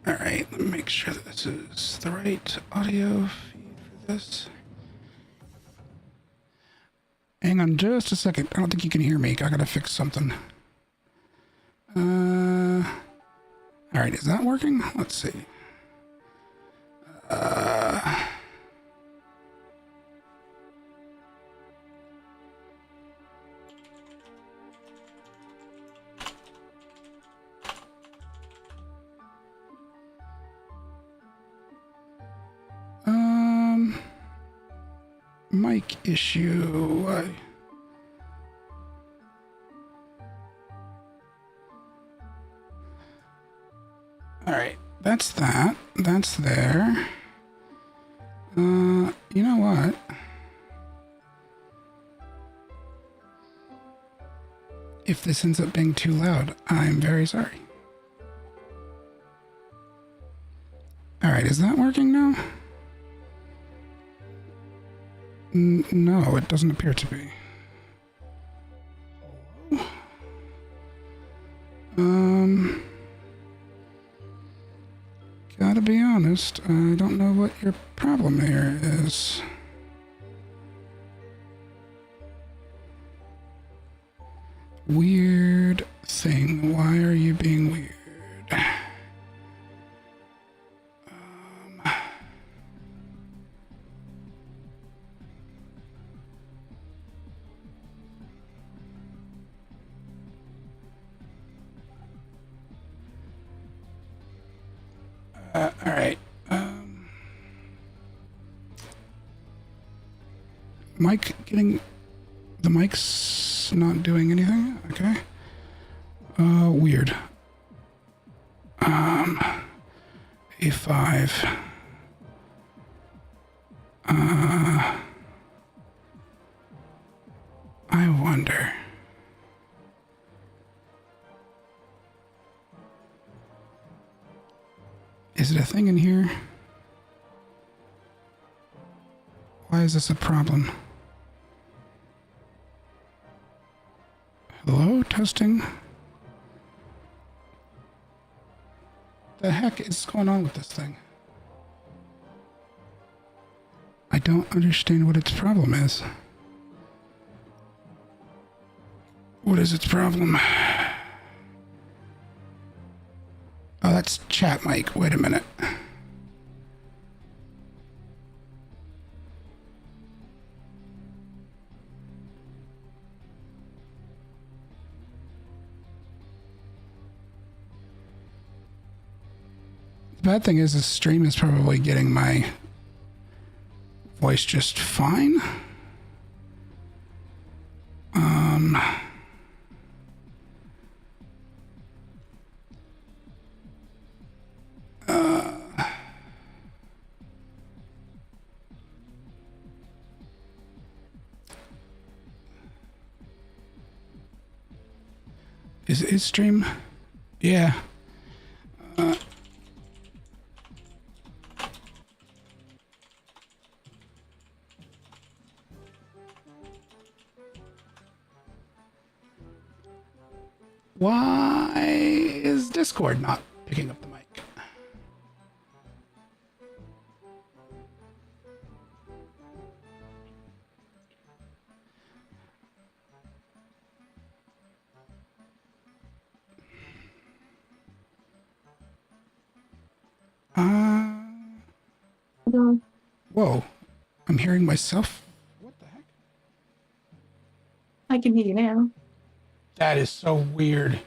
All right, let me make sure that this is the right audio feed for this. Hang on just a second. I don't think you can hear me. I gotta fix something. All right, is that working? Let's see. Mic issue. All right, that's that. That's there. You know what? If this ends up being too loud, I'm very sorry. All right, is that working now? No, it doesn't appear to be. Gotta be honest, I don't know what your problem here is. Weird thing. Why are you being weird? All right. mic getting... The mic's not doing anything? Okay. Weird. A5. I wonder. Is it a thing in here? Why is this a problem? Hello, testing. The heck is going on with this thing? I don't understand what its problem is. What is its problem? Oh, that's chat mic. Wait a minute. The bad thing is this stream is probably getting my voice just fine. Is stream? Yeah. Why is Discord not picking up the mic? No, Whoa. I'm hearing myself. What the heck? I can hear you now. That is so weird.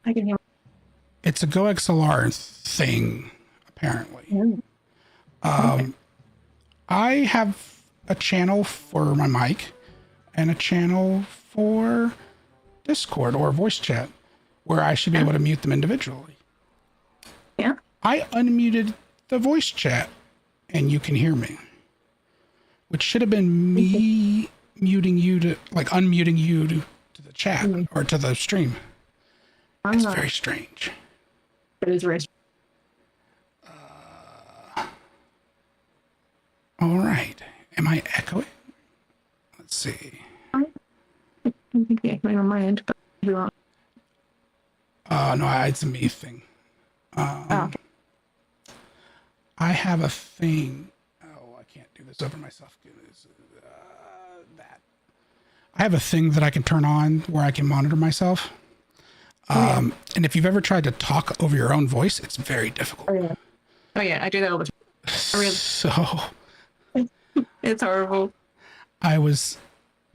I can hear. It's a GoXLR thing, apparently. Okay. I have a channel for my mic and a channel for Discord or voice chat where I should be able to mute them individually. Yeah. I unmuted the voice chat and you can hear me, which should have been me muting you to, like, unmuting you to the chat or to the stream. It's very strange. It is very. All right. Am I echoing? Let's see. I don't think you're echoing on my end, but you are. No, it's a me thing. Okay. I have a thing. Oh, I can't do this over myself. That. I have a thing that I can turn on where I can monitor myself. And if you've ever tried to talk over your own voice, it's very difficult. Oh yeah, I do that all the time. So It's horrible. I was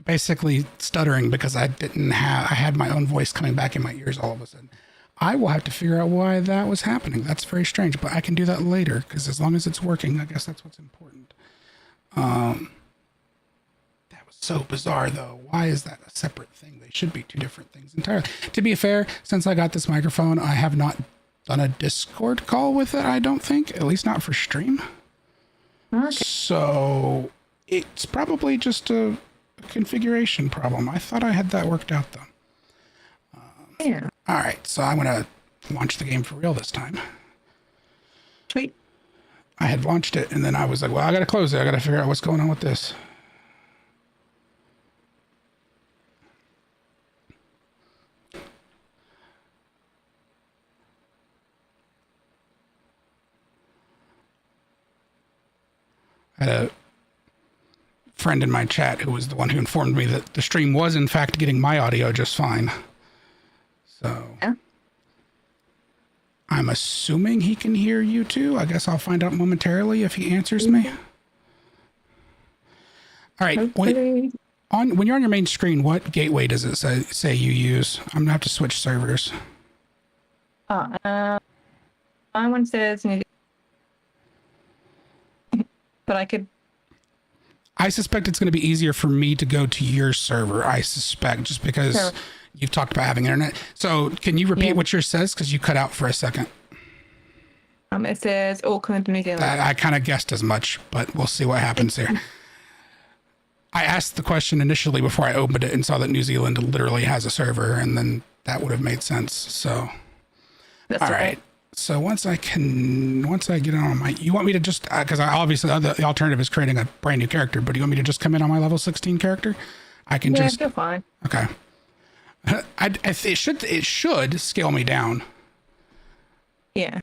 basically stuttering because I had my own voice coming back in my ears all of a sudden. I will have to figure out why that was happening. That's very strange, but I can do that later because as long as it's working, I guess that's what's important. That was so bizarre though. Why is that a separate thing? They should be two different things entirely. To be fair, since I got this microphone, I have not done a Discord call with it, I don't think, at least not for stream. Okay. So it's probably just a configuration problem. I thought I had that worked out though. Yeah. All right, so I'm gonna launch the game for real this time. Sweet. I had launched it and then I was like, well, I gotta close it. I gotta figure out what's going on with this. I had a friend in my chat who was the one who informed me that the stream was in fact getting my audio just fine. So Yeah. I'm assuming he can hear you too. I guess I'll find out momentarily if he answers me. All right. Hopefully. When you're on your main screen, what gateway does it say you use? I'm gonna have to switch servers. My one says, but I could. I suspect it's going to be easier for me to go to your server. I suspect just because Sure. you've talked about having internet. So can you repeat what yours says? Because you cut out for a second. It says Auckland, New Zealand. I kind of guessed as much, but we'll see what happens here. I asked the question initially before I opened it and saw that New Zealand literally has a server, and then that would have made sense. So, That's all right. So once I get it on my, you want me to just, because I obviously the alternative is creating a brand new character, but do you want me to just come in on my level 16 character? I can Yeah, just, you're fine. okay. It should scale me down. Yeah.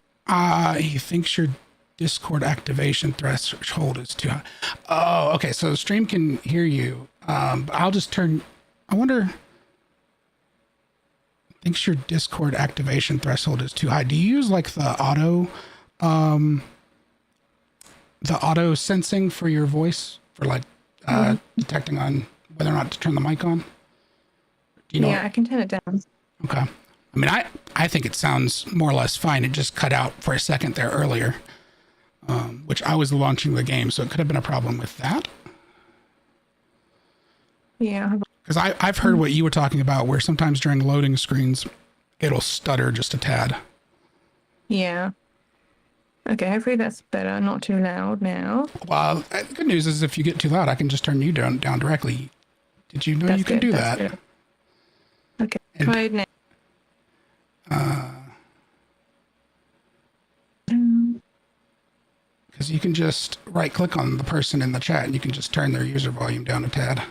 He thinks your Discord activation threshold is too high. Oh, okay. So the stream can hear you. But I'll just turn. I wonder. Thinks your Discord activation threshold is too high. Do you use like the auto sensing for your voice for like detecting on whether or not to turn the mic on? Do you know? Yeah, I can turn it down. Okay. I mean, I think it sounds more or less fine. It just cut out for a second there earlier, which I was launching the game, so it could have been a problem with that. Yeah. Because I've heard what you were talking about, where sometimes during loading screens, it'll stutter just a tad. Yeah. Okay, hopefully that's better. Not too loud now. Well, the good news is if you get too loud, I can just turn you down directly. Did you know That's you can good, do that's that? good. Okay, And- try it now. Because you can just right click on the person in the chat and you can just turn their user volume down a tad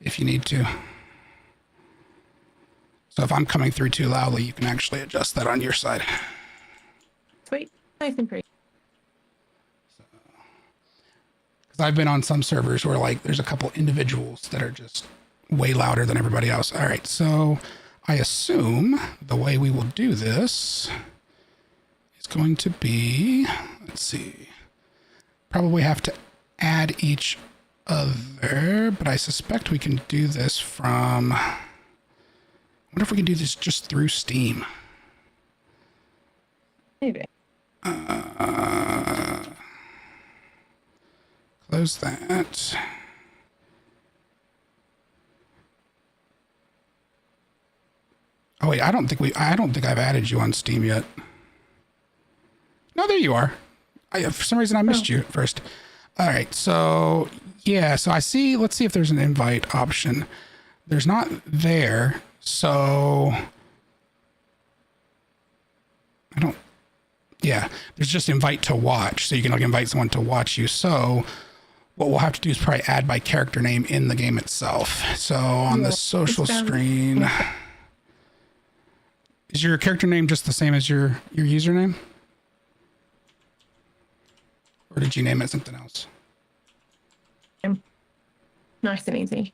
if you need to. So if I'm coming through too loudly, you can actually adjust that on your side. Sweet. Nice and pretty. Because I've been on some servers where like there's a couple individuals that are just way louder than everybody else. All right, so I assume the way we will do this is going to be, let's see, probably have to add each other, but I suspect we can do this from, I wonder if we can do this just through Steam. Maybe. Close that. Oh wait, I don't think I've added you on Steam yet. No, there you are. For some reason I missed you at first. All right, so yeah, so I see, let's see if there's an invite option. There's not there, so there's just invite to watch. So you can like invite someone to watch you. So what we'll have to do is probably add my character name in the game itself. So on the social screen, is your character name just the same as your username? Or did you name it something else? Nice and easy.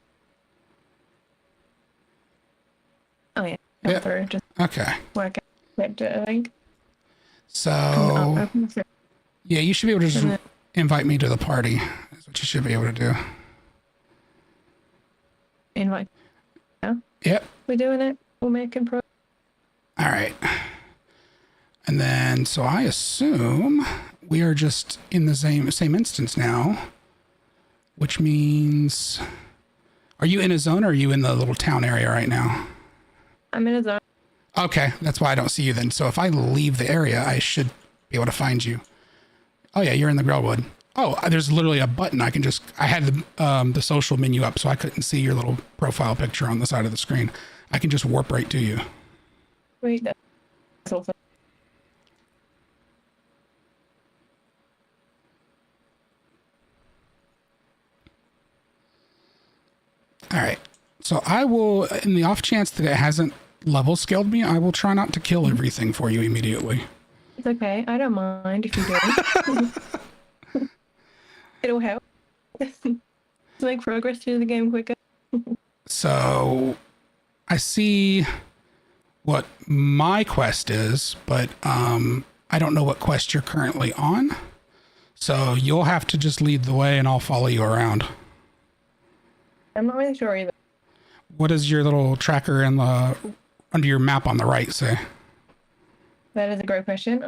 Oh yeah. Come through. Just Okay. work out. Accept it, I think. So Open the yeah, you should be able to just invite me to the party. That's what you should be able to do. invite. Yeah. Yep. We're doing it. We're making progress. All right. And then, so I assume we are just in the same instance now, which means, are you in a zone or are you in the little town area right now? I'm in a zone. Okay, that's why I don't see you then. So if I leave the area, I should be able to find you. Oh yeah, you're in the Grellwood. Oh, there's literally a button. I had the social menu up, so I couldn't see your little profile picture on the side of the screen. I can just warp right to you. Wait, that's also. All right. So I will, in the off chance that it hasn't level scaled me, I will try not to kill everything for you immediately. It's okay. I don't mind if you do. It'll help. To make progress through the game quicker. So I see what my quest is, but I don't know what quest you're currently on. So you'll have to just lead the way and I'll follow you around. I'm not really sure either. What does your little tracker in the under your map on the right say? That is a great question.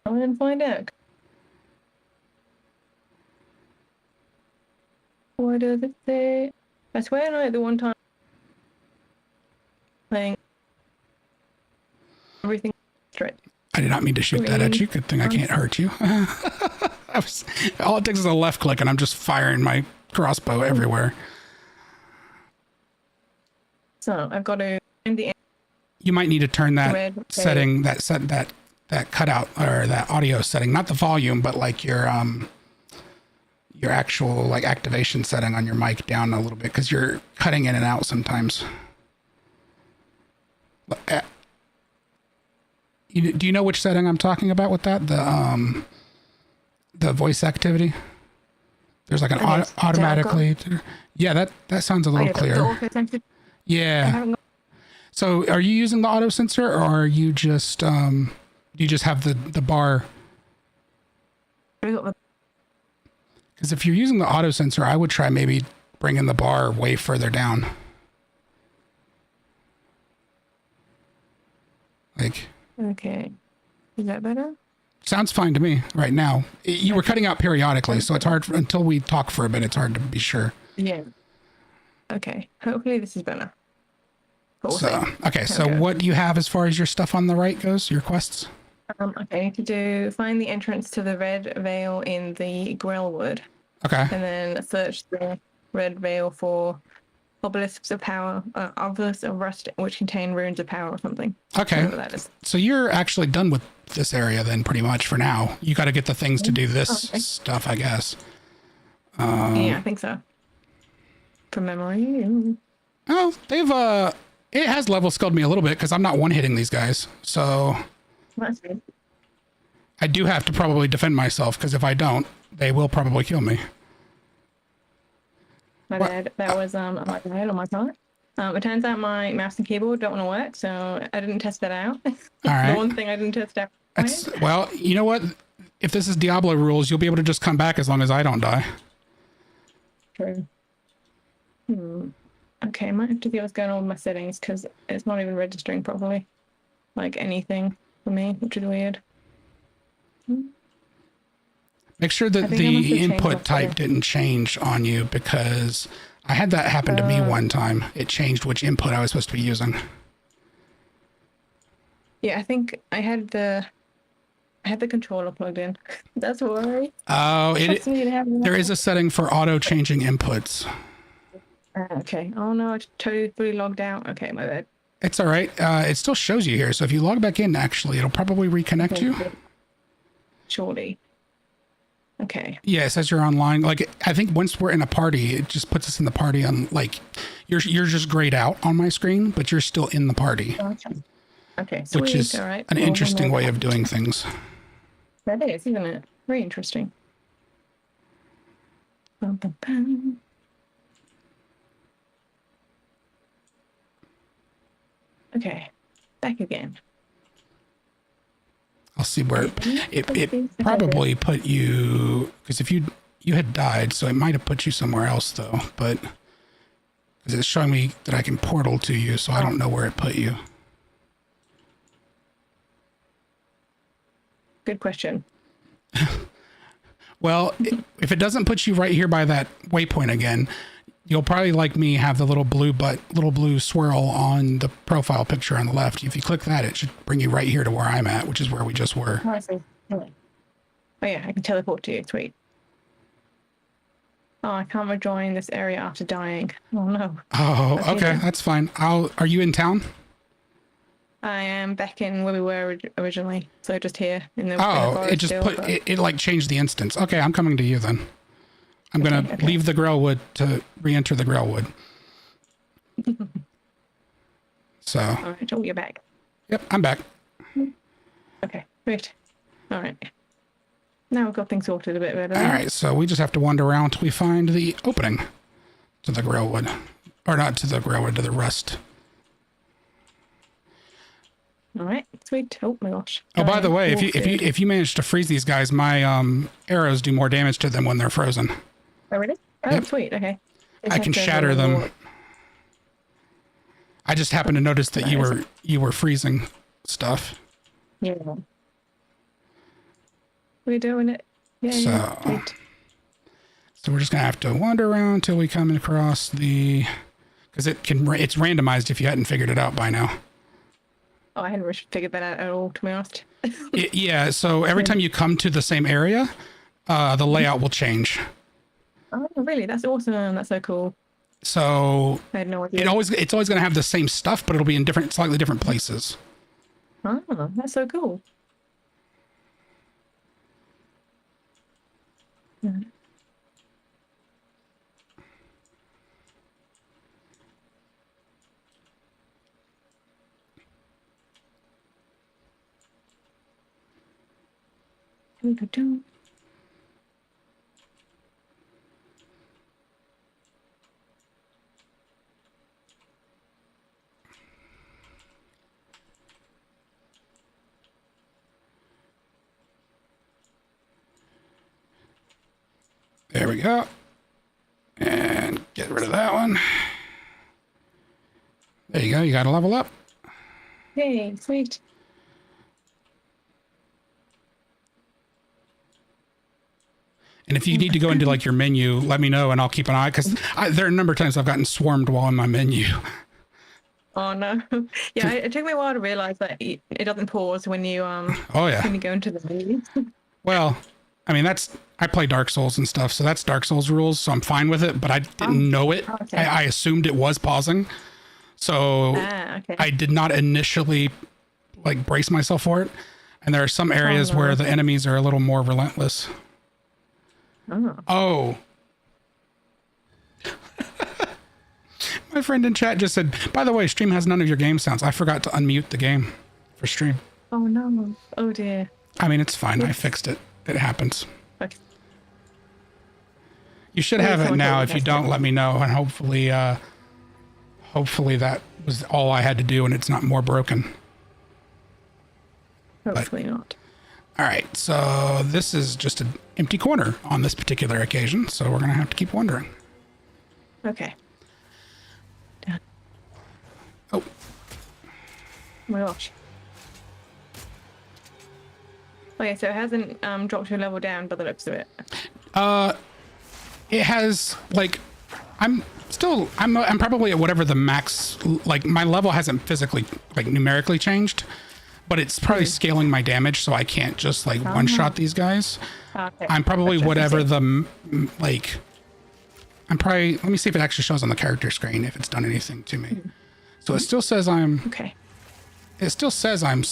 I'll then find out. Why does it say? I swear, like the one time playing everything straight. I did not mean to shoot that at you. Good thing I can't hurt you. All it takes is a left click and I'm just firing my crossbow everywhere. So I've got to find the You might need to turn that red setting, that cutout or that audio setting, not the volume, but like your actual like activation setting on your mic down a little bit because you're cutting in and out sometimes. Do you know which setting I'm talking about with that? The voice activity. There's like an automatically. Yeah, that sounds a little clearer. Yeah. So, are you using the auto sensor, or are you just do you just have the bar? Because if you're using the auto sensor, I would try maybe bringing the bar way further down. Like. Okay. Is that better? Sounds fine to me right now. You were cutting out periodically, so it's hard until we talk for a bit. It's hard to be sure. Yeah. Okay. Hopefully this is better. So what do you have as far as your stuff on the right goes? Your quests? Okay, I need to find the entrance to the red veil in the Grellwood. Okay. And then search the red veil for obelisks of power, obelisks of rust, which contain runes of power or something. Okay. Whatever that is. So you're actually done with this area then, pretty much for now. You got to get the things to do this stuff, I guess. Yeah, I think so. From memory. Oh, it has level skilled me a little bit because I'm not one-hitting these guys. So That's good. I do have to probably defend myself because if I don't, they will probably kill me. My bad. That was a bad on my part. It turns out my mouse and keyboard don't want to work, so I didn't test that out. All right. The one thing I didn't test out. Well, you know what? If this is Diablo rules, you'll be able to just come back as long as I don't die. True. Okay, I might have to see what's going on with my settings because it's not even registering properly. Like anything for me, which is weird. Make sure that the input type didn't change on you because I had that happen to me one time. It changed which input I was supposed to be using. Yeah, I think I had the controller plugged in. That's why. Oh, there is a setting for auto changing inputs. Okay. Oh no, I totally logged out. Okay, my bad. It's all right. It still shows you here. So if you log back in, actually, it'll probably reconnect you. Surely. Okay. Yeah, it says you're online. Like, I think once we're in a party, it just puts us in the party on, like, you're just grayed out on my screen, but you're still in the party. Okay. Sweet. Which is an interesting way of doing things. That is, isn't it? Very interesting. Bum, bum, bum. Okay. Back again. I'll see where it probably put you, because if you had died, so it might have put you somewhere else though, but because it's showing me that I can portal to you, so I don't know where it put you. Good question. Well, if it doesn't put you right here by that waypoint again, you'll probably, like me, have the little blue swirl on the profile picture on the left. If you click that, it should bring you right here to where I'm at, which is where we just were. Oh, I see. Oh yeah, I can teleport to you. Sweet. Oh, I can't rejoin this area after dying. Oh no. Oh, okay, that's fine. Are you in town? I am back in where we were originally, so just here in the. Oh, it just it like changed the instance. Okay, I'm coming to you then. I'm gonna leave the Grellwood to re-enter the Grellwood. So. All right, you're back. Yep, I'm back. Okay, great. All right. Now we've got things sorted a bit better. All right, so we just have to wander around till we find the opening to the Grellwood, or not to the Grellwood, to the Rust. All right, sweet. Oh my gosh. Oh, by the way, if you manage to freeze these guys, my arrows do more damage to them when they're frozen. Oh really? Oh, yep. Sweet. Okay. I can shatter them. I just happened to notice that you were freezing stuff. Yeah. We're doing it. Yeah. So we're just gonna have to wander around till we come across the, because it's randomized if you hadn't figured it out by now. Oh, I hadn't figured that out at all, to be honest. Yeah, so every time you come to the same area, the layout will change. Oh, really? That's awesome. That's so cool. So I had no idea. it's always going to have the same stuff, but it'll be in slightly different places. Oh, that's so cool. Yeah. Do. There we go. And get rid of that one. There you go. You got to level up. Yay, sweet. And if you need to go into like your menu, let me know and I'll keep an eye, because there are a number of times I've gotten swarmed while in my menu. Oh no. Yeah, it took me a while to realize that it doesn't pause when you Oh yeah. when you go into the menu. Well, I mean, I play Dark Souls and stuff, so that's Dark Souls rules, so I'm fine with it, but I didn't know it. Okay. I assumed it was pausing. So Okay. I did not initially like brace myself for it. And there are some areas no. where the enemies are a little more relentless. Oh. Oh. My friend in chat just said, by the way, stream has none of your game sounds. I forgot to unmute the game for stream. Oh no. Oh dear. I mean, it's fine. I fixed it. It happens. Okay. You should have it now. If you don't, let me know. And hopefully that was all I had to do and it's not more broken. Hopefully not. All right. So this is just an empty corner on this particular occasion. So we're going to have to keep wandering. Okay. Done. Oh, Oh my gosh. Okay, so it hasn't dropped your level down by the looks of it. it has like, I'm probably at whatever the max, like my level hasn't physically, like numerically changed, but it's probably scaling my damage. So I can't just like one shot these guys. Okay. I'm probably Gotcha. whatever the, like, I'm probably, let me see if it actually shows on the character screen, if it's done anything to me. So it still says Okay. it still says I'm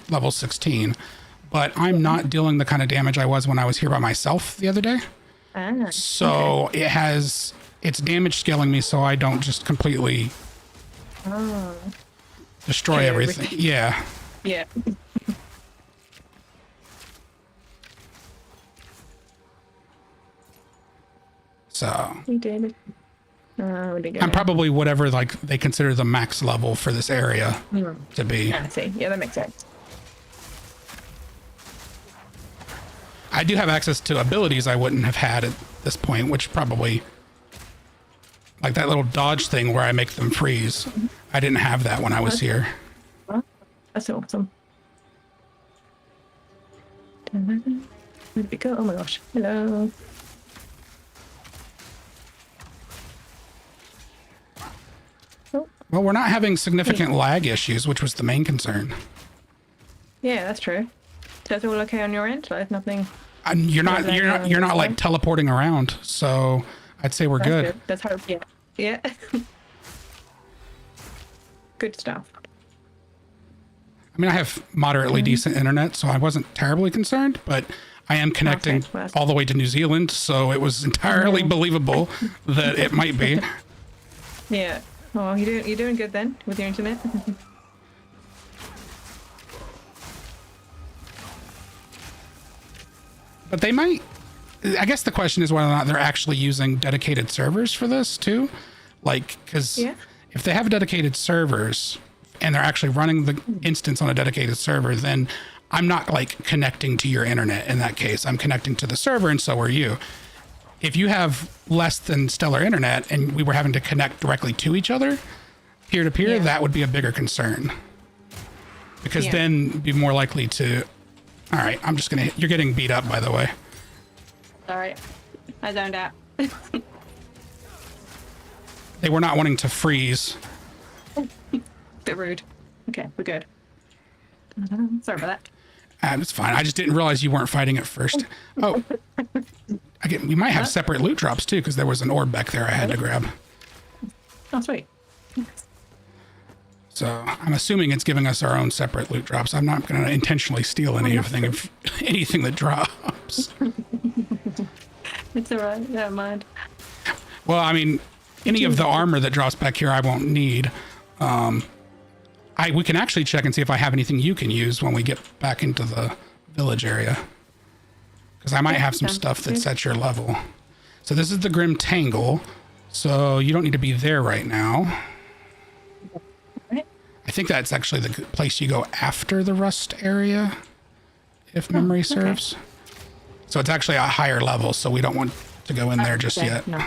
level 16, but I'm not dealing the kind of damage I was when I was here by myself the other day. So it's damage scaling me so I don't just completely destroy everything. Yeah. Yeah. So We did it. We did I'm probably whatever like they consider the max level for this area to be. I see. Yeah, that makes sense. I do have access to abilities I wouldn't have had at this point, which probably, like that little dodge thing where I make them freeze. I didn't have that when I was here. That's awesome. Where did it go? Oh my gosh. Hello. Oh, Well, we're not having significant lag issues, which was the main concern. yeah, that's true. So that's all okay on your end? Like nothing. And you're not like teleporting around, so I'd say we're That's good. That's hope. Yeah. Yeah. Good stuff. I mean, I have moderately decent internet, so I wasn't terribly concerned, but I am connecting Okay, well, all the way to New Zealand, so it was entirely believable that it might be. Yeah. Oh, you're doing good then with your internet. But they might, I guess the question is whether or not they're actually using dedicated servers for this too. Like, because Yeah. if they have dedicated servers and they're actually running the instance on a dedicated server, then I'm not like connecting to your internet in that case. I'm connecting to the server and so are you. If you have less than stellar internet and we were having to connect directly to each other, peer to peer, Yeah. that would be a bigger concern. Because Yeah. then be more likely to, all right, you're getting beat up, by the way. Sorry. I zoned out. They were not wanting to freeze. Bit rude. Okay, we're good. Sorry about that. It's fine. I just didn't realize you weren't fighting at first. Oh, we might have separate loot drops too, because there was an orb back there I had to grab. Oh, sweet. So I'm assuming it's giving us our own separate loot drops. I'm not going to intentionally steal anything that drops. It's all right. Never mind. Well, I mean, any of the armor that drops back here, I won't need. We can actually check and see if I have anything you can use when we get back into the village area. Because I might have some stuff that's at your level. So this is the Grim Tangle. So you don't need to be there right now. I think that's actually the place you go after the Rust area, if memory serves. So it's actually a higher level, so we don't want to go in there just yet. No.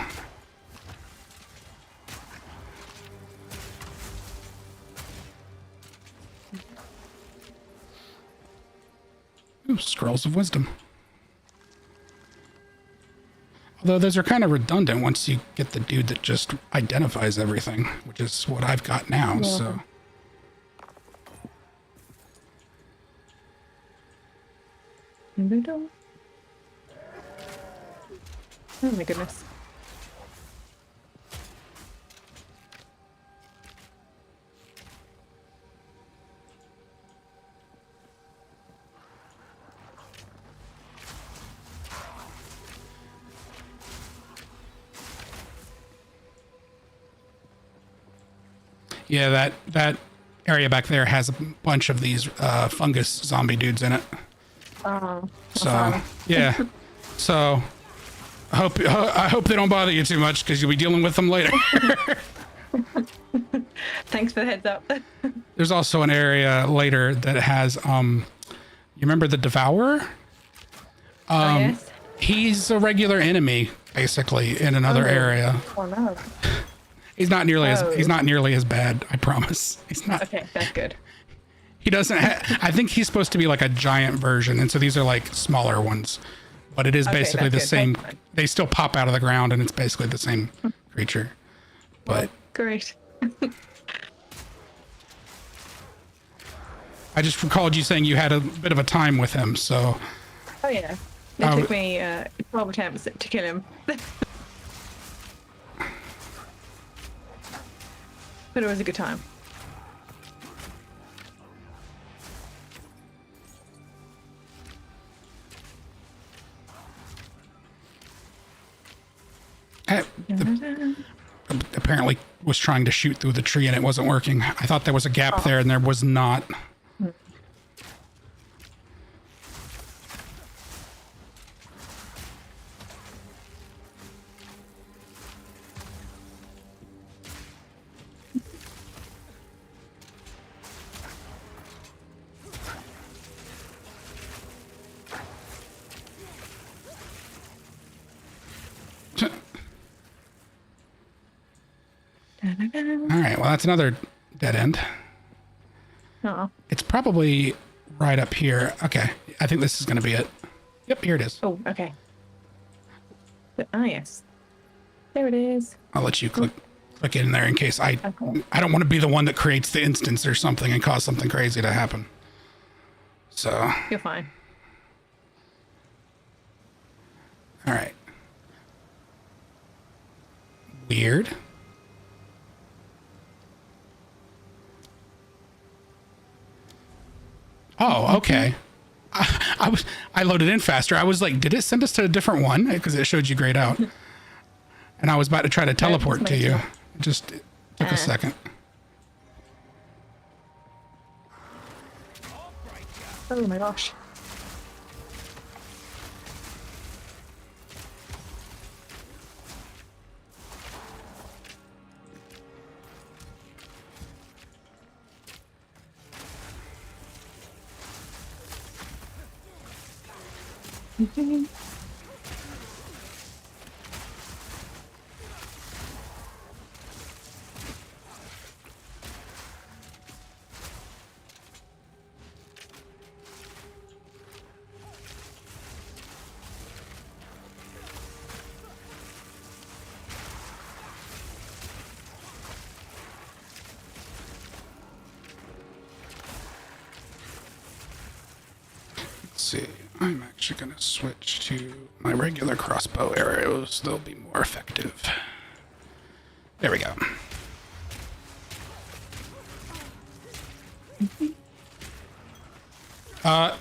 Ooh, Scrolls of Wisdom. Although those are kind of redundant once you get the dude that just identifies everything, which is what I've got now, so... Oh my goodness. Yeah, that area back there has a bunch of these fungus zombie dudes in it. Oh. So, yeah. So, I hope they don't bother you too much, because you'll be dealing with them later. Thanks for the heads up. There's also an area later that has, you remember the Devourer? Yes. He's a regular enemy, basically, in another area. Oh no. He's not nearly as bad, I promise. He's not. Okay, that's good. He doesn't I think he's supposed to be like a giant version, and so these are like smaller ones. But it is basically the same. They still pop out of the ground, and it's basically the same creature. But great. I just recalled you saying you had a bit of a time with him, so... Oh yeah. It took me 12 attempts to kill him. But it was a good time. Apparently was trying to shoot through the tree and it wasn't working. I thought there was a gap there and there was not. All right, well, that's another dead end. Oh. It's probably right up here. Okay, I think this is going to be it. Yep, here it is. Oh, okay. Ah, yes. There it is. I'll let you click in there in case I don't want to be the one that creates the instance or something and cause something crazy to happen. So. You're fine. All right. Weird. Oh, okay. I loaded in faster. I was like, did it send us to a different one? Because it showed you grayed out. And I was about to try to teleport to you. It just took a second. Oh my gosh. see. I'm actually going to switch to my regular crossbow arrows. They'll be more effective. There we go.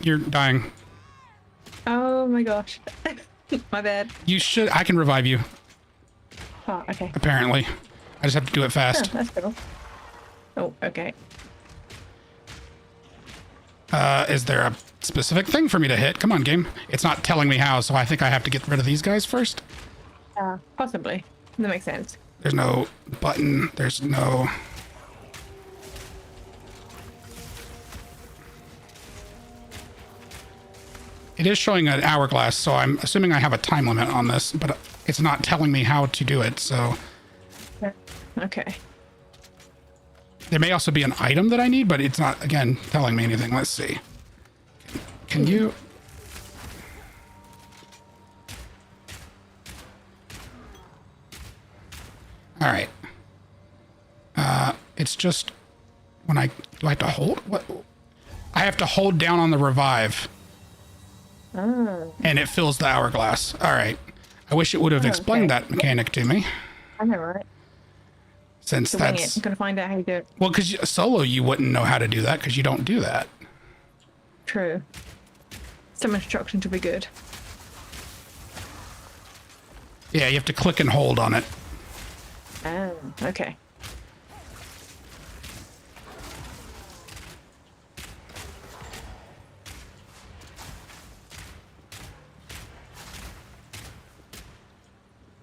You're dying. Oh my gosh. My bad. You should. I can revive you. Oh, okay. Apparently. I just have to do it Oh, fast. that's cool. Oh, okay. Is there a specific thing for me to hit? Come on, game. It's not telling me how, so I think I have to get rid of these guys first. Possibly. That makes sense. There's no button. There's no... It is showing an hourglass, so I'm assuming I have a time limit on this, but it's not telling me how to do it, so... Okay. There may also be an item that I need, but it's not, again, telling me anything. Let's see. Can you... All right. It's just when do I have to hold? What? I have to hold down on the revive. Oh. And it fills the hourglass. All right. I wish it would have explained that mechanic to me. I know, right? Since So that's... I'm gonna find out how you do it. Well, because solo you wouldn't know how to do that because you don't do that. True. Some instruction to be good. Yeah, you have to click and hold on it. Oh, okay.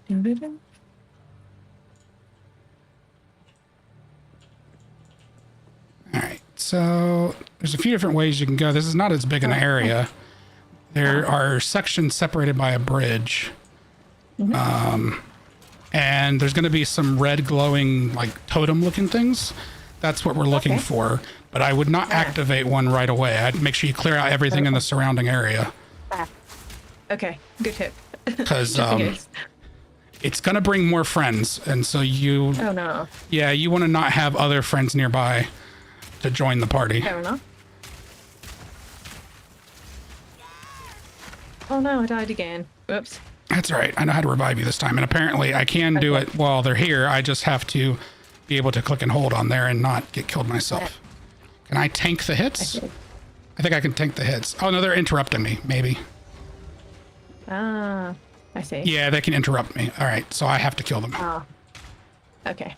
Doo-doo-doo. All right, so there's a few different ways you can go. This is not as big an area. There are sections separated by a bridge. And there's going to be some red glowing, like totem looking things. That's what we're looking for. But I would not activate one right away. I'd make sure you clear out everything in the surrounding area. Okay, good tip. Because it's going to bring more friends. And so you... Oh no. Yeah, you want to not have other friends nearby to join the party. Fair enough. Oh no, I died again. Whoops. That's all right. I know how to revive you this time. And apparently I can do it while they're here. I just have to be able to click and hold on there and not get killed myself. Can I tank the hits? I think I can tank the hits. Oh, no, they're interrupting me, maybe. Ah, I see. Yeah, they can interrupt me. All right, so I have to kill them. Ah. Okay.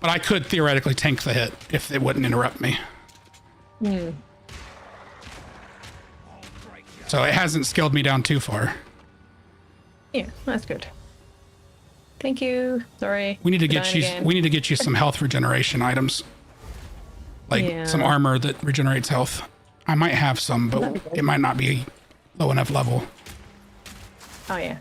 But I could theoretically tank the hit if they wouldn't interrupt me. So it hasn't scaled me down too far. Yeah, that's good. Thank you. Sorry. We need to for get dying you. again. We need to get you some health regeneration items, like some armor that regenerates health. I might have some, but it might not be low enough level. Oh yeah.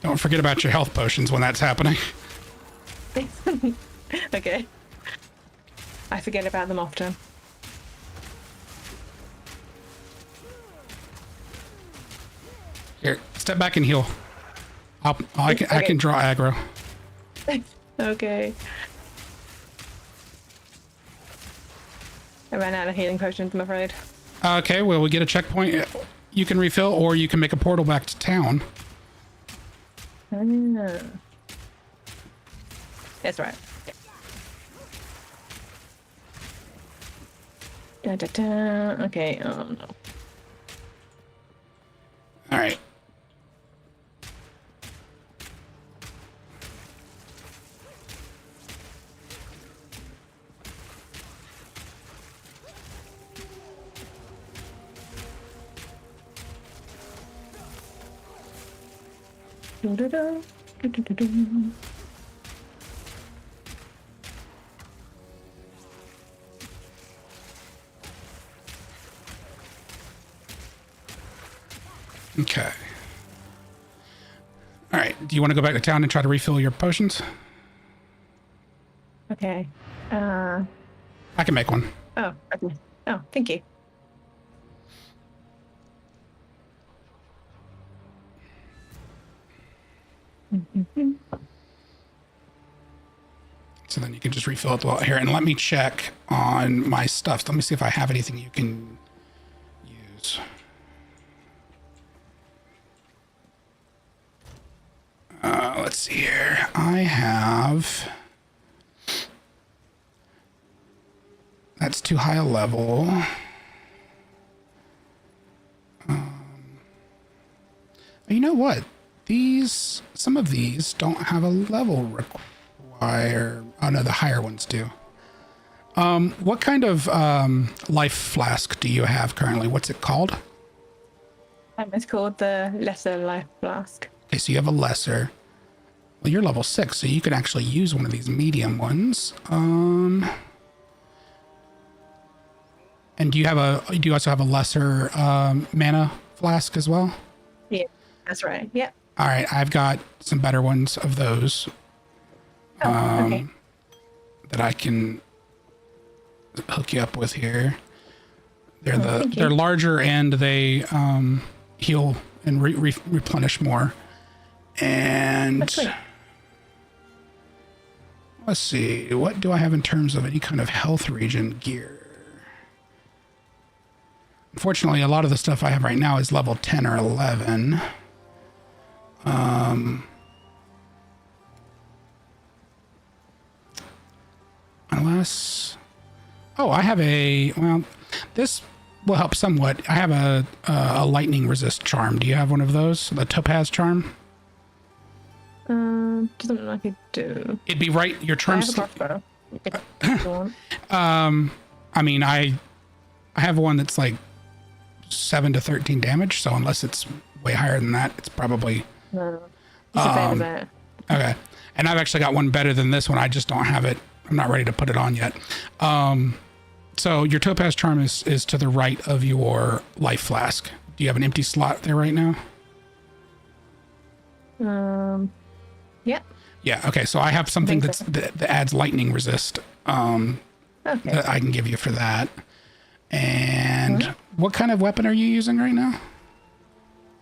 Don't forget about your health potions when that's happening. Okay. I forget about them often. Here, step back and heal. I can draw aggro. Okay. I ran out of healing potions, I'm afraid. Okay, well, we get a checkpoint. You can refill, or you can make a portal back to town. That's right. Da, da, da. Okay, no. All right. Doo-doo-doo. Doo-doo-doo-doo. Okay. All right. Do you want to go back to town and try to refill your potions? Okay. I can make one. Oh, okay. Oh, thank you. Mhm. So then you can just refill it here. And let me check on my stuff. Let me see if I have anything you can use. Let's see here. I have... That's too high a level. You know what? Some of these don't have a level require. Oh no, the higher ones do. What kind of life flask do you have currently? What's it called? It's called the Lesser Life Flask. Okay, so you have a lesser. Well, you're level 6, so you could actually use one of these medium ones. And do you also have a lesser mana flask as well? Yeah, that's right. Yeah. All right, I've got some better ones of those. Okay. That I can hook you up with here. They're Thank you. they're larger and they heal and replenish more. And That's great. let's see, what do I have in terms of any kind of health regen gear? Unfortunately, a lot of the stuff I have right now is level 10 or 11. Unless... Oh, I have a... Well, this will help somewhat. I have a lightning resist charm. Do you have one of those? The topaz charm? Doesn't look like I do. It'd be right... Your I charm... have a crossbow. If you want. I mean, I have one that's like 7 to 13 damage, so unless it's way higher than that, it's probably... No. It's the same as that. Okay. And I've actually got one better than this one. I just don't have it. I'm not ready to put it on yet. So your topaz charm is to the right of your life flask. Do you have an empty slot there right now? Yeah. Yeah. Okay. So I have something that adds lightning resist. Okay. That I can give you for that. And what kind of weapon are you using right now?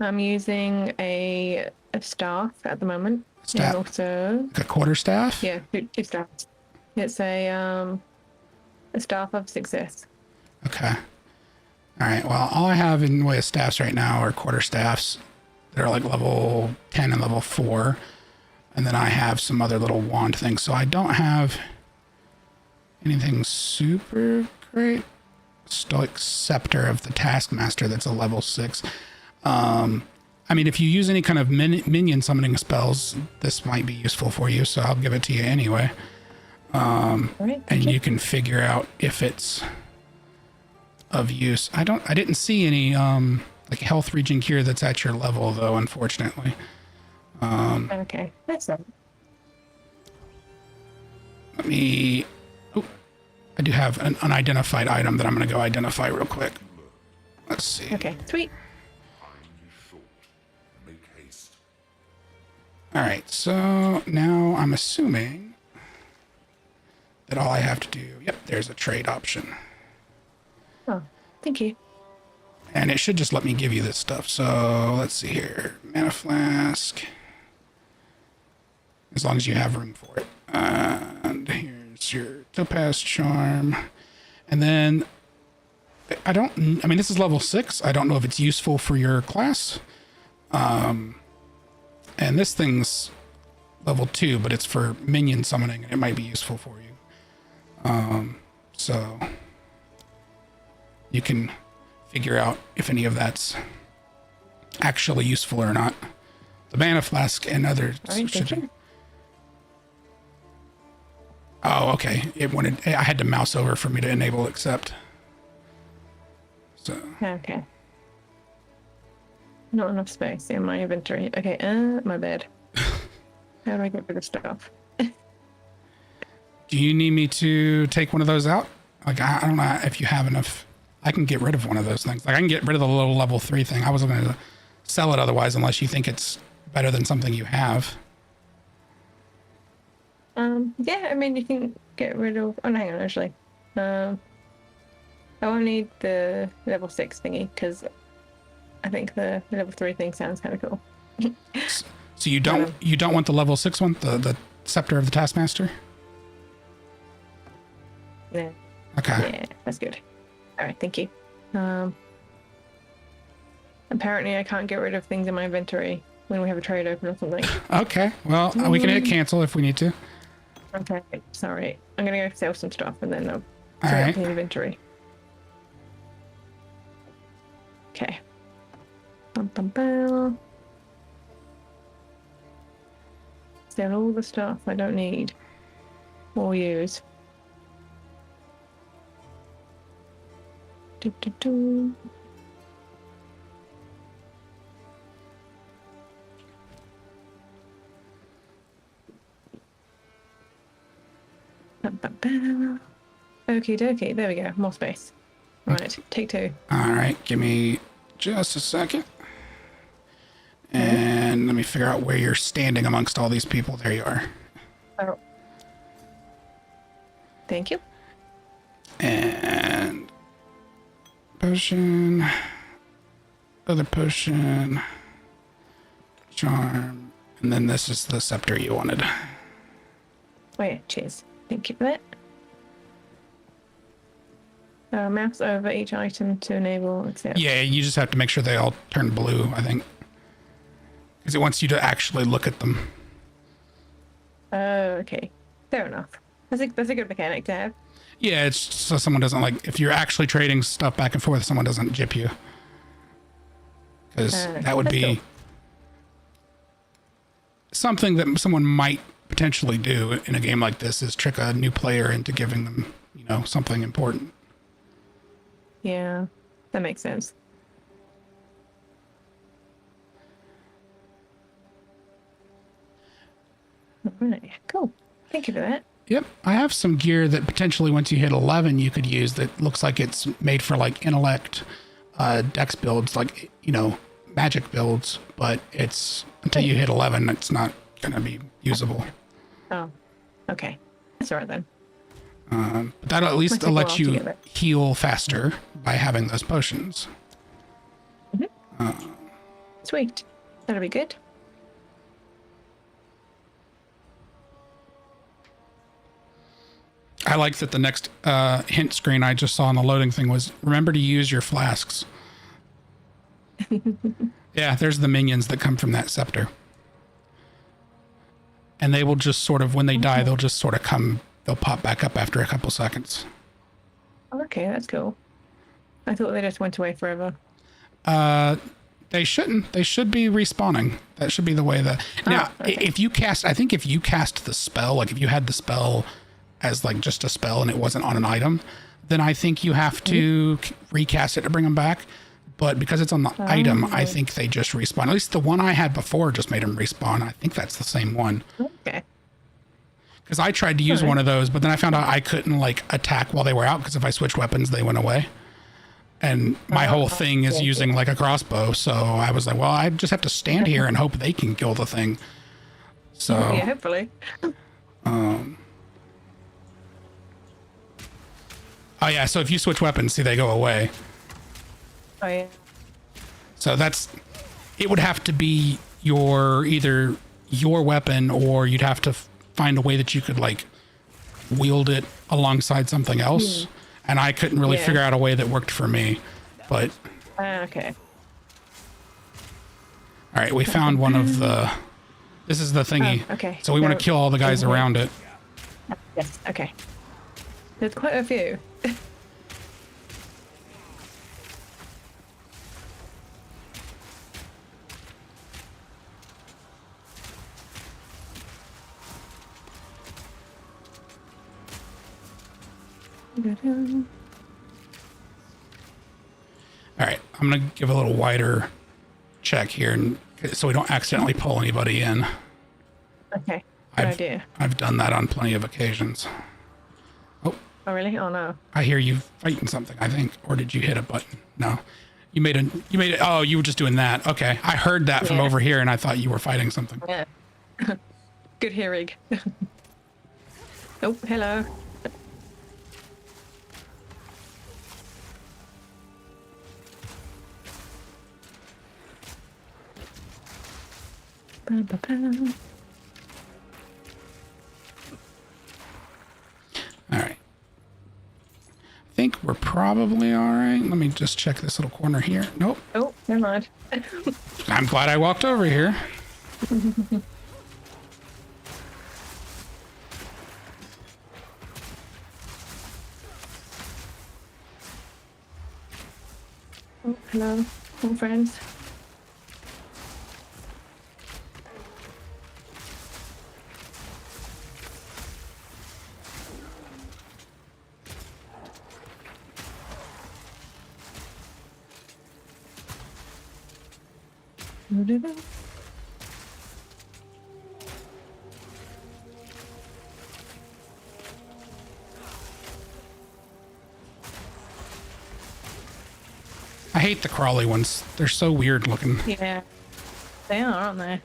I'm using a staff at the moment. Staff? And also, Like a quarterstaff? yeah, two staffs. It's a staff of success. Okay. All right. Well, all I have in the way of staffs right now are quarterstaffs that are like level 10 and level 4. And then I have some other little wand things. So I don't have anything super great. Stoic Scepter of the Taskmaster that's a level 6. I mean, if you use any kind of minion summoning spells, this might be useful for you, so I'll give it to you anyway. And you can figure out if it's of use. I didn't see any like health regen gear that's at your level though, unfortunately. Okay, that's that. Let me... Oh, I do have an unidentified item that I'm going to go identify real quick. Let's see. Okay, sweet. All right, so now I'm assuming that all I have to do... Yep, there's a trade option. Oh, thank you. And it should just let me give you this stuff. So let's see here. Mana flask. As long as you have room for it. And here's your topaz charm. And then I mean, this is level 6. I don't know if it's useful for your class. And this thing's level 2, but it's for minion summoning, and it might be useful for you. So you can figure out if any of that's actually useful or not. The mana flask and others should... Oh, okay. I had to mouse over for me to enable accept. So. Okay. Not enough space in my inventory. Okay, my bad. How do I get rid of stuff? Do you need me to take one of those out? Like, I don't know if you have enough. I can get rid of one of those things. Like, I can get rid of the little level 3 thing. I wasn't going to sell it otherwise unless you think it's better than something you have. Yeah, I mean, you can get rid of... Oh, no, hang on, actually. I won't need the level 6 thingy, because I think the level 3 thing sounds kind of cool. So you don't want the level 6 one, the Scepter of the Taskmaster? Yeah. Okay. Yeah, that's good. All right, thank you. Apparently I can't get rid of things in my inventory when we have a trade open or something. Okay. Well, we can hit cancel if we need to. Okay, sorry. I'm gonna go sell some stuff and then I'll All free right. up the inventory. Okay. Bum, bum, bum. Sell all the stuff I don't need or use. Do, do, do. Bum, bum, bum. Okie dokie, there we go, more space. Right, take 2. All right. Give me just a second. And let me figure out where you're standing amongst all these people. There you are. Oh. Thank you. And potion, other potion, charm, and then this is the scepter you wanted. Oh yeah, cheers. Thank you for that. Mouse over each item to enable accept. Yeah, you just have to make sure they all turn blue, I think. Because it wants you to actually look at them. Okay. Fair enough. That's a good mechanic to have. Yeah, it's so someone doesn't like, if you're actually trading stuff back and forth, someone doesn't gyp you. Because that would be cool. something that someone might potentially do in a game like this, is trick a new player into giving them, something important. Yeah, that makes sense. Alright, cool. Thank you for that. Yep, I have some gear that potentially once you hit 11 you could use that looks like it's made for like intellect, dex builds, like, magic builds, but it's until you hit 11 it's not going to be usable. Oh, okay. That's alright then. But that'll at least let you heal faster by having those potions. Sweet. That'll be good. I like that the next hint screen I just saw on the loading thing was, remember to use your flasks. Yeah, there's the minions that come from that scepter. And they will just sort of, when they die, they'll just sort of come, they'll pop back up after a couple seconds. Okay, that's cool. I thought they just went away forever. They shouldn't. They should be respawning. That should be the way that... Now, okay. if you cast the spell, like if you had the spell as like just a spell and it wasn't on an item, then I think you have to recast it to bring them back. But because it's on the item, I think they just respawn. At least the one I had before just made them respawn. I think that's the same one. Okay. Because I tried to use one of those, but then I found out I couldn't like attack while they were out, because if I switched weapons, they went away. And my whole thing is using like a crossbow. So I was like, well, I just have to stand here and hope they can kill the thing. So Yeah, hopefully. Oh yeah, so if you switch weapons, see, they go away. Oh yeah. So it would have to be either your weapon, or you'd have to find a way that you could like wield it alongside something else. And I couldn't really figure out a way that worked for me, but. Okay. All right, we found one of this is the thingy. Oh, okay. So we want to kill all the guys around it. Yes, okay. There's quite a few. All right, I'm going to give a little wider check here, so we don't accidentally pull anybody in. Okay, good idea. I've done that on plenty of occasions. Oh, really? Oh, no. I hear you fighting something, I think. Or did you hit a button? No. You made it. Oh, you were just doing that. Okay. I heard that from over here and I thought you were fighting something. Yeah. Good hearing. Oh, hello. Ba-ba-ba. All right. I think we're probably all right. Let me just check this little corner here. Nope. Oh, never mind. I'm glad I walked over here. Oh, hello, all friends. I hate the crawly ones. They're so weird looking. Yeah, they are, aren't they?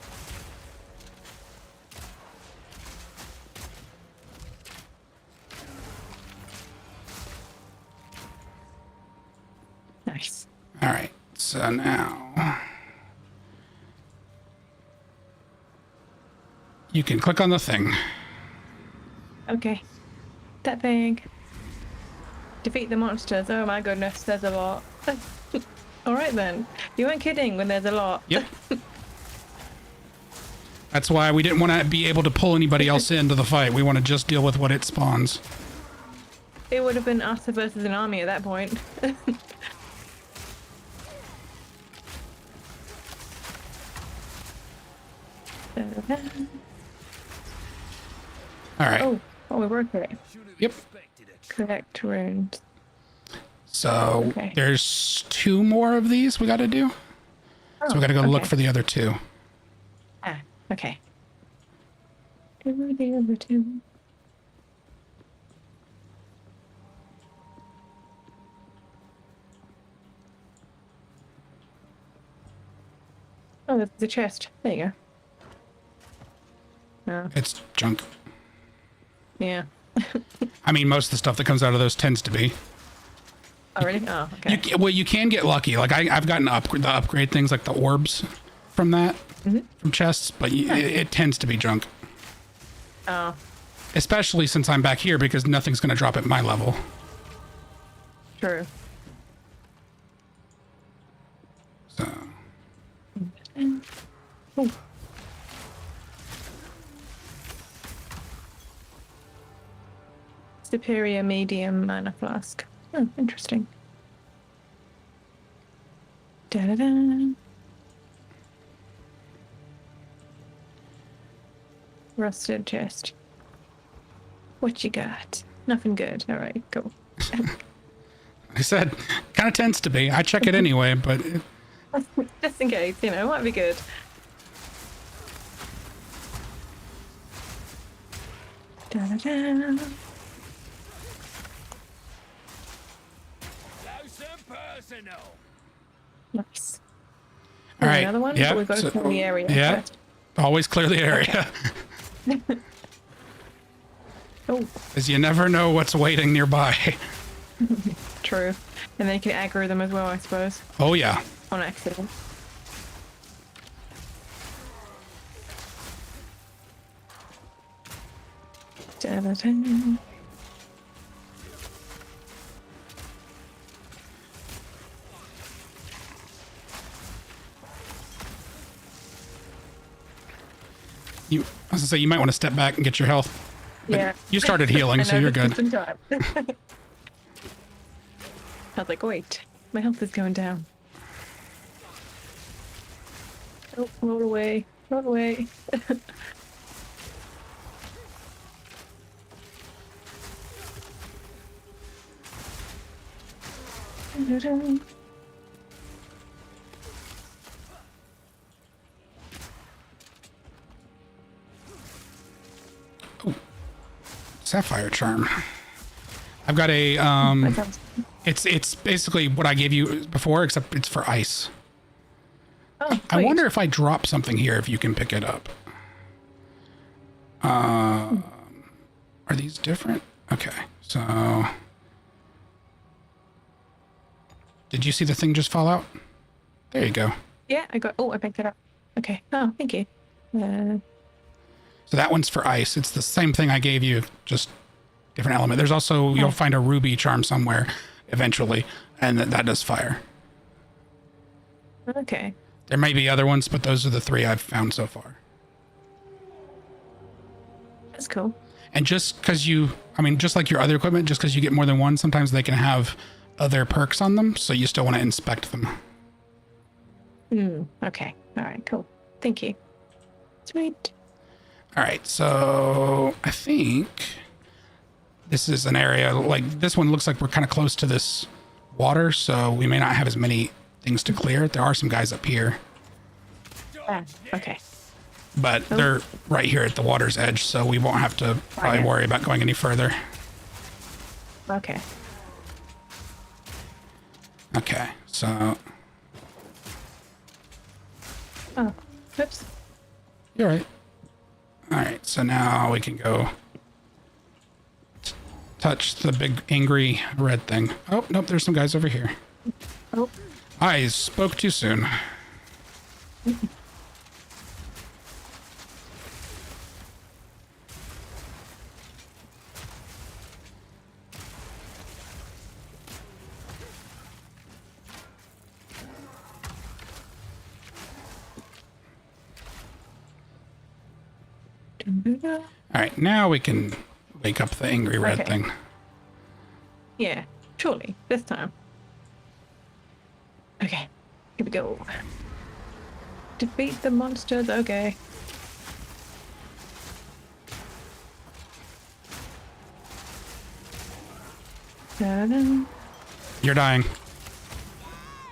Nice. All right. So now you can click on the thing. Okay. That thing. Defeat the monsters. Oh my goodness, there's a lot. Alright then. You weren't kidding when there's a lot. Yep. That's why we didn't want to be able to pull anybody else into the fight. We want to just deal with what it spawns. It would have been us versus an army at that point. All right. Oh, we were correct. Yep. Collect runes. So Okay. there's 2 more of these we got to do. So we got to go look for the other 2. Ah, okay. Do the other two. Oh, there's the chest. There you go. Oh, It's junk. yeah. I mean, most of the stuff that comes out of those tends to be. Oh, really? Oh, okay. You can get lucky. Like I've gotten the upgrade things like the orbs from that, from chests, but it tends to be junk. Oh, Especially since I'm back here because nothing's going to drop at my level. true. So Oh. Superior medium mana flask. Oh, interesting. Da-da-da. Rusted chest. What you got? Nothing good. All right, cool. I said, kind of tends to be. I check it anyway, but Just in case, you know, might be good. Da-da-da. Nice. all right. Another one? Yeah. But we've got to clear the area. Yeah. first. Always clear the area. Oh, Because you never know what's waiting nearby. true. And then you can aggro them as well, I suppose, Oh, yeah. on accident. Da-da-da. I was going to say, you might want to step back and get your health. But Yeah. you started healing, I so you're noticed good. some time. I was like, wait, my health is going down. Oh, roll away, roll away. Sapphire charm. I've got a That sounds- it's basically what I gave you before, except it's for ice. Oh, I sweet. wonder if I drop something here, if you can pick it up. Are these different? Okay, so did you see the thing just fall out? There you go. Yeah, I got. Oh, I picked it up. Okay. Oh, thank you. Uh, So that one's for ice. It's the same thing I gave you, just different element. There's also, you'll find a ruby charm somewhere eventually, and that does fire. okay. There may be other ones, but those are the 3 I've found so far. That's cool. And just because just like your other equipment, just because you get more than one, sometimes they can have other perks on them, so you still want to inspect them. Okay. All right, cool. Thank you. Sweet. All right, so I think this is an area, like this one looks like we're kind of close to this water, so we may not have as many things to clear. There are some guys up here, Okay. but they're right here at the water's edge, so we won't have to probably worry about going any further. Okay. Okay, so Oh, oops. you're right. All right, so now we can go touch the big angry red thing. Oh, nope, there's some guys over here. Oh. I spoke too soon. All right, now we can wake up the angry red thing. Yeah, surely. This time. Okay, here we go. Defeat the monsters, okay. Ta-da. You're dying.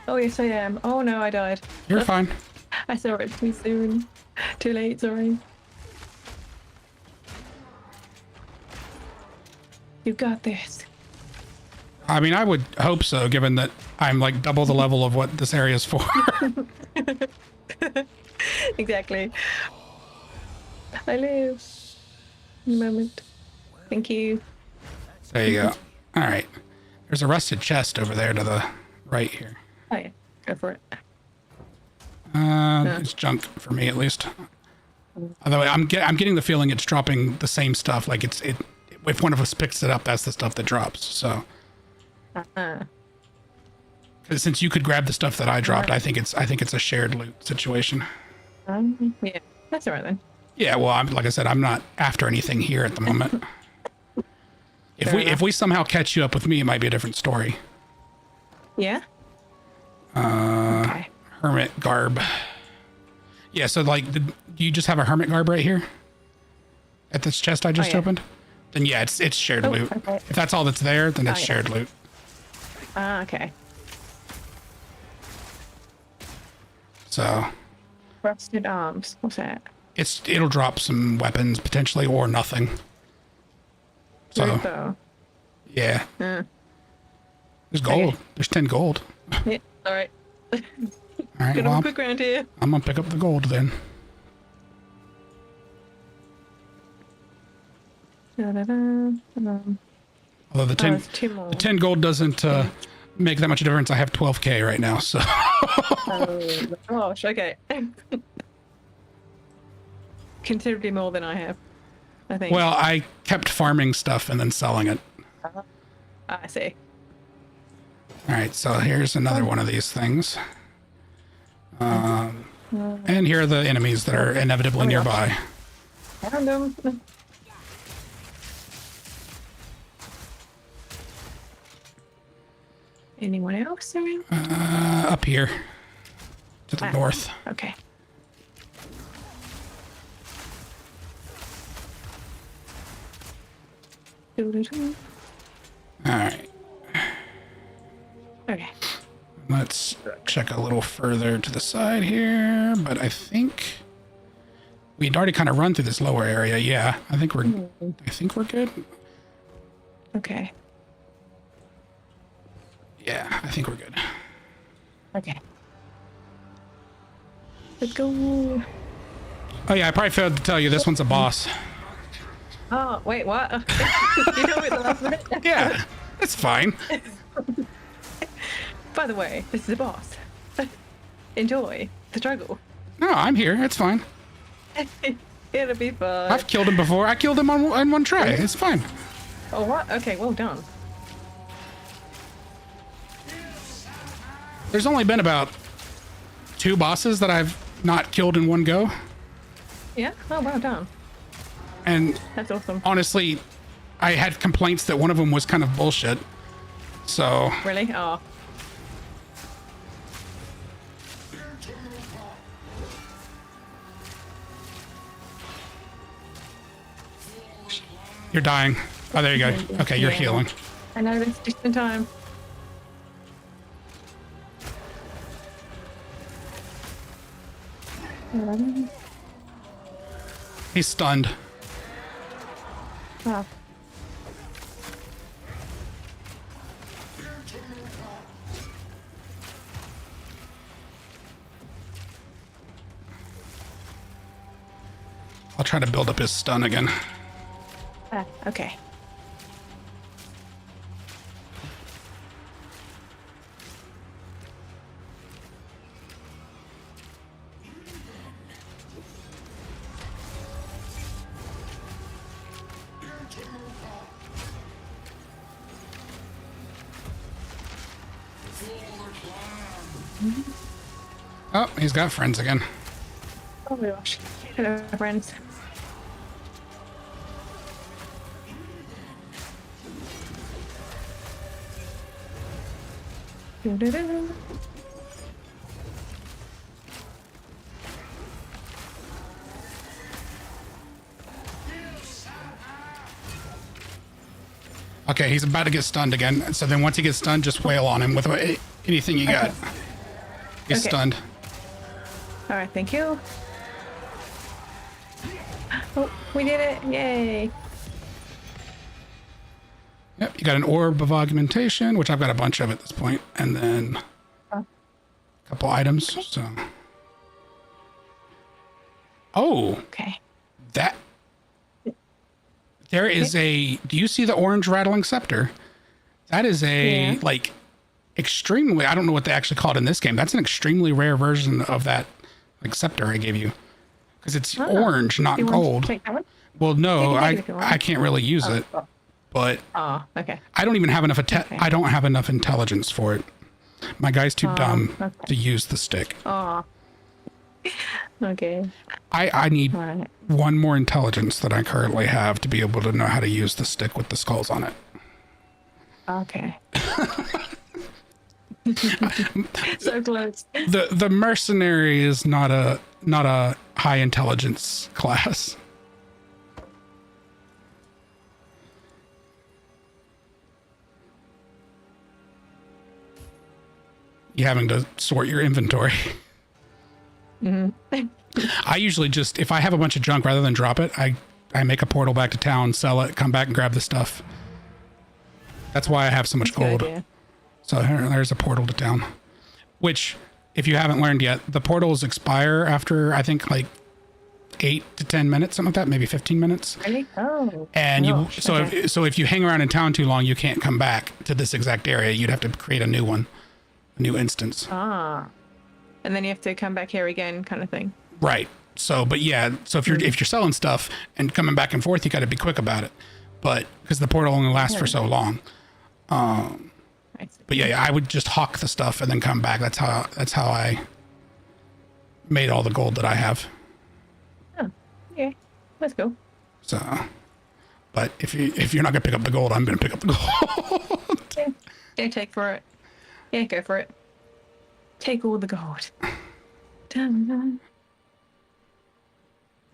Oh, yes, I am. Oh, no, I died. You're fine. I saw it too soon. Too late, sorry. You got this. I mean, I would hope so, given that I'm like double the level of what this area is for. Exactly. I live. In a moment. Thank you. There you go. All right. There's a rusted chest over there to the right here. Oh, yeah. Go for it. It's junk for me, at least. Although I'm getting the feeling it's dropping the same stuff. Like if one of us picks it up, that's the stuff that drops. So, since you could grab the stuff that I dropped, I think it's a shared loot situation. Yeah, that's all right then. Yeah, well, like I said, I'm not after anything here at the moment. If we somehow catch you up with me, it might be a different story. Yeah. Okay. Hermit garb. Yeah, so like, do you just have a hermit garb right here at this chest I just opened? Then yeah, it's shared loot. Okay. If that's all that's there, then it's shared loot. Okay. So. Rusted arms. What's that? It'll drop some weapons potentially or nothing. So. Yeah. There's gold. Okay. There's 10 gold. Yeah. All right. All right. Get on quick around here. I'm gonna pick up the gold then. Although the 10 gold doesn't make that much difference. I have 12k right now, so. Oh gosh. Okay. Considerably more than I have, I think. Well, I kept farming stuff and then selling it. I see. All right, so here's another one of these things. And here are the enemies that are inevitably nearby. Found them. Anyone else around? Up here to the north. Okay. All right. Okay. Let's check a little further to the side here, but I think we'd already kind of run through this lower area. Yeah, I think we're good. Okay. Yeah, I think we're good. Okay. Let's go. Oh yeah, I probably failed to tell you this one's a boss. Oh, wait, what? You know the last minute? Yeah, it's fine. By the way, this is a boss. Enjoy the struggle. No, I'm here. It's fine. It'll be fun. I've killed him before. I killed him on one try. It's fine. Oh, what? Okay, well done. There's only been about 2 bosses that I've not killed in one go. Yeah? Oh, well done. And That's awesome. honestly, I had complaints that one of them was kind of bullshit. So Really? Oh. you're dying. Oh, there you go. Okay, you're Yeah. healing. I know this just in time. He's stunned. Oh. I'll try to build up his stun again. Ah, okay. Oh, he's got friends again. Oh my gosh. Hello, friends. Doo-doo-doo. Okay, he's about to get stunned again. So then once he gets stunned, just wail on him with anything you got. He's Okay. stunned. All right, thank you. Oh, we did it! Yay! Yep, you got an orb of augmentation, which I've got a bunch of at this point, and then Oh. a couple items. So, oh, Okay. that there is a. Do you see the orange rattling scepter? That is a Yeah. like extremely. I don't know what they actually call it in this game. That's an extremely rare version of that like scepter I gave you because it's Oh. orange, not Do you want gold. to take that one? Well, no, You can take it if you want. I can't really use it, Oh. but Oh, okay. I don't even have enough. Okay. I don't have enough intelligence for it. My guy's too dumb okay. to use the stick. Oh. Okay. I need All right. one more intelligence that I currently have to be able to know how to use the stick with the skulls on it. Okay. So close. The mercenary is not a high intelligence class. You having to sort your inventory. I usually just, if I have a bunch of junk, rather than drop it, I make a portal back to town, sell it, come back and grab the stuff. That's why I have so much Good gold. idea. So there's a portal to town. Which, if you haven't learned yet, the portals expire after, I think, like 8 to 10 minutes, something like that, maybe 15 minutes. Really? Oh. And gosh, okay. if you hang around in town too long, you can't come back to this exact area. You'd have to create a new one, a new instance. Ah. And then you have to come back here again, kind of thing. Right. So, but yeah, so if you're selling stuff and coming back and forth, you got to be quick about it. But because the portal only lasts for so long. I see. But yeah, I would just hawk the stuff and then come back. That's how I made all the gold that I have. Oh, okay. Let's go. So, but if you're not gonna pick up the gold, I'm gonna pick up the gold. Yeah. Yeah, take for it. Yeah, go for it. Take all the gold. Dun, dun.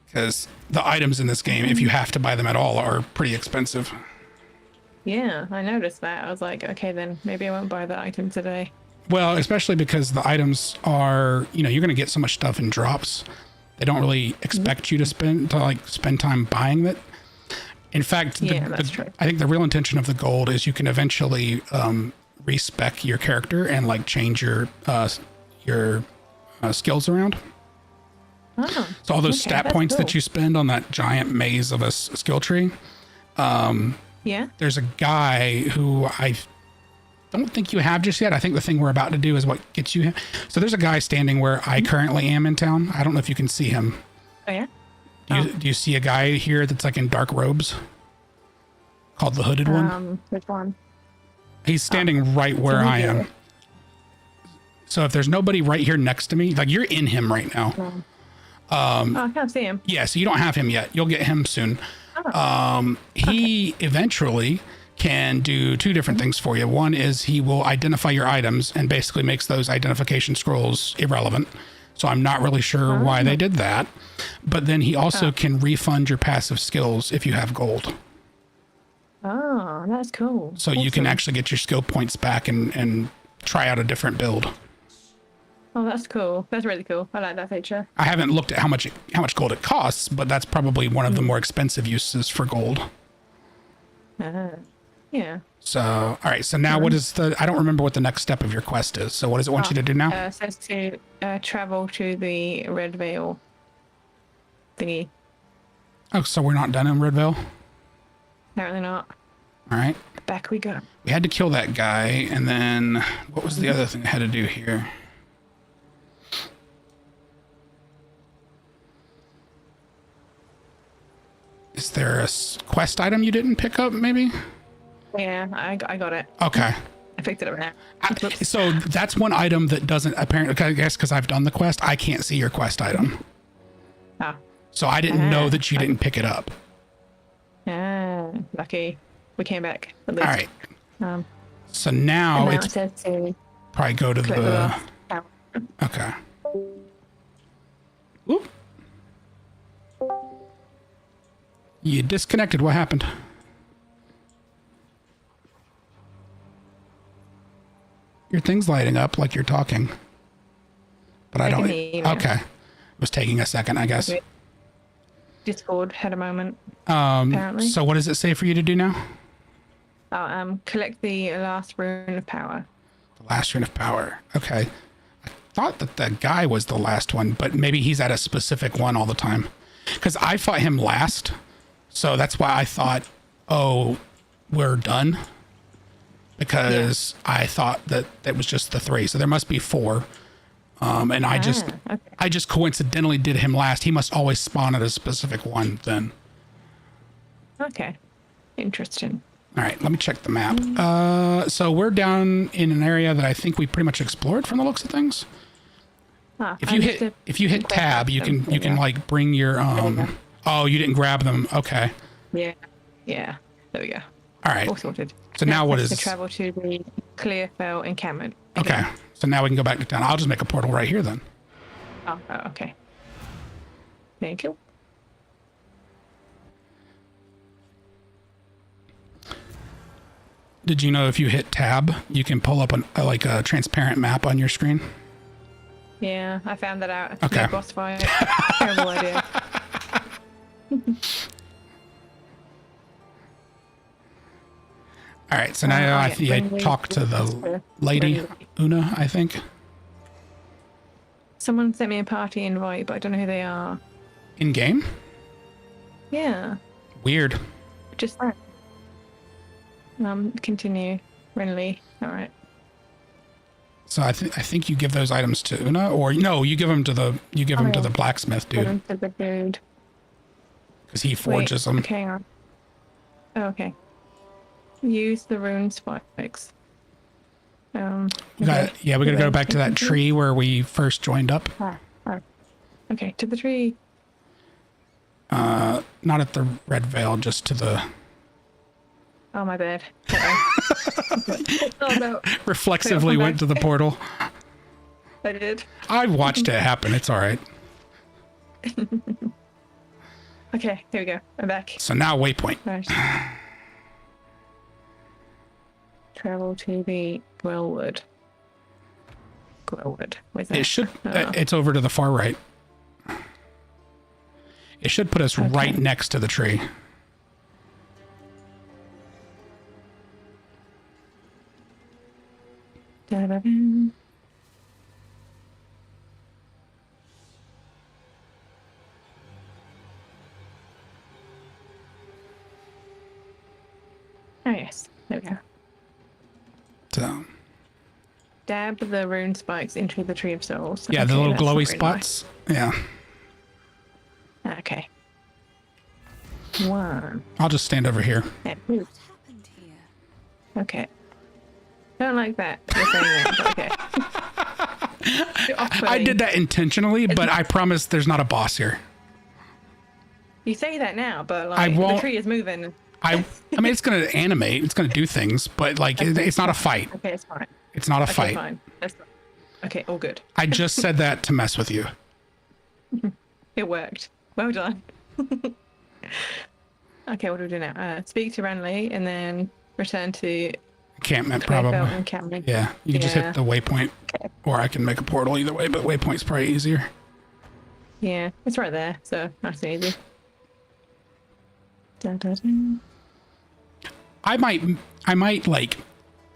Because the items in this game, if you have to buy them at all, are pretty expensive. Yeah, I noticed that. I was like, okay, then maybe I won't buy the item today. Well, especially because the items are, you're gonna get so much stuff in drops. They don't really expect you to spend time buying it. In fact, That's true. I think the real intention of the gold is you can eventually respec your character and like change your skills around. Oh, So all those okay, stat that's points that cool. you spend on that giant maze of a skill tree. Yeah. There's a guy who I don't think you have just yet. I think the thing we're about to do is what gets you him. So there's a guy standing where I currently am in town. I don't know if you can see him. Oh yeah. Do you see a guy here that's like in dark robes? Called the hooded one? Which one? He's standing right where I am. So if there's nobody right here next to me, like you're in him right now. No. I can't see him. Yeah, so you don't have him yet. You'll get him soon. He eventually can do two different things for you. One is he will identify your items and basically makes those identification scrolls irrelevant. So I'm not really sure why they did that. But then he also can refund your passive skills if you have gold. Oh, that's cool. So you can actually get your skill points back and try out a different build. Oh, that's cool. That's really cool. I like that feature. I haven't looked at how much gold it costs, but that's probably one of the more expensive uses for gold. Yeah. So, all right. So now what is I don't remember what the next step of your quest is. So what does it want you to do now? It says to travel to the Red Veil thingy. Oh, so we're not done in Red Veil? Apparently not. All right. Back we go. We had to kill that guy. And then what was the other thing I had to do here? Is there a quest item you didn't pick up, maybe? Yeah, I got it. Okay. I picked it up now. So that's one item that doesn't apparently, I guess because I've done the quest, I can't see your quest item. Oh. So I didn't know that you didn't pick it up. Lucky. We came back. At least. All right. Um, So now it it's says to probably go to click the. last tower. Okay. Whoop. You disconnected. What happened? Your thing's lighting up like you're talking. But I don't. can hear you now. Okay. It was taking a second, I guess. Discord had a moment. Apparently. So what does it say for you to do now? Collect the last rune of power. The last rune of power. Okay. I thought that the guy was the last one, but maybe he's at a specific one all the time. Because I fought him last. So that's why I thought, oh, we're done. Because I thought that it was just the 3. So there must be 4. And I just coincidentally did him last. He must always spawn at a specific one then. Okay. Interesting. All right, let me check the map. So we're down in an area that I think we pretty much explored from the looks of things. If you hit tab, you can like bring your oh, you didn't grab them. Okay. Yeah. Yeah. There we go. All right. All sorted. So now what is to travel to the Clearfell encampment? Okay. So now we can go back to town. I'll just make a portal right here then. Oh, okay. Thank you. Did you know if you hit tab, you can pull up a transparent map on your screen? Yeah, I found that out. Okay. No boss fight. Terrible idea. All right, so now I talked to the lady, Una, I think. Someone sent me a party invite, but I don't know who they are. In game? Yeah. Weird. Just continue. Renly. All right. So I think you give those items to Una, or no, you give them to the blacksmith dude. To the dude. Because he forges them. Okay. Oh, okay. Use the rune spikes. We gotta go back to that tree where we first joined up. Okay, to the tree. Not at the Red Veil, just to the. Oh, my bad. Oh no. Reflexively went to the portal. I did. I watched it happen. It's all right. Okay, here we go. I'm back. So now waypoint. Right. Travel to the Gwellwood. Where's that? It should. It's over to the far right. It should put us right next to the tree. Da-da-da. Oh yes, there we go. So. Dab the rune spikes into the tree of souls. Yeah, okay, the little that's glowy very spots. Yeah. nice. Okay. 1. I'll just stand over here. Yeah. Okay. Don't like that. You're saying that, but okay. I did that intentionally, but I promise there's not a boss here. You say that now, but I like won't- the tree is moving. I mean, it's going to animate. It's going to do things, but like, it's not a fight. Okay, it's fine. It's not a Okay, fight. fine. That's fine. Okay, all good. I just said that to mess with you. It worked. Well done. Okay, what do we do now? Speak to Renly and then return to Encampment, Clayfell probably. encampment. Yeah, you can just Yeah. hit the waypoint, Okay. or I can make a portal either way, but waypoint's probably easier. Yeah, it's right there, so nice and easy. Dun, dun, dun. I might like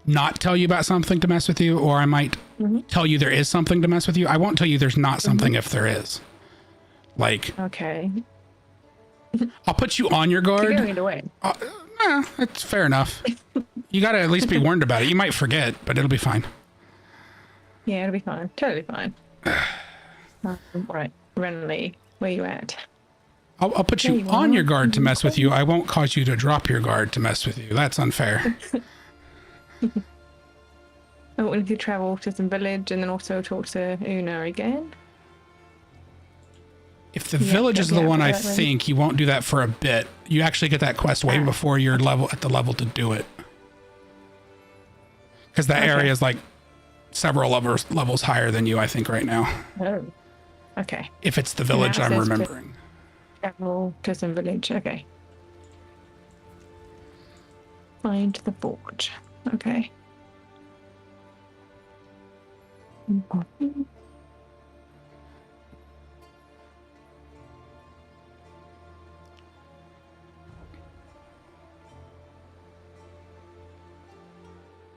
not tell you about something to mess with you, or I might tell you there is something to mess with you. I won't tell you there's not something if there is. Like, Okay. I'll put you on your You're guard. going either way. That's fair enough. You got to at least be warned about it. You might forget, but it'll be fine. Yeah, it'll be fine. Totally fine. Right, Renly, where you at? I'll put There you you on are. your guard to mess with you. I won't cause you to drop your guard to mess with you. That's unfair. Oh, we need to travel to some village and then also talk to Una again. If the village is the one I think, you won't do that for a bit. You actually get that quest way before you're at the level to do it. Because that area is like several levels higher than you, I think, right now. Oh, okay. If it's the village Yeah, it I'm says remembering. Travel to some village. Okay. Find the forge. Okay.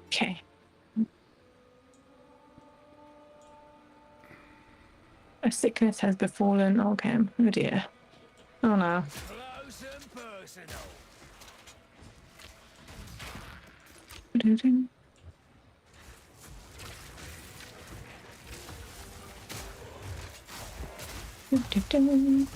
Okay. A sickness has befallen Olcam. Oh dear. Oh no. Close and personal. Doo-doo. Doo-doo-doo.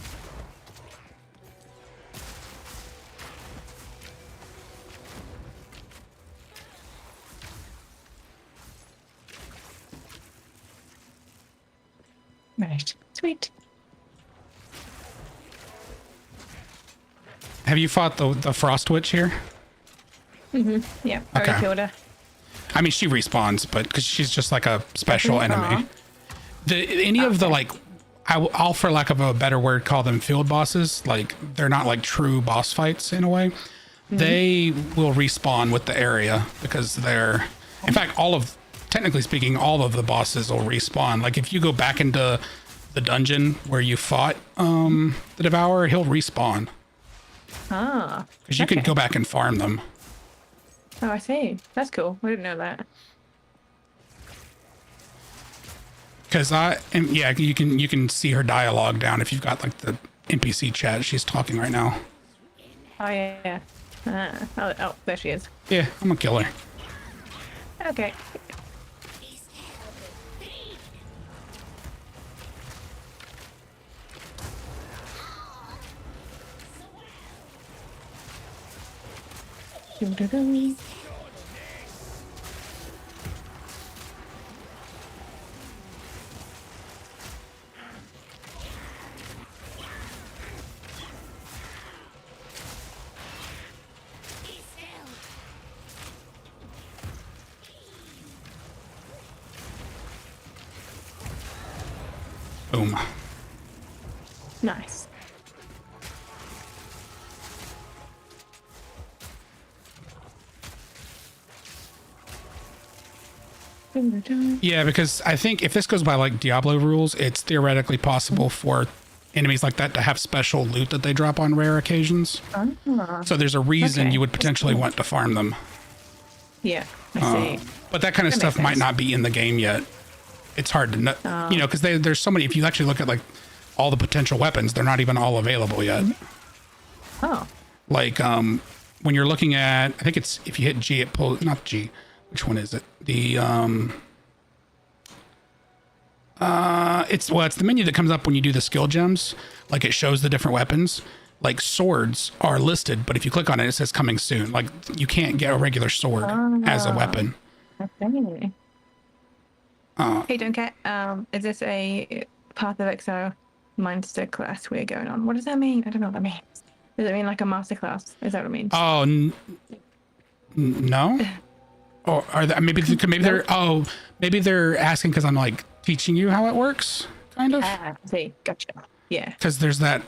Right. Sweet. Have you fought the Frost Witch here? Yeah. Already Okay. killed her. I mean, she respawns, but because she's just like a special Aw. enemy. Any of the like, I'll for lack of a better word call them field bosses. Like they're not like true boss fights in a way. They will respawn with the area because they're, in fact, technically speaking, all of the bosses will respawn. Like if you go back into the dungeon where you fought the Devourer, he'll respawn Ah. because you can okay. go back and farm them. Oh, I see. That's cool. I didn't know that. Because yeah, you can see her dialogue down if you've got like the NPC chat. She's talking right now. Oh yeah. Oh, there she is. Yeah, I'm gonna kill her. Okay. Doo-doo-doo. Boom. Nice. Doo-doo-doo. Yeah, because I think if this goes by like Diablo rules, it's theoretically possible for enemies like that to have special loot that they drop on rare occasions. Ah. So there's a reason Okay. you would potentially want to farm them. Yeah, I see. But that kind of That stuff makes might sense. not be in the game yet. It's hard to know, because there's so many. If you actually look at like all the potential weapons, they're not even all available yet. Oh, Like when you're looking at, I think it's if you hit G, it pulls not G. Which one is it? The it's the menu that comes up when you do the skill gems. Like it shows the different weapons. like swords are listed, but if you click on it, it says coming soon. Like you can't get a regular sword as a weapon. Okay. Hey, don't care. Is this a Path of Exile Monster class we're going on? What does that mean? I don't know what that means. Does it mean like a master class? Is that what it means? Oh, no. Or are they, maybe they're asking because I'm like teaching you how it works, kind of. Ah, see, gotcha. Yeah. Because there's that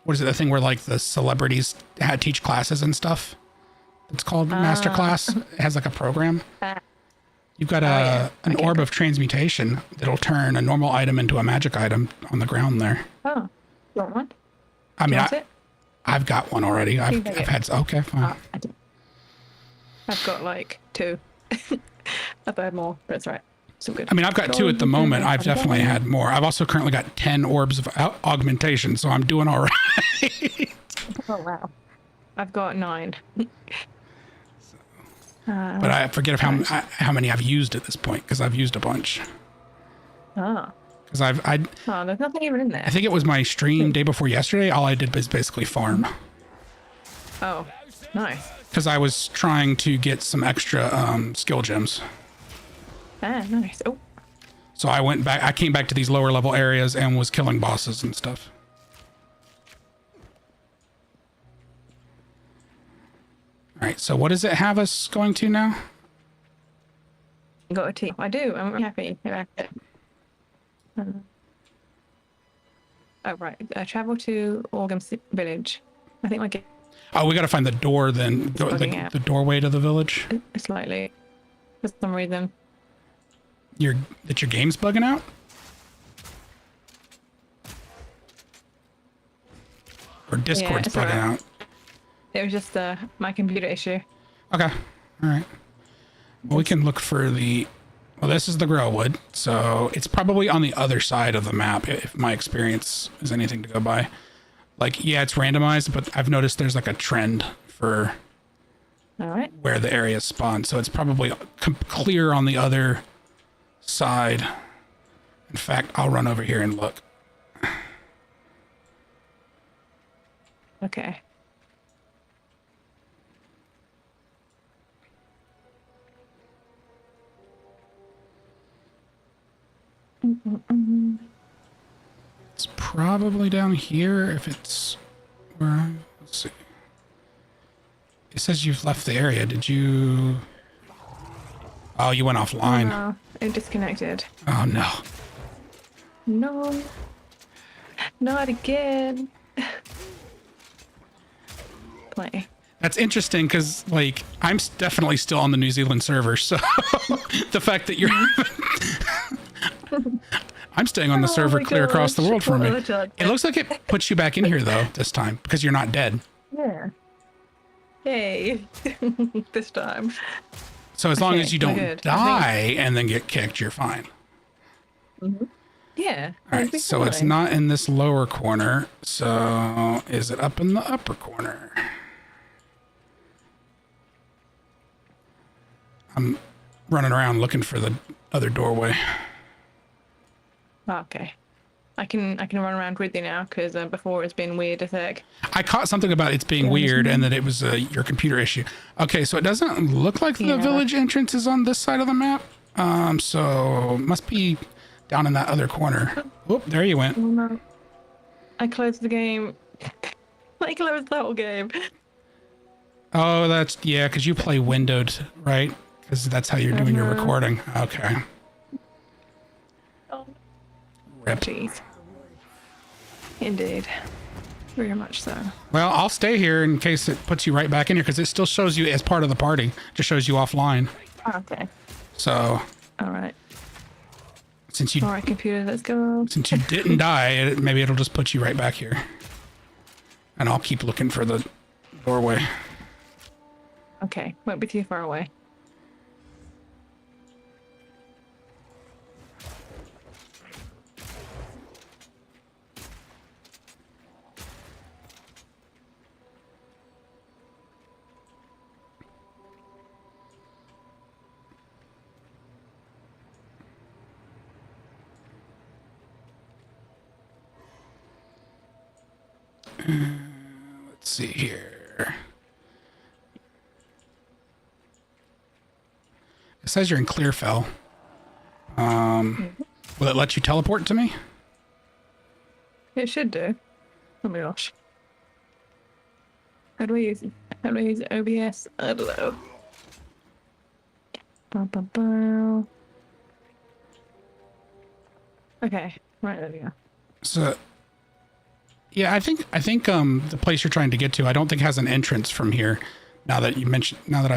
what is it? The thing where like the celebrities teach classes and stuff. It's called master class. It has like a program. You've got an orb of transmutation that'll turn a normal item into a magic item on the ground there. Oh, you want one? I mean, want it? I've got one already. I've had. Okay, fine. I do. I've got like 2. I've had more, but it's right. So good. I mean, I've got 2 at the moment. I've definitely had more. I've also currently got 10 orbs of augmentation, so I'm doing all right. Oh wow. I've got 9. But I forget of how many I've used at this point because I've used a bunch. Ah. Because Oh, there's nothing even in there. I think it was my stream day before yesterday. All I did was basically farm. Oh, nice. Because I was trying to get some extra skill gems. Ah, nice. Oh. So I came back to these lower level areas and was killing bosses and stuff. All right, so what does it have us going to now? Got a T. I do. I'm really happy about it. Oh, right. Travel to Orgum Village. I think my game Oh, we got to find the door then. The doorway to the village. slightly. For some reason. Your game's bugging out? Or Discord's bugging out? It was just my computer issue. Okay. All right. Well, we can look for well, this is the Growwood, so it's probably on the other side of the map if my experience is anything to go by. Like, yeah, it's randomized, but I've noticed there's like a trend for where the area spawn, so it's probably clear on the other side. In fact, I'll run over here and look. Okay. It's probably down here if it's where, let's see. It says you've left the area. Did you? Oh, you went offline. No, it disconnected. Oh no. No. Not again. Play. That's interesting because, like, I'm definitely still on the New Zealand server, so the fact that you're... I'm staying on the server clear across the world from me. It looks like it puts you back in here, though, this time, because you're not dead. Yeah. Yay. This time. So as long as you don't die and then get kicked, you're fine. Mm-hmm. Yeah. All right, so it's not in this lower corner. So is it up in the upper corner? I'm running around looking for the other doorway. Okay. I can run around with you now because before it's been weird as heck. I caught something about it's being weird and that it was your computer issue. Okay, so it doesn't look like the village entrance is on this side of the map. So must be down in that other corner. Whoop, there you went. Oh, no. I closed the game. I closed the whole game. Oh, that's, yeah, because you play windowed, right? Because that's how you're doing your recording. Okay. Oh. Rip. Jeez. Indeed. Very much so. Well, I'll stay here in case it puts you right back in here because it still shows you as part of the party. Just shows you offline. Okay. So. All right. Since you. All right, computer, let's go. Since you didn't die, maybe it'll just put you right back here. And I'll keep looking for the doorway. Okay, won't be too far away. Let's see here. It says you're in Clearfell. Will it let you teleport to me? It should do. Oh my gosh. How do I use OBS? I don't know. Ba-ba-ba. Okay, right, there we go. So, yeah, I think the place you're trying to get to, I don't think has an entrance from here. Now that I'm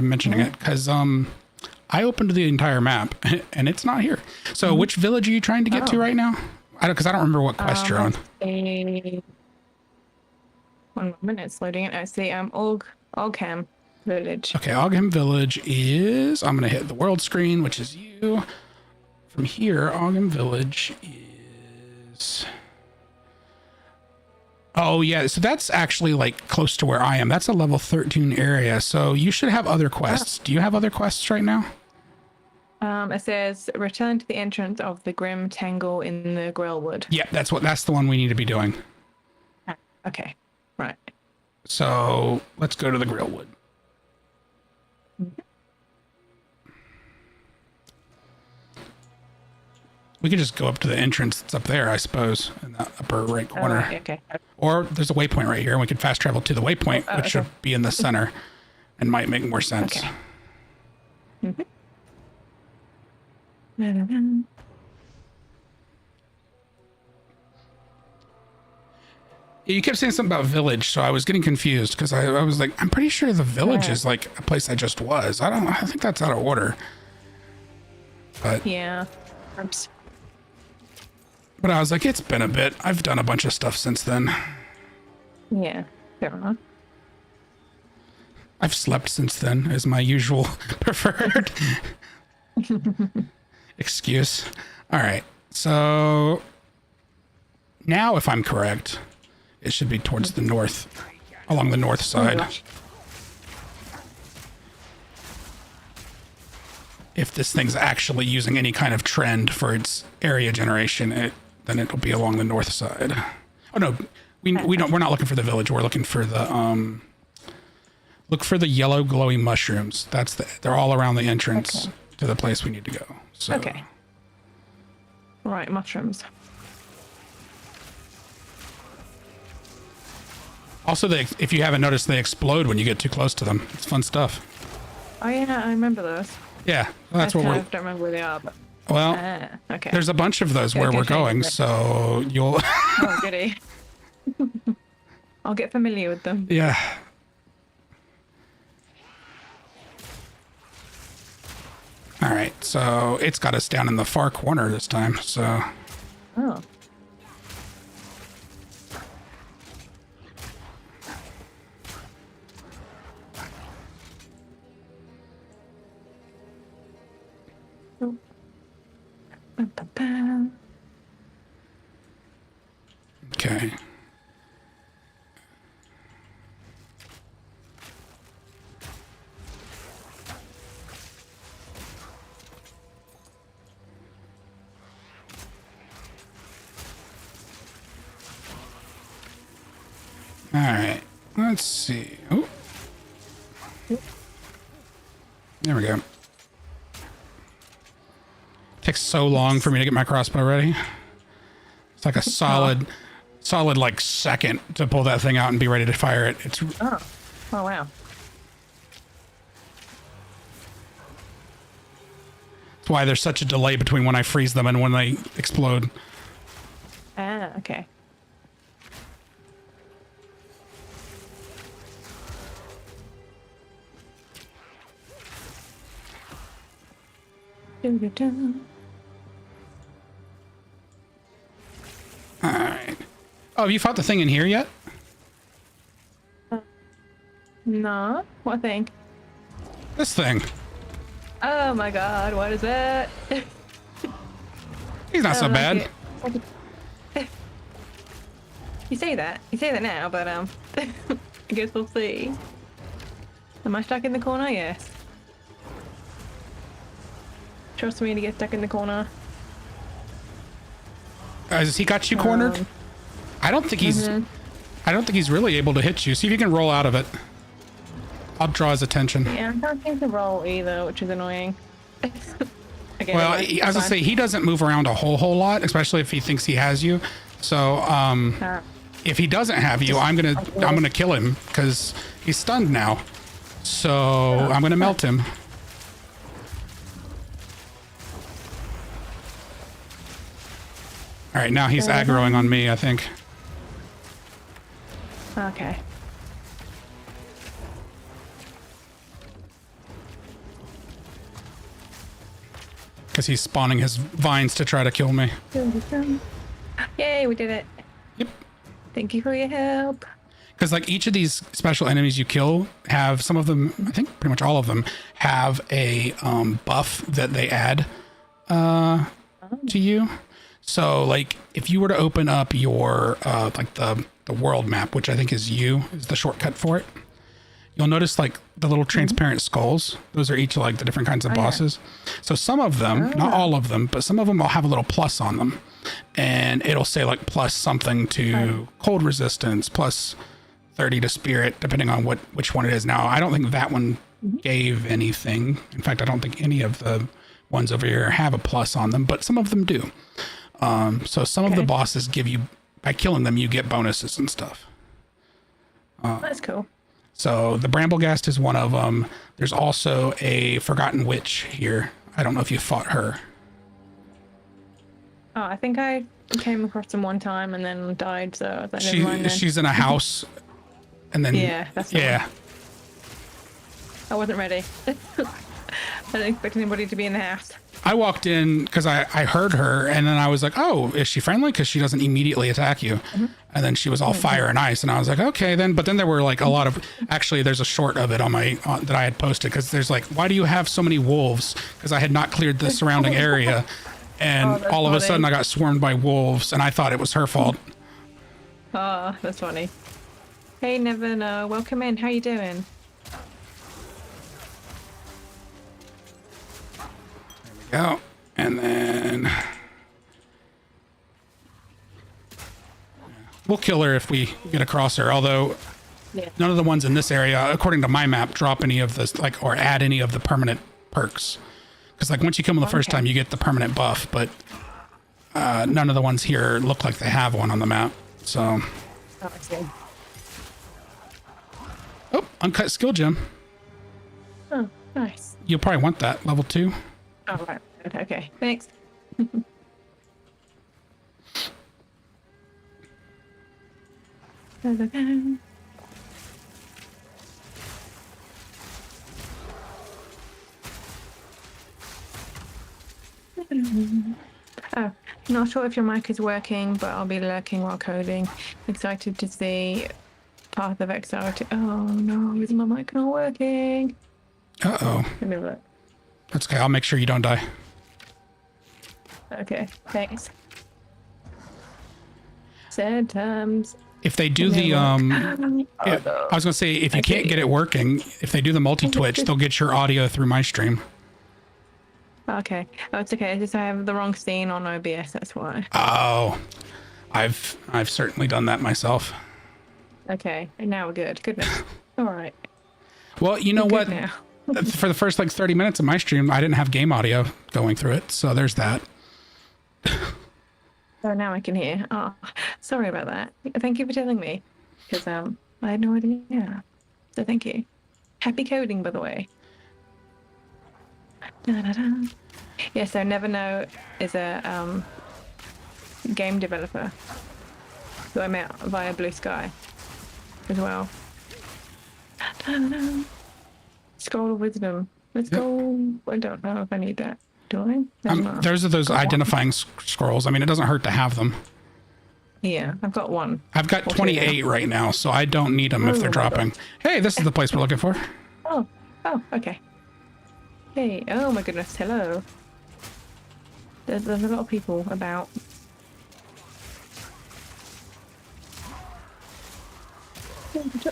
mentioning it, because I opened the entire map and it's not here. So, which village are you trying to get to right now? Because I don't remember what quest you're on. 1 minute, it's loading it. I see. Ogham Village. Okay, Ogham Village is. I'm gonna hit the world screen, which is you. From here, Ogham Village is. Oh yeah, so that's actually like close to where I am. That's a level 13 area, so you should have other quests. Do you have other quests right now? It says return to the entrance of the Grim Tangle in the Grellwood. Yeah, that's the one we need to be doing. Okay, right. So let's go to the Grillwood. We could just go up to the entrance that's up there, I suppose, in the upper right corner. Right, okay. Or there's a waypoint right here, and we could fast travel to the waypoint, which should be in the center, and might make more sense. Okay. You kept saying something about village, so I was getting confused because I was like, I'm pretty sure the village is like a place I just was. I think that's out of order. But yeah. Oops. But I was like, it's been a bit. I've done a bunch of stuff since then. Yeah, fair enough. I've slept since then, is my usual preferred excuse. All right. So now, if I'm correct, it should be towards the north, along the north side. If this thing's actually using any kind of trend for its area generation, then it'll be along the north side. Oh no, we're not looking for the village. We're looking for the look for the yellow glowy mushrooms. They're all around the entrance to the place we need to go. So. Okay. Right, mushrooms. Also, if you haven't noticed, they explode when you get too close to them. It's fun stuff. Oh yeah, I remember those. Yeah, well, that's where I don't remember where they are, but well, okay. There's a bunch of those where we're going, so you'll. Oh, goody. I'll get familiar with them. Yeah. All right, so it's got us down in the far corner this time, so. Oh. Okay. All right, let's see. Oh, there we go. Takes so long for me to get my crossbow ready. It's like a solid like second to pull that thing out and be ready to fire it. It's oh wow. That's why there's such a delay between when I freeze them and when they explode. Ah, okay. Alright. Oh, have you fought the thing in here yet? No. What thing? This thing. Oh my god, what is that? He's not so bad. You say that now, but I guess we'll see. Am I stuck in the corner? Yes. Trust me to get stuck in the corner. Has he got you cornered? I don't think he's. I don't think he's really able to hit you. See if you can roll out of it. I'll draw his attention. Yeah, I can't seem to roll either, which is annoying. Okay, Well, never mind, as I fine. say, he doesn't move around a whole lot, especially if he thinks he has you. So, if he doesn't have you, I'm gonna kill him because he's stunned now. So I'm gonna melt him. All right, now he's aggroing on me, I think. Okay. Because he's spawning his vines to try to kill me. Yay, we did it. Yep. Thank you for your help. Because like each of these special enemies you kill have, some of them, I think pretty much all of them, have a buff that they add to you. So like if you were to open up your like the world map, which I think is the shortcut for it, you'll notice like the little transparent skulls. Those are each like the different kinds of bosses. Yeah. So some of them, not all of them, but some of them will have a little plus on them. And it'll say like plus something to cold resistance, plus 30 to spirit, depending on which one it is. Now, I don't think that one gave anything. In fact, I don't think any of the ones over here have a plus on them, but some of them do. So some of the bosses give you, by killing them, you get bonuses and stuff. That's cool. So the Bramblegast is one of them. There's also a Forgotten Witch here. I don't know if you fought her. Oh, I think I came across them one time and then died, so I was like, never mind then. She's in a house, and then Yeah, that's the one. I wasn't ready. I didn't expect anybody to be in the house. I walked in because I heard her, and then I was like, oh, is she friendly? Because she doesn't immediately attack you. And then she was all fire and ice, and I was like, okay, then. But then there were like a lot of, actually, there's a short of it on my that I had posted, because there's like, why do you have so many wolves? Because I had not cleared the surrounding area, and all of a sudden I got swarmed by wolves, and I thought it was her fault. Oh, that's funny. Hey, never know. Welcome in. How you doing? Go, and then we'll kill her if we get across her. Although none of the ones in this area, according to my map, drop any of this, like, or add any of the permanent perks. Because like once you kill them the first time, you get the permanent buff, but none of the ones here look like they have one on the map. So, oh, uncut skill gem. Oh, nice. You'll probably want that level 2. Oh, right. Okay, thanks. Oh, not sure if your mic is working, but I'll be lurking while coding. Excited to see Path of Exile. Oh no, is my mic not working? Uh-oh. Let me look. That's okay. I'll make sure you don't die. Okay, thanks. Sad times. If they do the I was gonna say, if you can't get it working, if they do the multi-twitch, they'll get your audio through my stream. Okay. Oh, it's okay. It's just I have the wrong scene on OBS. That's why. Oh, I've certainly done that myself. Okay, and now we're good. Goodness. All right. Well, you know what? Now. For the first like 30 minutes of my stream, I didn't have game audio going through it, so there's that. Oh, now I can hear. Oh, sorry about that. Thank you for telling me, because I had no idea. So thank you. Happy coding, by the way. Da-da-da. Yeah, so Never Know is a game developer who I met via Blue Sky as well. Da-da-da. Scroll of Wisdom. Let's go. I don't know if I need that. Do I? Those are those identifying scrolls. I mean, it doesn't hurt to have them. Yeah, I've got one. I've got 28 right now, so I don't need them if they're dropping. Hey, this is the place we're looking for. Oh, okay. Hey, oh my goodness, hello. There's a lot of people about.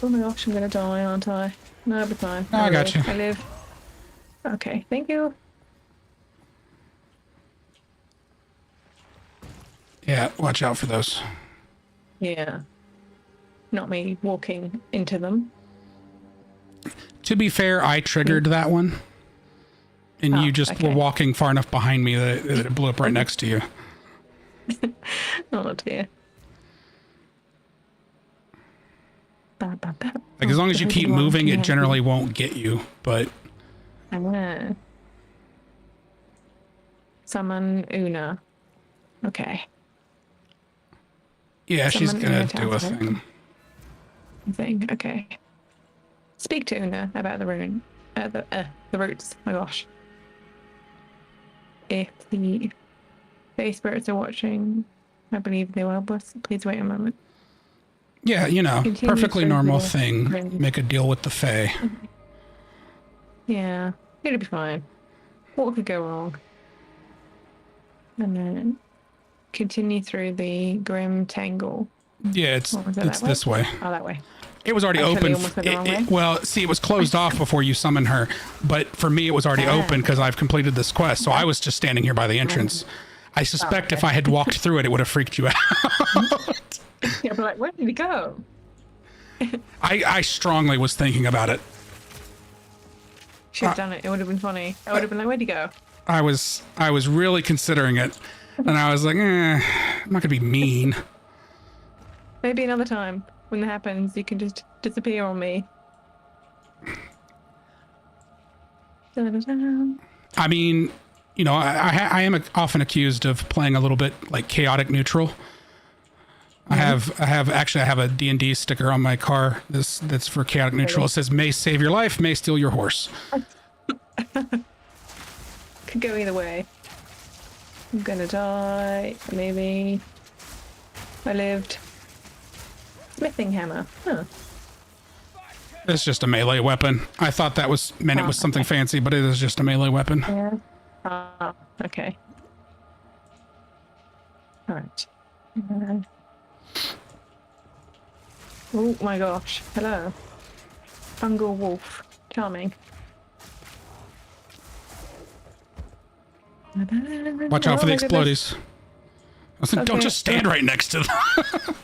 Oh my gosh, I'm gonna die, aren't I? No, I'll be fine. I got you. I live. Okay, thank you. Yeah, watch out for those. Yeah. not me walking into them. To be fair, I triggered that one. And Oh, you just okay. were walking far enough behind me that it blew up right next to you. Oh dear. Like, as long as you keep moving, it generally won't get you, but... I know. Summon Una. Okay. Yeah, she's Summon gonna Una do a Townsend. thing. Okay. Speak to Una about the rune. The roots. My gosh. If the Fae spirits are watching, I believe they will, but please wait a moment. Yeah, you know, Continue perfectly through normal the thing. ring. Make a deal with the Fae. Yeah, it'll be fine. What could go wrong? And then continue through the grim tangle. Yeah, it's What was it, that this way. Oh, that way. It was already I totally open. almost went the wrong way. Well, see, it was closed off before you summoned her, but for me, it was already open because I've completed this quest. So I was just standing here by the entrance. I suspect if I had walked through it, it would have freaked you out. Yeah, but like, where did he go? I strongly was thinking about it. Should have done it. It would have been funny. I would have been like, where'd he go? I was really considering it, and I was like, I'm not gonna be mean. Maybe another time when that happens, you can just disappear on me. Da-da-da. I mean, you know, I am often accused of playing a little bit like chaotic neutral. I have a D&D sticker on my car. That's for chaotic neutral. It says may save your life, may steal your horse. Could go either way. I'm gonna die. Maybe. I lived. Smithing hammer. Huh. It's just a melee weapon. I thought that meant it was something fancy, but it is just a melee weapon. Yeah. Ah, okay. Alright. Oh my gosh. Hello. Fungal wolf. Charming. Watch out for the Oh, look at explodies. this. Listen, don't Okay. just stand right next to them.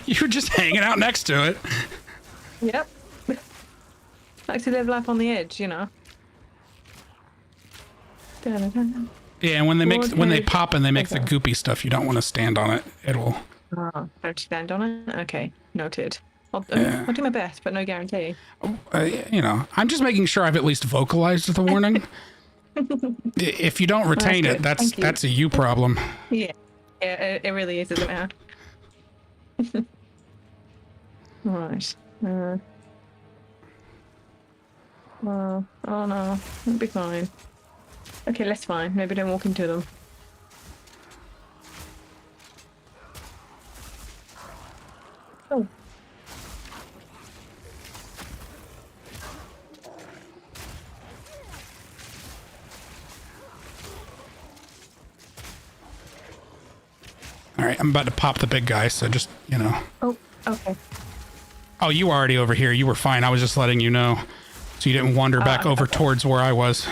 You're just hanging out next to it. Yep. Like to live life on the edge, you know. Da-da-da. Yeah, and when they Okay. pop and they make the Okay. goopy stuff, you don't want to stand on it. It'll. Oh, don't stand on it? Okay, noted. I'll Yeah. do my best, but no guarantee. You know, I'm just making sure I've at least vocalized the warning. If you don't retain That's it, good. that's Thank you. that's a you problem. Yeah, it really is, isn't it? Right. Well, oh no, it'll be fine. Okay, let's fine. Maybe don't walk into them. Oh. All right, I'm about to pop the big guy, so just, you know. Oh, okay. Oh, you were already over here. You were fine. I was just letting you know, so you didn't wander back over towards where I was.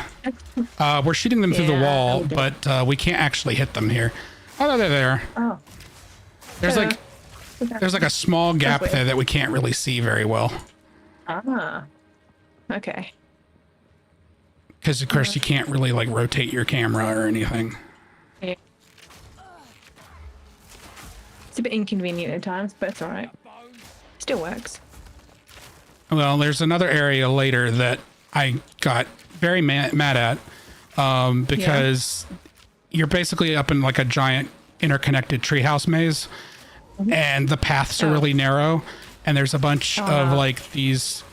We're shooting them through the Yeah, wall, we did. but we can't actually hit them here. Oh, no, they're there. Oh. There's like there's like a small gap weird. there that we can't really see very well. Ah. Okay. Because of course you can't really like rotate your camera or anything. Yeah. It's a bit inconvenient at times, but it's alright. Still works. Well, there's another area later that I got very mad at because you're basically up in like a giant interconnected treehouse maze, and the paths are really narrow, and there's a bunch of like these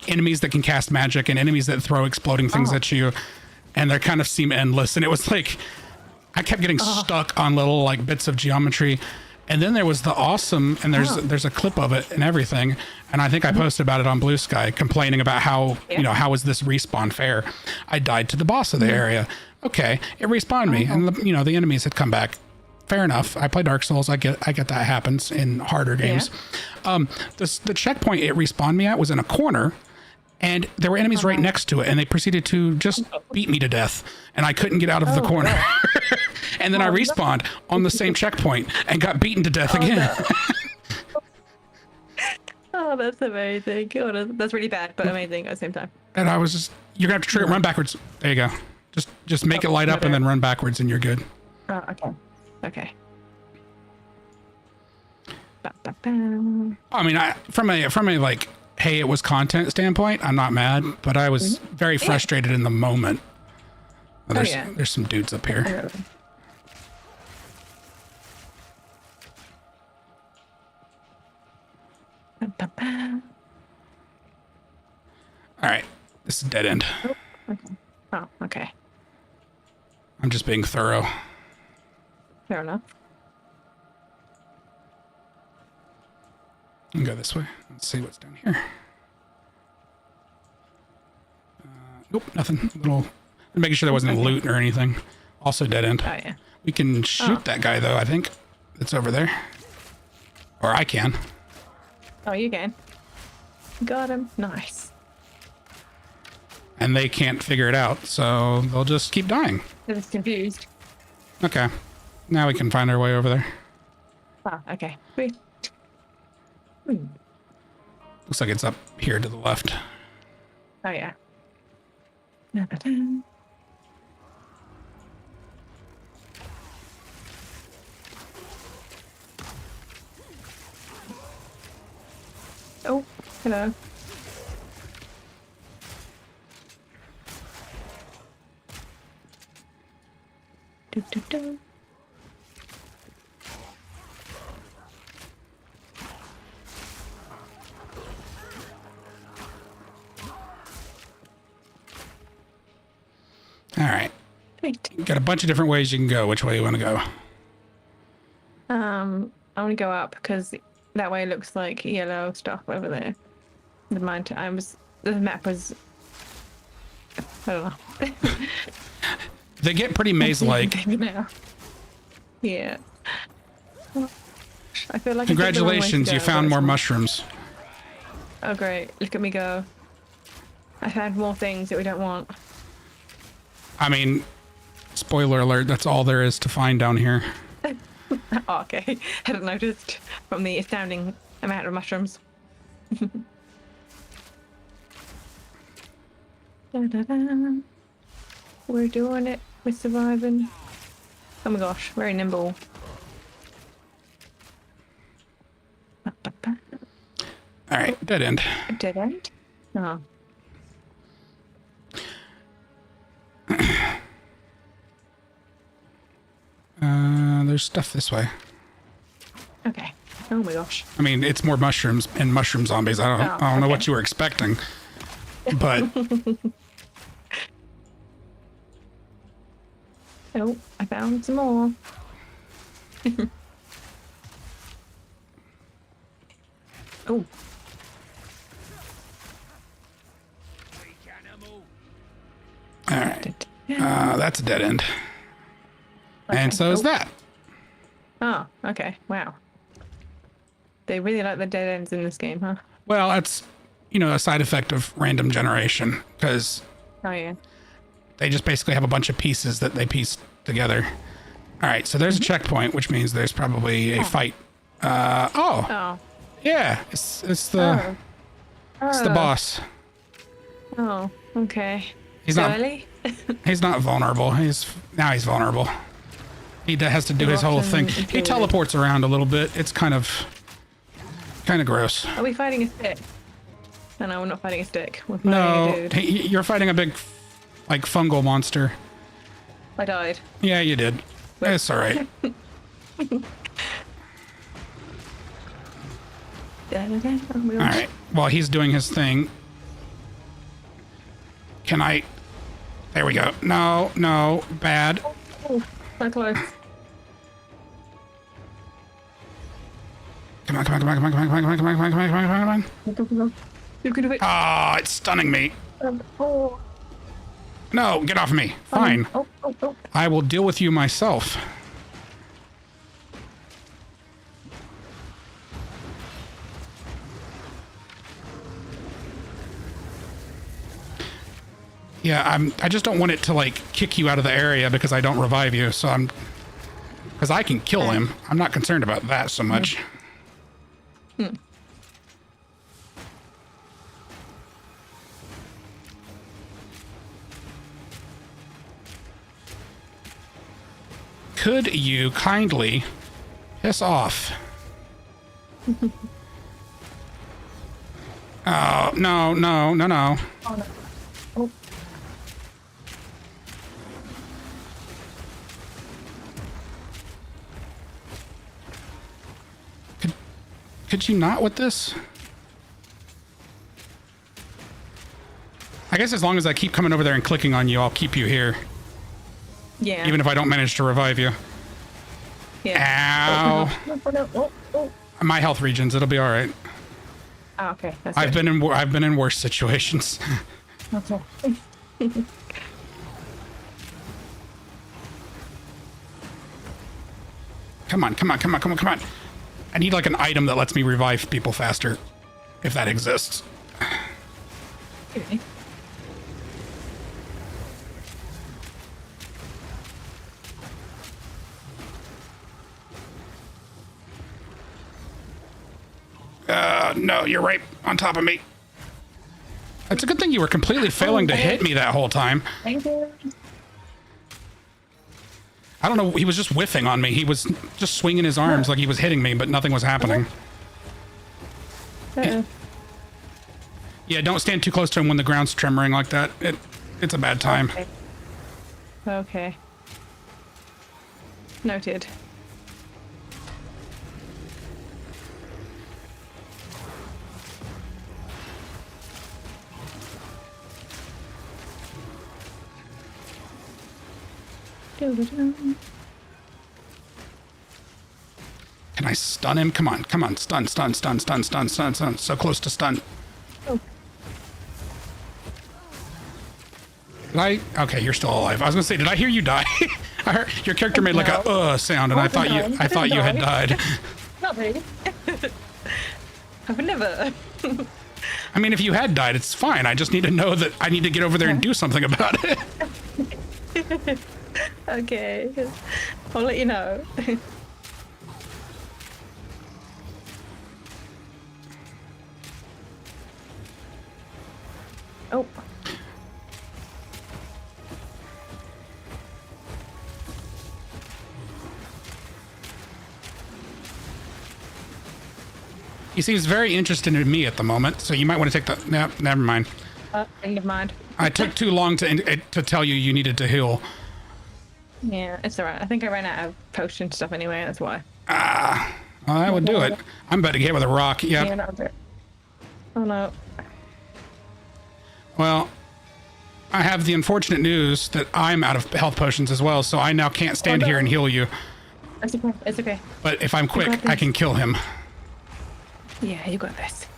enemies that can cast magic and enemies that throw exploding things at you, and they kind of seem endless. And it was like I kept getting stuck on little like bits of geometry. And then there was the awesome, and there's a clip of it and everything, and I think I posted about it on Blue Sky, complaining about how you know how is this respawn fair? I died to the boss of the area. Okay, it respawned me, and the enemies had come back. Fair enough. I play Dark Souls. I get that happens in harder games. The checkpoint it respawned me at was in a corner, and there were enemies right next to it, and they proceeded to just beat me to death, and I couldn't get out of the corner. And then I respawned on the same checkpoint and got beaten to death again. Oh, that's amazing. Oh, that's really bad, but amazing at the same time. And I was just, you're gonna have to trigger, run backwards. There you go. Just make it light up and then run backwards and you're good. Oh, okay. Okay. Ba-ba-ba. I mean, from a like, hey, it was content standpoint, I'm not mad, but I was very frustrated in the moment. Oh, there's some dudes up here. Ba-ba-ba. All right, this is dead end. Oh, okay. Oh, okay. I'm just being thorough. Fair enough. You can go this way. Let's see what's down here. Nope, nothing. Making sure there wasn't any loot or anything. Also dead end. Oh, yeah. We can shoot that guy though, I think. That's over there. Or I can. Oh, you can. Got him. Nice. And they can't figure it out, so they'll just keep dying. They're just confused. Okay. Now we can find our way over there. Ah, okay. Sweet. Looks like it's up here to the left. Oh, yeah. Oh, hello. Do, do, do. All right. Sweet. Got a bunch of different ways you can go. Which way you want to go? I want to go up because that way it looks like yellow stuff over there. The map was, I don't know. They get pretty maze-like. Now. Yeah. I feel like Congratulations, you found more mushrooms. Oh great, look at me go. I found more things that we don't want. I mean, spoiler alert, that's all there is to find down here. Oh, okay. Hadn't noticed from the astounding amount of mushrooms. Da-da-da. We're doing it. We're surviving. Oh my gosh, very nimble. Ba-ba-ba. All right, dead end. Dead end? Oh. There's stuff this way. Okay. Oh my gosh. I mean, it's more mushrooms and mushroom zombies. I don't know what you were expecting, but Oh, I found some more. Oh. all right. That's a dead end. And Okay. so is that. Oh, okay. Wow. They really like the dead ends in this game, huh? Well, that's, a side effect of random generation, because Oh, yeah. they just basically have a bunch of pieces that they piece together. All right, so there's a checkpoint, which means there's probably a fight. Oh. Yeah, it's the boss. Oh, okay. He's So not early? he's not vulnerable. He's vulnerable. He has to do his whole thing. He teleports around a little bit. It's kind of gross. Are we fighting a stick? No, we're not fighting a stick. We're fighting a No, dude. you're fighting a big, like, fungal monster. I died. Yeah, you did. It's all right. Da-da-da. Oh my All gosh. right. While he's doing his thing, can I? There we go. No, bad. Oh, so close. Come on. You can do it. Ah, it's stunning me. Oh. No, get off of me. Fine. Oh. I will deal with you myself. Yeah, I just don't want it to, like, kick you out of the area because I don't revive you, so because I can kill him. I'm not concerned about that so much. could you kindly piss off? Oh, no, no, no, no. Oh, no. Oh. Could you not with this? I guess as long as I keep coming over there and clicking on you, I'll keep you here. Yeah. Even if I don't manage to revive you. Yeah. Ow. Oh, no. Oh. My health regions, it'll be all right. Oh, okay. That's I've good. been in worse situations. Okay. Come on. I need like an item that lets me revive people faster, if that exists. Okay. No, you're right on top of me. It's a good thing you were completely failing to hit me that whole time. Thank you. I don't know, he was just whiffing on me. He was just swinging his arms like he was hitting me, but nothing was happening. Yeah, don't stand too close to him when the ground's tremoring like that. It's a bad time. Okay. Noted. Can I stun him? Come on. Stun. So close to stun. Oh. Did I? Okay, you're still alive. I was gonna say, did I hear you die? I heard your character made like a sound, and I thought you had died. Not me. I've never. I mean, if you had died, it's fine. I just need to know that I need to get over there and do something about it. Okay. I'll let you know. Oh. He seems very interested in me at the moment, so you might want to take the... No, never mind. Never mind. I took too long to tell you you needed to heal. Yeah, it's alright. I think I ran out of potion stuff anyway, that's why. Well, that would do it. I'm about to get hit with a rock. Yep. Yeah, that was it. Oh no. Well, I have the unfortunate news that I'm out of health potions as well, so I now can't stand here and heal you. It's okay. It's okay. But if I'm got quick, I this. can kill him. Yeah, you got this.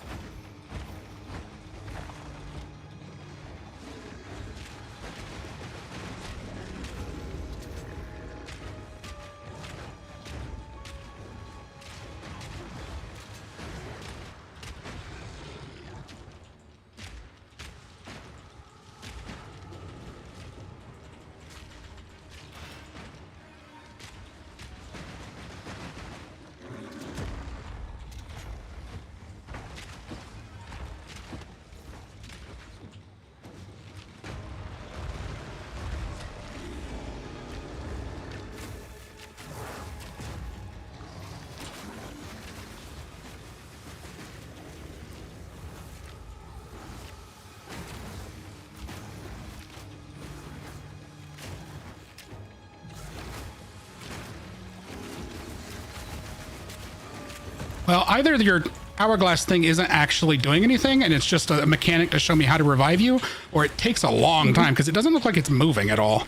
Well, either your hourglass thing isn't actually doing anything and it's just a mechanic to show me how to revive you, or it takes a long time because it doesn't look like it's moving at all.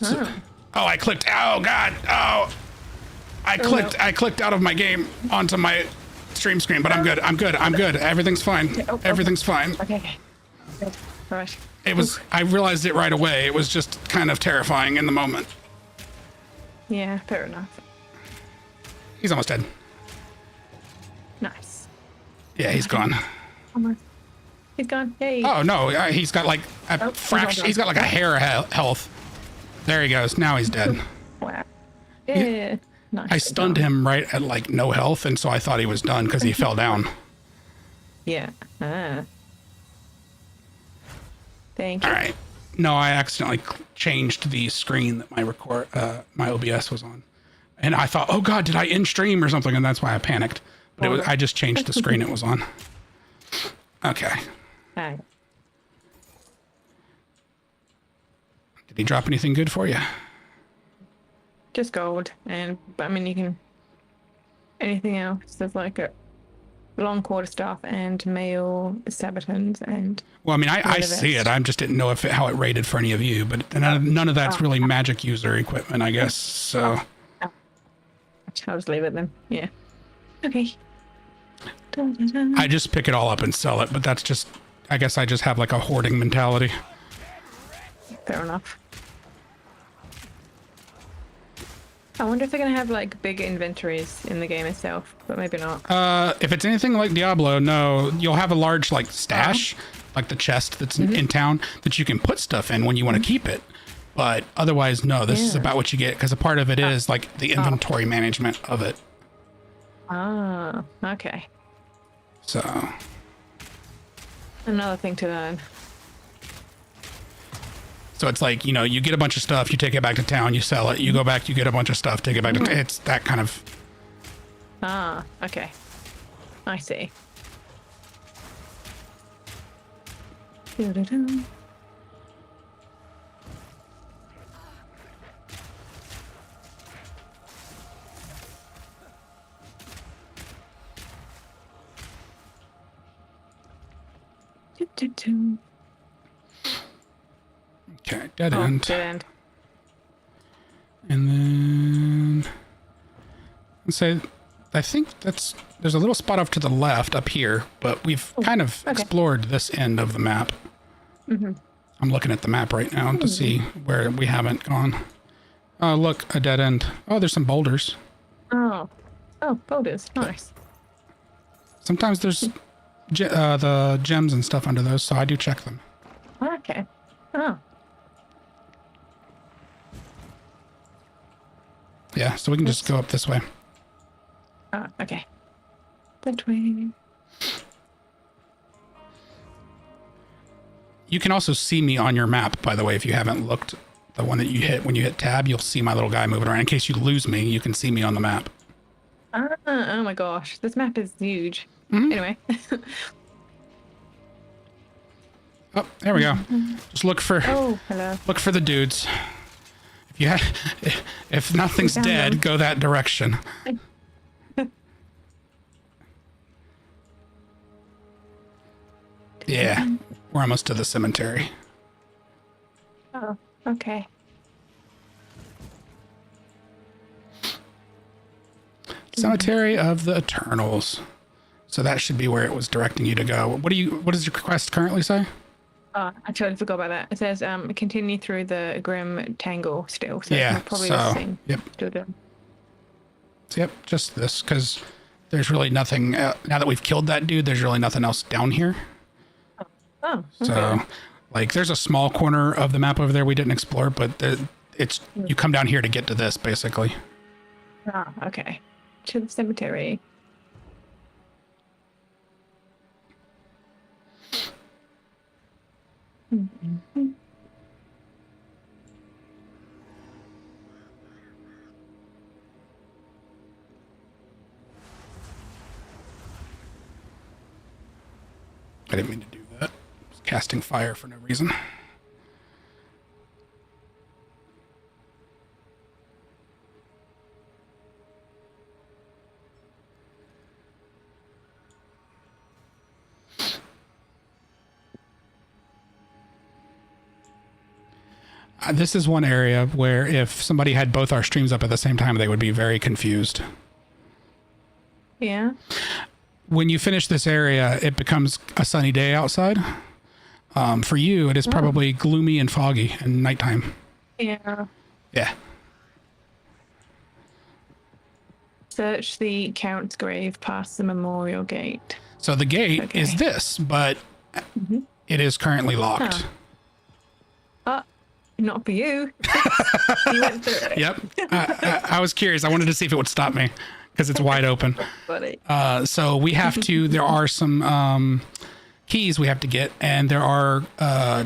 So, I clicked. Oh God. Oh, I clicked out of my game onto my stream screen, but I'm good. Everything's fine. Everything's fine. Okay. Good. All right. It was, I realized it right away. It was just kind of terrifying in the moment. Yeah, fair enough. He's almost dead. Nice. Yeah, he's gone. Almost. He's gone. Yay. Oh no, he's got like a fraction. He's got like a hair health. There he goes. Now he's dead. Wow. Yeah. Nice. I stunned him right at like no health, and so I thought he was done because he fell down. Yeah. Thank you. All right, No, I accidentally changed the screen that my OBS was on, and I thought, oh god, did I end stream or something? And that's why I panicked. But I just changed the screen it was on. Okay. Alright. Did he drop anything good for you? Just gold, and I mean you can anything else. There's like a long quarterstaff and mail sabatons and. Well, I mean, I see it. I just didn't know how it rated for any of you, but none of that's really magic user equipment, I guess. So. I'll just leave it then. Yeah. Okay. I just pick it all up and sell it, but that's just, I guess I just have like a hoarding mentality. Fair enough. I wonder if they're gonna have like big inventories in the game itself, but maybe not. If it's anything like Diablo, no, you'll have a large like stash, like the chest that's in town that you can put stuff in when you want to keep it. But otherwise, no, this is about what you get, because a part of it is like the inventory management of it. Ah, okay. So. Another thing to learn. So it's like, you get a bunch of stuff, you take it back to town, you sell it, you go back, you get a bunch of stuff, take it back to town. It's that kind of. Ah, okay. I see. Doo-doo-doo. Doo-doo-doo. Okay, dead end. Dead end. And then. I think there's a little spot off to the left up here, but we've kind of explored this end of the map. Mm-hmm. I'm looking at the map right now to see where we haven't gone. Oh, look, a dead end. Oh, there's some boulders. Oh, boulders. Nice. Sometimes there's the gems and stuff under those, so I do check them. Okay. Oh. Yeah, so we can just go up this way. Ah, okay. That way. You can also see me on your map, by the way, if you haven't looked. The one that you hit, when you hit tab, you'll see my little guy moving around. In case you lose me, you can see me on the map. Ah, oh my gosh. This map is huge. Mm-hmm. Anyway. Oh, there we go. Just look for hello. Look for the dudes. If nothing's dead, go that direction. Yeah, we're almost to the cemetery. Oh, okay. Cemetery of the Eternals. So that should be where it was directing you to go. What does your quest currently say? I totally forgot about that. It says continue through the Grim Tangle still. So yeah, probably the same. Yep. Still doing. Yep, just this, because there's really nothing, now that we've killed that dude, there's really nothing else down here. Oh, okay. So, like, there's a small corner of the map over there we didn't explore, but you come down here to get to this, basically. Ah, okay. To the cemetery. Mm-hmm. I didn't mean to do that. I was casting fire for no reason. This is one area where if somebody had both our streams up at the same time, they would be very confused. Yeah. When you finish this area, it becomes a sunny day outside. For you, it is probably gloomy and foggy and nighttime. Yeah. Yeah. Search the Count's grave past the memorial gate. So the gate is this, but it is currently locked. Not for you. You went through it. Yep. I was curious. I wanted to see if it would stop me because it's wide open. So we have to, there are some keys we have to get, and there are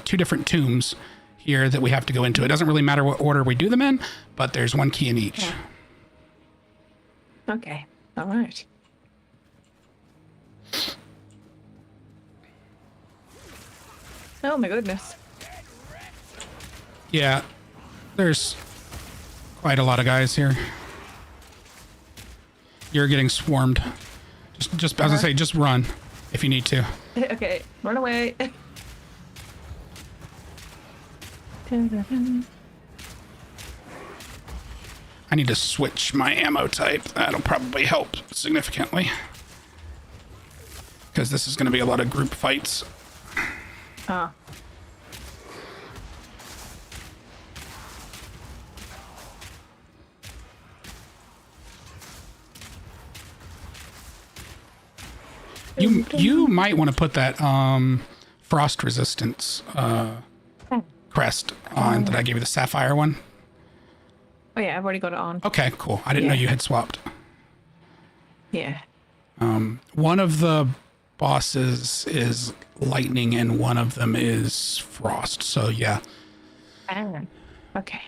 2 different tombs here that we have to go into. It doesn't really matter what order we do them in, but there's one key in each. Yeah. Okay. All right. Oh my goodness. Yeah, there's quite a lot of guys here. You're getting swarmed. Just as I say, just run if you need to. Okay, run away. I need to switch my ammo type. That'll probably help significantly. Because this is going to be a lot of group fights. Ah. You might want to put that frost resistance crest on that I gave you, the sapphire one. Oh yeah, I've already got it on. Okay, cool. I didn't know you had swapped. Yeah. One of the bosses is lightning and one of them is frost. So yeah. Okay.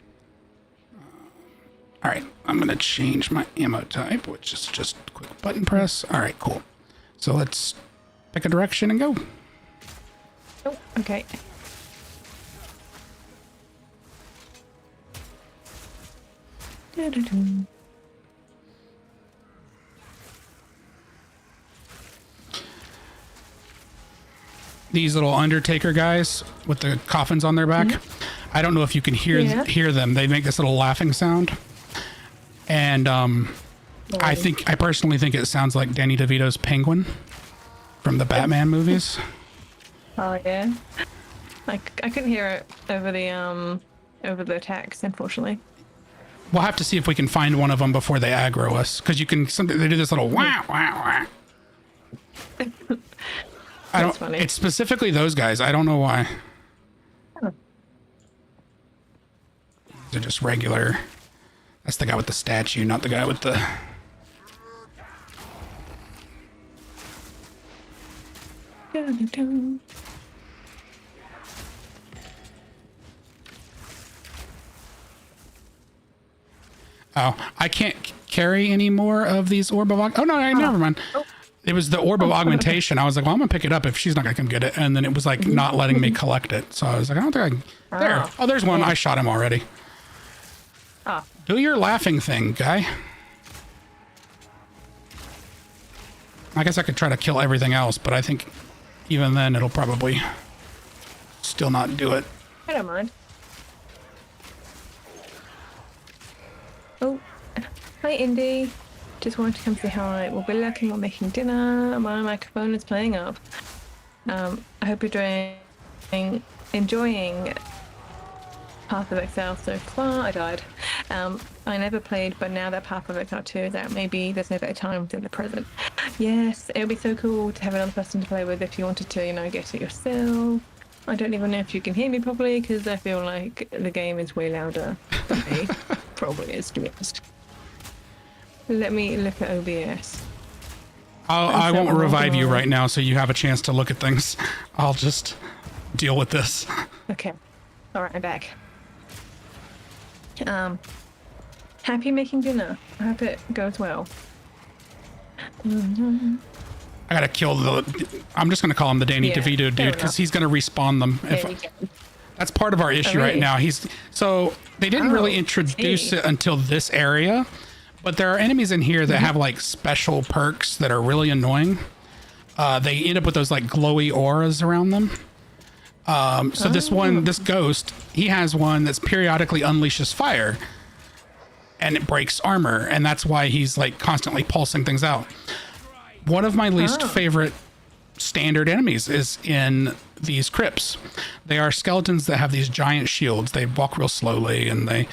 All right, I'm going to change my ammo type, which is just a quick button press. All right, cool. So let's pick a direction and go. Oh, okay. These little Undertaker guys with the coffins on their back. I don't know if you can hear them. They make this little laughing sound. And I personally think it sounds like Danny DeVito's Penguin from the Batman movies. Oh yeah. Like I couldn't hear it over the text, unfortunately. We'll have to see if we can find one of them before they aggro us, because they do this little wah wah wah. That's funny. It's specifically those guys. I don't know why. They're just regular. That's the guy with the statue, not the guy with the... Oh, I can't carry any more of these orb of... Oh, no, never mind. It was the orb of augmentation. I was like, well, I'm going to pick it up if she's not going to come get it. And then it was like not letting me collect it. So I was like, I don't think I can... There. Oh, there's one. I shot him already. Oh. Do your laughing thing, guy. I guess I could try to kill everything else, but I think even then it'll probably still not do it. I don't mind. Oh, hi Indy. Just wanted to come say hi. We'll be lurking while making dinner. My microphone is playing up. I hope you're enjoying Path of Exile so far. I died. I never played, but now that Path of Exile 2 is out, maybe there's no better time than the present. Yes, it would be so cool to have another person to play with if you wanted to, get it yourself. I don't even know if you can hear me properly because I feel like the game is way louder than me. Probably is, to be honest. Let me look at OBS. I won't revive you right now, so you have a chance to look at things. I'll just deal with this. Okay. All right, I'm back. Happy making dinner. I hope it goes well. I gotta kill I'm just gonna call him the Danny DeVito dude because he's gonna respawn them. That's part of our issue right now. So they didn't really introduce it until this area, but there are enemies in here that have like special perks that are really annoying. They end up with those like glowy auras around them. So this ghost, he has one that's periodically unleashes fire and it breaks armor. And that's why he's like constantly pulsing things out. One of my least favorite standard enemies is in these crypts. They are skeletons that have these giant shields. They walk real slowly and they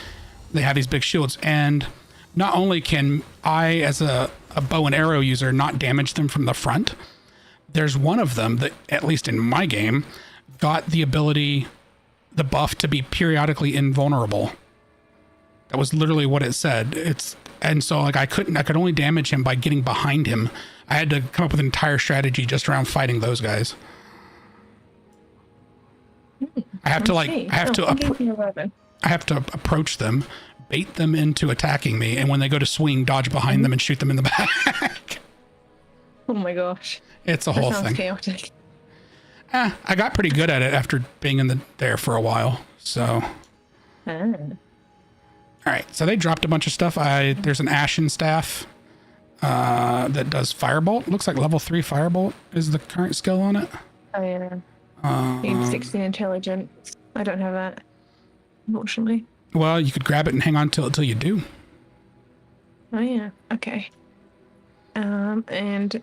have these big shields. And not only can I, as a bow and arrow user, not damage them from the front, there's one of them that, at least in my game, got the ability, the buff to be periodically invulnerable. That was literally what it said. And so like I could only damage him by getting behind him. I had to come up with an entire strategy just around fighting those guys. I have to like, I have to, I'm giving you a weapon. I have to approach them, bait them into attacking me, and when they go to swing, dodge behind them and shoot them in the back. Oh my gosh. It's a That whole sounds thing. chaotic. I got pretty good at it after being in there for a while. So, Ah. all right. So they dropped a bunch of stuff. There's an ashen staff that does firebolt. Looks like level 3 firebolt is the current skill on it. Oh yeah. Need 16 intelligence. I don't have that, unfortunately. Well, you could grab it and hang on till you do. Oh yeah. Okay. And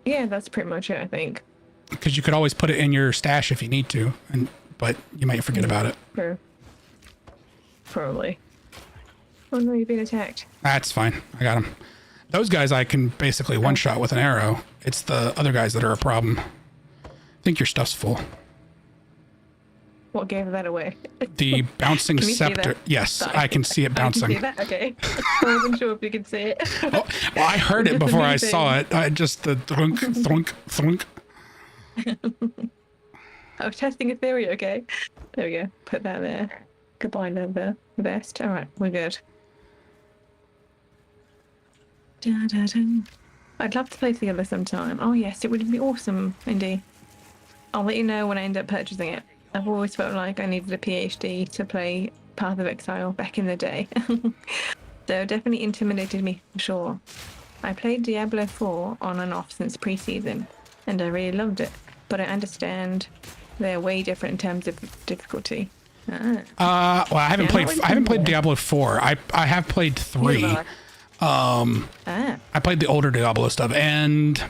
yeah, that's pretty much it, I think. Because you could always put it in your stash if you need to, but you might forget about it. True. Probably. Oh no, you've been attacked. That's fine. I got him. Those guys I can basically one-shot with an arrow. It's the other guys that are a problem. I think your stuff's full. What gave that away? The bouncing Can you see scepter. that? Yes, I can see it I can bouncing. see that? Okay. I wasn't sure if you could see it. Oh, well, I heard it Just before I amazing. saw it. I just the thunk, thunk, thunk. I was testing a theory, okay? There we go. Put that there. Goodbye, the vest. Alright, we're good. Da-da-da. I'd love to play together sometime. Oh yes, it would be awesome, indeed. I'll let you know when I end up purchasing it. I've always felt like I needed a PhD to play Path of Exile back in the day. So it definitely intimidated me for sure. I played Diablo 4 on and off since pre-season, and I really loved it. But I understand they're way different in terms of difficulty. Ah. Well, I haven't Yeah, played. not really I haven't played familiar. Diablo 4. I have played 3. Neither have I. I played the older Diablo stuff, and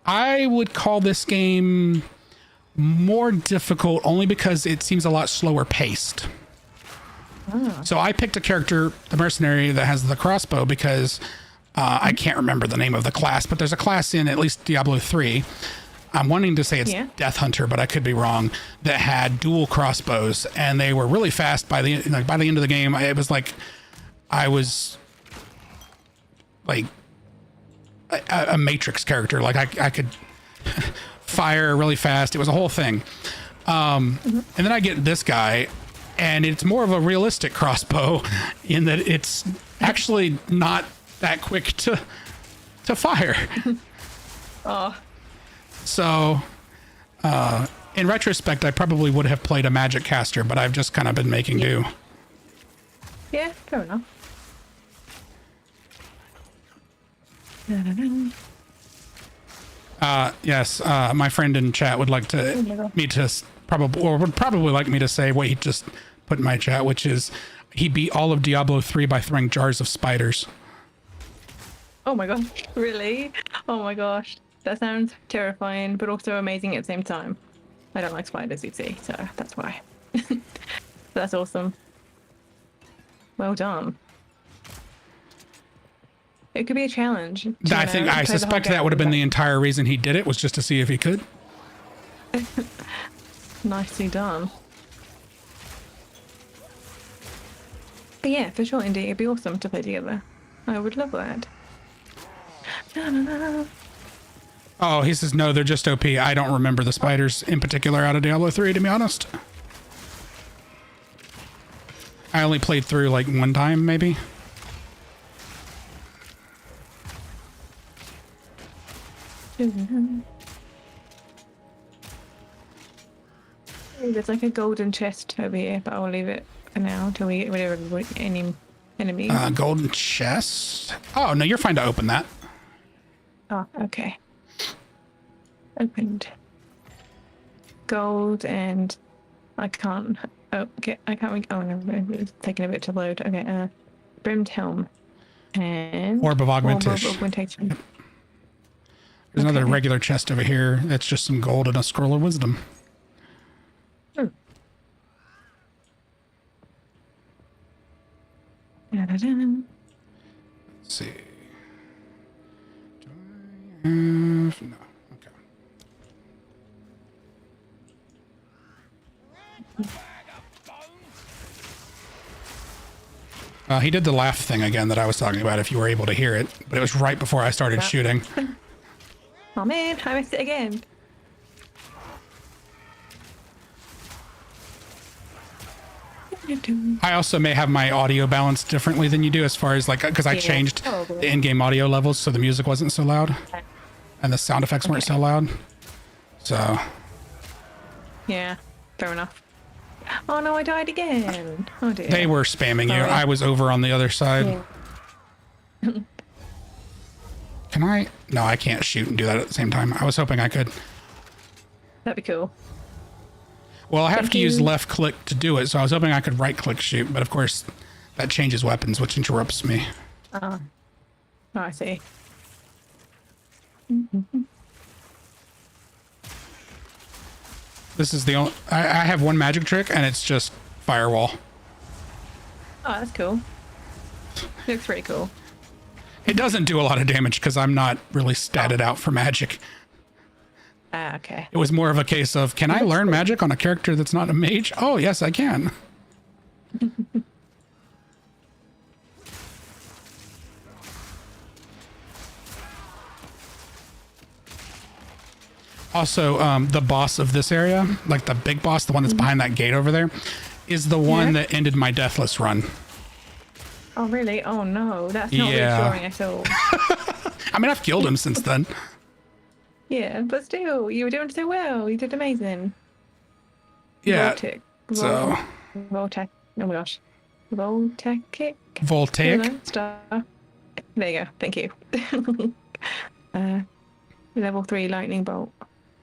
I would call this game more difficult only because it seems a lot slower paced. So I picked a character, the mercenary, that has the crossbow because I can't remember the name of the class, but there's a class in at least Diablo 3. I'm wanting to say it's Death Hunter, but I could be wrong. That had dual crossbows, and they were really fast. By the end of the game, it was like I was like a Matrix character. Like I could fire really fast. It was a whole thing. And then I get this guy, and it's more of a realistic crossbow in that it's actually not that quick to fire. Oh. So, in retrospect, I probably would have played a magic caster, but I've just kind of been making do. Yeah, fair enough. Yes, my friend in chat would like to would probably like me to say what he just put in my chat, which is he beat all of Diablo 3 by throwing jars of spiders. Oh my gosh, really? Oh my gosh. That sounds terrifying, but also amazing at the same time. I don't like spiders, you see, so that's why. That's awesome. Well done. It could be a challenge. I suspect that would have been the entire reason he did it, was just to see if he could. Nicely done. But yeah, for sure, indeed, it'd be awesome to play together. I would love that. Oh, he says, no, they're just OP. I don't remember the spiders in particular out of Diablo 3, to be honest. I only played through like one time, maybe. There's like a golden chest over here, but I'll leave it for now until we get rid of any enemies. Golden chest? Oh, no, you're fine to open that. Oh, okay. Opened. Gold and I can't. Oh, okay. I can't. Oh, no, it's taking a bit to load. Okay. Brimmed helm and Orb of augmentation. Augmentation. There's another regular chest over here. That's just some gold and a scroll of wisdom. Hmm. Let's see. Do I have... No. Okay. He did the laugh thing again that I was talking about, if you were able to hear it, but it was right before I started shooting. Oh man, I missed it again. I also may have my audio balanced differently than you do, as far as like, because I Yeah, changed probably. the in-game audio levels so the music wasn't so loud and the sound effects weren't so loud. So Yeah, fair enough. Oh no, I died again. Oh dear. they were spamming you. Sorry. I was over on the other side. Yeah. Can I? No, I can't shoot and do that at the same time. I was hoping I could. That'd be cool. Well, I have Thank to use you. left click to do it, so I was hoping I could right click shoot, but of course that changes weapons, which interrupts me. Oh, I see. This is the only. I have one magic trick, and it's just firewall. Oh, that's cool. Looks pretty cool. It doesn't do a lot of damage because I'm not really statted out for magic. Ah, okay. It was more of a case of, can I learn magic on a character that's not a mage? Oh, yes, I can. Also, the boss of this area, like the big boss, the one that's behind that gate over there, is the one that ended my deathless run. Oh, really? Oh, no. That's not Yeah. reassuring at all. I mean, I've killed him since then. Yeah, but still, you were doing so well. You did amazing. Yeah. Voltic. So, Voltec. Oh my gosh. Voltec kick. Voltaic. Hello, star. There you go. Thank you. Level 3 lightning bolt.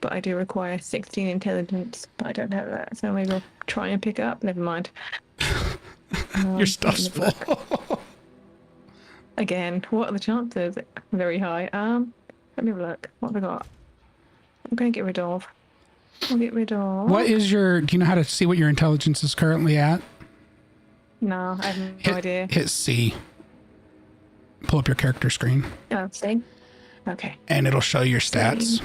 But I do require 16 intelligence. But I don't have that. So maybe I'll try and pick it up. Never mind. Your stuff's let me have a full. look. Again, what are the chances? Very high. Let me have a look. What have I got? I'm going to get rid of. I'll get rid of. What is your, do you know how to see what your intelligence is currently at? No, I have no idea. Hit C. Pull up your character screen. Oh, see? Okay. And it'll show your stats.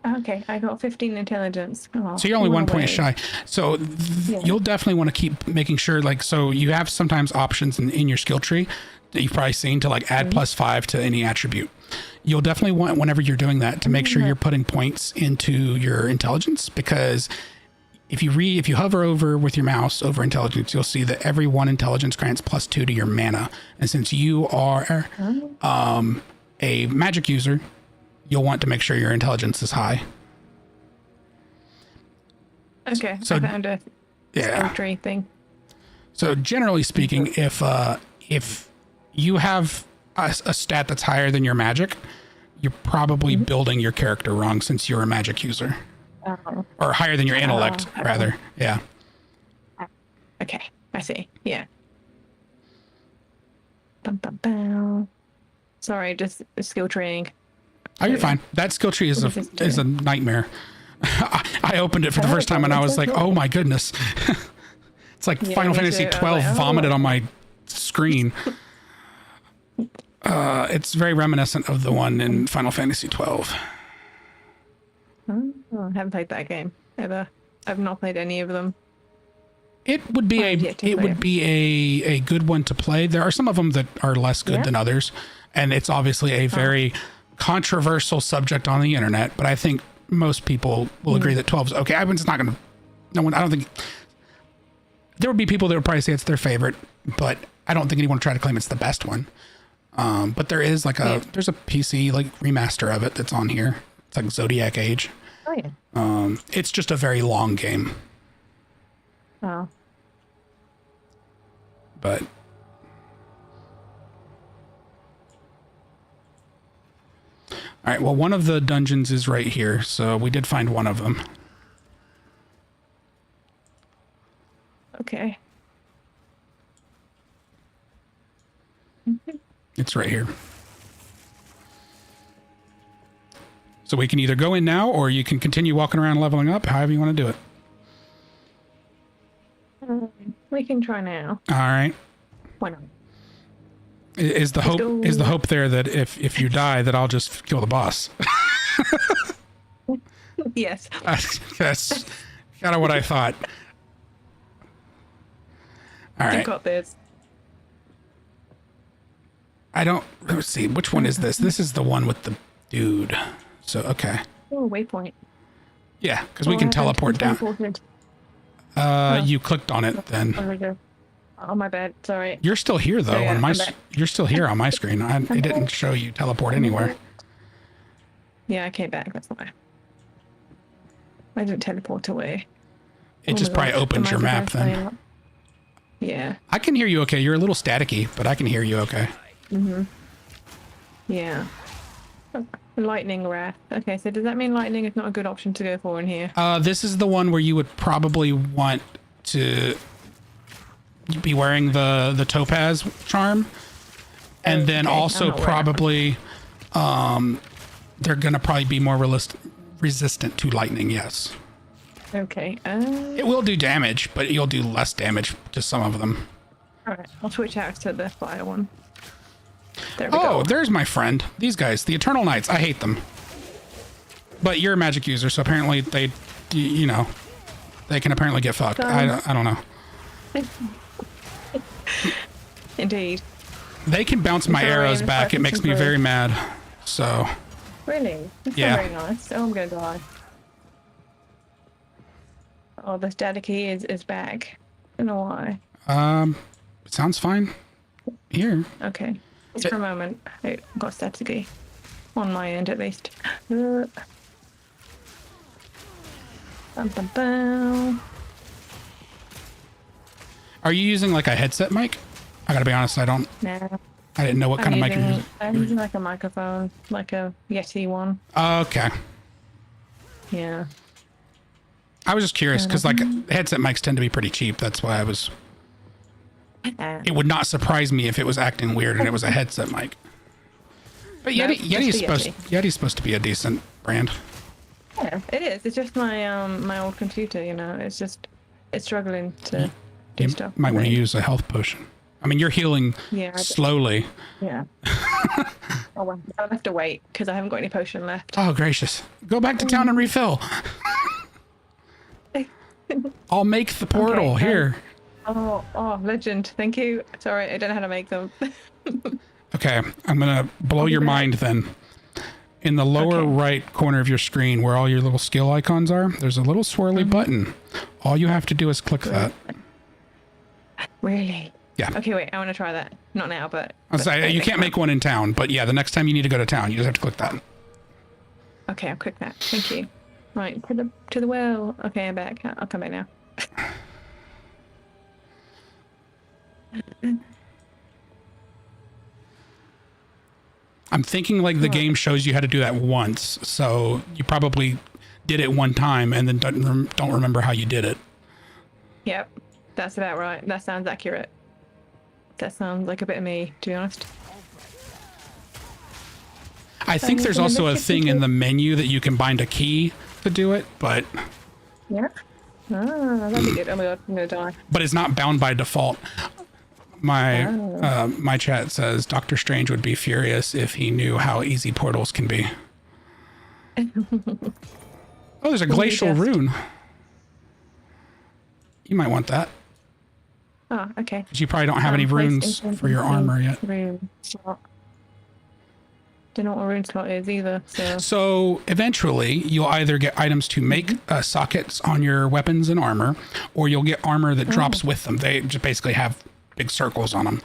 Okay, I got 15 intelligence. Oh, So you're only one 1 point away. shy. So Yeah. you'll definitely want to keep making sure, like, so you have sometimes options in your skill tree that you've probably seen to like add +5 to any attribute. You'll definitely want, whenever you're doing that, to make sure you're putting points into your intelligence, because if you hover over with your mouse over intelligence, you'll see that every 1 intelligence grants +2 to your mana. And since you are a magic user, you'll want to make sure your intelligence is high. Okay, So- I found a Yeah. skill tree thing. So generally speaking, if you have a stat that's higher than your magic, you're probably building your character wrong, since you're a magic user, Oh, or higher than your intellect, okay. rather. Yeah. okay, I see. Yeah. Bum, bum, bum. Sorry, just skill treeing. Oh, you're fine. That skill tree is What does this is do? a nightmare. I opened it for the Oh, first time and I was so like, cool. oh my goodness. It's like Yeah, Final me Fantasy too. I was 12 like, oh. vomited on my screen. It's very reminiscent of the one in Final Fantasy 12. Oh, I haven't played that game ever. I've not played any of them. It would be I've yet to it play would it. be a good one to play. There are some of them that are less good Yeah. than others, and it's obviously a very controversial subject on the internet. But I think most people will agree that 12 is okay. I mean, it's not going to. No one. I don't think there would be people that would probably say it's their favorite, but I don't think anyone would try to claim it's the best one. But there is like there's a PC like remaster of it that's on here. It's like Zodiac Age. Oh yeah. It's just a very long game, Oh. but. All right, well, one of the dungeons is right here, so we did find one of them. Okay. It's right here. So we can either go in now, or you can continue walking around leveling up, however you want to do it. We can try now. All right. Why not? Is the Let's hope there that if you die, that I'll just kill the boss? Yes. That's kind of what I thought. All You right. got this. Let's see, which one is this? This is the one with the dude. So, okay. Oh, waypoint. Yeah, because we can teleport down. You clicked on it then. There we go. Oh, my bad. Sorry. You're still here though. Oh, yeah, on my I'm back. you're still here on my screen. It didn't show you teleport anywhere. Yeah, I came back. That's why. I didn't teleport away. It just probably opened your map then. Yeah. I can hear you okay. You're a little staticky, but I can hear you okay. Yeah. Lightning wrath. Okay, so does that mean lightning is not a good option to go for in here? This is the one where you would probably want to be wearing the topaz charm, and then Okay, also I'm not wearing probably they're gonna probably be more resistant to lightning. Yes, Okay. it will do damage, but you'll do less damage to some of them. Alright, I'll switch out to the fire one. There we go. Oh, there's my friend. These guys, the Eternal Knights. I hate them. But you're a magic user, so apparently they, you know, they can apparently get fucked. I don't know. Indeed. They can bounce my Sorry, arrows I'm back. It makes me sorry. very mad. So, Really? That's Yeah. not very nice. Oh, I'm gonna die. Oh, the staticky is back. I don't know why. it sounds fine here. Okay. Just for a moment. I got staticky. On my end, at least. Bum, bum, bum. Are you using like a headset mic? I gotta be honest, Nah. I didn't know what kind of mic you're using. I'm using like a microphone, like a Yeti one. Okay. Yeah. I was just curious because like headset mics tend to be pretty cheap. That's why I was. It would not surprise me if it was acting weird and it was a headset mic. But No, Yeti's supposed to be a decent brand. Yeah, it is. It's just my my old computer, you know. It's struggling to do You stuff. might want to use a health potion. I mean, you're healing Yeah, slowly. Yeah. Oh, well, I'll have to wait because I haven't got any potion left. Oh, gracious. Go back to town and refill. I'll make the portal Okay, here. Oh, legend. Thank you. Sorry, I don't know how to make them. Okay, I'm going to blow your mind then. In the lower Okay. right corner of your screen where all your little skill icons are, there's a little swirly button. All you have to do is click that. Really? Yeah. Okay, wait. I want to try that. Not now, but. I was saying, you can't make one in town, but yeah, the next time you need to go to town, you just have to click that. Okay, I'll click that. Thank you. Right, to the well. Okay, I'm back. I'll come back now. I'm thinking like the game shows you how to do that once, so you probably did it one time and then don't remember how you did it. Yep, that's about right. That sounds accurate. That sounds like a bit of me, to be honest. I think there's also a thing in the menu that you can bind a key to do it, but Yeah. Ah, that'd be good. Oh my god, I'm gonna die. it's not bound by default. My chat says Doctor Strange would be furious if he knew how easy portals can be. Oh, there's a glacial just- rune. You might want that. Oh, okay. 'Cause you probably don't have any runes for your armor yet. Rune slot. Don't know what a rune slot is either. So So eventually, you'll either get items to make sockets on your weapons and armor, or you'll get armor that drops with them. They just basically have big circles on them,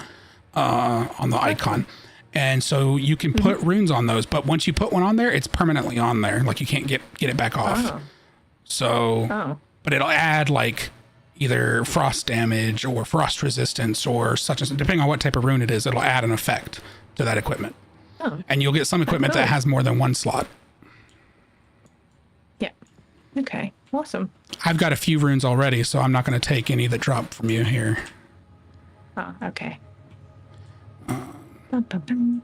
on the icon. And so you can put runes on those, but once you put one on there, it's permanently on there. Like you can't get it back off. Oh. So, but it'll add like either frost damage or frost resistance or such as, depending on what type of rune it is, it'll add an effect to that equipment. Oh. And you'll get some equipment that has more than one slot. Yeah. Okay. Awesome. I've got a few runes already, so I'm not going to take any that drop from you here. Oh, okay. Bum, bum, bum.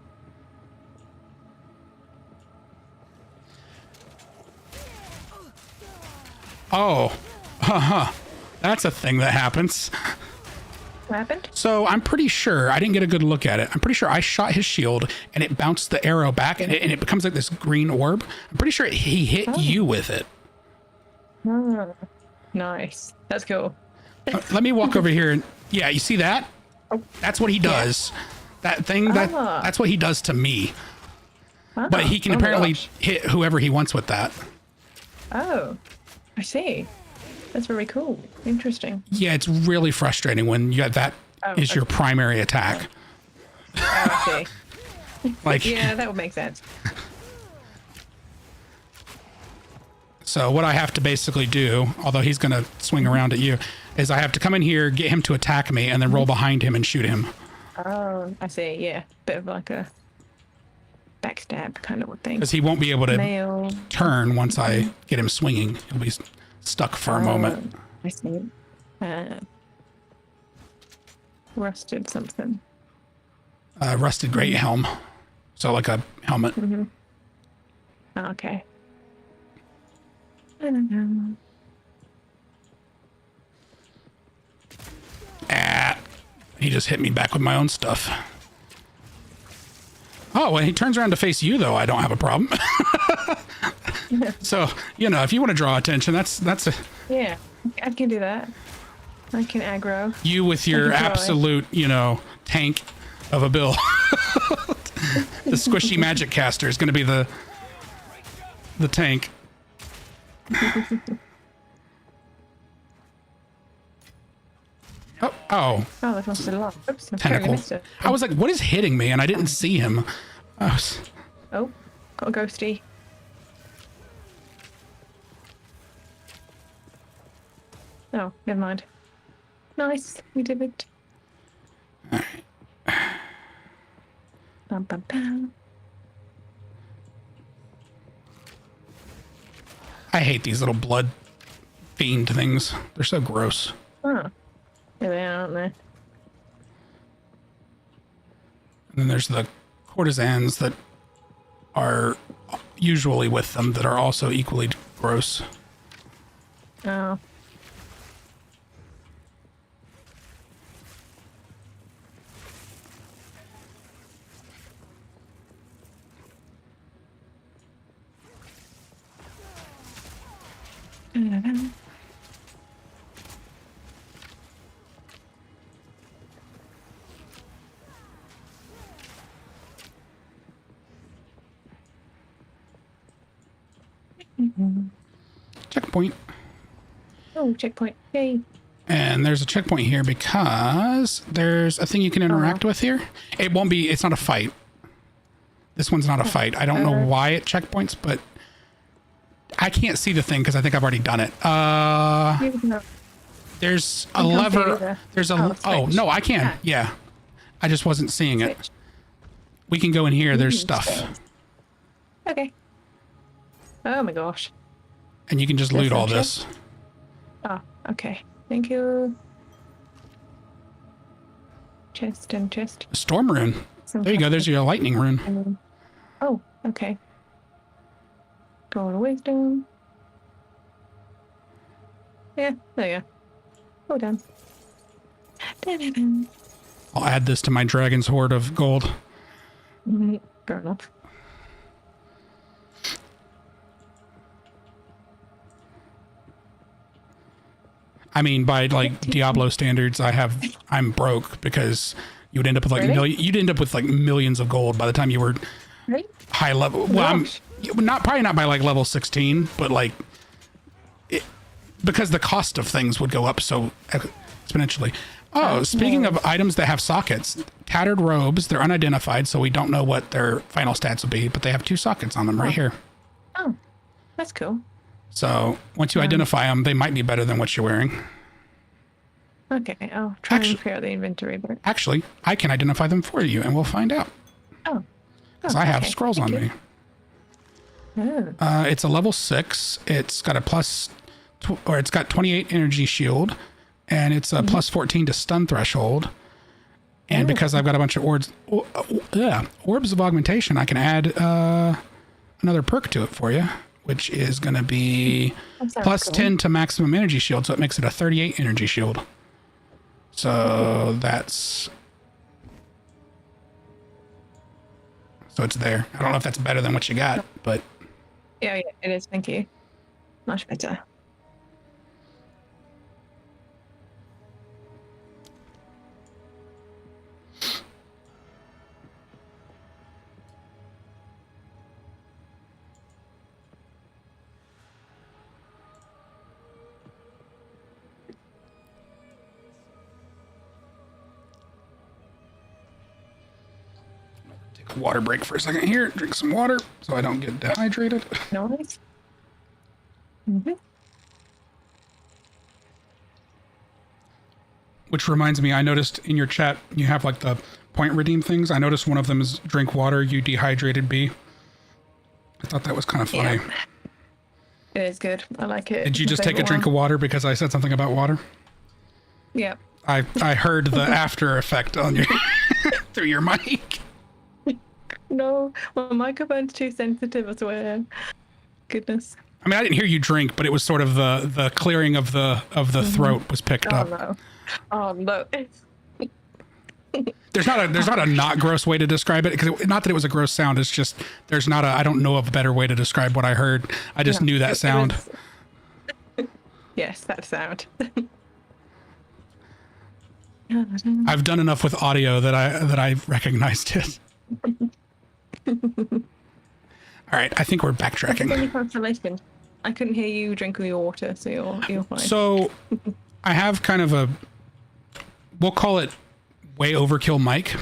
Oh, that's a thing that happens. What happened? So I'm pretty sure, I didn't get a good look at it. I'm pretty sure I shot his shield and it bounced the arrow back and it becomes like this green orb. I'm pretty sure he hit you with it. Oh, nice. That's cool. Let me walk over here and yeah, you see that? That's what he does. That thing, that's what he does to me. Oh, But he can oh my apparently gosh. hit whoever he wants with that. Oh, I see. That's very cool. Interesting. Yeah, it's really frustrating when you got that is your okay. primary attack. Oh, I see. Like, Yeah, that would make sense. so what I have to basically do, although he's going to swing around at you, is I have to come in here, get him to attack me, and then roll behind him and shoot him. Oh, I see. Yeah, bit of like a backstab kind of thing. Because he won't be able to Nail. turn once I get him swinging. He'll be stuck for a moment. I see. Rusted something. Rusted great helm. So like a helmet. Oh, okay. I don't know. Ah, he just hit me back with my own stuff. Oh, when he turns around to face you, though, I don't have a problem. So, you know, if you want to draw attention, that's a, Yeah, I can do that. I can aggro. you with your try. absolute, you know, tank of a bill. The squishy magic caster is going to be the tank. Oh, Oh, that must have lot. Oops, I totally tentacle. missed it. I was like, what is hitting me? And I didn't see him. I was, Oh, got a ghosty. Oh, never mind. Nice, we did it. all right. Bum, bum, bum. I hate these little blood fiend things. They're so gross. Oh, there they are, aren't they? And then there's the courtesans that are usually with them that are also equally gross. Oh. Da-da-da. Checkpoint. Oh, checkpoint. Yay. And there's a checkpoint here because there's a thing you can interact with here. It won't be, it's not a fight. This one's not a fight. I don't know why it checkpoints, but I can't see the thing because I think I've already done it. There's a can't see it lever. either. There's Oh, a, it's oh, switch. no, I can. Yeah. I just wasn't seeing it. Switch. We can go in here. There's stuff. Okay. Oh my gosh. And you can just loot all this. Oh, okay. Thank you. Chest and chest. Storm rune. Some There you go. There's your lightning rune. Oh, okay. Gold of wisdom. Yeah, there you go. Oh, done. Da-da-da. I'll add this to my dragon's hoard of gold. Fair enough. I mean, by like Diablo standards, I'm broke because you would end up with like Really? you'd end up with like millions of gold by the time you were Right? high level. Well, I'm Gosh. probably not by like level 16, but like because the cost of things would go up so exponentially. Oh, speaking of items that have sockets, tattered robes, they're unidentified, so we don't know what their final stats will be, but they have 2 sockets on them right here. Oh, that's cool. So once you identify them, they might be better than what you're wearing. Okay, I'll try Actu- and clear out the inventory, but Actually, I can identify them for you, and we'll find out. oh, Because I have okay. scrolls on Thank me. you. Oh, It's a level 6. It's got a it's got 28 energy shield, and it's a plus 14 to stun threshold. And because I've got a bunch of orbs of augmentation, I can add another perk to it for you, which is going to be that sounds plus cool. 10 to maximum energy shield, so it makes it a 38 energy shield. So that's... So it's there. I don't know if that's better than what you got, but... Yeah, it is. Thank you. Much better. Water break for a second here. Drink some water so I don't get dehydrated. Nice. Mm-hmm. Which reminds me, I noticed in your chat you have like the point redeem things. I noticed one of them is drink water, you dehydrated B. I thought that was kind of funny. Yeah. It is good. I like it. Did you just take a drink of water because I said something about water? Yeah. I heard the after effect on your through your mic. No, my microphone's too sensitive, I swear. Goodness. I mean, I didn't hear you drink, but it was sort of the clearing of the throat was picked up. No. Oh no. There's not a not gross way to describe it, because not that it was a gross sound. It's just I don't know of a better way to describe what I heard. I just knew that sound. Yes, that sound. I've done enough with audio that I recognized it. All right, I think we're backtracking. Any consolation? I couldn't hear you drinking your water, so you're fine. So I have kind of we'll call it way overkill mic.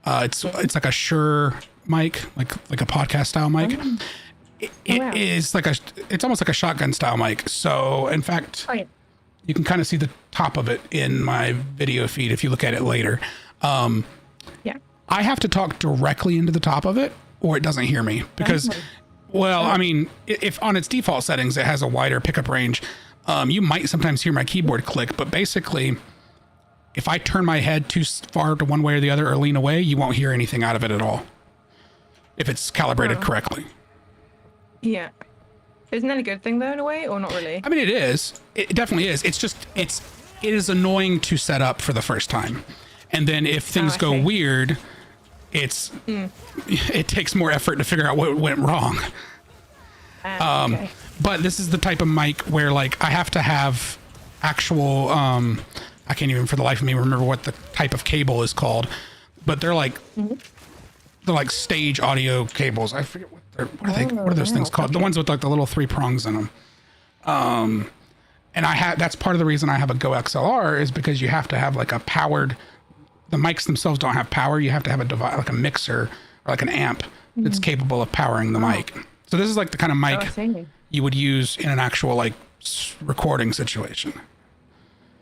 It's like a Shure mic, like a podcast style mic. It is like it's almost like a shotgun style mic. So in fact, you can kind of see the top of it in my video feed if you look at it later. Yeah. I have to talk directly into the top of it or it doesn't hear me because, well, I mean, if on its default settings, it has a wider pickup range. You might sometimes hear my keyboard click, but basically if I turn my head too far to one way or the other or lean away, you won't hear anything out of it at all. If it's calibrated correctly. Yeah. Isn't that a good thing though, in a way, or not really? I mean, it is. It definitely is. It's just, it is annoying to set up for the first time. And then if things go weird, it takes more effort to figure out what went wrong. Okay. But this is the type of mic where like I have to have actual, I can't even for the life of me remember what the type of cable is called, but they're like, they're like stage audio cables. I forget what are those things called? The ones with like the little 3 prongs in them. And that's part of the reason I have a Go XLR is because you have to have like the mics themselves don't have power. You have to have a device, like a mixer or like an amp that's capable of powering the mic. So this is like the kind of mic you would use in an actual like recording situation.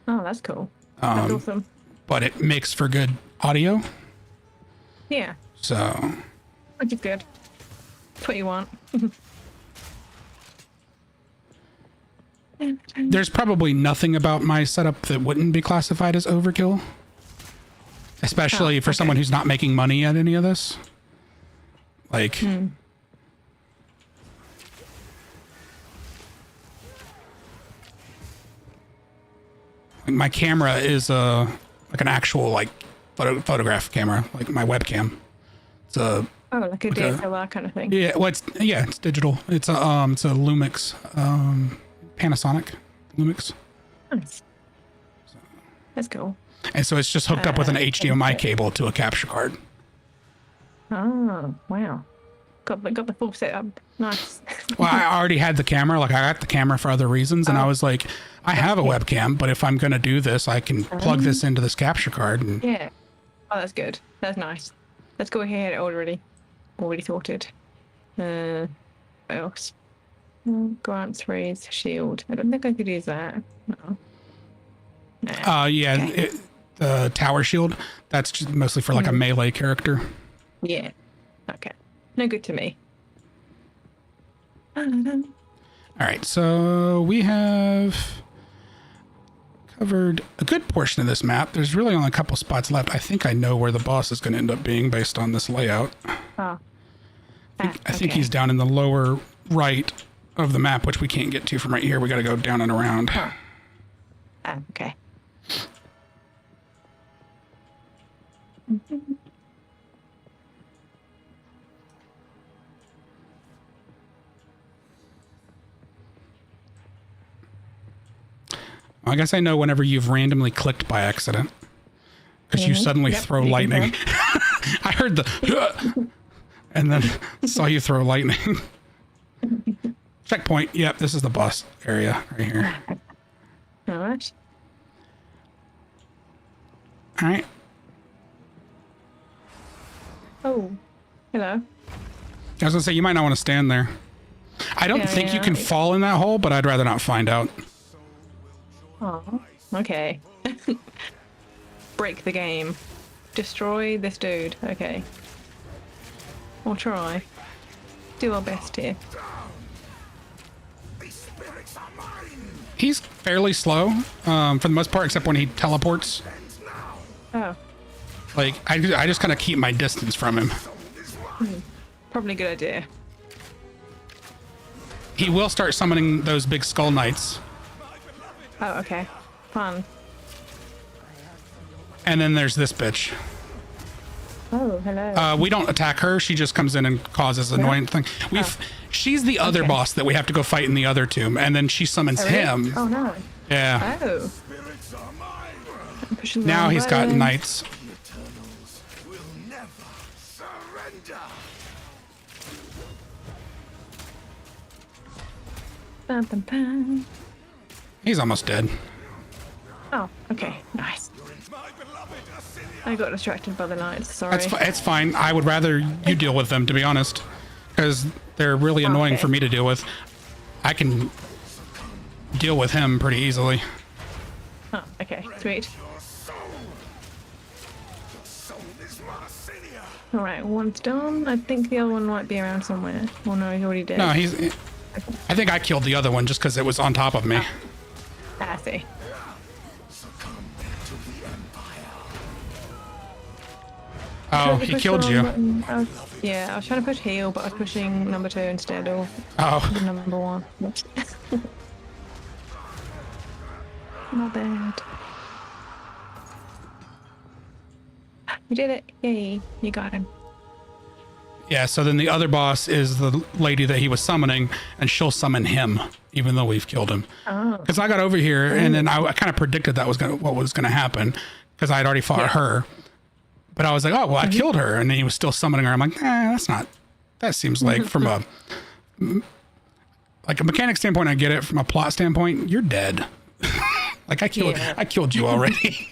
Oh, that's cool. That's awesome. But it makes for good audio. Yeah. So. Which is good. That's what you want. There's probably nothing about my setup that wouldn't be classified as overkill. Especially for someone who's not making money at any of this. Like... My camera is like an actual like photograph camera, like my webcam. It's like a DSLR kind of thing. Yeah, well, it's digital. It's a Lumix, Panasonic Lumix. Nice. That's cool. And so it's just hooked up with an HDMI cable to a capture card. Oh wow! Got the full setup. Nice. Well, I already had the camera. Like I got the camera for other reasons, and I was like, I have a webcam, but if I'm gonna do this, I can plug this into this capture card. And yeah. Oh, that's good. That's nice. Let's go ahead. Already sorted. What else? Grant's raise shield. I don't think I could use that. No. Yeah, Okay. The tower shield. That's just mostly for like a melee character. Yeah. Okay. No good to me. All right, so we have covered a good portion of this map. There's really only a couple spots left. I think I know where the boss is going to end up being based on this layout. Oh. I think he's down in the lower right of the map, which we can't get to from right here. We got to go down and around. Okay. I guess I know whenever you've randomly clicked by accident. Because you suddenly throw lightning. I heard the... and then saw you throw lightning. Checkpoint. Yep, this is the boss area right here. All right. All right. Oh, hello. I was gonna say, you might not want to stand there. I don't think you can fall in that hole, but I'd rather not find out. Oh, okay. Break the game. Destroy this dude. Okay. We'll try. Do our best here. He's fairly slow, for the most part, except when he teleports. Oh. Like, I just kind of keep my distance from him. Probably a good idea. He will start summoning those big skull knights. Oh, okay. Fun. And then there's this bitch. Oh, hello. We don't attack her. She just comes in and causes annoying thing. She's the other boss that we have to go fight in the other tomb, and then she summons him. Oh, no. Yeah. Oh. Now he's got knights. Bum, bum, bum. He's almost dead. Oh, okay. Nice. I got distracted by the knights. Sorry. It's fine. I would rather you deal with them, to be honest, because they're really annoying for me to deal with. I can deal with him pretty easily. Oh, okay. Sweet. Alright, one's done. I think the other one might be around somewhere. Oh no, he's already dead. No, I think I killed the other one just because it was on top of me. I see. Oh, he killed you. Yeah, I was trying to push heal, but I was pushing number 2 instead of number 1. Not bad. You did it. Yay. You got him. Yeah, so then the other boss is the lady that he was summoning, and she'll summon him, even though we've killed him. Oh. Because I got over here, and then I kind of predicted that was what was going to happen, because I had already fought her. But I was like, oh, well, I killed her, and then he was still summoning her. I'm like, that seems like from a mechanic standpoint, I get it. From a plot standpoint, you're dead. Like I killed you already.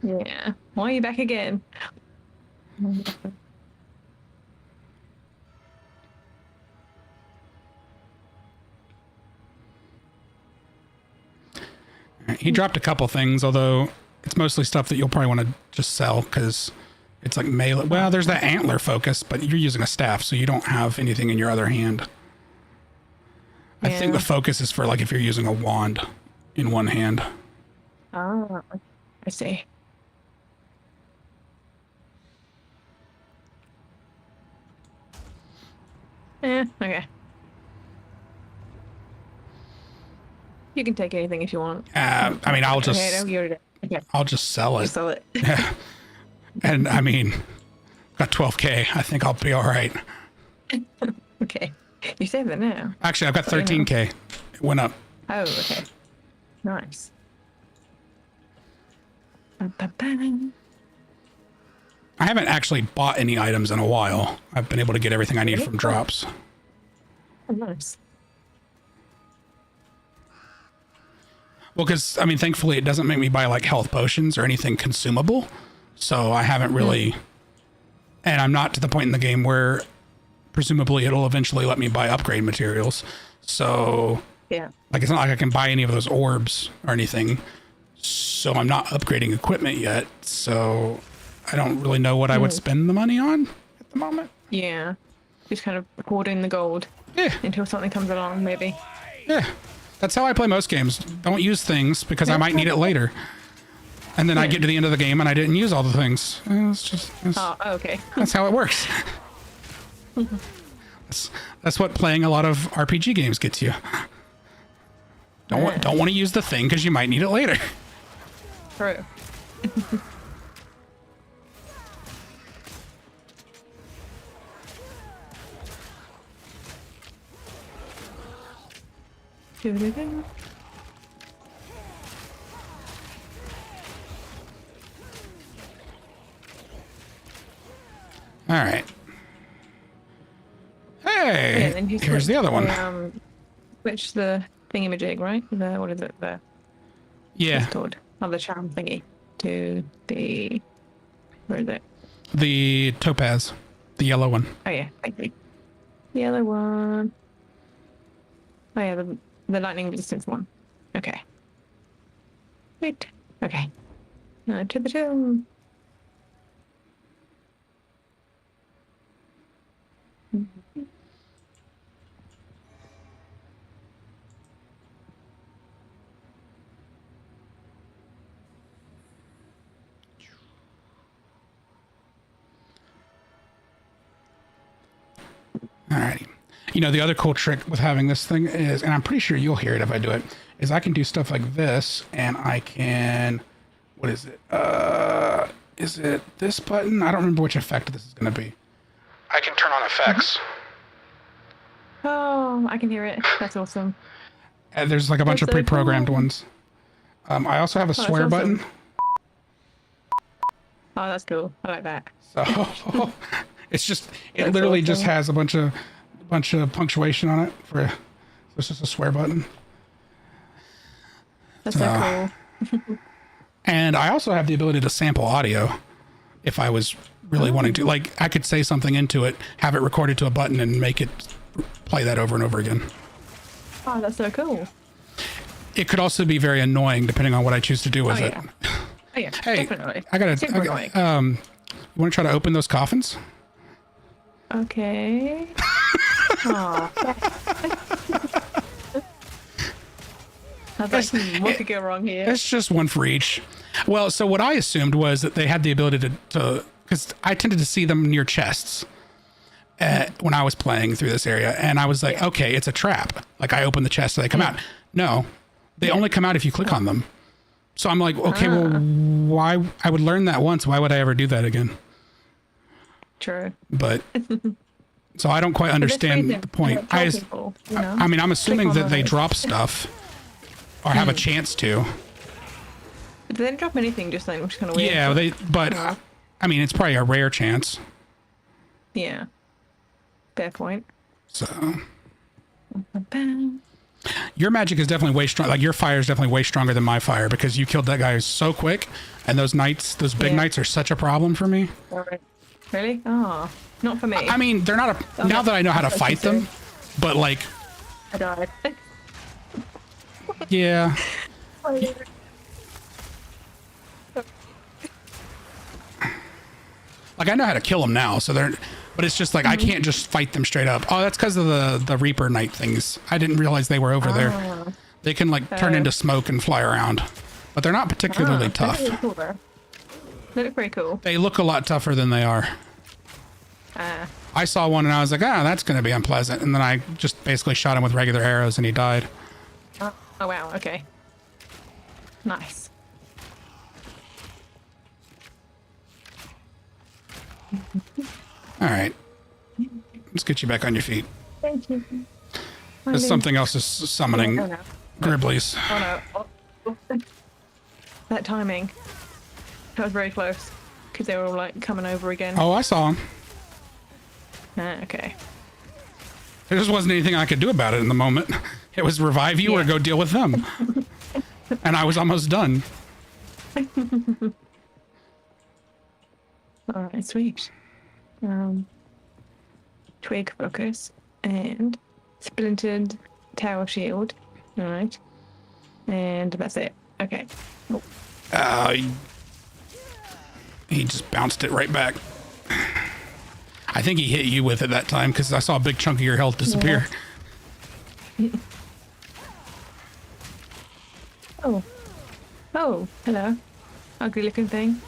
Yeah. Why are you back again? He dropped a couple things, although it's mostly stuff that you'll probably want to just sell because it's like melee. Well, there's that antler focus, but you're using a staff, so you don't have anything in your other hand. I think the focus is for like if you're using a wand in one hand. Oh, I see. Okay. You can take anything if you want. I mean, I'll just I'll just sell it. Just sell it. Yeah. And I mean, got 12K. I think I'll be all right. Okay. You save it now. Actually, I've got 13K. It went up. Oh, okay. Nice. I haven't actually bought any items in a while. I've been able to get everything I need from drops. Oh, nice. Well, because, I mean, thankfully it doesn't make me buy like health potions or anything consumable. So I haven't really, and I'm not to the point in the game where presumably it'll eventually let me buy upgrade materials. So like, it's not like I can buy any of those orbs or anything. So I'm not upgrading equipment yet. So I don't really know what I would spend the money on at the moment. Yeah. Just kind of hoarding the gold. Yeah. Until something comes along, maybe. Yeah. That's how I play most games. Don't use things because I might need it later. And then I get to the end of the game and I didn't use all the things. Okay. That's how it works. That's what playing a lot of RPG games gets you. Don't want to use the thing because you might need it later. True. All right. Hey, here's the other one. Switch the thingamajig, right? What is it? The yeah. Called the charm thingy to the. Where is it? The topaz, the yellow one. Oh yeah, thank you. The other one. Oh yeah, the lightning resistance one. Okay. Wait. Okay. To the tomb. Alrighty. You know, the other cool trick with having this thing is, and I'm pretty sure you'll hear it if I do it, is I can do stuff like this, and I can, what is it this button? I don't remember which effect this is going to be. I can turn on effects. Oh, I can hear it. That's awesome. And there's like a bunch of That's so pre-programmed cool. ones. I also have a swear awesome. button. Oh, that's cool. I like that. So it's just, it That's literally just awesome. has a bunch of punctuation on it so it's just a swear button. That's so cool. And I also have the ability to sample audio if I was really wanting to. Like, I could say something into it, have it recorded to a button, and make it play that over and over again. Oh, that's so cool. It could also be very annoying depending on what I choose to do with Oh, it. yeah. Oh yeah, Hey, definitely. I gotta, Super annoying. you want to try to open those coffins? Okay. Aw. I was like, what could go wrong here? It's just one for each. Well, so what I assumed was that they had the ability to because I tended to see them near chests when I was playing through this area. And I was like, okay, it's a trap. Like, I open the chest and they come out. No, they only come out if you click on them. So I'm like, okay, well, why? I would learn that once. Why would I ever do that again? True. But so I don't quite understand the point. I mean, I'm assuming that they drop stuff or have a chance to. But they didn't drop anything just then, which is kind of weird. Yeah, but I mean, it's probably a rare chance. Yeah. Fair point. So your magic is definitely way strong. Like, your fire is definitely way stronger than my fire because you killed that guy so quick. And those knights, those big knights, are such a problem for me. Really? Oh, not for me. I mean, they're not a. Now that I know how to fight them, but like, I died. yeah. Like, I know how to kill them now, so they're. But it's just like I can't just fight them straight up. Oh, that's because of the Reaper Knight things. I didn't realize they were over there. They can like turn into smoke and fly around, but they're not particularly tough. They look cool, though. They look pretty cool. They look a lot tougher than they are. I saw one and I was like, that's going to be unpleasant. And then I just basically shot him with regular arrows and he died. Oh wow. Okay. Nice. All right. Let's get you back on your feet. Thank you. There's something else is summoning Oh no. Gribblies. Oh no. Oh. That timing. That was very close. Because they were all like coming over again. Oh, I saw him. Okay. There just wasn't anything I could do about it in the moment. It was revive you or go deal with them. And I was almost done. Alright, sweet. Twig focus and splintered tower shield. Alright. And that's it. Okay. Oh. He just bounced it right back. I think he hit you with it that time because I saw a big chunk of your health disappear. Yeah. Oh, hello. Ugly looking thing.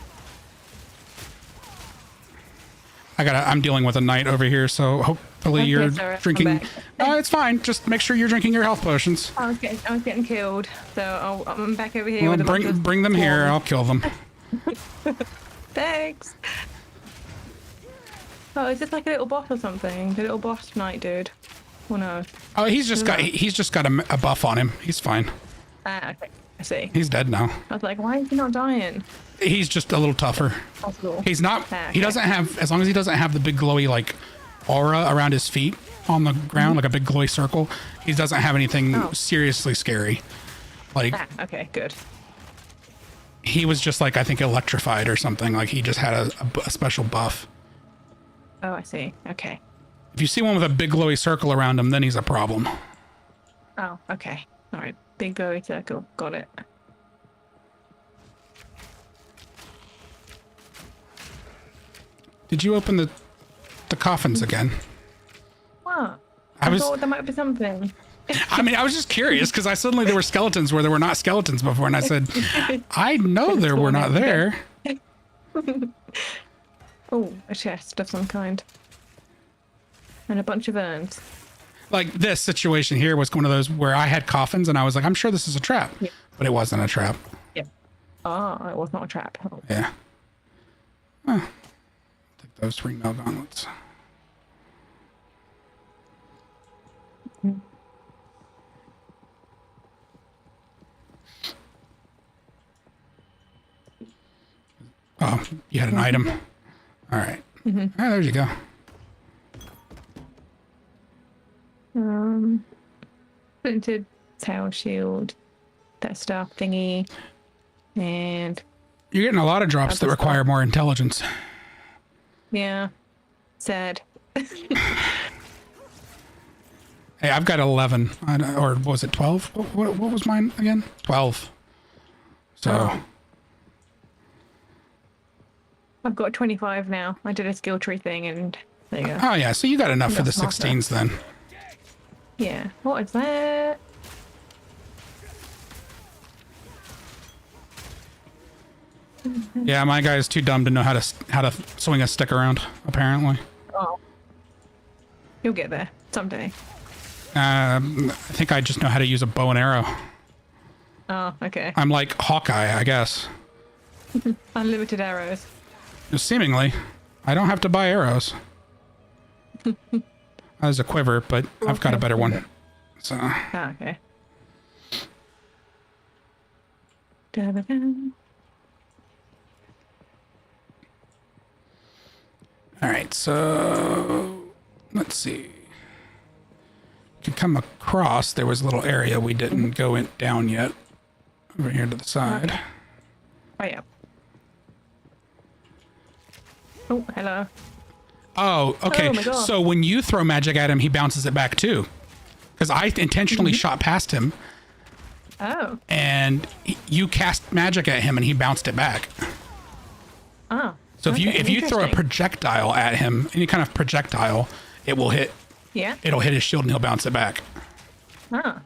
I'm dealing with a knight over here, so hopefully you're sorry, I'm drinking. back. No, it's fine. Just make sure you're drinking your health potions. I was getting killed, so I'm back over here. Well, with a bunch of bring them here. swans. I'll kill them. Thanks. Oh, is this like a little boss or something? The little boss knight dude. Oh no. Oh, he's just got a buff on him. He's fine. Okay. I see. He's dead now. I was like, why is he not dying? He's just a little tougher. Possible. He's not. Okay. He doesn't have. As long as he doesn't have the big glowy like aura around his feet on the ground, like a big glowy circle, he doesn't have anything seriously scary. Like, Okay, good. he was just like, I think, electrified or something. Like he just had a special buff. Oh, I see. Okay. If you see one with a big glowy circle around him, then he's a problem. Oh, okay. All right. Big glowy circle. Got it. Did you open the coffins again? What? I was. thought there might be something. I mean, I was just curious because there were skeletons where there were not skeletons before, and I said, I know there were not there. Oh, a chest of some kind. And a bunch of urns. Like this situation here was one of those where I had coffins, and I was like, I'm sure this is a trap, Yeah. but it wasn't a trap. Yeah. Oh, it was not a trap. Oh. Yeah. Huh. Take those 3 mail gauntlets. Oh, you had an item. All right. Oh, there you go. Printed tail shield, that staff thingy, and You're getting a lot of drops that require more intelligence. yeah, sad. Hey, I've got 11, or was it 12? What was mine again? 12. So, Oh. I've got 25 now. I did a skill tree thing, and there you go. oh yeah, so you got enough for the That's 16s then. Yeah. What is that? Yeah, my guy is too dumb to know how to swing a stick around. Apparently, Oh, you'll get there someday. I think I just know how to use a bow and arrow. Oh, okay. I'm like Hawkeye, I guess. Unlimited arrows. Seemingly, I don't have to buy arrows. As a quiver, but I've got a better one. So, Ah, okay. Da-da-da. all right. So, let's see. To come across, there was a little area we didn't go in down yet. Over here to the side. Oh, yeah. Oh, hello. Oh, okay. Oh my God. So when you throw magic at him, he bounces it back too. Because I intentionally shot past him, Oh. and you cast magic at him, and he bounced it back. Oh. So if you throw a interesting. projectile at him, any kind of projectile, it will hit. Yeah. It'll hit his shield, and he'll bounce it back. Ah.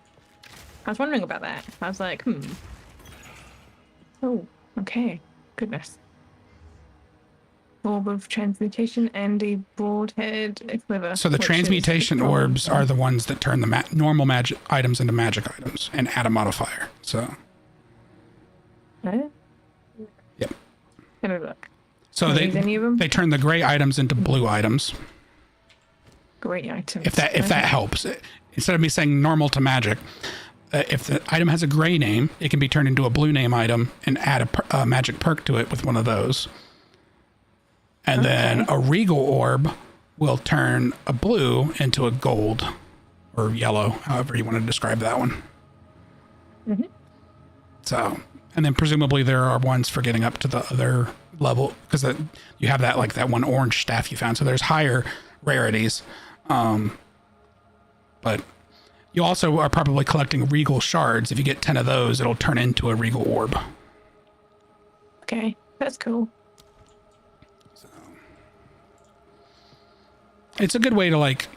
I was wondering about that. I was like, Oh, okay. Goodness. Orb of transmutation and a broadhead quiver. So the which is transmutation the orbs are the ones that turn the normal magic items into magic items and add a modifier. So, Oh, yep. let me look. So Can I use any of them? they turn the gray items into blue items. Great items. If that helps. Instead of me saying normal to magic, if the item has a gray name, it can be turned into a blue name item and add a magic perk to it with one of those. And then a regal orb will turn a blue into a gold or yellow, however you want to describe that one. So, and then presumably there are ones for getting up to the other level, because you have that, like that one orange staff you found. So there's higher rarities. But you also are probably collecting regal shards. If you get 10 of those, it'll turn into a regal orb. Okay, that's cool. It's a good way to, like,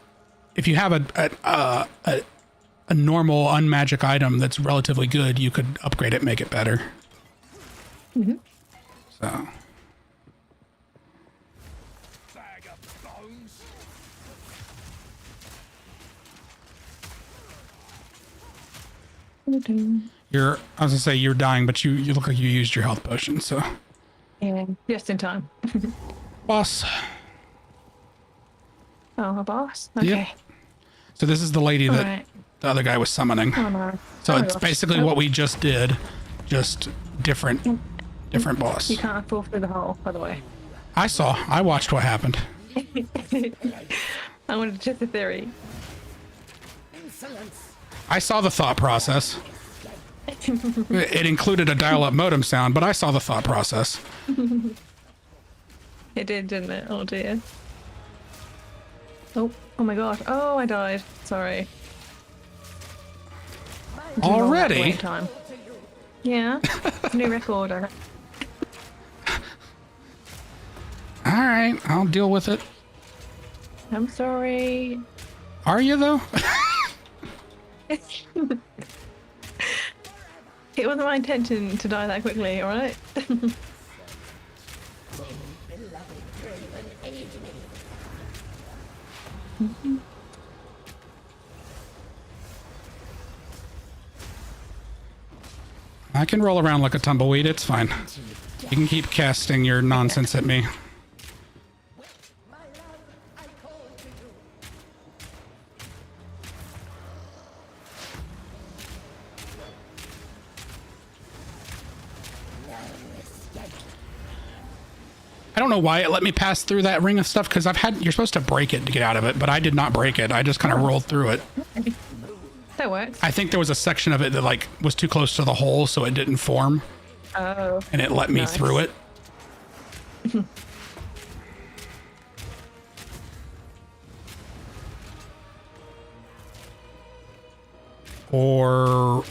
if you have a normal unmagic item that's relatively good, you could upgrade it, make it better. So, Bag of bones. I was gonna say you're dying, but you look like you used your health potion. So, Yeah, just in time. boss. Oh, a boss? Okay. Yep. So this is the lady that Alright. the other guy was summoning. Oh, no. So Oh, it's gosh. basically Oh, what we just did, just different boss. You can't fall through the hole, by the way. I watched what happened. I wanted to test the theory. Insolence. I saw the thought process. It included a dial-up modem sound, but I saw the thought process. It did, didn't it? Oh dear. Oh my gosh. Oh, I died. Sorry. Already? Wait time. Yeah. It's a new record. All right, I'll deal with it. I'm sorry. Are you, though? It wasn't my intention to die that quickly, alright? I can roll around like a tumbleweed. It's fine. You can keep casting your nonsense at me. I don't know why it let me pass through that ring of stuff, because you're supposed to break it to get out of it, but I did not break it. I just kind of rolled through it. That works. I think there was a section of it that like was too close to the hole, so it didn't form. Oh. And it let me Nice. through it. Or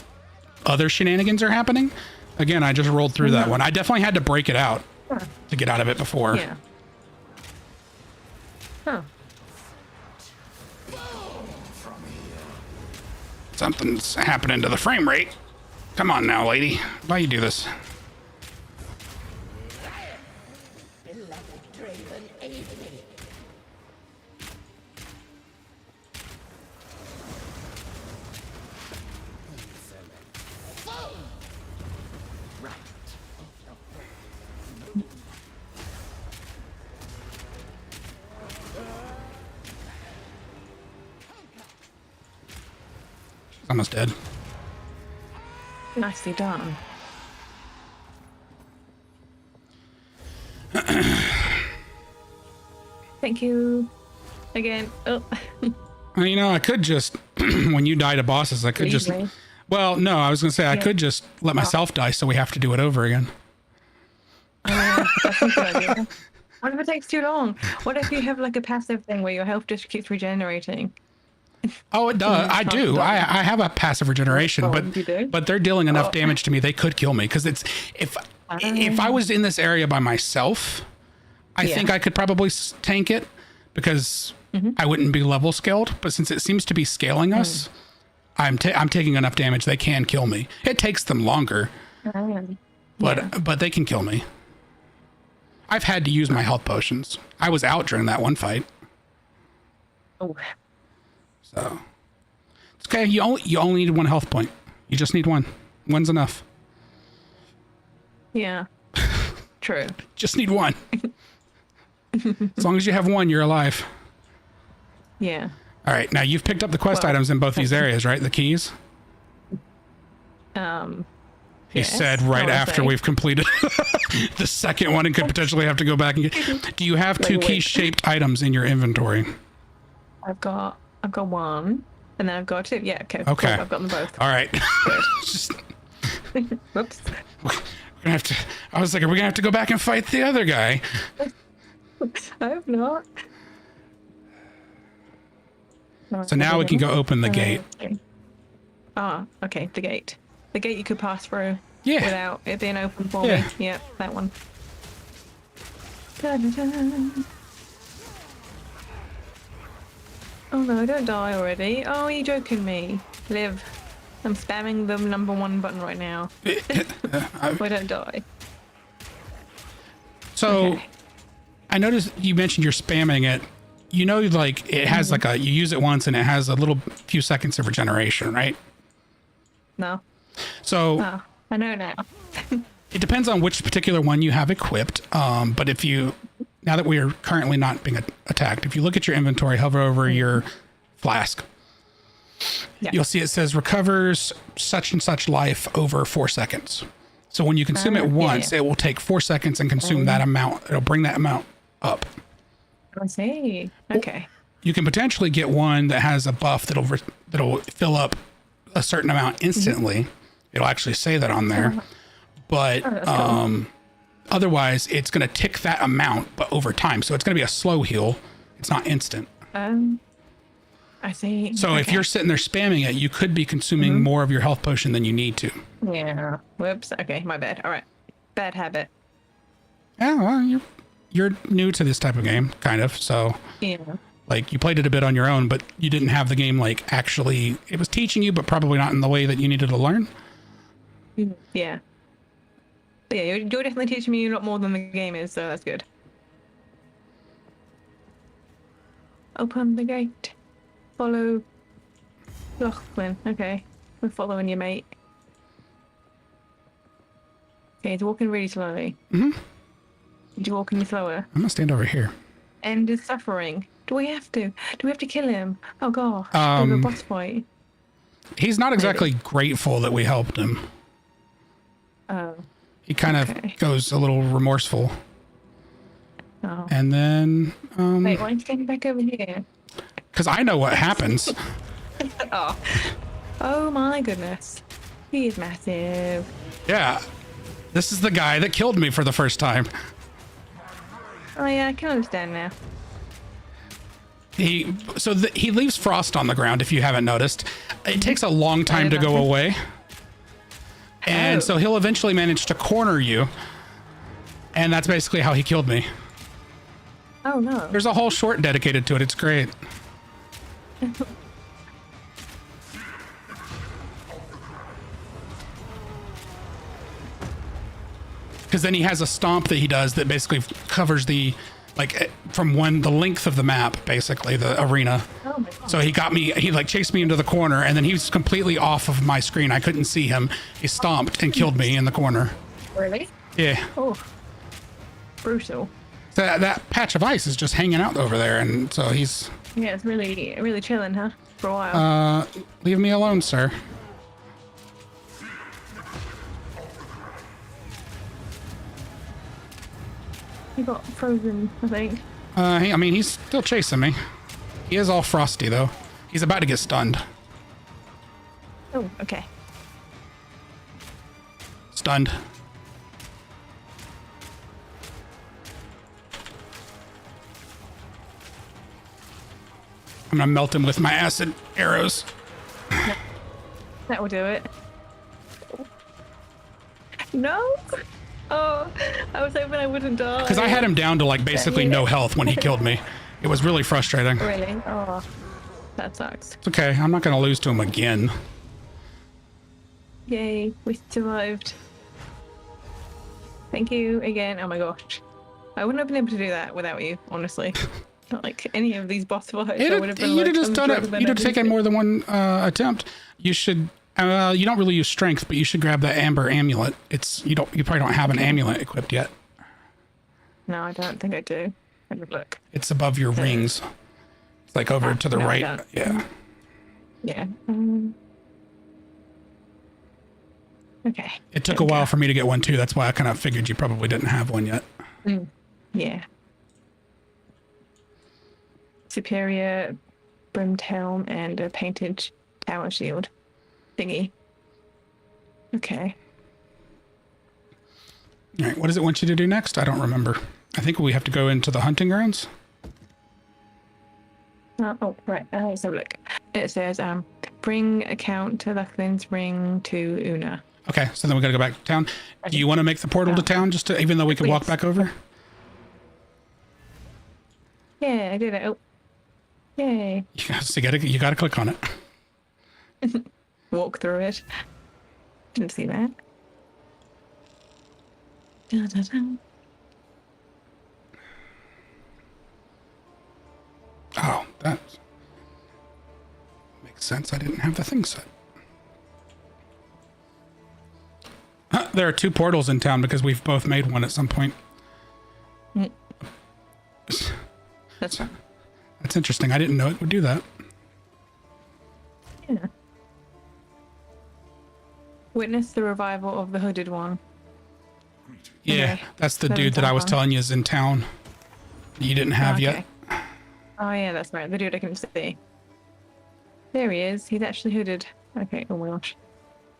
other shenanigans are happening. Again, I just rolled through that one. I definitely had to break it out to get out of it before. Yeah. Huh. Something's happening to the frame rate. Come on now, lady. Why you do this? She's almost dead. Nicely done. Thank you. Again. Oh. Well, you know, I could just, when you die to bosses, I could just, Easily. well, no, I was going to say, I could just let myself die so we have to do it over again. That's a good idea. What if it takes too long? What if you have like a passive thing where your health just keeps regenerating? Oh, it does. I do. I have a passive regeneration, Oh, you do? but they're dealing enough damage to me. They could kill me because if I was in this area by myself, I think I could probably tank it because I wouldn't be level scaled. But since it seems to be scaling us, I'm taking enough damage. They can kill me. It takes them longer, but they can kill me. I've had to use my health potions. I was out during that one fight. Oh. So it's okay. You only need one health point. You just need one. One's enough. Yeah. True. Just need one. As long as you have one, you're alive. Yeah. All right. Now you've picked up the quest items in both these areas, right? The keys. He said right after we've completed the second one and could potentially have to go back and get. Do you have two key-shaped items in your inventory? I've got one, and then I've got two. Yeah. Okay. Okay. Cool, I've got them both. All right. Just, Whoops. we're gonna have to. I was like, are we gonna have to go back and fight the other guy? I hope not. So now we can go open the gate. Ah, okay, the gate. The gate you could pass through without it being open for me. Yeah, that one. Da-da-da. Oh no, don't die already. Oh, are you joking me? Live. I'm spamming the number one button right now. I don't die. So Okay. I noticed you mentioned you're spamming it. You know, like it has like you use it once and it has a little few seconds of regeneration, right? No. So Oh, I know now. it depends on which particular one you have equipped. But if you, now that we are currently not being attacked, if you look at your inventory, hover over your flask, you'll see it says recovers such and such life over 4 seconds. So when you consume it once, it will take 4 seconds and consume that amount. It'll bring that amount up. I see. Okay. You can potentially get one that has a buff that'll fill up a certain amount instantly, It'll actually say that on there. But Oh, that's cool. otherwise, it's going to tick that amount, but over time. So it's going to be a slow heal. It's not instant. I see. So if Okay. you're sitting there spamming it, you could be consuming more of your health potion than you need to. Yeah. Whoops. Okay, my bad. All right. Bad habit. Yeah, well, you're new to this type of game, kind of. So, Yeah. like, you played it a bit on your own, but you didn't have the game, like, actually... It was teaching you, but probably not in the way that you needed to learn. Yeah. But yeah, you're definitely teaching me a lot more than the game is, so that's good. Open the gate. Follow Lachlan. Okay. We're following you, mate. Okay, he's walking really slowly. Mm-hmm. Did you walk any slower? I'm gonna stand over here. End is suffering. Do we have to? Do we have to kill him? Oh gosh. There's a boss fight. He's not exactly grateful that we helped him. Oh. He kind Okay. of goes a little remorseful. Oh. And then... Wait, why are you standing back over here? because I know what happens. Oh. Oh my goodness. He is massive. Yeah. This is the guy that killed me for the first time. Oh yeah, I can understand now. He leaves frost on the ground, if you haven't noticed. It takes a long time to go away. And so he'll eventually manage to corner you. And that's basically how he killed me. Oh no. There's a whole short dedicated to it. It's great. Because then he has a stomp that he does that basically covers the, like, from the length of the map, basically, the arena. Oh my god. So he got me, he like chased me into the corner, and then he was completely off of my screen. I couldn't see him. He stomped and killed me in the corner. Really? Yeah. Oh. Brutal. So that patch of ice is just hanging out over there, and so he's... Yeah, it's really chilling, huh? For a while. leave me alone, sir. He got frozen, I think. I mean, he's still chasing me. He is all frosty, though. He's about to get stunned. Oh, okay. Stunned. I'm gonna melt him with my acid arrows. That will do it. No! Oh, I was hoping I wouldn't die. Because I had him down to, like, basically no health when he killed me. It was really frustrating. Really? Oh, that sucks. It's okay. I'm not gonna lose to him again. Yay, we survived. Thank you again. Oh my gosh. I wouldn't have been able to do that without you, honestly. Not like any of these boss fights. I would have been You'd like, have just done it. undrugged You'd have and taken everything. more than one attempt. You should. You don't really use strength, but you should grab the amber amulet. You probably don't have an amulet equipped yet. No, I don't think I do. Let me look. It's above your rings. It's like over to the no, I right. don't. Yeah. Yeah. Okay. It took a while for me to get one too. That's why I kind of figured you probably didn't have one yet. Yeah. Superior brimmed helm and a painted tower shield thingy. Okay. All right. What does it want you to do next? I don't remember. I think we have to go into the hunting grounds. Oh, right. Let's have a look. It says, bring account to Lachlan's ring to Una. Okay. So then we got to go back to town. Do you want to make the portal to town just to, even though we can walk Yes. back over? Yeah, I did it. Oh. Yay. Yes. You got to click on it. Walk through it. Didn't see that. Da-da-da. Oh, that makes sense. I didn't have the thing set. There are 2 portals in town because we've both made one at some point. That's fine. That's interesting. I didn't know it would do that. Yeah. Witness the revival of the hooded one. Yeah, Okay. that's the That dude is that I was awesome. telling you is in town. You didn't have yet. Oh yeah, that's right. The dude I can see. There he is. He's actually hooded. Okay. Oh my gosh.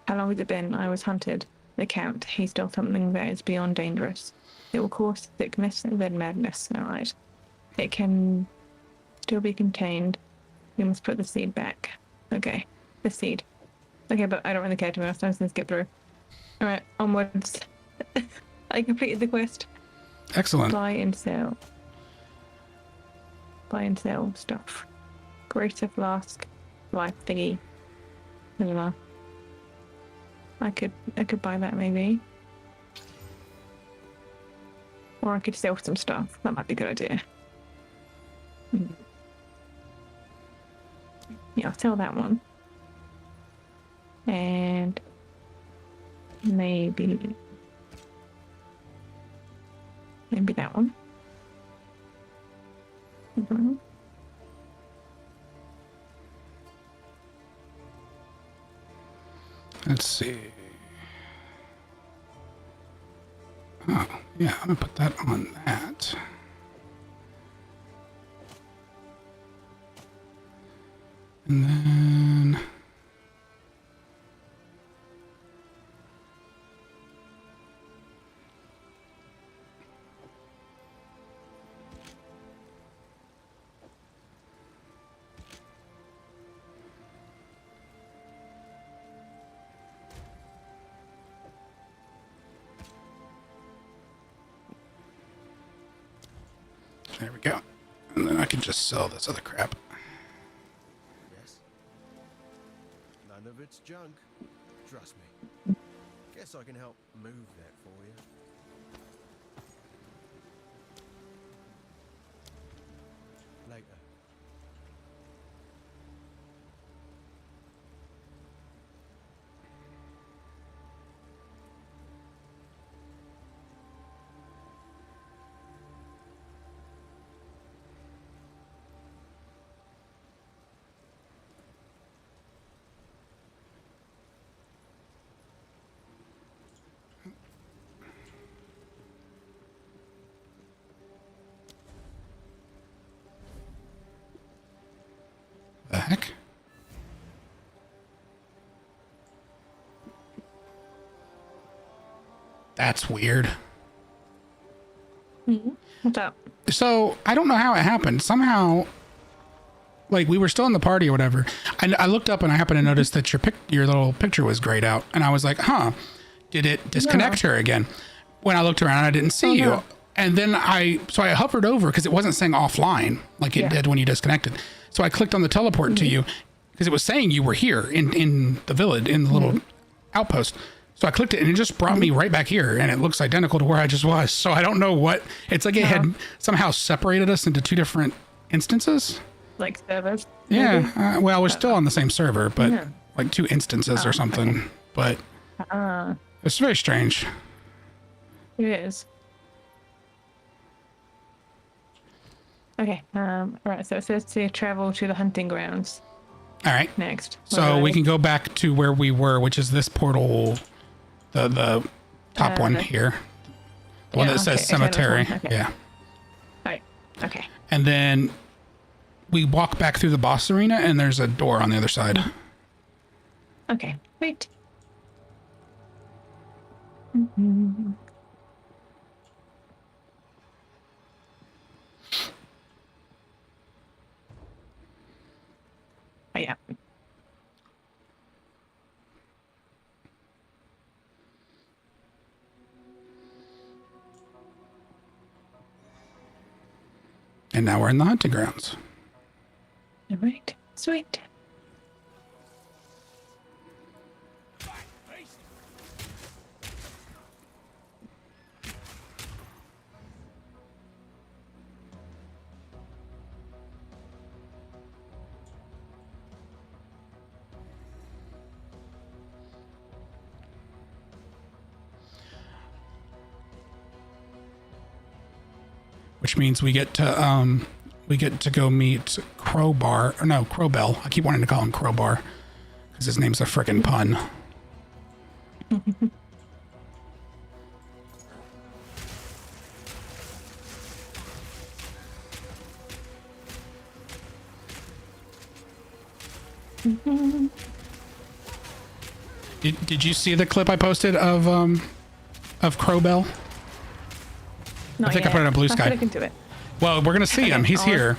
How long has it been? I was hunted. The count. He's still something that is beyond dangerous. It will cause sickness and then madness. Alright. It can still be contained. We must put the seed back. Okay. The seed. Okay, but I don't really care to be honest. I'm just gonna skip through. Alright, onwards. I completed the quest. Excellent. Buy and sell. Buy and sell stuff. Greater flask. Life thingy. I don't know. I could buy that maybe. Or I could sell some stuff. That might be a good idea. Yeah, I'll sell that one. And maybe that one. Let's see. Oh, yeah, I'm gonna put that on that. And then there we go. And then I can just sell this other crap. Yes. None of it's junk. Trust me. Guess I can help move that for you. Later. The heck? That's weird. What's up? So I don't know how it happened. Somehow, like we were still in the party or whatever. I looked up and I happened to notice that your little picture was grayed out, and I was like, "Huh? Did it disconnect her again?" When I looked around, I didn't see you. No. And then I hovered over because it wasn't saying offline like it did when you disconnected. So I clicked on the teleport to you because it was saying you were here in the village, in the little outpost. So I clicked it and it just brought me right back here, and it looks identical to where I just was. So I don't know what, it's like it had somehow separated us into two different instances. Like servers? maybe? Yeah. Well, we're still on the same server, but like two instances or something. But it's very strange. It is. Okay. Right. So it says to travel to the hunting grounds All right. next. So we can go back to where we were, which is this portal, the top one here. The one that says cemetery. Okay. Yeah. All right. Okay. And then we walk back through the boss arena and there's a door on the other side. Okay. Wait. Oh, yeah. And now we're in the hunting grounds. All right. Sweet. Back, beast. Which means we get to go meet Crowbell. I keep wanting to call him Crowbar because his name's a frickin' pun. Did you see the clip I posted of Crowbell? Not I think yet. I put it on Blue I have to Sky. look into it. Well, we're gonna see him. He's here.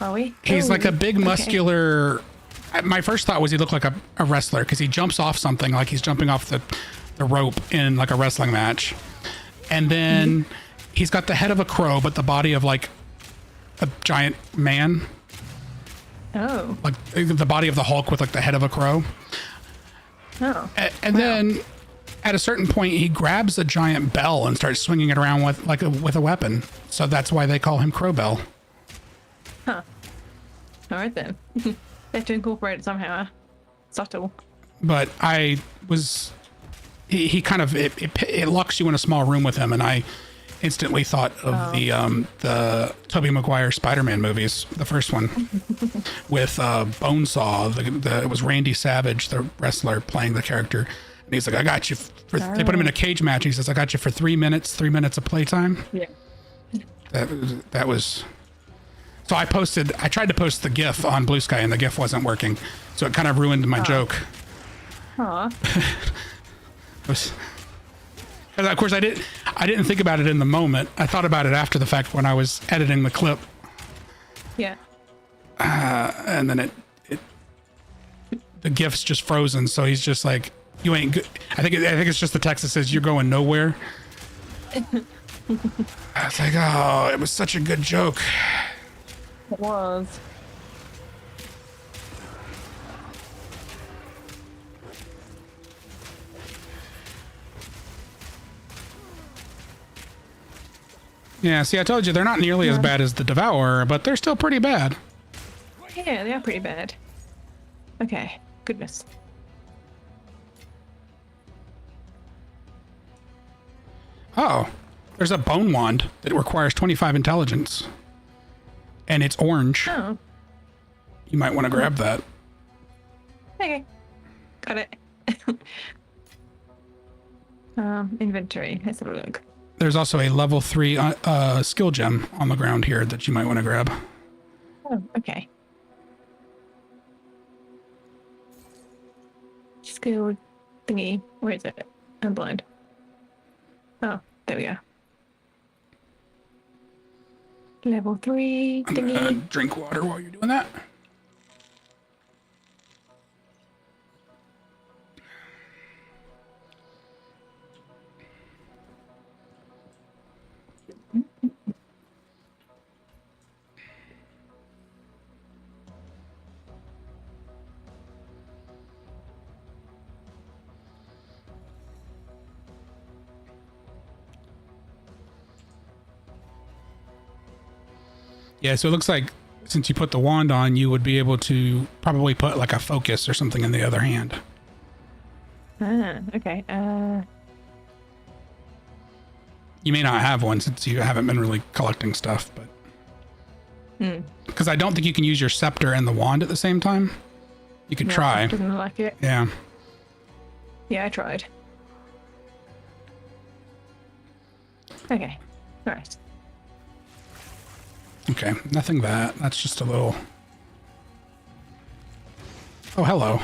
Are we? He's like a big okay. muscular. My first thought was he looked like a wrestler because he jumps off something like he's jumping off the rope in like a wrestling match, and then he's got the head of a crow but the body of like a giant man, Oh. like the body of the Hulk with like the head of a crow. Oh. And then at a certain point he grabs a giant bell and starts swinging it around with a weapon. So that's why they call him Crowbell. Huh. All right then. They have to incorporate it somehow. Subtle. But I was, he kind of, it locks you in a small room with him, and I instantly thought of the Tobey Maguire Spider-Man movies, the first one, with Bonesaw. It was Randy Savage, the wrestler, playing the character, and he's like, "I got you." They put him in a cage match. And he says, "I got you for 3 minutes. 3 minutes of playtime." Yeah. That was. So I tried to post the GIF on Blue Sky, and the GIF wasn't working, so it kind of ruined my joke. Aw. And of course, I didn't think about it in the moment. I thought about it after the fact when I was editing the clip, Yeah. and then the GIF's just frozen. So he's just like, "You ain't good." I think it's just the text that says, "You're going nowhere." I was like, "Oh, it was such a good joke." It was. Yeah, see, I told you they're not nearly as bad as the Devourer, but they're still pretty bad. Yeah, they are pretty bad. Okay. Goodness. Oh, there's a bone wand that requires 25 intelligence, and it's orange. Oh. You might want to grab that. Okay. Got it. Inventory. Let's have a look. There's also a level 3 skill gem on the ground here that you might want to grab. Oh, okay. Skill thingy. Where is it? I'm blind. Oh, there we go. Level 3 I'm gonna thingy. drink water while you're doing that. Yeah, so it looks like since you put the wand on, you would be able to probably put like a focus or something in the other hand. Ah, okay. You may not have one since you haven't been really collecting stuff, but because I don't think you can use your scepter and the wand at the same time. You could try. Doesn't look like it. Yeah. Yeah, I tried. Okay. All right. Okay, nothing that. That's just a little... Oh, hello.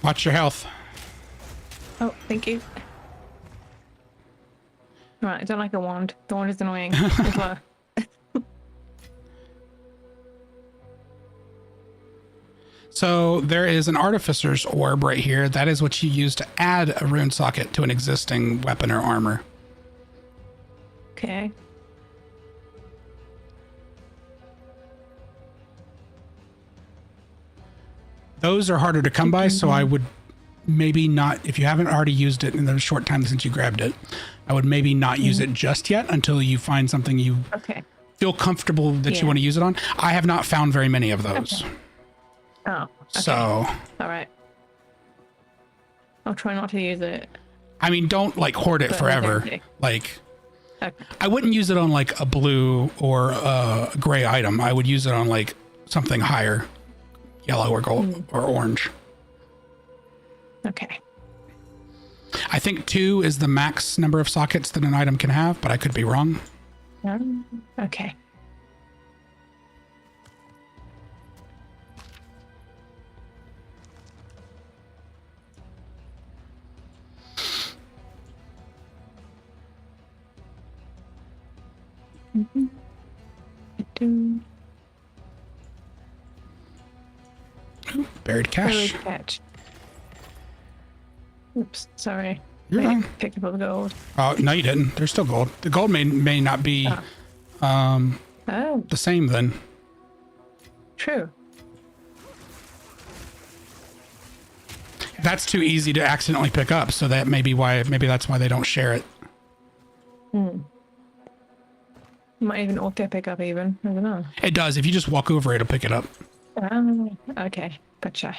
Watch your health. Oh, thank you. Right, I don't like a wand. The wand is annoying. It's low. So there is an Artificer's Orb right here. That is what you use to add a rune socket to an existing weapon or armor. Okay. Those are harder to come by, so I would maybe not, if you haven't already used it in the short time since you grabbed it, I would maybe not use it just yet until you find something you Okay. feel comfortable that you want to use it on. I have not found very many of those. Okay. Oh. Okay. So All right. I'll try not to use it. I mean, don't like hoard it But forever. okay. Like, Okay. I wouldn't use it on like a blue or a gray item. I would use it on like something higher, yellow or gold or orange. Okay. I think 2 is the max number of sockets that an item can have, but I could be wrong. Okay. Mm-hmm. Buried cache. Buried catch. Oops, sorry. You're I fine. picked up all the gold. Oh, no, you didn't. There's still gold. The gold may not be Oh, the same then. true. That's too easy to accidentally pick up, so that maybe that's why they don't share it. Might even auto pick up even. I don't know. It does. If you just walk over, it'll pick it up. Okay, gotcha.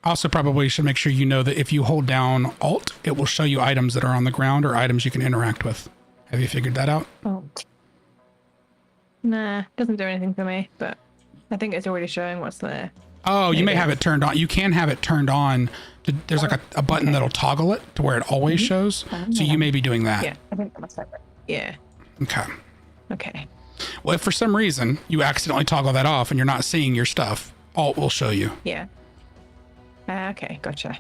Also, probably should make sure you know that if you hold down Alt, it will show you items that are on the ground or items you can interact with. Have you figured that out? Oh. Nah, doesn't do anything for me, but I think it's already showing what's there. Oh, you may Maybe. have it turned on. You can have it turned on. There's like a button that'll toggle it to where it always shows. So you may be doing that. Yeah, I think that must have it. Yeah. Okay. Okay. Well, if for some reason you accidentally toggle that off and you're not seeing your stuff, Alt will show you. Yeah. Okay, gotcha.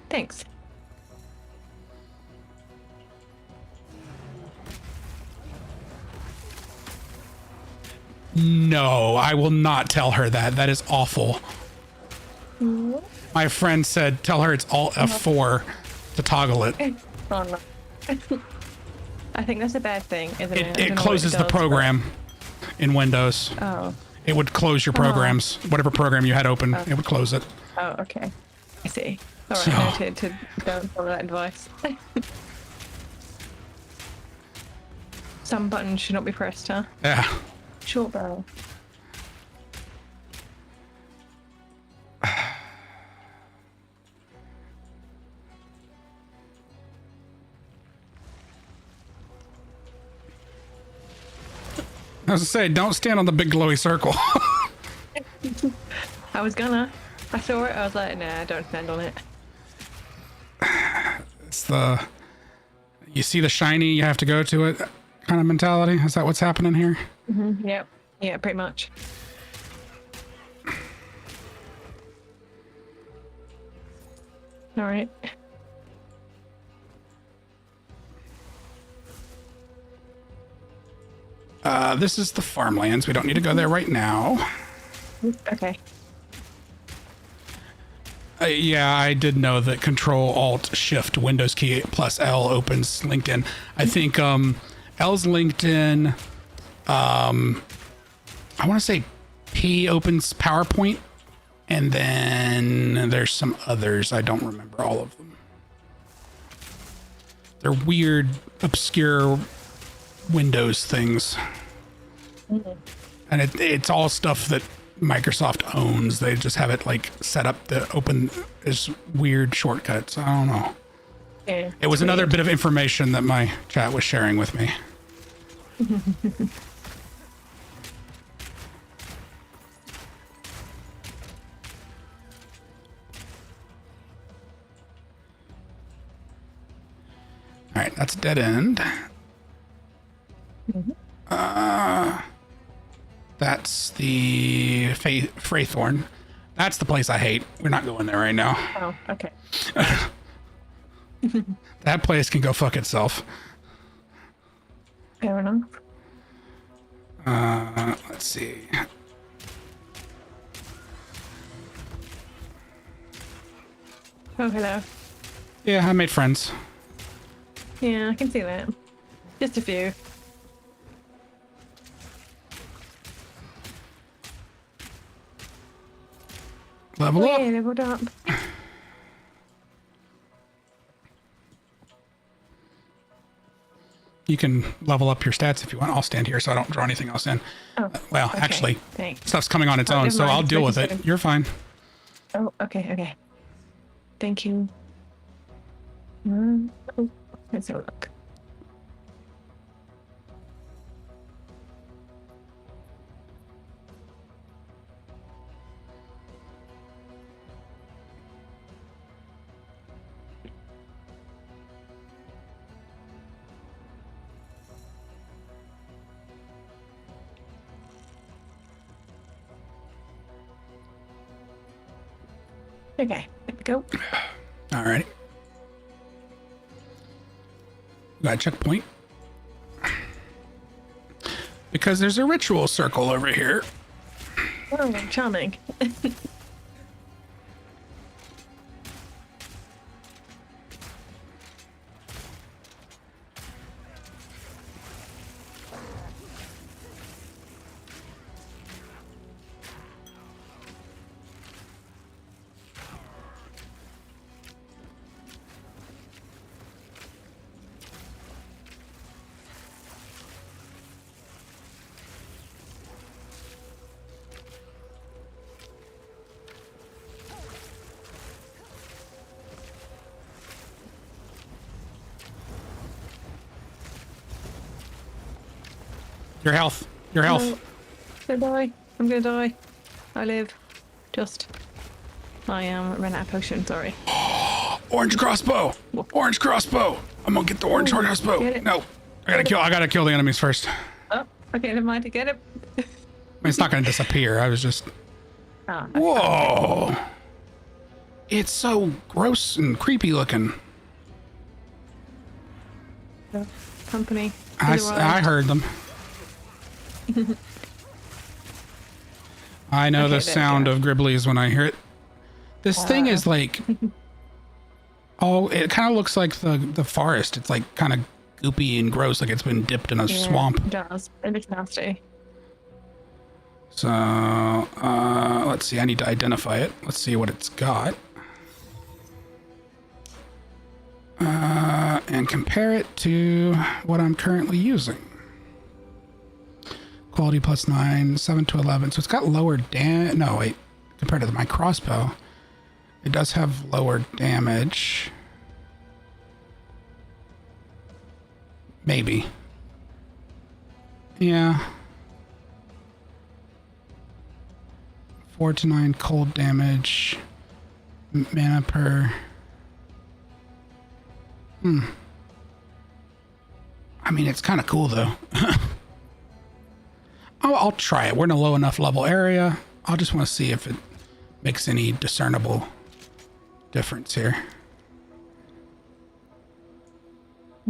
Thanks. No, I will not tell her that. That is awful. My friend said, tell her it's Alt F4 to toggle it. Oh no. I think that's a bad thing, isn't it? I It don't know what closes the does, program in Windows. but- Oh. It would close your programs. Whatever program you had open, it would close it. Oh, okay. I see. All right, So- noted to don't follow that advice. Some buttons should not be pressed, huh? Yeah. Short barrel. I was gonna say, don't stand on the big glowy circle. I was gonna. I saw it. I was like, nah, don't stand on it. It's the, you see the shiny, you have to go to it kind of mentality. Is that what's happening here? Yep. Yeah, pretty much. All right. This is the farmlands. We don't need to go there right now. Okay. Yeah, I did know that Control Alt Shift Windows key plus L opens LinkedIn. I think L's LinkedIn. I want to say P opens PowerPoint, and then there's some others. I don't remember all of them. They're weird, obscure Windows things, and it's all stuff that Microsoft owns. They just have it like set up to open as weird shortcuts. I don't know. Yeah, It was another bit of information that my chat was sharing with me. All right, that's a dead end. That's the Fraythorn. That's the place I hate. We're not going there right now. Oh, okay. That place can go fuck itself. Fair enough. Let's see. Oh, hello. Yeah, I made friends. Yeah, I can see that. Just a few. Level Yeah, up. leveled up. You can level up your stats if you want. I'll stand here so I don't draw anything else in. Oh, Well, okay. actually, Thanks. stuff's coming on its Oh, own, never so mind. I'll deal with it. Making You're fine. Oh, okay, okay. Thank you. Oh, let's have a look. Okay, there we go. All right. Got a checkpoint. Because there's a ritual circle over here. Oh, charming. Your health. Your health. No. Gonna die. I'm gonna die. I live. Just. I ran out of potion, sorry. Orange crossbow. Orange crossbow. I'm gonna get the orange crossbow. Get it. No. I gotta kill the enemies first. Oh, okay, never mind to get it. I mean, it's not gonna disappear. I was just. Ah, Whoa. It's so gross and creepy looking. company. I heard them. I know Okay, the there we sound go. of Gribblies when I hear it. This thing is like, oh, it kind of looks like the forest. It's like kind of goopy and gross, like it's been dipped in a Yeah, swamp. It does. It looks nasty. So, let's see. I need to identify it. Let's see what it's got. And compare it to what I'm currently using. Quality +9, 7 to 11. So it's got lower no, wait. Compared to my crossbow, it does have lower damage. Maybe. Yeah. 4 to 9 cold damage. Mana per. I mean, it's kind of cool though. I'll try it. We're in a low enough level area. I'll just want to see if it makes any discernible difference here.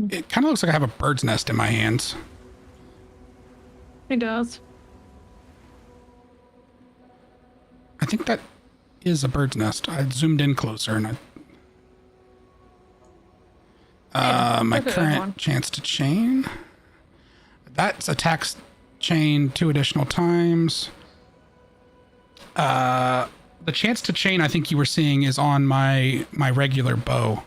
It kind of looks like I have a bird's nest in my hands. It does. I think that is a bird's nest. I zoomed in closer and my look at that current one. chance to chain. That's attacks chain 2 additional times. The chance to chain I think you were seeing is on my regular bow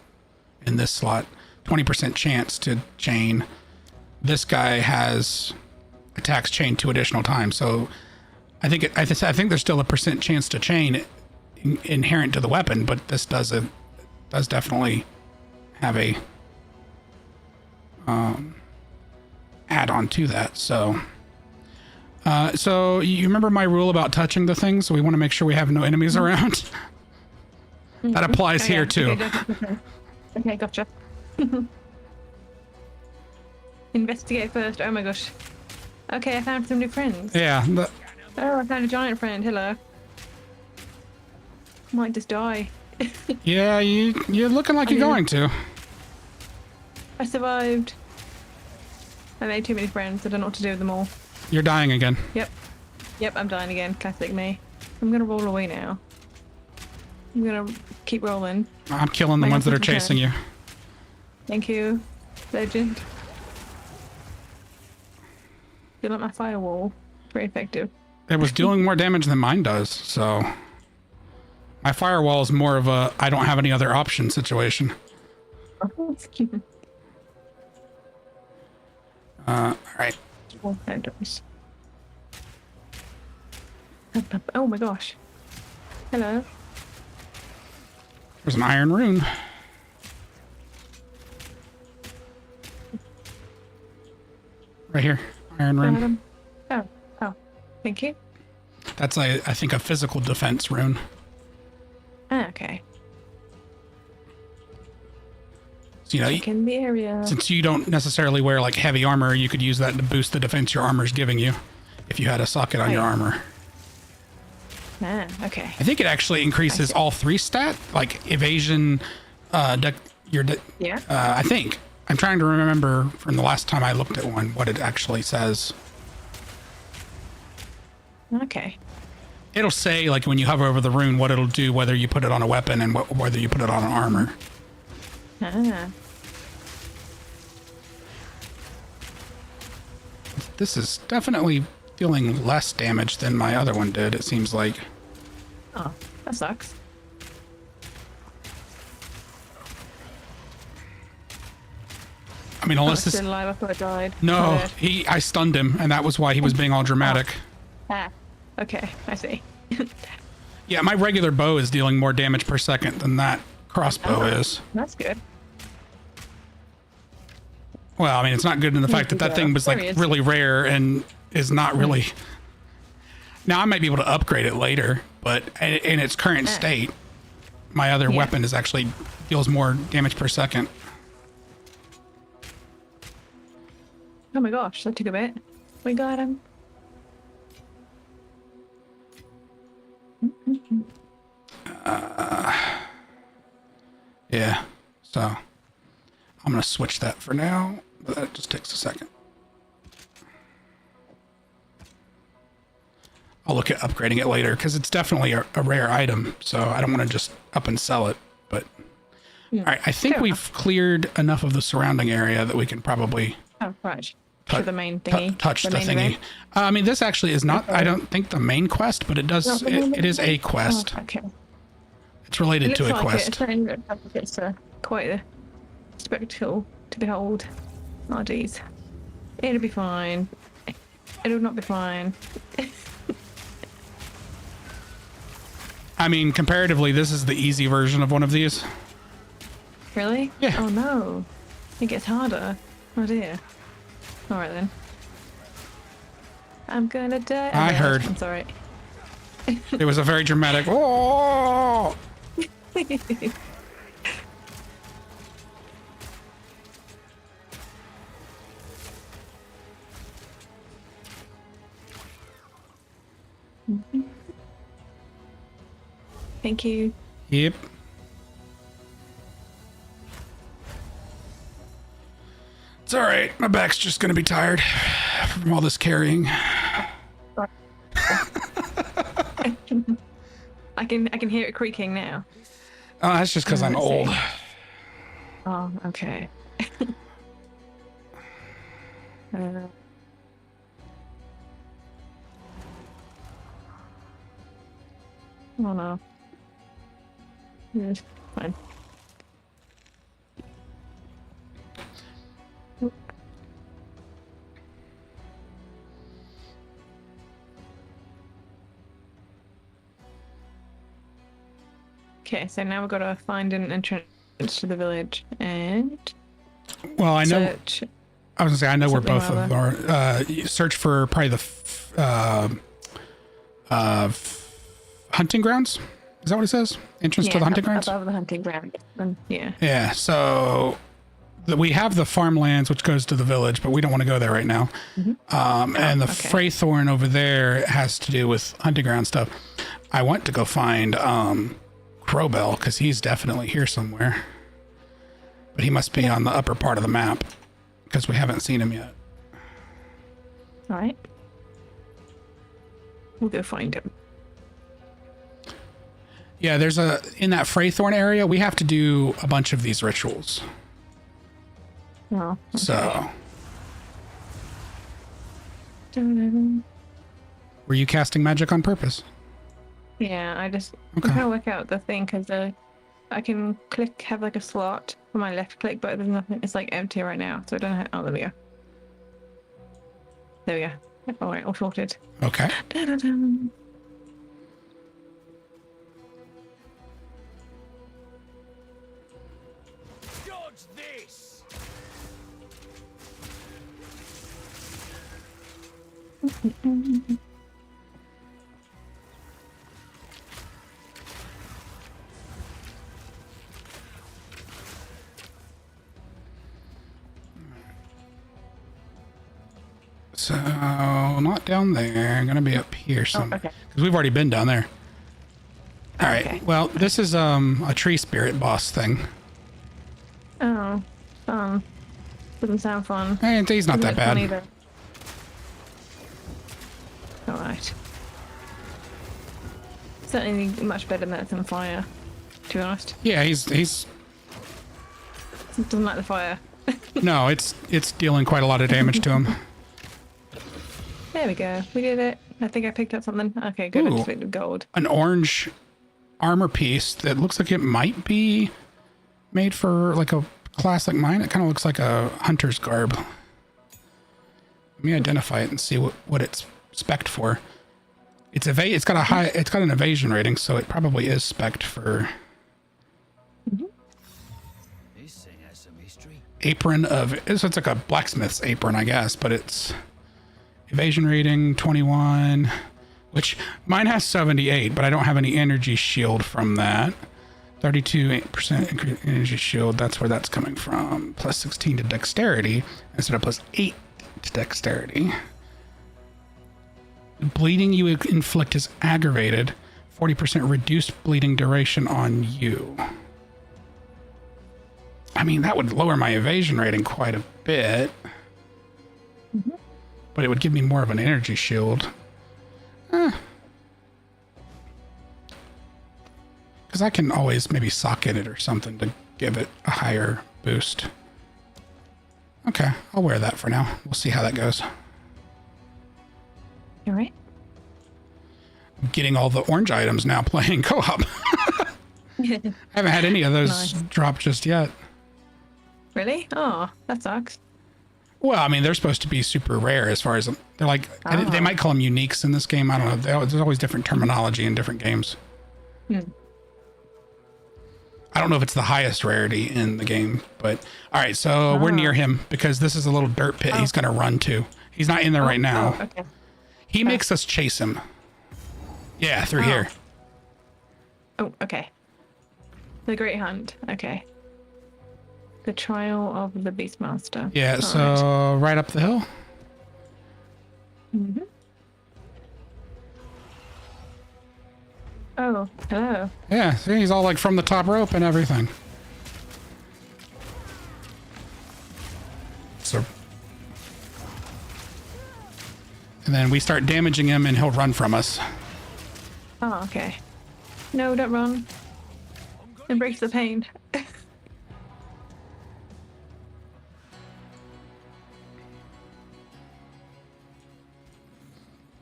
in this slot. 20% chance to chain. This guy has attacks chain 2 additional times. So I think I think there's still a percent chance to chain inherent to the weapon, but this does definitely have a add on to that. So so you remember my rule about touching the things? So we want to make sure we have no enemies around. That applies here too. Okay, gotcha. Investigate first. Oh my gosh. Okay, I found some new friends. Yeah. Oh, I found a giant friend. Hello. Might just die. Yeah, you're looking like you're going to. I survived. I made too many friends. I don't know what to do with them all. You're dying again. Yep, I'm dying again. Classic me. I'm gonna roll away now. I'm gonna keep rolling. I'm killing the My ones that are husband's chasing you. Thank you, legend. You like my firewall? Very effective. It was dealing more damage than mine does, so my firewall is more of a I don't have any other option situation. All right. Oh my gosh. Hello. There's an iron rune. Right here. Iron rune. Oh, thank you. That's, I think, a physical defense rune. Ah, okay. So, you know, Check in the area. since you don't necessarily wear like heavy armor, you could use that to boost the defense your armor's giving you if you had a socket on your armor. Ah, okay. I think it actually increases all 3 stat, like evasion, Yeah. I think. I'm trying to remember from the last time I looked at one what it actually says. Okay. It'll say, like, when you hover over the rune, what it'll do, whether you put it on a weapon and whether you put it on an armor. Ah. This is definitely dealing less damage than my other one did, it seems like. Oh, that sucks. I mean, unless Still this... alive, I thought I died. No, Oh, I stunned him, and that was why he was being all dramatic. ah. Okay, I see. Yeah, my regular bow is dealing more damage per second than that crossbow is. That's good. Well, I mean, it's not good in the fact that that thing was, like, really rare and is not really... Now, I might be able to upgrade it later, but in its current state, my other weapon is actually deals more damage per second. Oh my gosh, that took a bit. We got him. Yeah, so I'm going to switch that for now, but that just takes a second. I'll look at upgrading it later because it's definitely a rare item, so I don't want to just up and sell it. But all right, I think we've cleared enough of the surrounding area that we can probably right. To the main thingy. touch the main thingy. event. I mean, this actually is not, I don't think, the main quest, but it does. It is a quest. Oh, okay. It's related It to looks a like quest. it's quite a spectacle to behold. Oh, geez. It'll be fine. It'll not be fine. I mean, comparatively, this is the easy version of one of these. Really? Yeah. Oh no. It gets harder. Oh dear. Alright then. I'm gonna die. I heard. I'm sorry. It was a very dramatic. Oh! Thank you. Yep. It's all right. My back's just gonna be tired from all this carrying. I can hear it creaking now. Oh, that's just because I'm Let's see. old. Oh, okay. Oh no. Yes, fine. Okay, so now we've got to find an entrance to the village and Well, I know. search. I was gonna say I know where Something both of our. You search for probably the hunting grounds. Is that what it says? Entrance to the hunting grounds. Above the hunting ground. Yeah. Yeah. So we have the farmlands, which goes to the village, but we don't want to go there right now. And the Fraythorn over there has to do with hunting ground stuff. I want to go find Crowbell because he's definitely here somewhere, but he must be on the upper part of the map because we haven't seen him yet. All right. We'll go find him. Yeah, there's in that Fraythorn area, we have to do a bunch of these rituals. Oh. Okay. So, were you casting magic on purpose? Yeah, I'm Okay. trying to work out the thing because I can have like a slot for my left click, but there's nothing. It's like empty right now, so I don't know. Oh, there we go. There we go. All right, all sorted. Okay. Dun-dun-dun. this. So not down there. I'm gonna be up here somewhere okay. because we've already been down there. All right. Okay. Well, this is a tree spirit boss thing. Oh, doesn't sound fun. And he's not that Doesn't look bad. fun either. All right. Certainly much better than that than fire, to be honest. Yeah, he's Doesn't like the fire. no, it's dealing quite a lot of damage to him. There we go. We did it. I think I picked up something. Okay, good. I Ooh. just picked up gold. An orange armor piece that looks like it might be made for like a class like mine. It kind of looks like a hunter's garb. Let me identify it and see what it's spec'd for. It's got an evasion rating, so it probably is spec'd for This thing has some history. apron of. So it's like a blacksmith's apron, I guess, but it's evasion rating 21, which mine has 78, but I don't have any energy shield from that. 32% energy shield. That's where that's coming from. Plus 16 to dexterity instead of plus 8 to dexterity. The bleeding you inflict is aggravated. 40% reduced bleeding duration on you. I mean, that would lower my evasion rating quite a bit. But it would give me more of an energy shield. Because I can always maybe socket it or something to give it a higher boost. Okay, I'll wear that for now. We'll see how that goes. All right. I'm getting all the orange items now playing co-op. I haven't had any of those Nice. drop just yet. Really? Oh, that sucks. Well, I mean, they're supposed to be super rare as far as they're like, they might call them uniques in this game. I don't know. There's always different terminology in different games. Hmm. I don't know if it's the highest rarity in the game, but all right. So we're near him because this is a little dirt pit he's going to run to. He's not in there right now. Oh, okay. He makes us chase him. Yeah, through here. Oh, okay. The Great Hunt. Okay. The Trial of the Beastmaster. Yeah, All so right up the hill. Mhm. Oh, hello. Yeah, see, he's all like from the top rope and everything. So, and then we start damaging him and he'll run from us. Oh, okay. No, don't run. Embrace the pain.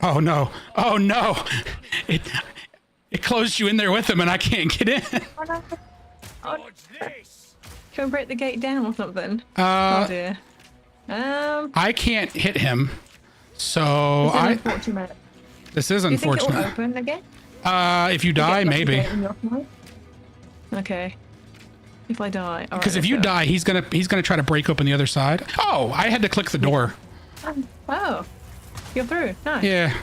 Oh no. Oh no. It closed you in there with him and I can't get in. Watch this. Can we break the gate down or something? Oh dear. I can't hit him. So This is unfortunate. this is Do you think it will unfortunate. open again? If you die, Get lucky maybe. gate on your side? Okay. If I die. All Because right, if you let's go. die, he's gonna try to break open the other side. Oh, I had to click the door. Oh, you're through. Nice. Yeah.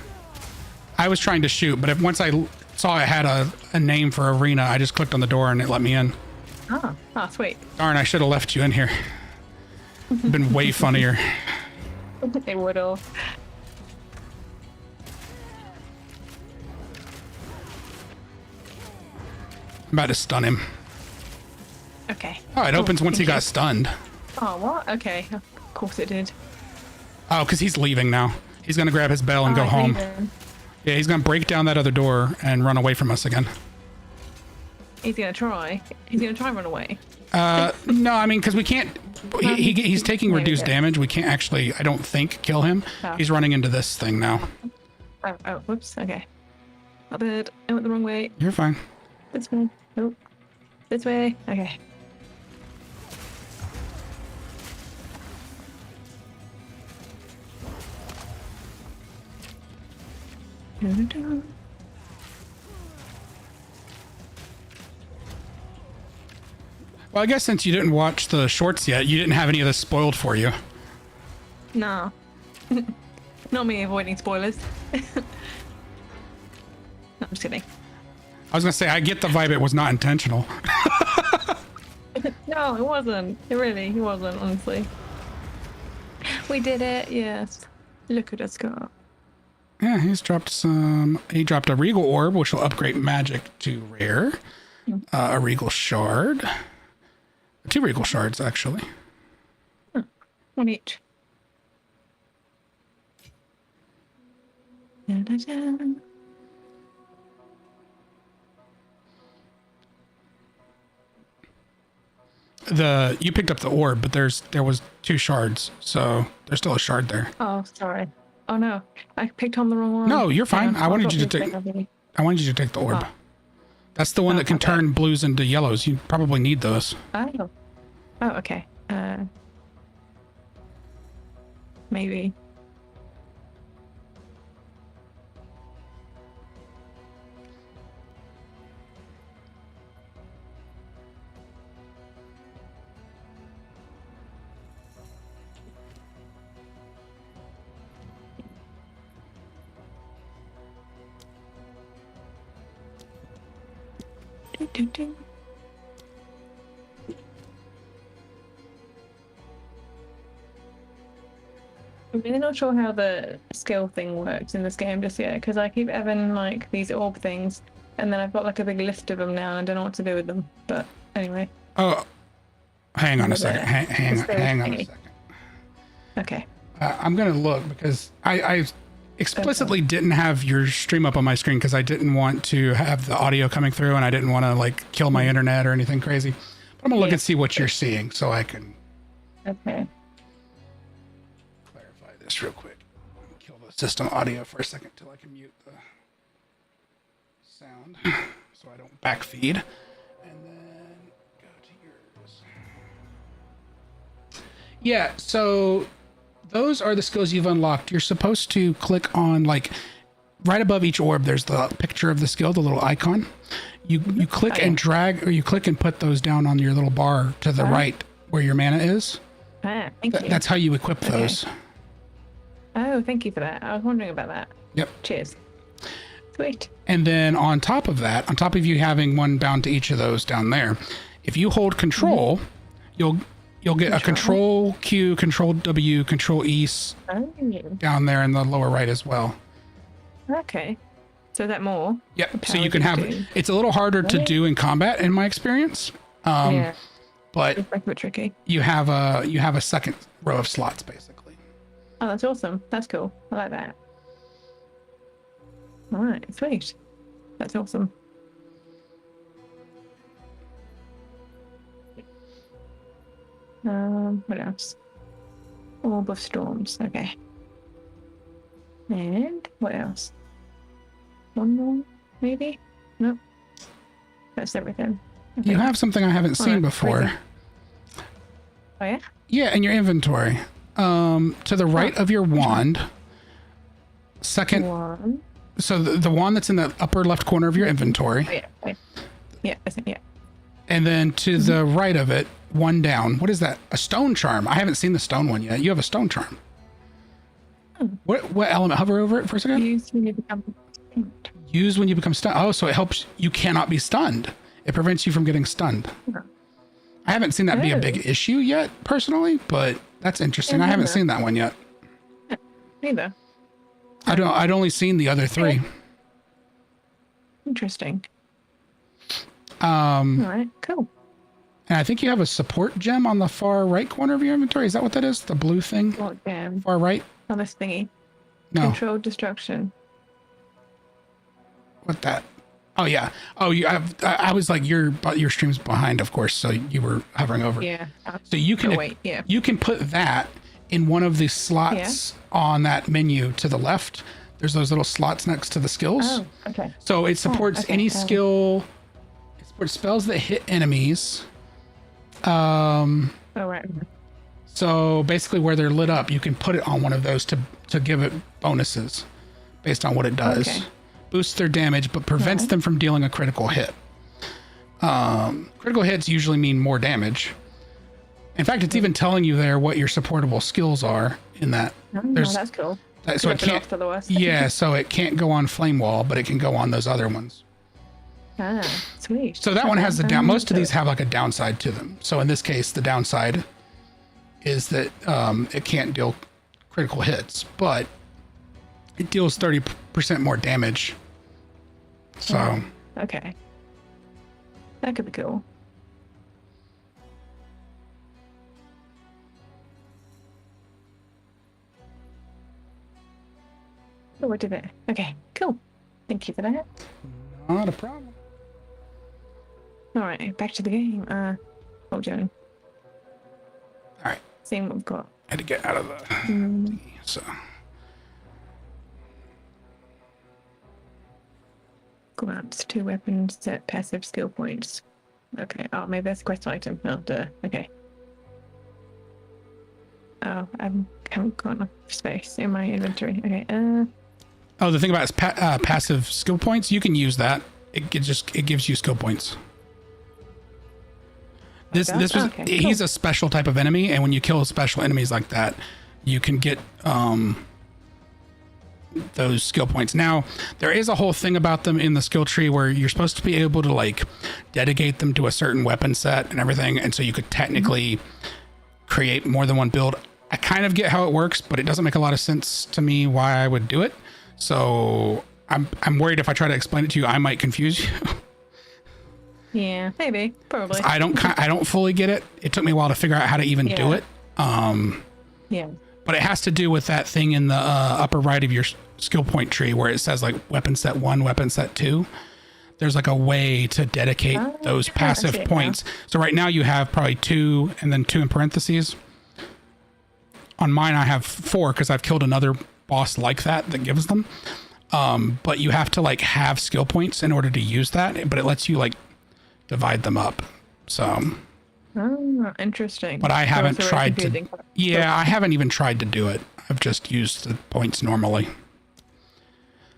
I was trying to shoot, but once I saw it had a name for arena, I just clicked on the door and it let me in. Ah, sweet. Darn, I should have left you in here. Been way funnier. They would all. I'm about to stun him. Okay. Oh, it opens once he thank you. got stunned. Oh, what? Okay. Of course it did. Oh, because he's leaving now. He's gonna grab his bell and go Alright, home. leaving. Yeah, he's gonna break down that other door and run away from us again. He's gonna try. He's gonna try and run away. No, I mean, because we can't. He's taking There we reduced go. damage. We can't actually, I don't think, kill him. Oh. He's running into this thing now. Oh, whoops. Okay. Not bad. I went the wrong way. You're fine. This way. Nope. This way. Okay. Dun-dun-dun. Well, I guess since you didn't watch the shorts yet, you didn't have any of this spoiled for you. No. Not me avoiding spoilers. No, I'm just kidding. I was gonna say, I get the vibe it was not intentional. No, it wasn't. It wasn't, honestly. We did it, yes. Look at us go. Yeah, he dropped a Regal Orb, which will upgrade magic to rare. A Regal Shard. 2 Regal Shards, actually. One each. Da-da-da. You picked up the orb, but there was 2 shards, so there's still a shard there. Oh, sorry. Oh no, I picked on the wrong one. No, you're fine. Yeah, I wanted I've you got to this take. thing. I wanted you to take the orb. Oh. That's the one that can okay. turn blues into yellows. You probably need those. Oh. Oh, okay. Maybe. Ding, ding, ding. I'm really not sure how the skill thing works in this game just yet, because I keep having like these orb things, and then I've got like a big list of them now, and I don't know what to do with them. But anyway. Oh, hang on a Over second. there. Hang on a thingy. second. Okay. I'm gonna look because I explicitly didn't have your stream up on my screen because I didn't want to have the audio coming through, and I didn't want to like kill my internet or anything crazy. But I'm gonna look and see what you're seeing so I can Okay. clarify this real quick. Kill the system audio for a second till I can mute the sound so I don't backfeed. And then go to yours. Yeah, so those are the skills you've unlocked. You're supposed to click on, like, right above each orb, there's the picture of the skill, the little icon. You click and drag, or you click and put those down on your little bar to the right where your mana is. Ah, thank you. That's how you equip those. Oh, thank you for that. I was wondering about that. Yep. Cheers. Sweet. And then on top of that, on top of you having one bound to each of those down there, if you hold control, you'll get a control Q, control W, control E Oh. down there in the lower right as well. Okay. So is that more? Yep. So Power you can have, do. it's a little harder to do in combat in my experience. Yeah. But It's like a bit tricky. you have a second row of slots basically. Oh, that's awesome. That's cool. I like that. All right. Sweet. That's awesome. What else? Orb of Storms. Okay. And what else? One more, maybe? Nope. That's everything. Okay. You have something I haven't seen Alright, before. crazy. Oh yeah? Yeah, in your inventory. To the right of your wand, second. One. So the wand that's in the upper left corner of your inventory, Oh yeah. Okay. Yeah, I think, yeah. and then to the right of it, one down. What is that? A stone charm. I haven't seen the stone one yet. You have a stone charm. What element? Hover over it for a second. Use when you become Use when you become stunned. Oh, so it helps you cannot be stunned. It prevents you from getting stunned. I haven't seen that be a big issue yet, personally, but that's interesting. I haven't seen that one yet. neither. I'd only seen the other 3. Interesting. All right, cool. And I think you have a support gem on the far right corner of your inventory. Is that what that is? The blue thing? What gem? Far right? On this thingy. No. Controlled destruction. What that? Oh yeah. Oh, I was like your stream's behind, of course. So you were hovering over. Yeah. So you can wait. Yeah. you can put that in one of the slots on that menu to the left. There's those little slots next to the skills. Oh, okay. So it supports okay. any skill. It supports spells that hit enemies. Oh right. So basically, where they're lit up, you can put it on one of those to give it bonuses based on what it does. Okay. Boosts their damage, but prevents them from dealing a critical hit. Critical hits usually mean more damage. In fact, it's even telling you there what your supportable skills are in that. Oh, that's cool. So it can't. Yeah, so it can't go on Flame Wall, but it can go on those other ones. Ah, sweet. So that one has the down. Most of these have like a downside to them. So in this case, the downside is that it can't deal critical hits, but it deals 30% more damage. So. Okay. That could be cool. Oh, what did it? Okay, cool. Thank you for that. Not a problem. All right, back to the game. Oh, Joan. All right. Seeing what we've got. I had to get out of the. So. Grants 2 weapons, set passive skill points. Okay. Oh, maybe that's a quest item. Oh, duh. Okay. Oh, I haven't got enough space in my inventory. Okay. Oh, the thing about passive skill points, you can use that. It gives you skill points. This was okay, he's cool. a special type of enemy, and when you kill special enemies like that, you can get those skill points. Now, there is a whole thing about them in the skill tree where you're supposed to be able to like dedicate them to a certain weapon set and everything, and so you could technically create more than one build. I kind of get how it works, but it doesn't make a lot of sense to me why I would do it. So I'm worried if I try to explain it to you, I might confuse you. Yeah, maybe, probably. I don't fully get it. It took me a while to figure out how to even do it. Yeah. But it has to do with that thing in the upper right of your skill point tree where it says like weapon set 1, weapon set 2. There's like a way to dedicate those passive points. So right now you have probably 2 and then 2 in parentheses. On mine, I have 4 because I've killed another boss like that gives them. But you have to like have skill points in order to use that. But it lets you like divide them up. So. Oh, interesting. But I haven't tried to. Yeah, I haven't even tried to do it. I've just used the points normally.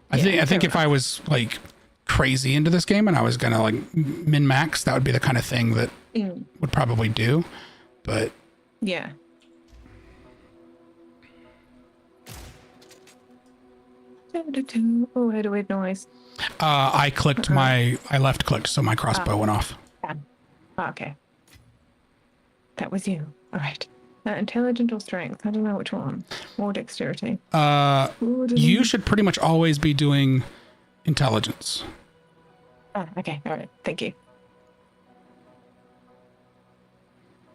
I think if I was like crazy into this game and I was gonna like min max, that would be the kind of thing that would probably do. But yeah. Oh, I had a weird noise. I left clicked, so my crossbow went off. Oh, okay. That was you. All right. Intelligent or strength? I don't know which one. Or dexterity. You should pretty much always be doing intelligence. Okay. All right. Thank you.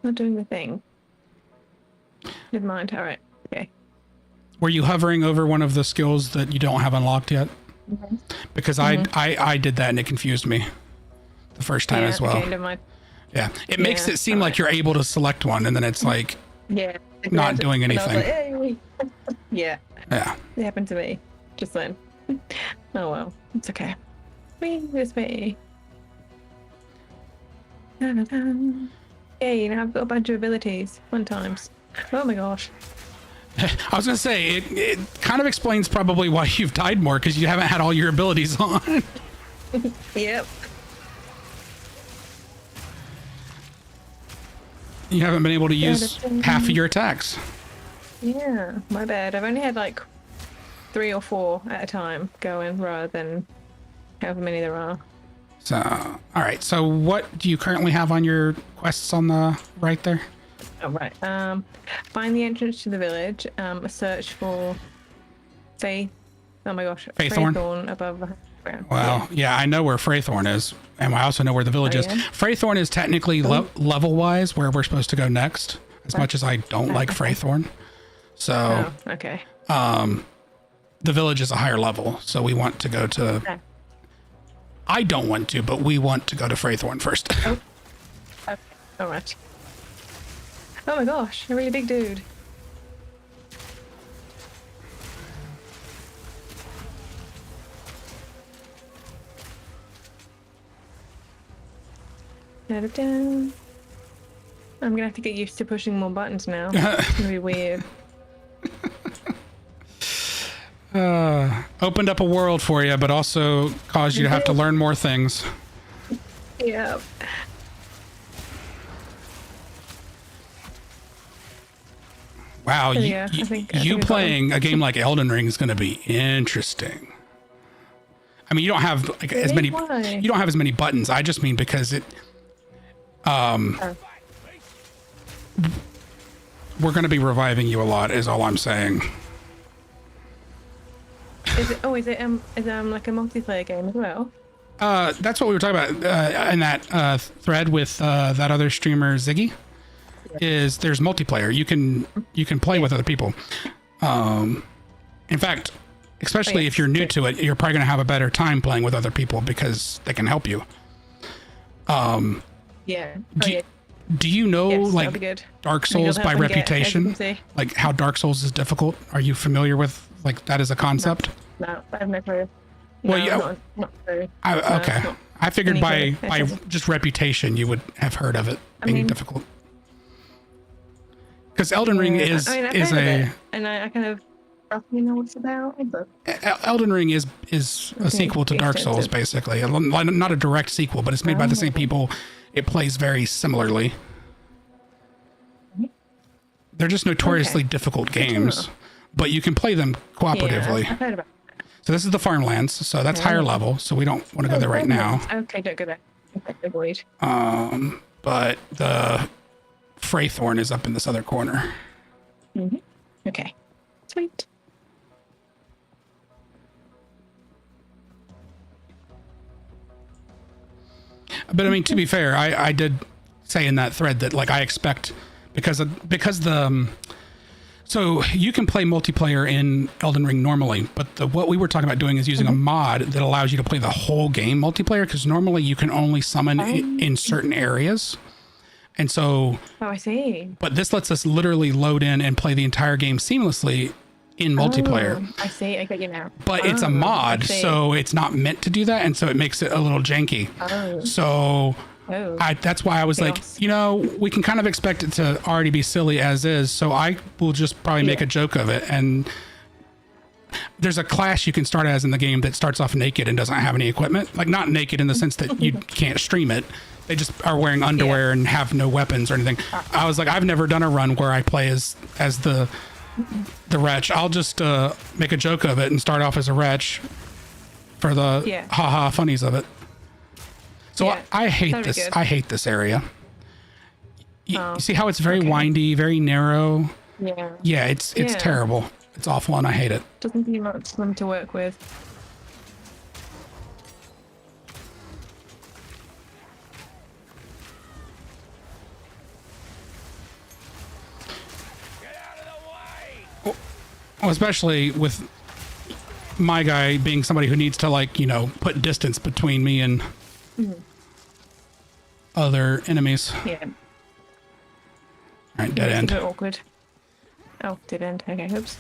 Not doing the thing. Never mind. All right. Okay. Were you hovering over one of the skills that you don't have unlocked yet? Mm-hmm. Because I did that and it confused me the first time as well. Okay, never mind. Yeah, it makes it seem like you're able to select one, and then it's like not doing anything. Like, hey. Yeah. Yeah. It happened to me just then. Oh well, it's okay. This way. Yay, now I've got a bunch of abilities. Fun times. Oh my gosh. I was gonna say it kind of explains probably why you've died more because you haven't had all your abilities on. Yep. You haven't been able to use half of your attacks. Yeah, my bad. I've only had like 3 or 4 at a time going rather than however many there are. So, all right. So what do you currently have on your quests on the right there? Oh, right. Find the entrance to the village. Search for Faith. Oh my gosh. Fraythorn above the ground. Well, yeah, I know where Fraythorn is, and I also know where the village is. Fraythorn is technically level-wise where we're supposed to go next, as much as I don't like Fraythorn. So, okay. The village is a higher level, so we want to go to... Okay. I don't want to, but we want to go to Fraythorn first. Oh. Okay. All right. Oh my gosh, a really big dude. Da-da-da. I'm gonna have to get used to pushing more buttons now. It's gonna be weird. Opened up a world for you, but also caused you to have to learn more things. Yeah. Wow, Yeah, I think you it's playing a game like Elden Ring is going to be interesting. I mean, you don't have like as many. Why? You don't have as many buttons. I just mean because it. Oh. We're going to be reviving you a lot. Is all I'm saying. Is it like a multiplayer game as well? That's what we were talking about in that thread with that other streamer Ziggy. Is there's multiplayer? You can play with other people. In fact, especially if you're new to it, you're probably going to have a better time playing with other people because they can help you. Yeah. Do you know Yes, like that'd be good. Dark Souls by reputation? Like how Dark Souls is difficult? Are you familiar with like that as a concept? No, I have no clue. Well, No, yeah. not true. Okay. it's not I figured by anything. just reputation you would have heard of it being mean- difficult. Because Elden Ring is I've is heard of a it, and I kind of roughly know what it's about. But Elden Ring is a sequel to Dark Souls, basically. Not a direct sequel, but it's made by the same people. It plays very similarly. They're just notoriously difficult games, but you can play them cooperatively. Yeah, I've heard about it. So this is the farmlands, so that's higher level, so we don't want to go there right now. Okay, don't go there. Okay, avoid. But the Freythorn is up in this other corner. Okay, sweet. But I mean, to be fair, I did say in that thread that like I expect because the so you can play multiplayer in Elden Ring normally, but what we were talking about doing is using a mod that allows you to play the whole game multiplayer because normally you can only summon in certain areas. And so, Oh, I see. but this lets us literally load in and play the entire game seamlessly in multiplayer. Oh, I see. I get you now. But it's a mod, so it's not meant to do that, and so it makes it a little janky. So that's why I was like, we can kind of expect it to already be silly as is, so I will just probably make a joke of it. And there's a class you can start as in the game that starts off naked and doesn't have any equipment. Like, not naked in the sense that you can't stream it. They just are wearing underwear and have no weapons or anything. I was like, I've never done a run where I play as the wretch. I'll just make a joke of it and start off as a wretch for the haha funnies of it. So I hate this. I hate this area. You see how it's very windy, very narrow? Yeah, it's terrible. It's awful and I hate it. Doesn't seem much for them to work with. Well, especially with my guy being somebody who needs to, like, put distance between me and other enemies. Yeah. All right, dead end. It's a bit awkward. Oh, dead end. Okay, oops.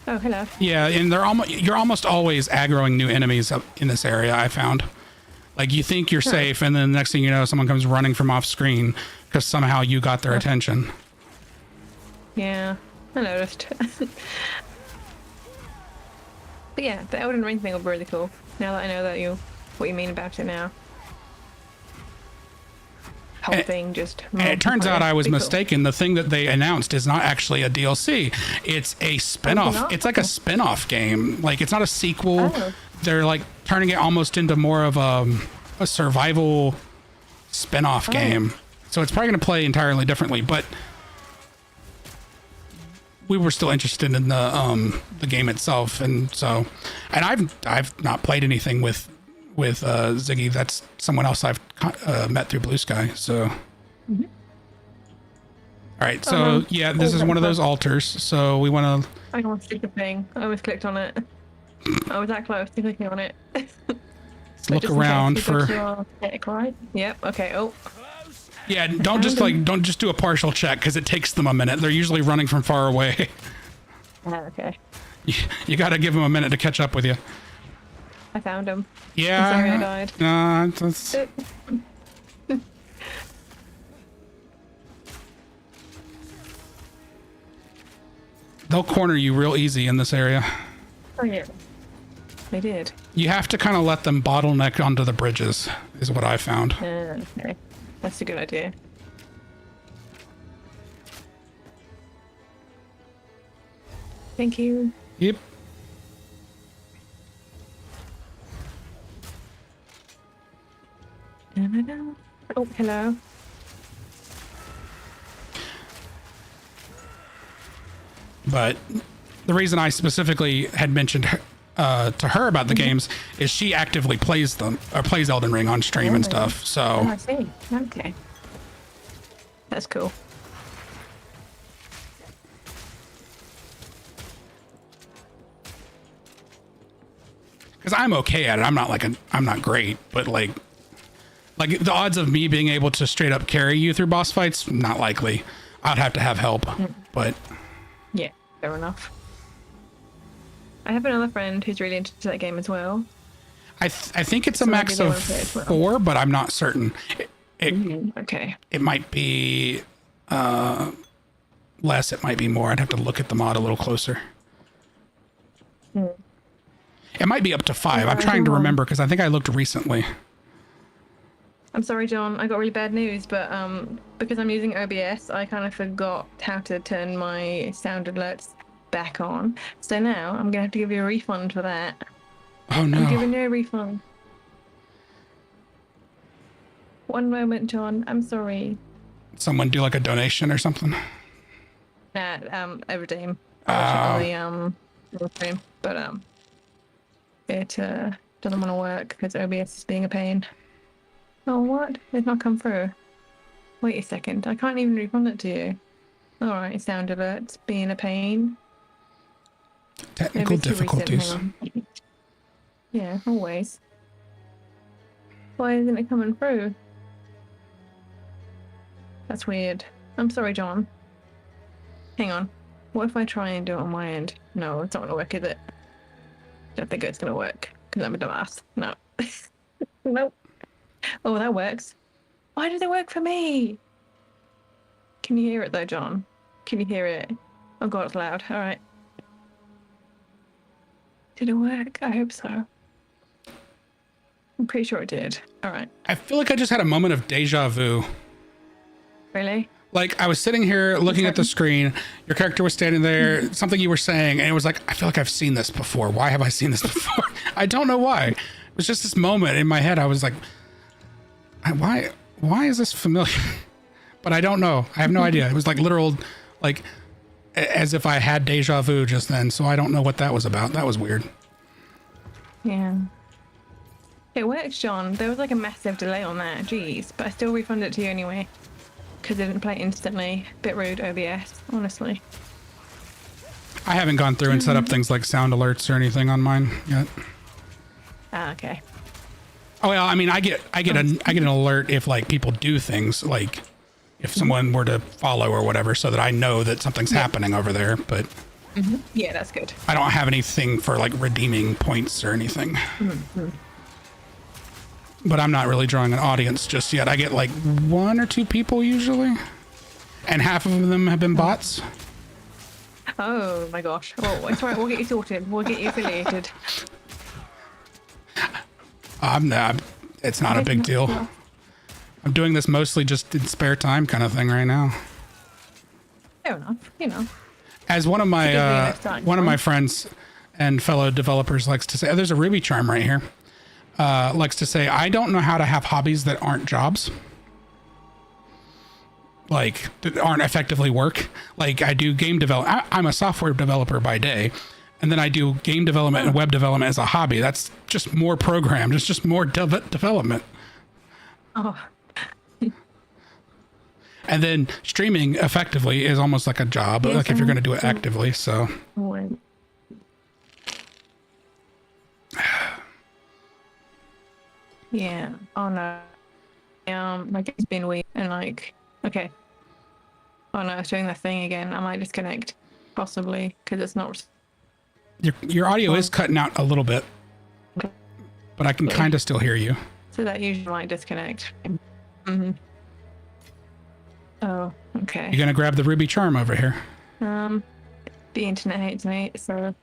Oh, hello. Yeah, and you're almost always aggroing new enemies up in this area, I found. Like, you think you're safe, and then the next thing you know, someone comes running from off screen because somehow you got their attention. Yeah, I noticed. But yeah, the Elden Ring thing will be really cool. Now that I know what you mean about it now. Whole thing just. And it turns out I was mistaken. The thing that they announced is not actually a DLC. It's a spin-off. It's like a spin-off game. Like, it's not a sequel. They're like turning it almost into more of a survival spin-off game. So it's probably going to play entirely differently, but we were still interested in the game itself, and I've not played anything with Ziggy. That's someone else I've met through Blue Sky. So, all right. So yeah, this is one of those altars. So we want to. I want to stick the thing. I almost clicked on it. I was that close to clicking on it. Let's look around for. Right? Yep. Okay. Oh. Yeah. Don't just do a partial check because it takes them a minute. They're usually running from far away. Okay. You got to give them a minute to catch up with you. I found him. Yeah. I'm sorry I died. That's... They'll corner you real easy in this area. Oh yeah. They did. You have to kind of let them bottleneck onto the bridges is what I found. Okay. That's a good idea. Thank you. Yep. Oh, hello. But the reason I specifically had mentioned to her about the games is she actively plays them, or plays Elden Ring on stream and stuff. Oh, So I see. Okay. That's cool. because I'm okay at it. I'm not like I'm not great, but like the odds of me being able to straight up carry you through boss fights, not likely. I'd have to have help, but Yeah, fair enough. I have another friend who's really into that game as well. I think it's a So maybe max they of wanna play as well. 4, but I'm not certain. Okay. It might be less. It might be more. I'd have to look at the mod a little closer. It might be up to 5. I'm trying to remember because I think I looked recently. I'm sorry, John. I got really bad news, but because I'm using OBS, I kind of forgot how to turn my sound alerts back on. So now I'm gonna have to give you a refund for that. Oh no. I'm giving you a refund. One moment, John. I'm sorry. Someone do like a donation or something. A redeem. On the stream, but it doesn't want to work because OBS is being a pain. Oh, what? It's not come through. Wait a second. I can't even refund it to you. All right, sound alerts being a pain. Technical Maybe it's a recent, difficulties. hang on. Yeah, always. Why isn't it coming through? That's weird. I'm sorry, John. Hang on. What if I try and do it on my end? No, it's not gonna work, is it? Don't think it's gonna work because I'm a dumbass. No. Nope. Oh, that works. Why did it work for me? Can you hear it though, John? Can you hear it? Oh god, it's loud. All right. Did it work? I hope so. I'm pretty sure it did. All right. I feel like I just had a moment of deja vu. Really? Like I was sitting here looking at the screen, your character was standing there, something you were saying, and it was like, I feel like I've seen this before. Why have I seen this before? I don't know why. It was just this moment in my head. I was like, why is this familiar? But I don't know. I have no idea. It was like literal, like as if I had deja vu just then. So I don't know what that was about. That was weird. Yeah. It works, John. There was like a massive delay on that. Jeez. But I still refunded it to you anyway. Because I didn't play it instantly. Bit rude, OBS, honestly. I haven't gone through and set up things like sound alerts or anything on mine yet. Ah, okay. Oh well, I mean, I get an alert if like people do things, like if someone were to follow or whatever, so that I know that something's happening over there. But Yeah, that's good. I don't have anything for like redeeming points or anything. But I'm not really drawing an audience just yet. I get like 1 or 2 people usually, and half of them have been bots. Oh my gosh. Oh, it's all right. We'll get you sorted. We'll get you affiliated. It's not a big deal. I'm doing this mostly just in spare time kind of thing right now. Fair enough. You know. As one of my friends and fellow developers likes to say, there's a Ruby charm right here. Likes to say, I don't know how to have hobbies that aren't jobs. Like, that aren't effectively work. Like, I do game development. I'm a software developer by day. And then I do game development and web development as a hobby. That's just more program. It's just more development. Oh. And then streaming effectively is almost like a job, Yes, like if you're going to do it actively. So yeah. Oh no. Like it's been weird and like, okay. Oh no, it's doing that thing again. I might disconnect, possibly, because it's not. your audio is cutting out a little bit, but I can kind of still hear you. So that usually might disconnect. Oh, okay. You're going to grab the Ruby charm over here. The internet hates me, so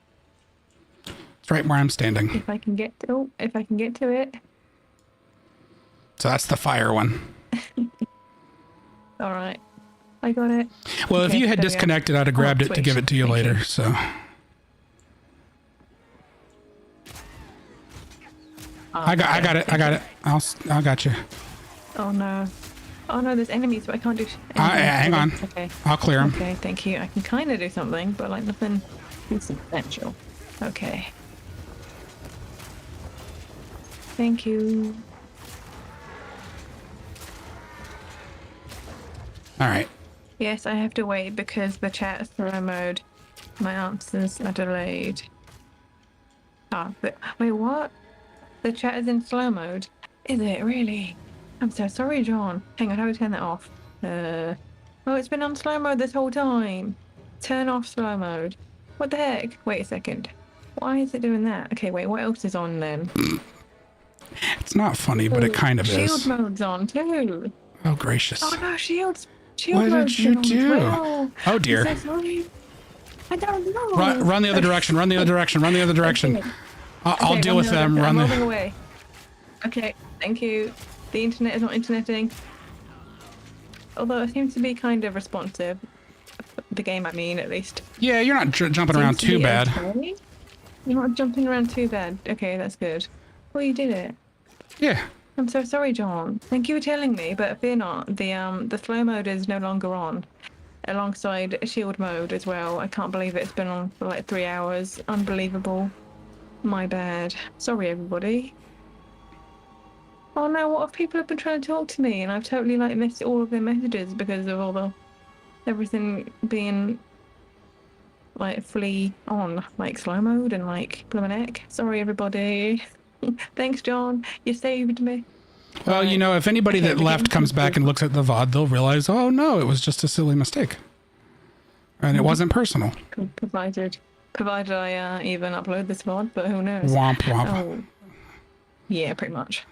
It's right where I'm standing. if I can get to it. So that's the fire one. All right. I got it. Well, if Okay, you had there we go. disconnected, I'd have grabbed it to switch. give it to you Thank later. So I got it. I got you. Oh no. Oh no, there's enemies, but I can't do Hang on. Okay. I'll clear them. Okay, thank you. I can kind of do something, but like nothing substantial. Okay. Thank you. All right. Yes, I have to wait because the chat is slow mode. My answers are delayed. Wait, what? The chat is in slow mode? Is it really? I'm so sorry, John. Hang on, how do I turn that off? Oh, it's been on slow mode this whole time. Turn off slow mode. What the heck? Wait a second. Why is it doing that? Okay, wait, what else is on then? It's not funny, but it kind of Shield is. mode's on too. Oh, gracious. Oh no, shield What mode's did you on as do? well. Oh, dear. I'm so sorry. I don't know. Run the other direction. Run the other direction. Run the other direction. I'll Okay, deal with them. I'm Run moving the. away. Okay, thank you. The internet is not interneting. Although it seems to be kind of responsive. The game, I mean, at least. Yeah, you're not jumping around Seems to too be bad. okay. You're not jumping around too bad. Okay, that's good. Well, you did it. Yeah. I'm so sorry, John. Thank you for telling me, but fear not. The slow mode is no longer on, alongside shield mode as well. I can't believe it's been on for like 3 hours. Unbelievable. My bad. Sorry, everybody. Oh no, what if people have been trying to talk to me and I've totally like missed all of their messages because of all the everything being like fully on, like slow mode and like bloomin' Sorry, everybody. Thanks, John. You saved me. Well, you know, if anybody Okay, that we left can- comes back and looks at the VOD, they'll realize, oh no, it was just a silly mistake. And it wasn't personal. Provided I even upload this VOD, but who knows? Womp womp. Oh, yeah, pretty much.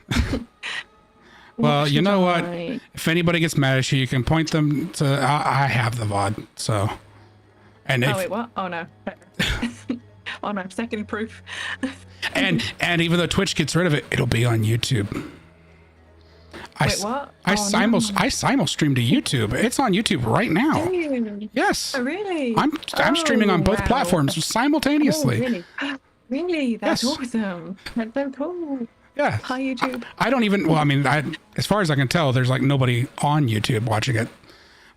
Well, you know what? I- If anybody gets mad at you, you can point them to. I have the VOD, so. And Oh if, wait, what? Oh no. Oh no, second proof. and even though Twitch gets rid of it, it'll be on YouTube. Wait, what? I Oh, no. simul stream to YouTube. It's on YouTube right now. Ew. Yes. Oh, really? I'm streaming on both wow. platforms simultaneously. Oh, really? Really? That's Yes. awesome. That's so cool. Yeah. Hi, YouTube. I don't even. Well, I mean, as far as I can tell, there's like nobody on YouTube watching it.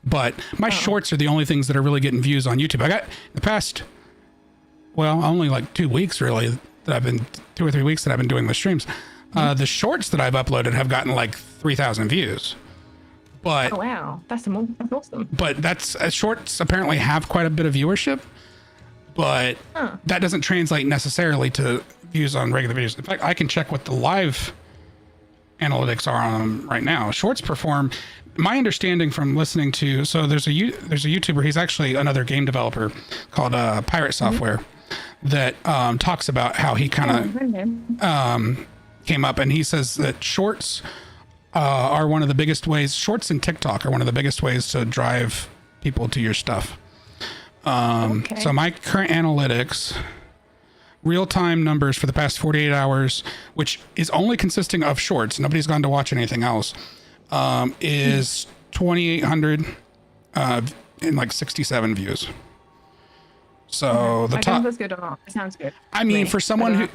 But my shorts are the only things that are really getting views on YouTube. I got the past, well, only like 2 weeks really that I've been 2 or 3 weeks that I've been doing the streams. The shorts that I've uploaded have gotten like 3,000 views. But Oh wow, that's awesome. but that's shorts apparently have quite a bit of viewership, but that doesn't translate necessarily to views on regular videos. In fact, I can check what the live analytics are on them right now. Shorts perform. My understanding from listening to there's a YouTuber. He's actually another game developer called Pirate Software that talks about how he kind of came up, and he says that shorts are one of the biggest ways. Shorts and TikTok are one of the biggest ways to drive people to your stuff. Okay. So my current analytics, real-time numbers for the past 48 hours, which is only consisting of shorts, nobody's gone to watch anything else, is 2,800 and like 67 views. So the I don't know top. if that's good or not. It sounds good. I mean, Me. for someone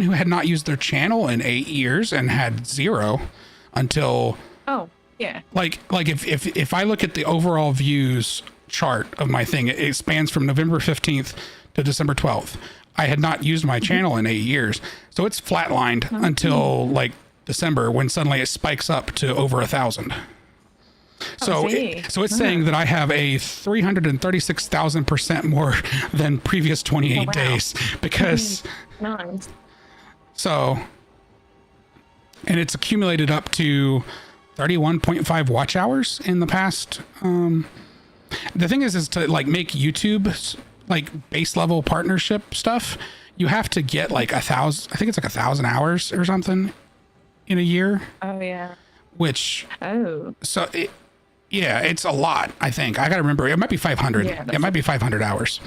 who had not used their channel in 8 years and had zero until Oh yeah. like if I look at the overall views chart of my thing, it spans from November 15th to December 12th. I had not used my channel in 8 years, so it's flatlined until like December, when suddenly it spikes up to over 1,000. So, see. it's saying that I have a 336,000% more than previous 28 Oh, wow. days because Nice. so, and it's accumulated up to 31.5 watch hours in the past. The thing is to like make YouTube like base level partnership stuff, you have to get like 1,000. I think it's like 1,000 hours or something in a year. Oh yeah. Which Oh. so yeah, it's a lot. I think I gotta remember. It might be 500. Yeah, It might be 500 hours.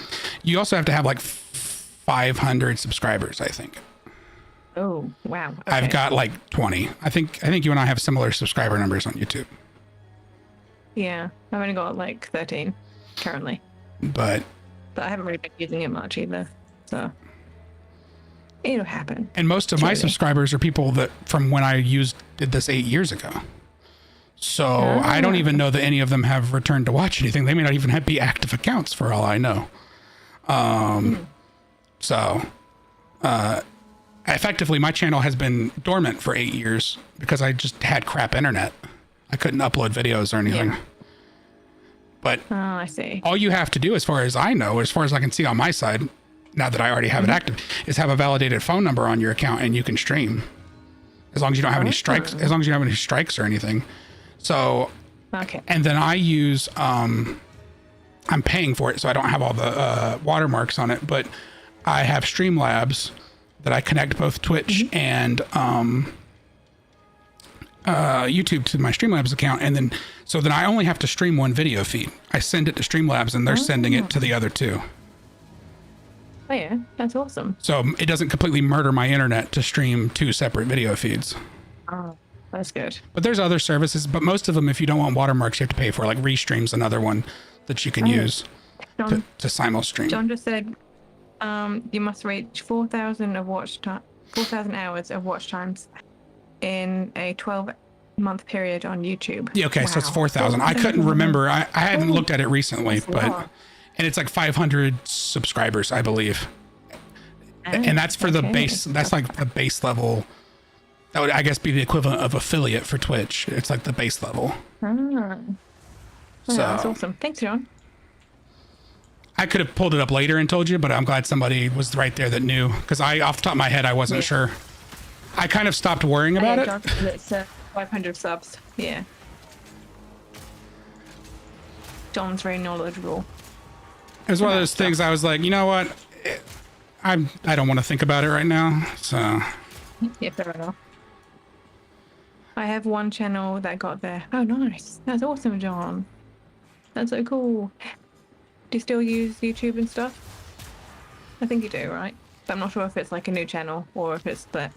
You also have to have like 500 subscribers, I think. Oh, wow. Okay. I've got like 20. I think you and I have similar subscriber numbers on YouTube. Yeah, I've only got like 13 currently, But I haven't really been using it much either. So it'll happen. and most of my Surely. subscribers are people that from when I did this 8 years ago. So I don't even know that any of them have returned to watch anything. They may not even be active accounts for all I know. So effectively, my channel has been dormant for 8 years because I just had crap internet. I couldn't upload videos or anything. Yeah. But Oh, I see. all you have to do, as far as I know, as far as I can see on my side, now that I already have it active, is have a validated phone number on your account and you can stream. As long as you don't have any strikes, as long as you don't have any strikes or anything. So, Okay. and then I use, I'm paying for it, so I don't have all the watermarks on it, but I have Streamlabs that I connect both Twitch and YouTube to my Streamlabs account, and then so then I only have to stream one video feed. I send it to Streamlabs, and they're sending it to the other two. Oh yeah, that's awesome. So it doesn't completely murder my internet to stream 2 separate video feeds. Oh, that's good. But there's other services, but most of them, if you don't want watermarks, you have to pay for. Like Restream's another one that you can use to simul-stream. John just said, you must reach 4,000 hours of watch times in a 12-month period on YouTube. Yeah, okay, so it's 4,000. I couldn't remember. I hadn't looked at it recently, but and it's like 500 subscribers, I believe. And that's for the base. That's like the base level. That would, I guess, be the equivalent of affiliate for Twitch. It's like the base level. So That's awesome. Thanks, John. I could have pulled it up later and told you, but I'm glad somebody was right there that knew. Because off the top of my head, I wasn't sure. I kind of stopped worrying about it. John said it's 500 subs. Yeah. John's very knowledgeable. It was one of those things I was like, you know what? I don't want to think about it right now. So Yeah, fair enough. I have one channel that got there. Oh, nice. That's awesome, John. That's so cool. Do you still use YouTube and stuff? I think you do, right? But I'm not sure if it's like a new channel or if it's that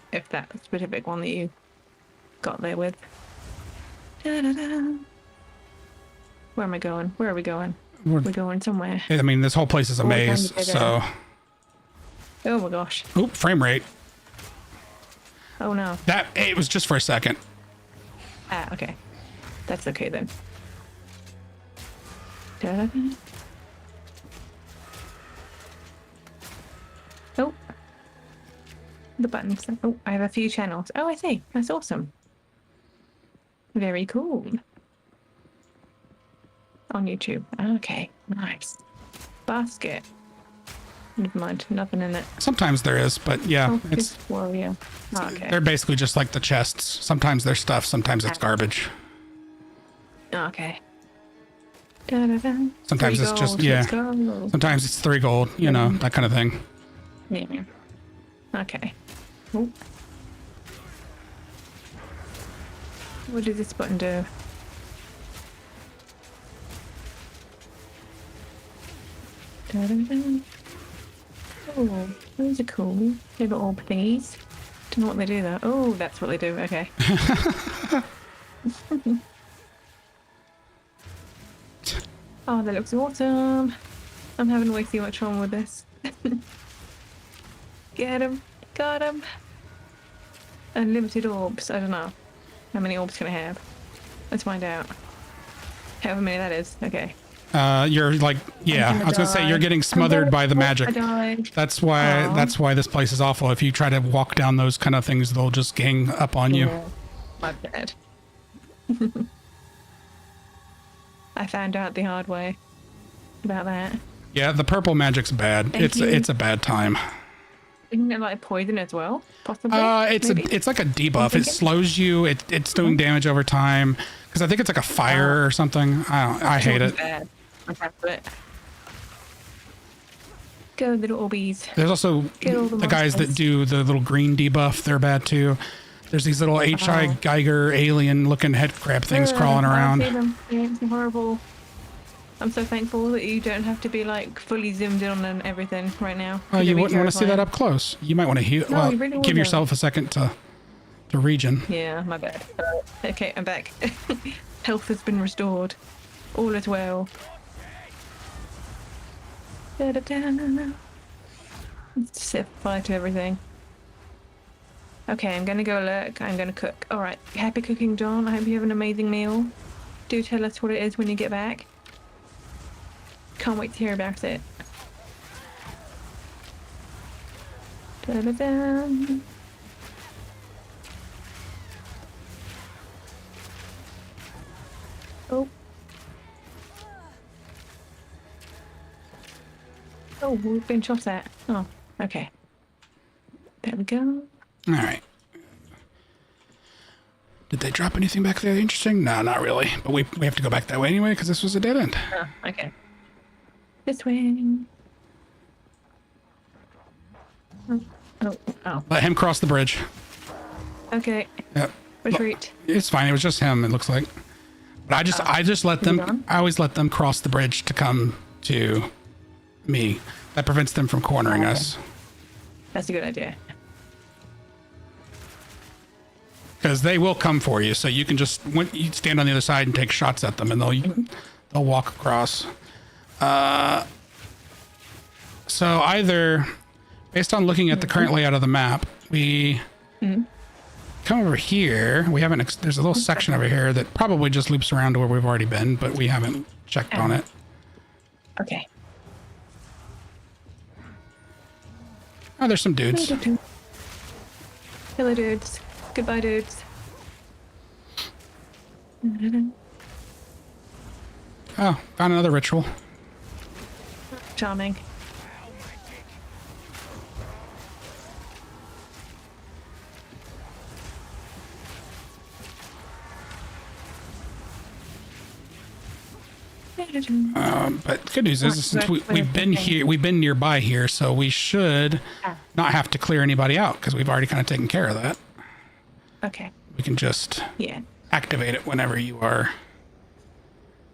specific one that you got there with. Da-da-da. Where am I going? Where are we going? We're going somewhere. I mean, this whole place is a maze. So Oh my gosh. oop, frame rate. Oh no. It was just for a second. Ah, okay. That's okay then. Da-da-da. Oh. The buttons. Oh, I have a few channels. Oh, I see. That's awesome. Very cool. On YouTube. Okay, nice. Basket. Never mind, nothing in it. Sometimes there is, but yeah, Focus warrior. Oh, okay. they're basically just like the chests. Sometimes they're stuff, sometimes it's garbage. Okay. Da-da-da. Sometimes 3 it's just, gold, yeah. let's go. Sometimes it's 3 gold, you know, that kind of thing. Yeah. Okay. Oh. What does this button do? Da-da-da. Oh, those are cool. Little orb thingies. Don't know what they do though. Oh, that's what they do. Okay. Oh, that looks awesome. I'm having way too much fun with this. Get him. Got him. Unlimited orbs. I don't know. How many orbs can I have? Let's find out. However many that is. Okay. You're like, yeah, I was gonna say you're getting smothered by the magic. I died. That's why this place is awful. If you try to walk down those kind of things, they'll just gang up on you. Yeah. I'm dead. I found out the hard way about that. Yeah, the purple magic's bad. It's a bad time. Isn't it like poison as well? Possibly. It's like a debuff. It slows you. It's doing damage over time. Because I think it's like a fire or something. I hate it. Bad. I'm proud of it. Go little orbies. There's also Get all the the guys that monsters. do the little green debuff. They're bad too. There's these little H.I. Geiger alien looking head crab things crawling I around. see them. Yeah, it's horrible. I'm so thankful that you don't have to be like fully zoomed in on everything right now. Oh, you It'd be wouldn't want to see that terrifying. up close. You might want to heal. No, Well, you really give wouldn't. yourself a second to regen. Yeah, my bad. Okay, I'm back. Health has been restored. All is well. Da-da-da. Let's set fire to everything. Okay, I'm gonna go look. I'm gonna cook. All right, happy cooking, John. I hope you have an amazing meal. Do tell us what it is when you get back. Can't wait to hear about it. Da-da-da. Oh. Oh, we've been shot at. Oh, okay. There we go. All right. Did they drop anything back there interesting? No, not really. But we have to go back that way anyway because this was a dead end. Oh, okay. This way. Oh. Let him cross the bridge. Okay. Yep. Retreat. It's fine. It was just him, it looks like. But I just let them, gone? I always let them cross the bridge to come to me. That prevents them from cornering us. That's a good idea. Because they will come for you. So you can just, when you stand on the other side and take shots at them and they'll walk across. So either, based on looking at the current layout of the map, we come over here. We haven't, there's a little section over here that probably just loops around to where we've already been, but we haven't checked on it. Okay. Oh, there's some dudes. Hello, dudes. Goodbye, dudes. Oh, found another ritual. Charming. But good news is, since we've been here, we've been nearby here, so we should not have to clear anybody out because we've already kind of taken care of that. Okay. We can just Yeah. activate it whenever you are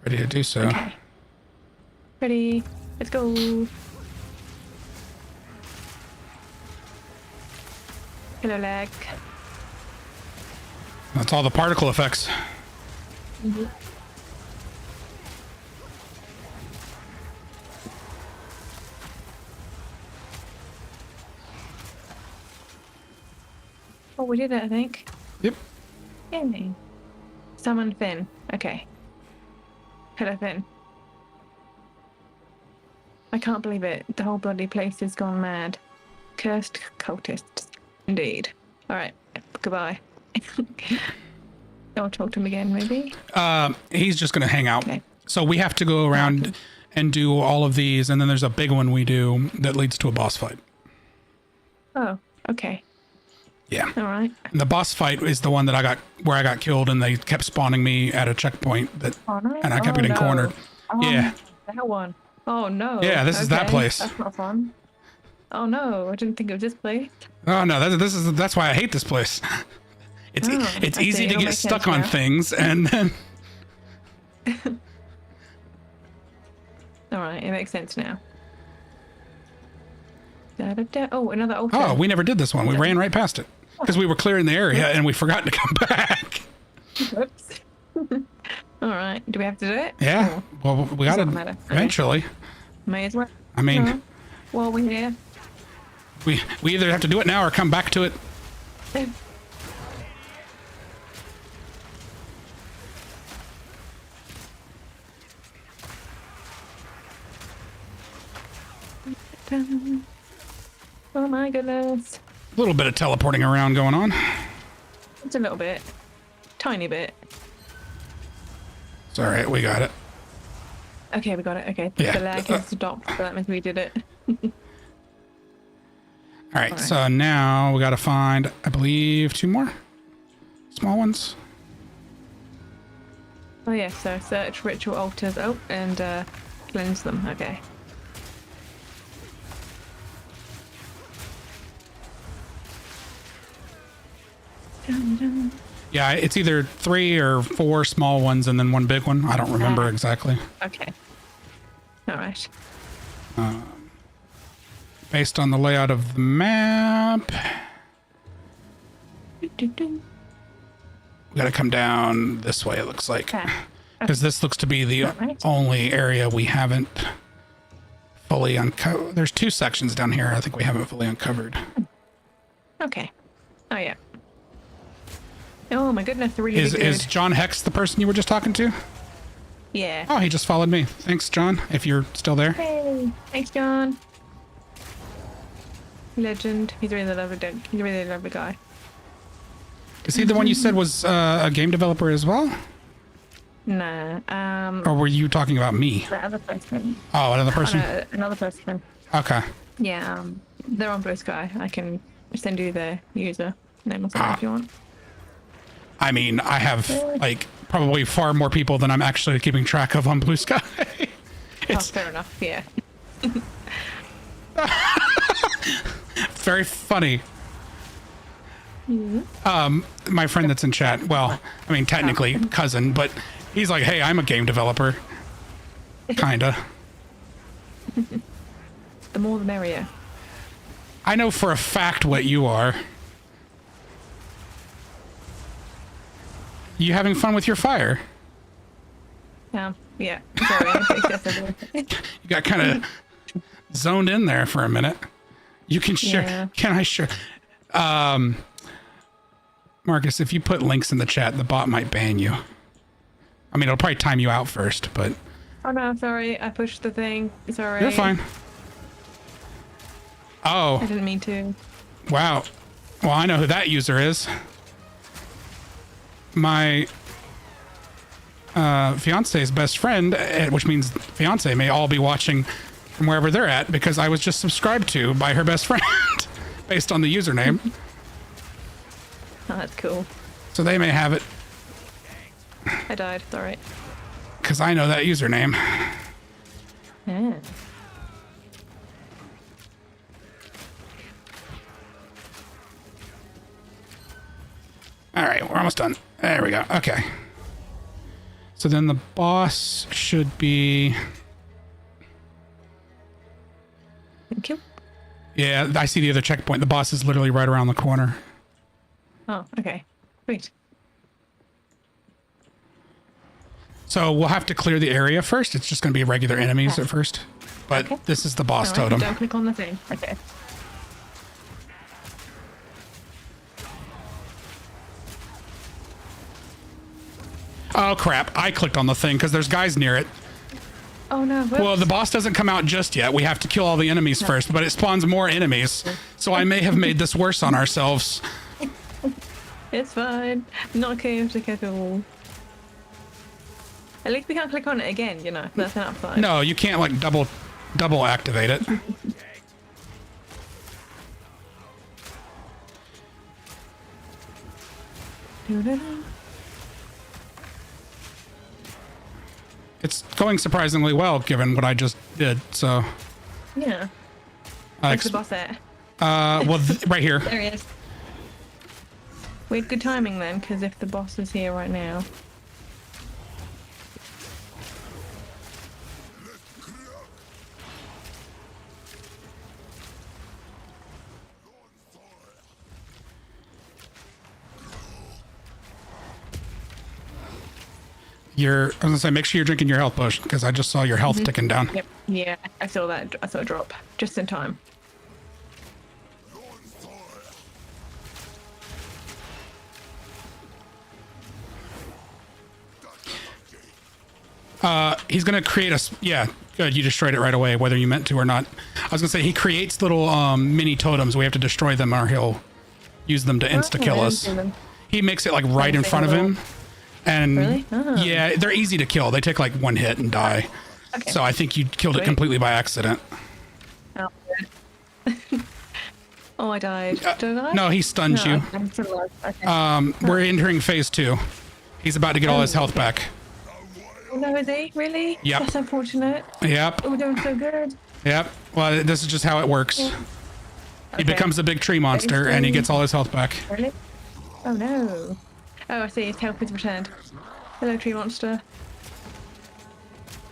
ready to do so. Okay. Ready? Let's go. Hello, lag. That's all the particle effects. Oh, we did it, I think. Yep. Yay. Summon Finn. Okay. Hello, Finn. I can't believe it. The whole bloody place has gone mad. Cursed cultists. Indeed. Alright. Goodbye. I'll talk to him again, maybe? He's just going to hang out. Okay. So we have to go around and do all of these, and then there's a big one we do that leads to a boss fight. Oh, okay. Yeah. Alright. And the boss fight is the one that I got killed, and they kept spawning me at a checkpoint that, Oh, no. and I kept Oh, getting no. cornered. Oh, Yeah. That one. Oh, no. Yeah, this is that Okay, place. That's not fun. Oh, no. I didn't think it was this place. Oh no, that's why I hate this place. It's Oh, it's I easy see. to It'll get make stuck sense on now. things, and then Alright, it makes sense now. Da-da-da. Oh, another altar. oh, we never did this one. We ran right past it because we were clearing the area and we forgot to come back. Whoops. Alright, do we have to do it? Yeah, well, we got Doesn't to matter. Okay. eventually. May as well. I mean, No. While we're here. we either have to do it now or come back to it. Oh my goodness. A little bit of teleporting around going on. It's a little bit. Tiny bit. It's all right. We got it. Okay, we got it. Okay. Yeah. The lag has stopped, so that means we did it. All right. So now we got to find, I believe, 2 more small ones. Oh yeah, so search ritual altars. Oh, and cleanse them. Okay. Dun, dun. Yeah, it's either 3 or 4 small ones and then 1 big one. I don't remember exactly. Okay. All right. Based on the layout of the map, Do-do-do. we gotta come down this way, it looks like. Okay. Because this looks to be the Alright. only area we haven't fully uncovered. There's 2 sections down here I think we haven't fully uncovered. Okay. Oh yeah. Oh my goodness, they're really good. Is John Hex the person you were just talking to? Yeah. Oh, he just followed me. Thanks, John, if you're still there. Hey, thanks, John. Legend. He's a really lovely dude. He's a really lovely guy. Is he the one you said was a game developer as well? Nah. Or were you talking about me? The other person. Oh, another person? Oh, no, another person. Okay. Yeah. They're on Blue Sky. I can send you their user name or something if you want. I mean, I have like probably far more people than I'm actually keeping track of on Blue Sky. It's fair enough. Yeah. very funny. My friend that's in chat, well, I mean, technically cousin, but he's like, hey, I'm a game developer. Kinda. The more the merrier. I know for a fact what you are. You having fun with your fire? Yeah. Sorry. I picked this up. You got kind of zoned in there for a minute. You can share. Yeah. Can I share? Marcus, if you put links in the chat, the bot might ban you. I mean, it'll probably time you out first, but Oh no, sorry. I pushed the thing. Sorry. you're fine. I Oh, didn't mean to. wow. Well, I know who that user is. My fiance's best friend, which means fiance may all be watching from wherever they're at because I was just subscribed to by her best friend based on the username. Oh, that's cool. So they may have it I died. Sorry. because I know that username. Yeah. All right, we're almost done. There we go. Okay. So then the boss should be... Thank you. Yeah, I see the other checkpoint. The boss is literally right around the corner. Oh, okay. Sweet. So we'll have to clear the area first. It's just going to be regular enemies at first. But Okay. this is the boss Alright, totem. don't click on the thing. Okay. Oh, crap. I clicked on the thing because there's guys near it. Oh no. Whoops. Well, the boss doesn't come out just yet. We have to kill all the enemies first, but it spawns more enemies. So I may have made this worse on ourselves. It's fine. Not chaotic at all. At least we can't click on it again, you know. That's an upside. No, you can't like double activate it. It's going surprisingly well given what I just did. So, Yeah. I Where's the boss at? well, right here. There he is. We had good timing then, because if the boss is here right now. I was gonna say, make sure you're drinking your health potion because I just saw your health ticking down. Yep. Yeah, I saw that. I saw a drop just in time. He's gonna create yeah, good. You destroyed it right away, whether you meant to or not. I was gonna say he creates little mini totems. We have to destroy them, or he'll use them to insta kill us. He makes it like right in front of him, and Really? Oh. yeah, they're easy to kill. They take like one hit and die. Okay. So I think you killed it Great. completely by accident. Oh, good. Oh, I died. Did I? No, he stuns you. I'm still alive. Okay. We're entering phase 2. He's about to get all his health back. Oh, no, is he? Really? Yep. That's unfortunate. Yep. Oh, we're doing so good. Yep. Well, this is just how it works. He Okay. becomes a big tree monster and he gets all his health back. Really? Oh no. Oh, I see. His health is returned. Hello, tree monster.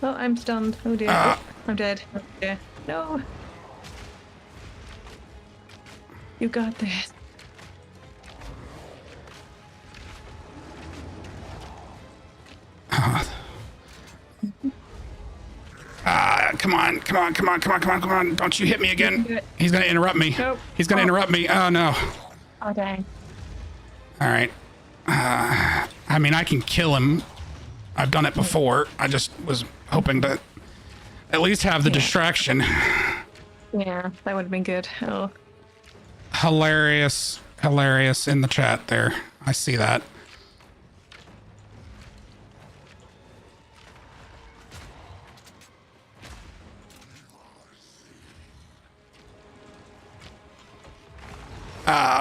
Oh, I'm stunned. Oh dear. I'm dead. Yeah. No. You got this. Come on, come on, come on, come on, come on, come on. Don't you hit me again. He's going to interrupt me. Nope. He's going to interrupt me. Oh, no. Oh, dang. All right. I mean, I can kill him. I've done it before. I just was hoping to at least have the distraction. Yeah, that would have been good. Oh. Hilarious. Hilarious in the chat there. I see that.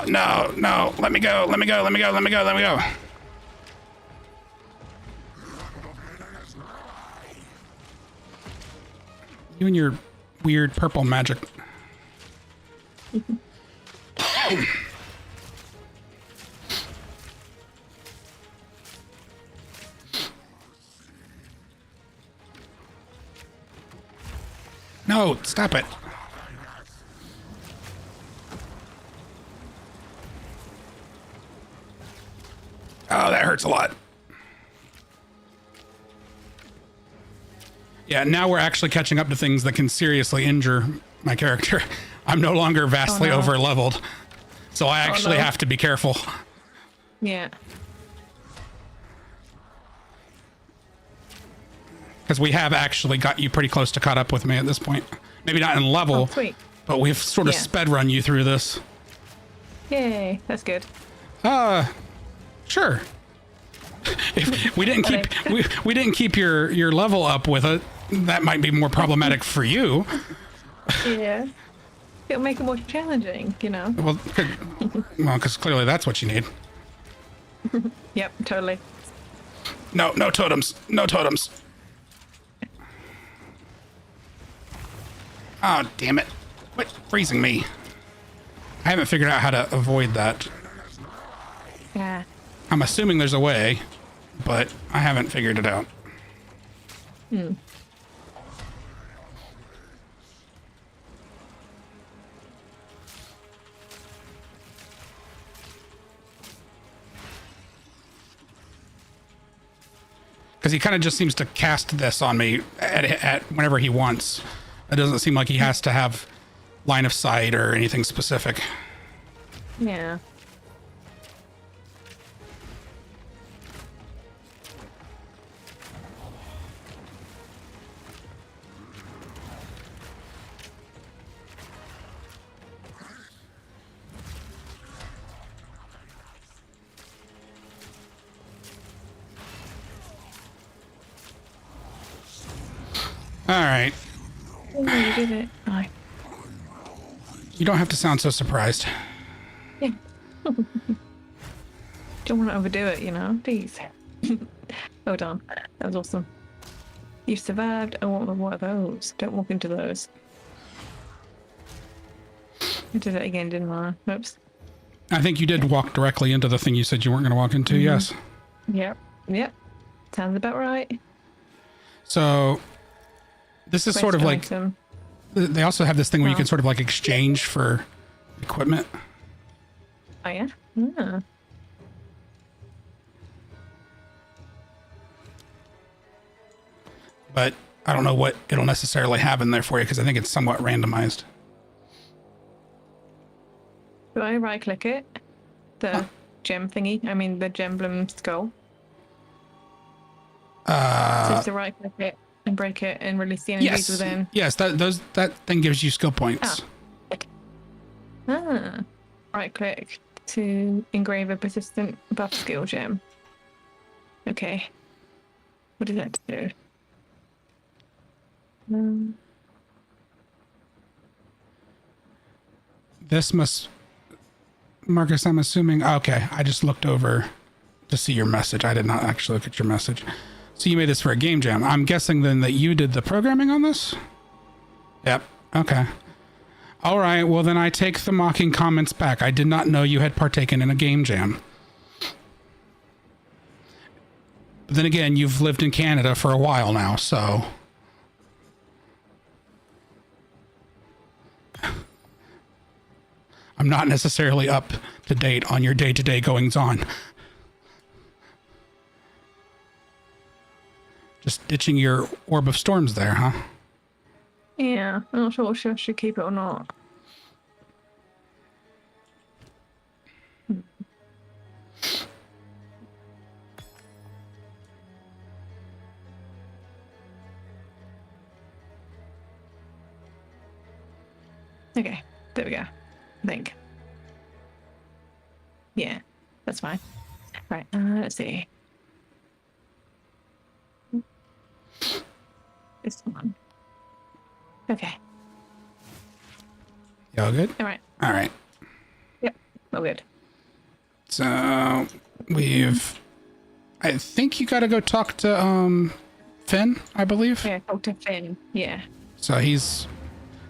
No, no, let me go, let me go, let me go, let me go, let me go. You and your weird purple magic. No, stop it. Oh, that hurts a lot. Yeah, now we're actually catching up to things that can seriously injure my character. I'm no longer vastly over leveled, so I actually have to be careful. Yeah. Because we have actually got you pretty close to caught up with me at this point. Maybe not in level, Sweet. but we've sort of sped run you through this. Yay, that's good. Sure. If we didn't keep we didn't keep your level up with it, that might be more problematic for you. Yeah. It'll make it more challenging, you know. Well, because clearly that's what you need. Yep, totally. No totems. No totems. Oh, damn it. Quit freezing me. I haven't figured out how to avoid that. Yeah. I'm assuming there's a way, but I haven't figured it out. Because he kind of just seems to cast this on me at whenever he wants. It doesn't seem like he has to have line of sight or anything specific. Yeah. All right. Oh, you did it. Oh. You don't have to sound so surprised. Yeah. Don't want to overdo it, you know? Please. Well done. That was awesome. You survived. Oh, what are those? Don't walk into those. I did it again, didn't I? Oops. I think you did walk directly into the thing you said you weren't going to walk into, yes. Yep. Yep. Sounds about right. So this is sort of like, they also have this thing where you can sort of like exchange for equipment. Oh, yeah? Yeah. But I don't know what it'll necessarily have in there for you because I think it's somewhat randomized. Do I right click it? The gem thingy? I mean, the gemblem skull? So to right click it and break it and release the energies within. Yes, that thing gives you skill points. Right click to engrave a persistent buff skill gem. Okay. What does that do? This must, Marcus, I'm assuming, okay, I just looked over to see your message. I did not actually look at your message. So you made this for a game jam. I'm guessing then that you did the programming on this? Yep, okay. All right, well then I take the mocking comments back. I did not know you had partaken in a game jam. But then again, you've lived in Canada for a while now, so... I'm not necessarily up to date on your day-to-day goings on. Just ditching your orb of storms there, huh? Yeah, I'm not sure if I should keep it or not. Okay, there we go. I think. Yeah, that's fine. Right, let's see. This one. Okay. Y'all good? All right. All right. Yep. All good. So I think you got to go talk to Finn, I believe. Yeah, talk to Finn. Yeah. So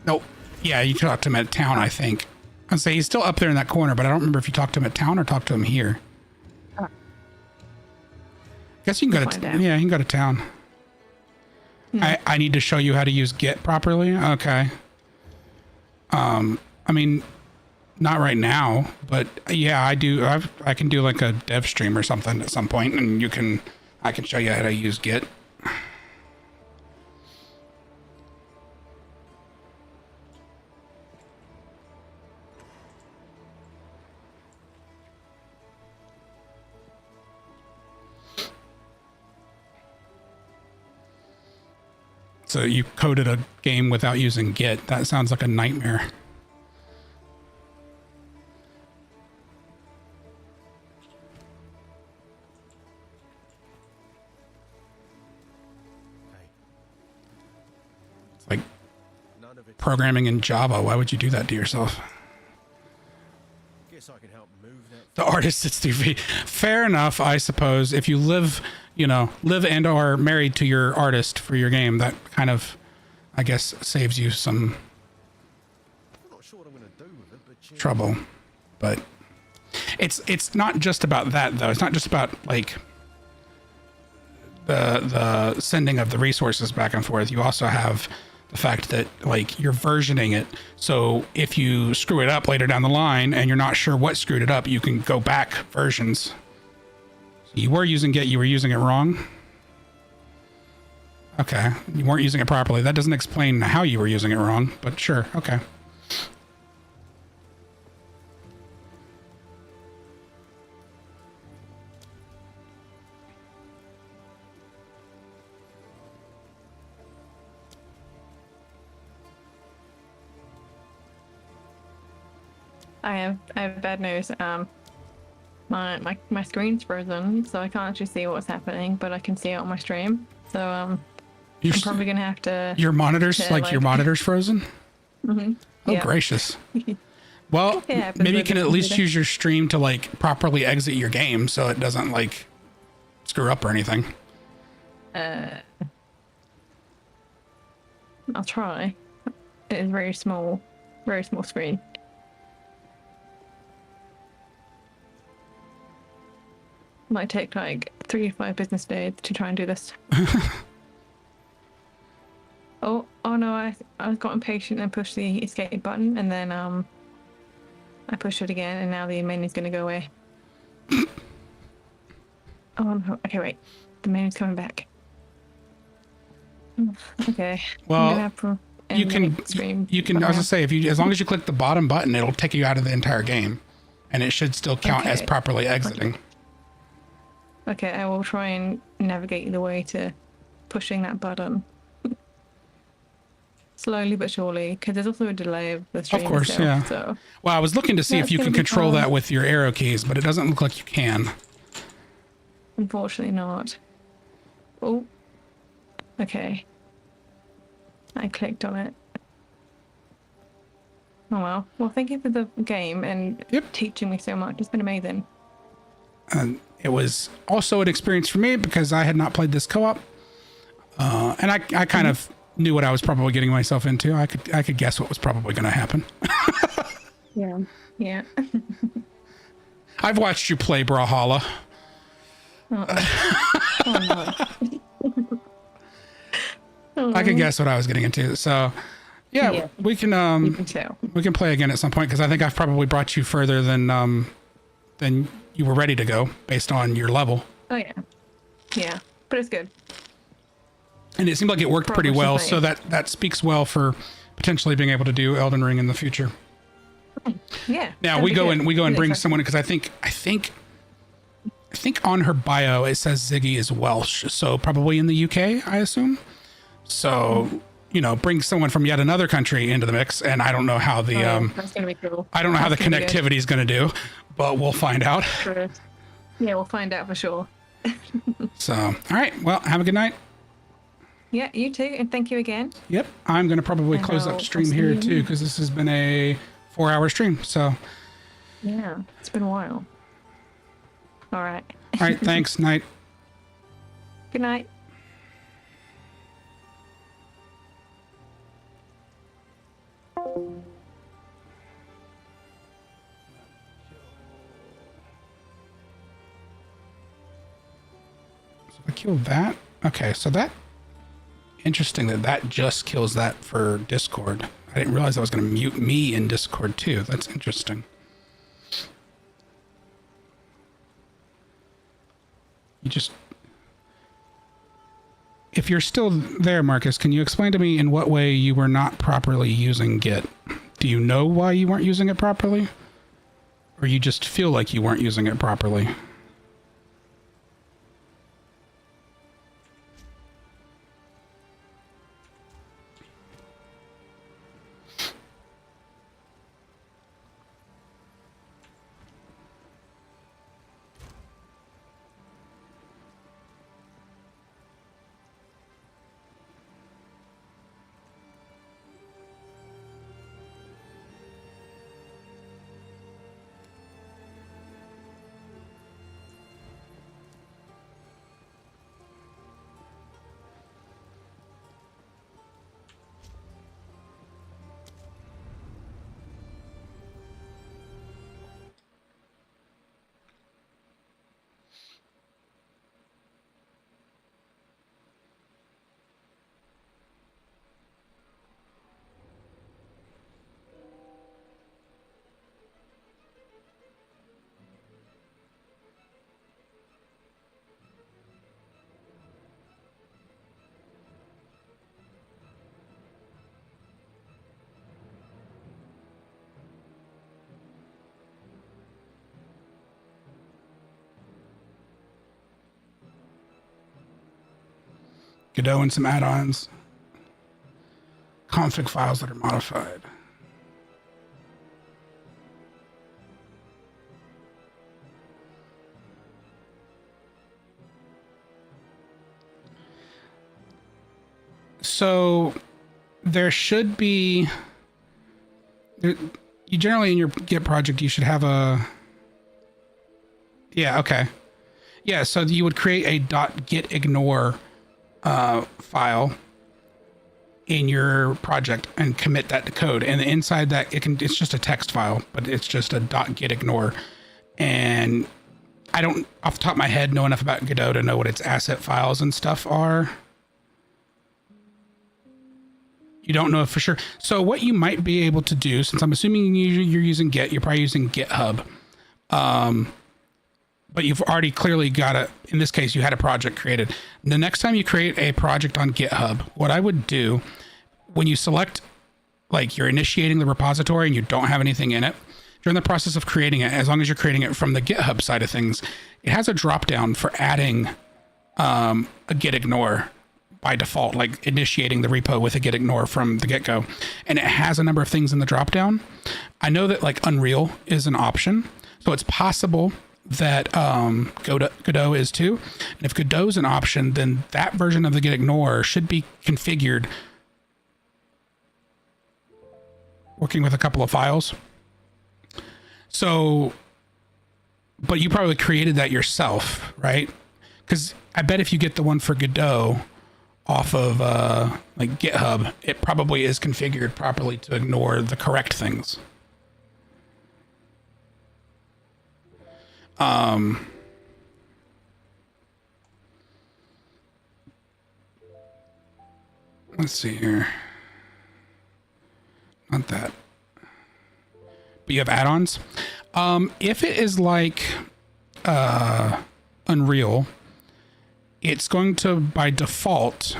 nope. Yeah, you talked to him at town, I think. I'd say he's still up there in that corner, but I don't remember if you talked to him at town or talked to him here. Oh. Guess you can go to yeah, you can go to town. I need to show you how to use Git properly. Okay. I mean, not right now, but yeah, I do. I can do like a dev stream or something at some point, and I can show you how to use Git. So you coded a game without using Git. That sounds like a nightmare. It's like programming in Java. Why would you do that to yourself? Guess I can help move that. The artist sits 2 feet. Fair enough, I suppose. If you live and are married to your artist for your game, that kind of, I guess, saves you some trouble. But it's not just about that, though. It's not just about like the sending of the resources back and forth. You also have the fact that like you're versioning it. So if you screw it up later down the line and you're not sure what screwed it up, you can go back versions. You were using Git, you were using it wrong. Okay, you weren't using it properly. That doesn't explain how you were using it wrong, but sure, okay. I have bad news. My screen's frozen, so I can't actually see what's happening, but I can see it on my stream. So I'm probably gonna have to. Your monitors, your monitor's frozen. Mm-hmm. Oh, yeah. gracious. Well, maybe you can at least use your stream to like properly exit your game, so it doesn't like screw up or anything. I'll try. It is very small screen. Might take like 3 to 5 business days to try and do this. oh no, I got impatient and pushed the escape button, and then I pushed it again, and now the menu's gonna go away. Oh no, okay, wait, the menu's coming back. Okay. Well, you can I was gonna say, as long as you click the bottom button, it'll take you out of the entire game, and it should still count as properly exiting. Okay, I will try and navigate the way to pushing that button. Slowly but surely, because there's also a delay of the stream. Of course, itself, yeah. So. Well, I was looking to see if you can control that with your arrow keys, but it doesn't look like you can. Unfortunately not. Oh. Okay. I clicked on it. Oh well. Well, thank you for the game and teaching me so much. It's been amazing. And it was also an experience for me because I had not played this co-op. And I kind of knew what I was probably getting myself into. I could guess what was probably going to happen. Yeah. Yeah. I've watched you play Brawlhalla. Oh no. I could guess what I was getting into. So, Yeah, we you can can tell. we can play again at some point because I think I've probably brought you further than you were ready to go based on your level. Oh yeah, yeah, but it's good. And it seemed like it worked pretty Progress is well, made. so that speaks well for potentially being able to do Elden Ring in the future. Yeah. Now that'd we be go good. and Really bring exciting. someone because I think on her bio it says Ziggy is Welsh, so probably in the UK, I assume. So bring someone from yet another country into the mix, and I don't know how the That's gonna be cool. I don't know how the That's gonna be good. connectivity is going to do, but we'll find out. True. Yeah, we'll find out for sure. So, all right, well, have a good night. Yeah, you too, and thank you again. Yep, I'm going to probably And close I'll up stream see here you. too because this has been a 4-hour stream. So, all Yeah, it's been a while. All right. right, thanks. Night. Good night. So I killed that. Okay, so that interesting that just kills that for Discord. I didn't realize I was going to mute me in Discord too. That's interesting. If you're still there, Marcus, can you explain to me in what way you were not properly using Git? Do you know why you weren't using it properly? Or you just feel like you weren't using it properly? Godot and some add-ons. Config files that are modified. So there should be, you generally in your Git project, you should have a, yeah, okay. Yeah, so you would create a .gitignore file in your project and commit that to code. And inside that, it's just a text file, but it's just a .gitignore. And I don't, off the top of my head, know enough about Godot to know what its asset files and stuff are. You don't know for sure. So what you might be able to do, since I'm assuming you're using Git, you're probably using GitHub. But you've already clearly got in this case, you had a project created. The next time you create a project on GitHub, what I would do when you select, like you're initiating the repository and you don't have anything in it, during the process of creating it, as long as you're creating it from the GitHub side of things, it has a drop down for adding a gitignore by default, like initiating the repo with a gitignore from the get-go. And it has a number of things in the drop down. I know that like Unreal is an option. So it's possible that Godot is too. And if Godot is an option, then that version of the gitignore should be configured working with a couple of files. So, but you probably created that yourself, right? Because I bet if you get the one for Godot off of like GitHub, it probably is configured properly to ignore the correct things. Let's see here. Not that. But you have add-ons. If it is like Unreal, it's going to, by default,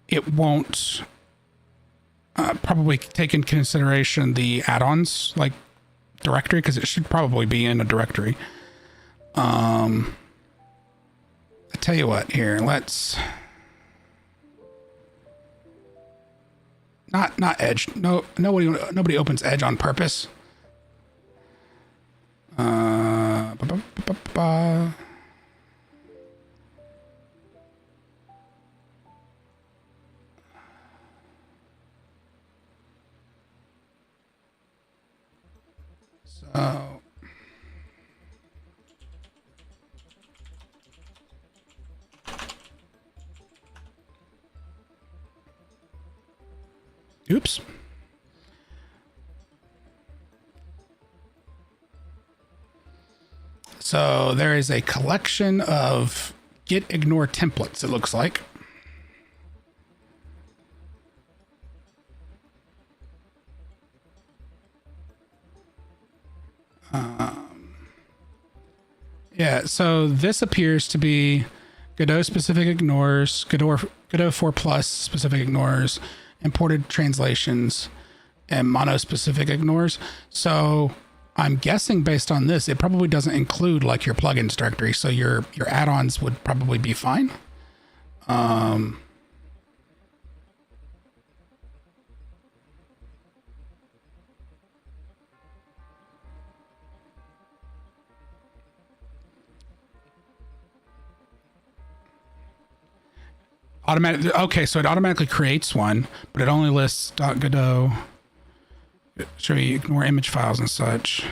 it won't probably take into consideration the add-ons like directory, because it should probably be in a directory. I tell you what, here, let's not Edge. No, nobody opens Edge on purpose. So oops. So there is a collection of git ignore templates, it looks like. Yeah, so this appears to be Godot specific ignores, Godot 4 plus specific ignores, imported translations, and mono specific ignores. So I'm guessing based on this, it probably doesn't include like your plugins directory. So your add-ons would probably be fine. Okay, so it automatically creates one, but it only lists .godot. Should we ignore image files and such?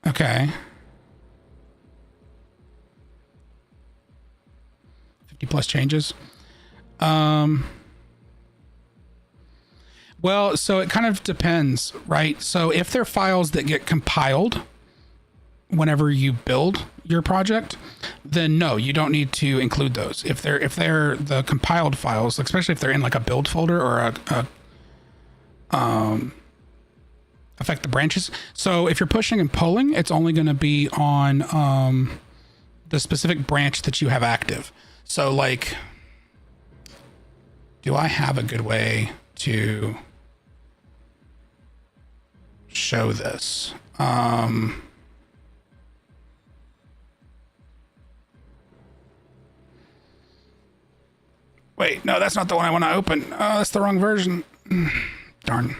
Okay. 50 plus changes. Well, so it kind of depends, right? So if they're files that get compiled whenever you build your project, then no, you don't need to include those. If they're the compiled files, especially if they're in like a build folder or affect the branches. So if you're pushing and pulling, it's only going to be on the specific branch that you have active. So like, do I have a good way to show this? Wait, no, that's not the one I want to open. Oh, that's the wrong version. Darn.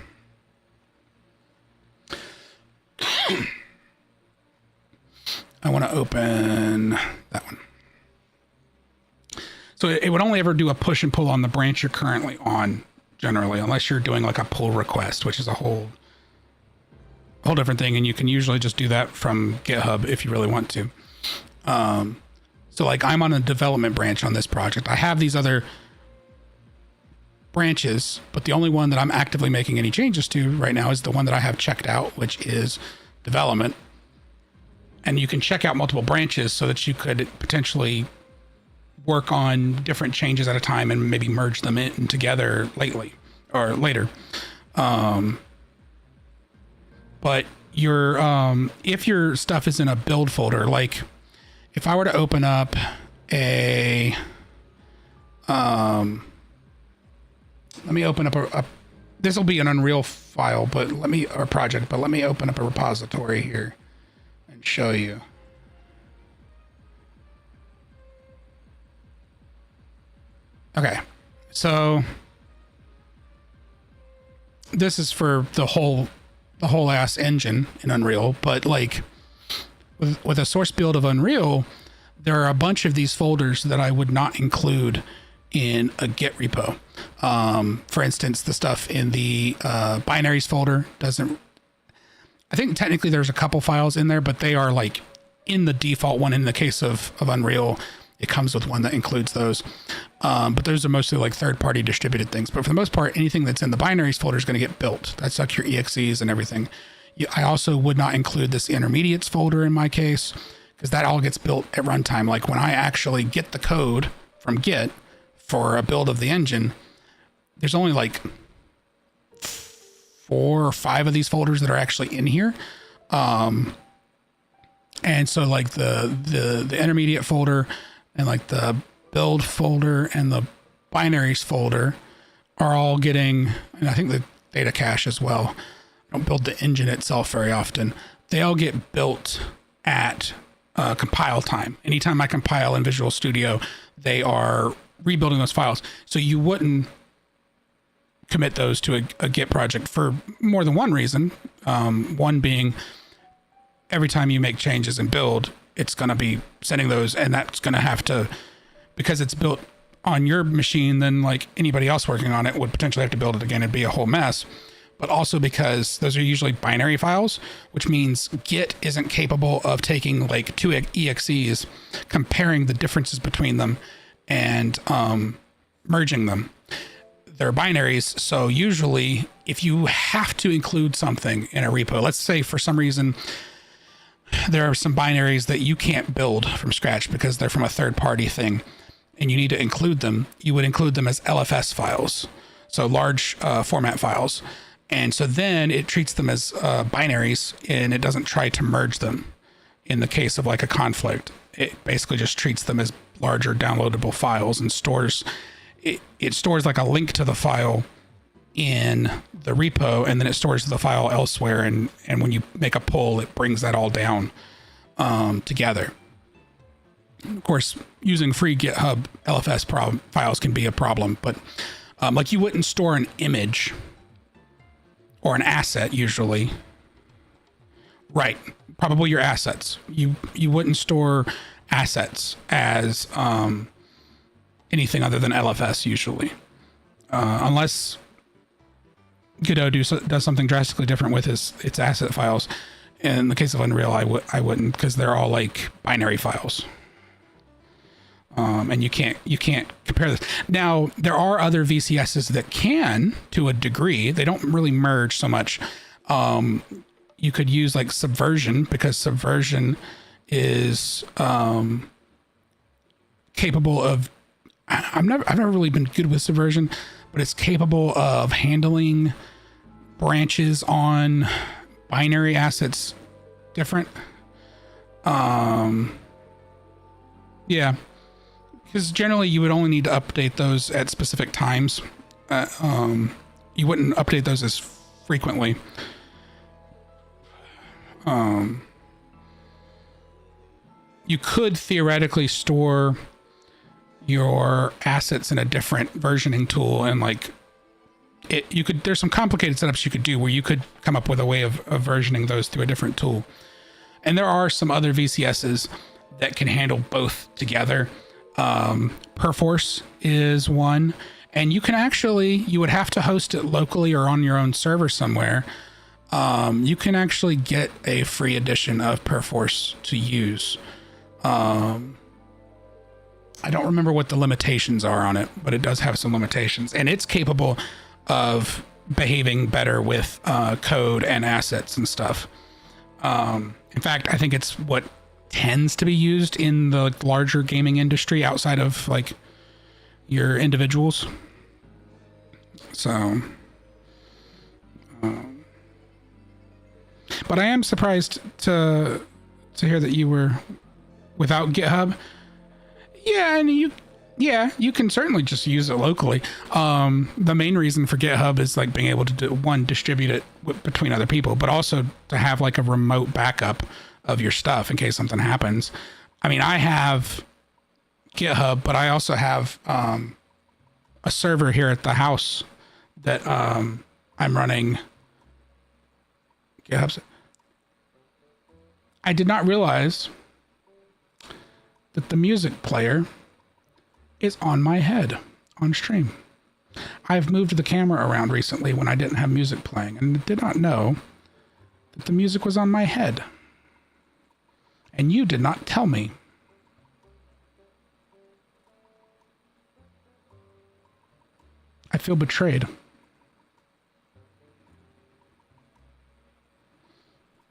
I want to open that one. So it would only ever do a push and pull on the branch you're currently on, generally, unless you're doing like a pull request, which is a whole different thing. And you can usually just do that from GitHub if you really want to. So like I'm on a development branch on this project. I have these other branches, but the only one that I'm actively making any changes to right now is the one that I have checked out, which is development. And you can check out multiple branches so that you could potentially work on different changes at a time and maybe merge them in together later. But if your stuff is in a build folder, like if I were to open up a, let me open up this will be an Unreal file, or project, but let me open up a repository here and show you. Okay, so this is for the whole ass engine in Unreal, but like with a source build of Unreal, there are a bunch of these folders that I would not include in a Git repo. For instance, the stuff in the binaries folder doesn't. I think technically there's a couple files in there, but they are like in the default one. In the case of Unreal, it comes with one that includes those. But those are mostly like third-party distributed things. But for the most part, anything that's in the binaries folder is going to get built. That's like your exes and everything. I also would not include this intermediates folder in my case, because that all gets built at runtime. Like when I actually get the code from Git for a build of the engine, there's only like 4 or 5 of these folders that are actually in here. And so like the intermediate folder and like the build folder and the binaries folder are all getting, and I think the data cache as well. I don't build the engine itself very often. They all get built at compile time. Anytime I compile in Visual Studio, they are rebuilding those files. So you wouldn't commit those to a Git project for more than one reason. One being every time you make changes and build, it's going to be sending those, and that's going to have to, because it's built on your machine, then like anybody else working on it would potentially have to build it again. It'd be a whole mess. But also because those are usually binary files, which means Git isn't capable of taking like 2 EXEs, comparing the differences between them, and merging them. They're binaries, so usually if you have to include something in a repo, let's say for some reason there are some binaries that you can't build from scratch because they're from a third-party thing, and you need to include them, you would include them as LFS files, so large format files. And so then it treats them as binaries, and it doesn't try to merge them in the case of like a conflict. It basically just treats them as larger downloadable files and stores, it stores like a link to the file in the repo, and then it stores the file elsewhere. And when you make a pull, it brings that all down together. Of course, using free GitHub LFS files can be a problem, but like you wouldn't store an image or an asset usually. Right. Probably your assets. You wouldn't store assets as anything other than LFS usually. Unless Godot does something drastically different with its asset files. In the case of Unreal, I wouldn't, because they're all like binary files. And you can't compare this. Now, there are other VCSs that can, to a degree. They don't really merge so much. You could use like Subversion, because Subversion is capable of. I've never really been good with Subversion, but it's capable of handling branches on binary assets different. Yeah. Because generally you would only need to update those at specific times. You wouldn't update those as frequently. You could theoretically store your assets in a different versioning tool, and like there's some complicated setups you could do where you could come up with a way of versioning those through a different tool. And there are some other VCSs that can handle both together. Perforce is one, and you would have to host it locally or on your own server somewhere. You can actually get a free edition of Perforce to use. I don't remember what the limitations are on it, but it does have some limitations, and it's capable of behaving better with code and assets and stuff. In fact, I think it's what tends to be used in the larger gaming industry outside of like your individuals. So, but I am surprised to hear that you were without GitHub. Yeah, and you can certainly just use it locally. The main reason for GitHub is like being able to distribute it between other people, but also to have like a remote backup of your stuff in case something happens. I mean, I have GitHub, but I also have a server here at the house that I'm running. GitHub. I did not realize that the music player is on my head on stream. I've moved the camera around recently when I didn't have music playing, and did not know that the music was on my head. And you did not tell me. I feel betrayed.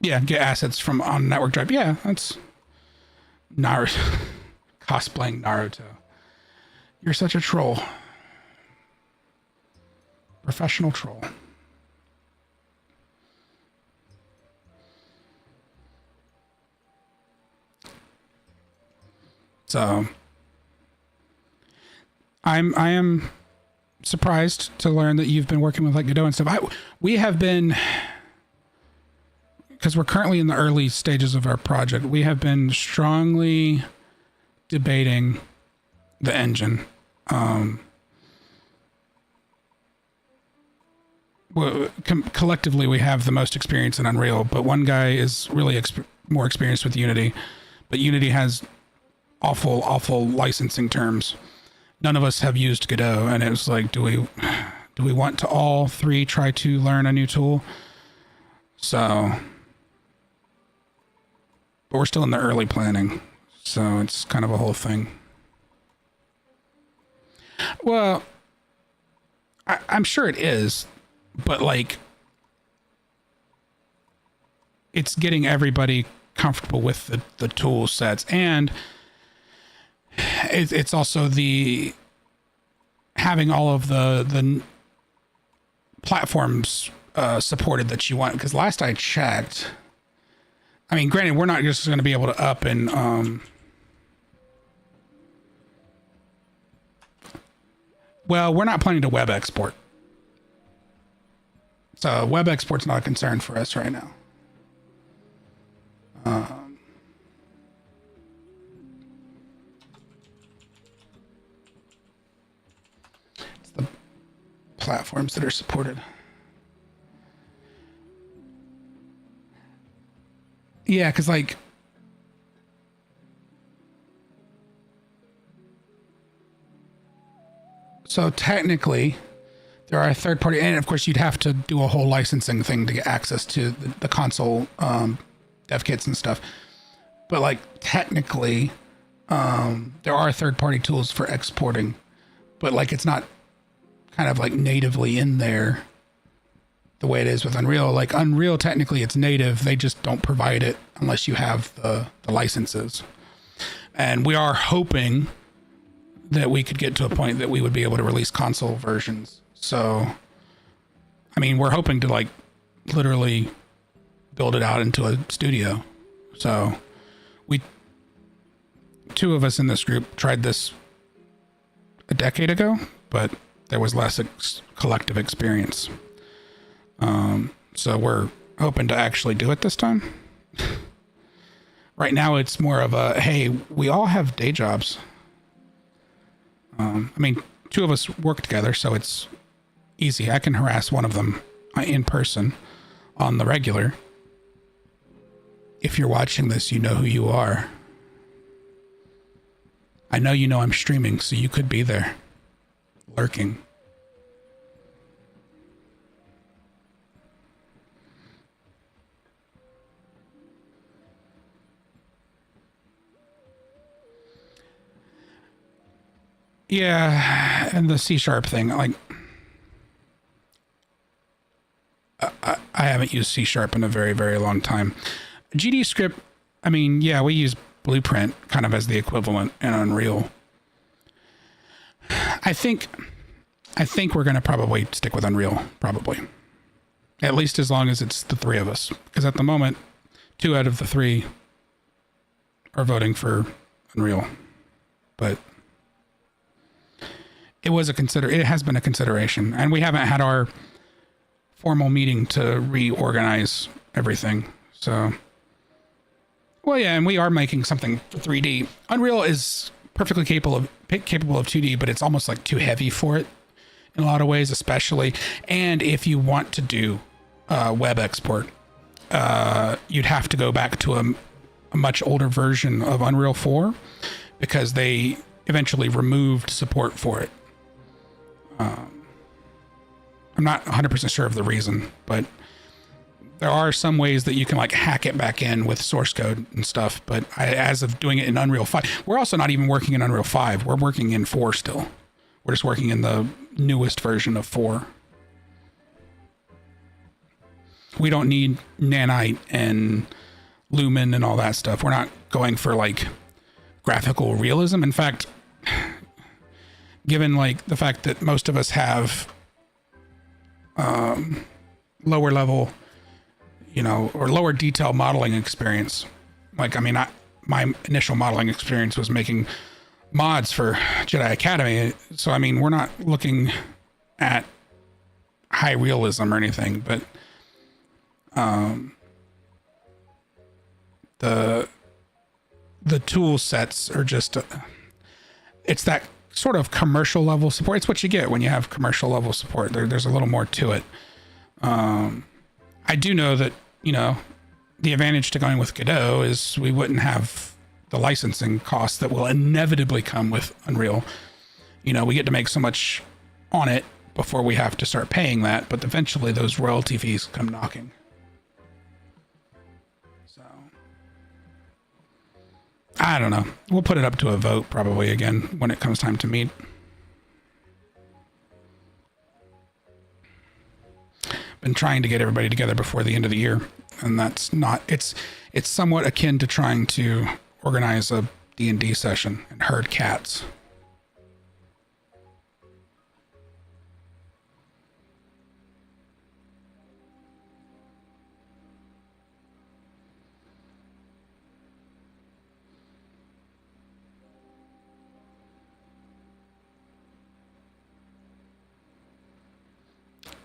Yeah, get assets from on network drive. Yeah, that's Naruto. Cosplaying Naruto. You're such a troll. Professional troll. So I am surprised to learn that you've been working with like Godot and stuff. We have been, because we're currently in the early stages of our project, we have been strongly debating the engine. Collectively, we have the most experience in Unreal, but one guy is really more experienced with Unity. But Unity has awful licensing terms. None of us have used Godot, and it was like, do we want to all three try to learn a new tool? So, but we're still in the early planning, so it's kind of a whole thing. Well, I'm sure it is, but like, it's getting everybody comfortable with the tool sets, and it's also the having all of the platforms supported that you want. Because last I checked, I mean, granted, we're not just going to be able to up and well, we're not planning to web export, so web export's not a concern for us right now. Platforms that are supported. Yeah, because like so technically there are third party, and of course you'd have to do a whole licensing thing to get access to the console dev kits and stuff. But like technically there are third party tools for exporting, but like it's not kind of like natively in there the way it is with Unreal. Like Unreal, technically it's native. They just don't provide it unless you have the licenses. And we are hoping that we could get to a point that we would be able to release console versions. So, I mean, we're hoping to like literally build it out into a studio. So two of us in this group tried this a decade ago, but there was less collective experience. So we're hoping to actually do it this time. Right now it's more of a, hey, we all have day jobs. I mean, two of us work together, so it's easy. I can harass one of them in person on the regular. If you're watching this, you know who you are. I know you know I'm streaming, so you could be there, lurking. Yeah, and the C# thing, like, I haven't used C# in a very, very long time. GD script, I mean, yeah, we use Blueprint kind of as the equivalent in Unreal. I think we're going to probably stick with Unreal, probably. At least as long as it's the three of us. Because at the moment, 2 out of the 3 are voting for Unreal. But it has been a consideration. And we haven't had our formal meeting to reorganize everything. So, well, yeah, and we are making something for 3D. Unreal is perfectly capable of 2D, but it's almost like too heavy for it in a lot of ways, especially. And if you want to do web export, you'd have to go back to a much older version of Unreal 4 because they eventually removed support for it. I'm not 100% sure of the reason, but there are some ways that you can like hack it back in with source code and stuff. But as of doing it in Unreal 5, we're also not even working in Unreal 5. We're working in 4 still. We're just working in the newest version of 4. We don't need Nanite and Lumen and all that stuff. We're not going for like graphical realism. In fact, given like the fact that most of us have lower level, you know, or lower detail modeling experience. Like, I mean, my initial modeling experience was making mods for Jedi Academy. So, I mean, we're not looking at high realism or anything, but the tool sets are just, it's that sort of commercial level support. It's what you get when you have commercial level support. There's a little more to it. I do know that, you know, the advantage to going with Godot is we wouldn't have the licensing costs that will inevitably come with Unreal. You know, we get to make so much on it before we have to start paying that, but eventually those royalty fees come knocking. So, I don't know. We'll put it up to a vote probably again when it comes time to meet. Been trying to get everybody together before the end of the year, and that's not, it's somewhat akin to trying to organize a D&D session and herd cats.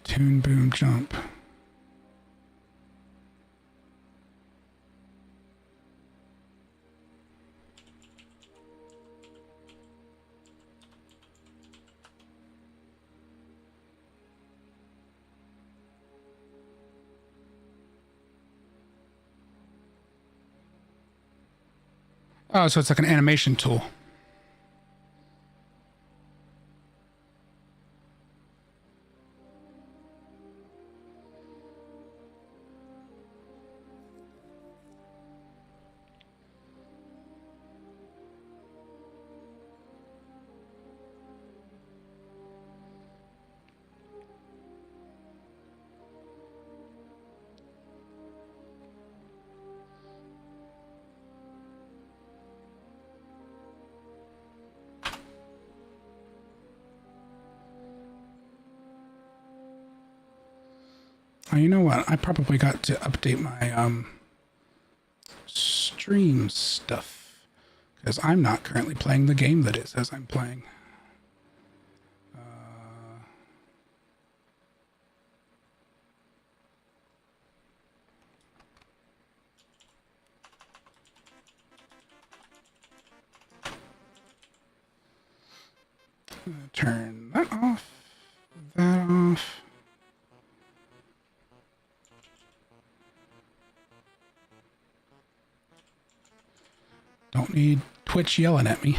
Tune, boom, jump. Oh, so it's like an animation tool. Oh, you know what? I probably got to update my stream stuff because I'm not currently playing the game that it says I'm playing. Turn that off, that off. Don't need Twitch yelling at me.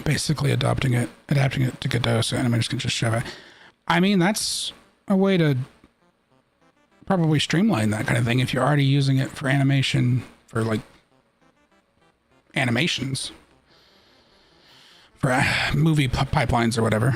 Basically adapting it to Godot so animators can just shove it. I mean, that's a way to probably streamline that kind of thing if you're already using it for animation, for like animations, for movie pipelines or whatever.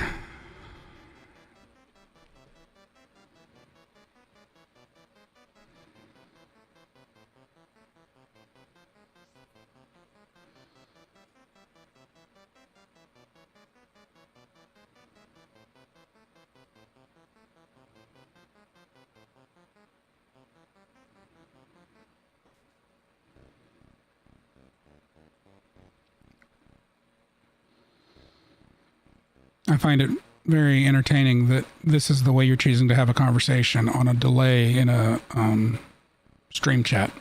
I find it very entertaining that this is the way you're choosing to have a conversation on a delay in a stream chat.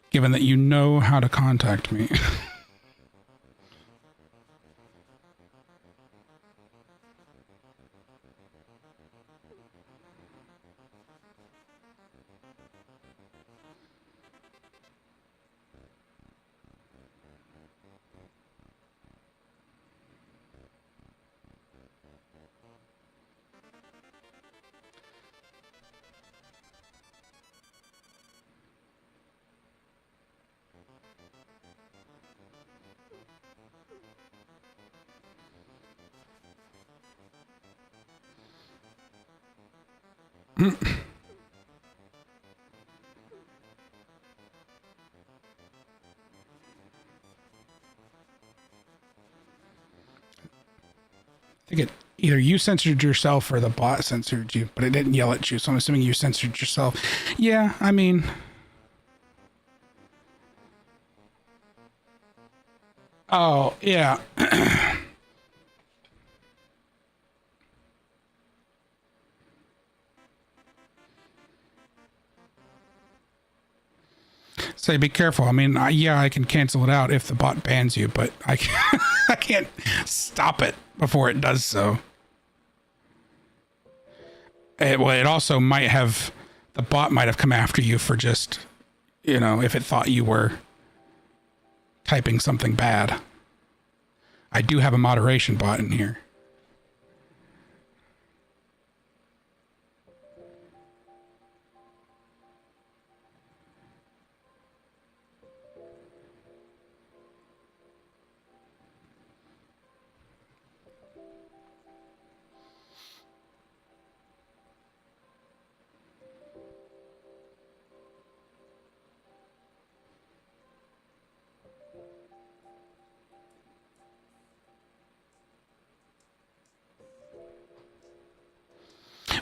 Given that you know how to contact me. think it either you censored yourself or the bot censored you, but it didn't yell at you, so I'm assuming you censored yourself. Yeah, I mean... Oh, yeah. Say, be careful. I mean, yeah, I can cancel it out if the bot bans you, but I can't, I can't stop it before it does so. It also might have, the bot might have come after you for just, you know, if it thought you were typing something bad. I do have a moderation bot in here.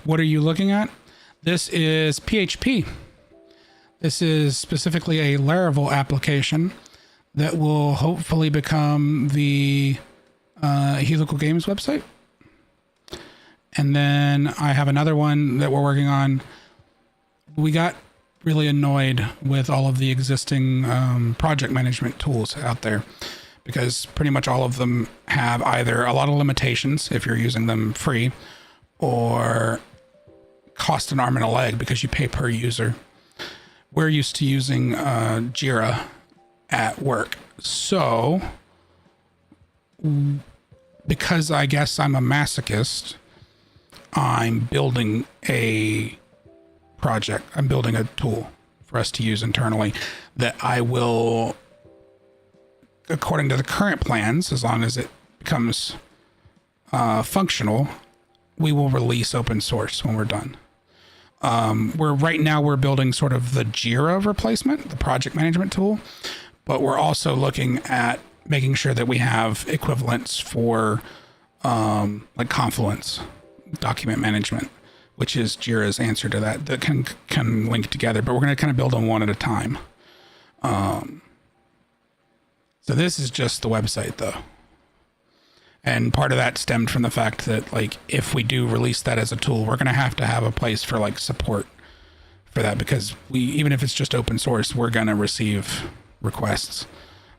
What are you looking at? This is PHP. This is specifically a Laravel application that will hopefully become the Helical Games website. And then I have another one that we're working on. We got really annoyed with all of the existing project management tools out there because pretty much all of them have either a lot of limitations if you're using them free or cost an arm and a leg because you pay per user. We're used to using Jira at work. So, because I guess I'm a masochist, I'm building a project. I'm building a tool for us to use internally that I will, according to the current plans, as long as it becomes functional, we will release open source when we're done. Right now we're building sort of the Jira replacement, the project management tool, but we're also looking at making sure that we have equivalents for like Confluence document management, which is Jira's answer to that can link together, but we're going to kind of build them one at a time. So this is just the website though. And part of that stemmed from the fact that, like, if we do release that as a tool, we're going to have a place for, like, support for that because even if it's just open source, we're going to receive requests.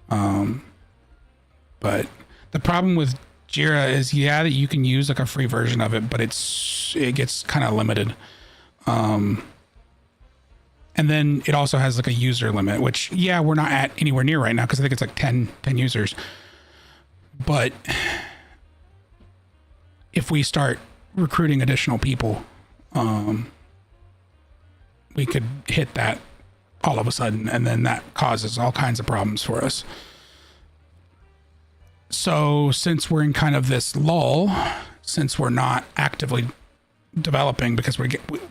But the problem with Jira is, yeah, that you can use, like, a free version of it, but it gets kind of limited. And then it also has, like, a user limit, which, yeah, we're not at anywhere near right now because I think it's, like, 10 users. But if we start recruiting additional people, we could hit that all of a sudden, and then that causes all kinds of problems for us. So since we're in kind of this lull, since we're not actively developing, because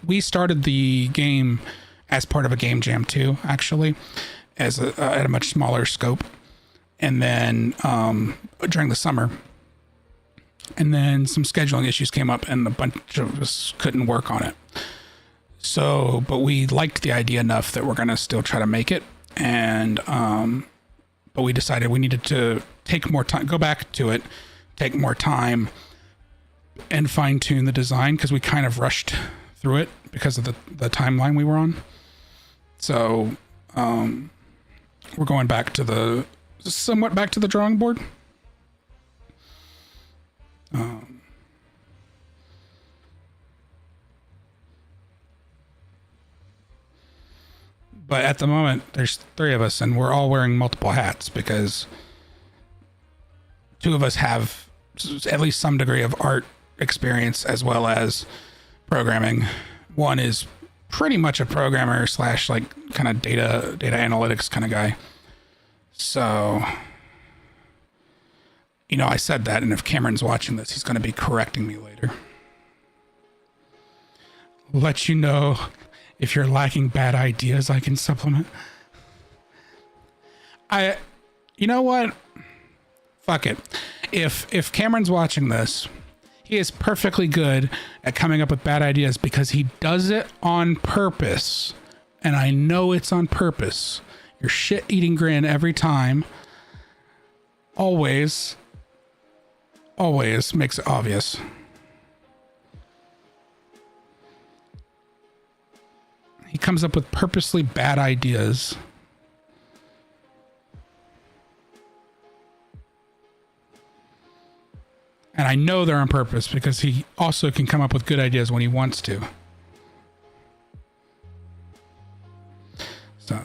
we started the game as part of a game jam too, actually, at a much smaller scope, and then during the summer. And then some scheduling issues came up and a bunch of us couldn't work on it. So, but we liked the idea enough that we're going to still try to make it. And, but we decided we needed to take more time, go back to it, take more time and fine tune the design because we kind of rushed through it because of the timeline we were on. So, we're going somewhat back to the drawing board. But at the moment, there's 3 of us, and we're all wearing multiple hats because 2 of us have at least some degree of art experience as well as programming. One is pretty much a programmer / like kind of data analytics kind of guy. So, you know, I said that, and if Cameron's watching this, he's going to be correcting me later. let you know if you're lacking bad ideas, I can supplement. You know what? Fuck it. If Cameron's watching this, he is perfectly good at coming up with bad ideas because he does it on purpose. And I know it's on purpose. Your shit-eating grin every time always makes it obvious. He comes up with purposely bad ideas. And I know they're on purpose because he also can come up with good ideas when he wants to. So.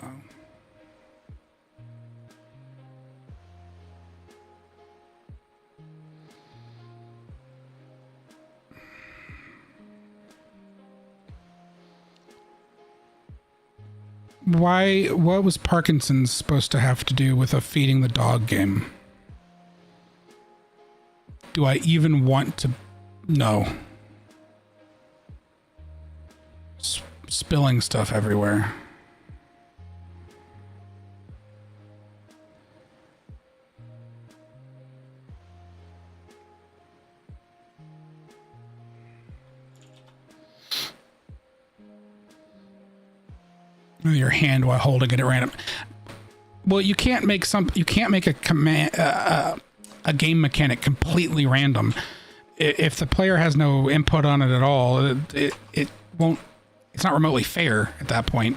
What was Parkinson's supposed to have to do with a feeding the dog game? Do I even want to know? Spilling stuff everywhere. Your hand while holding it at random. Well, you can't make a command a game mechanic completely random. If the player has no input on it at all, it won't. It's not remotely fair at that point.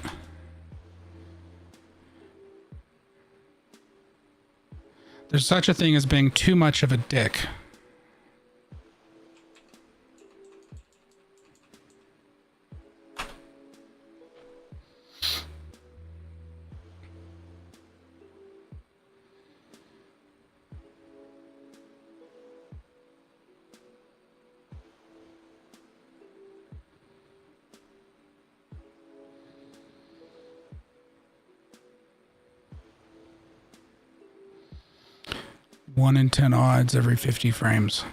There's such a thing as being too much of a dick. One in 10 odds every 50 frames.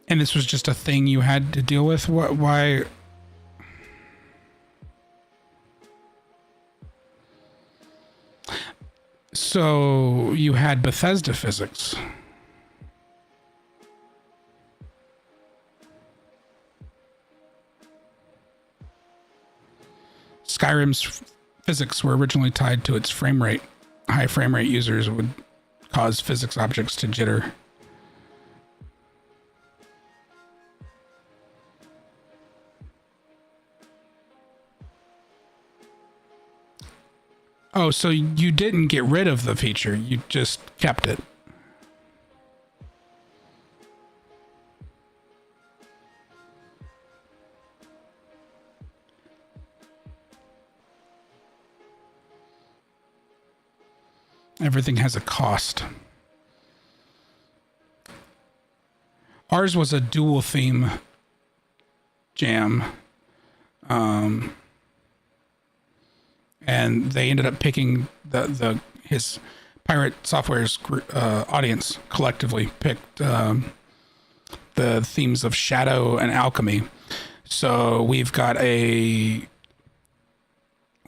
And this was just a thing you had to deal with? Why? So you had Bethesda physics. Skyrim's physics were originally tied to its frame rate. High frame rate users would cause physics objects to jitter. Oh, so you didn't get rid of the feature, you just kept it. Everything has a cost. Ours was a dual theme jam. And they ended up picking his Pirate Software's audience collectively picked the themes of shadow and alchemy. So we've got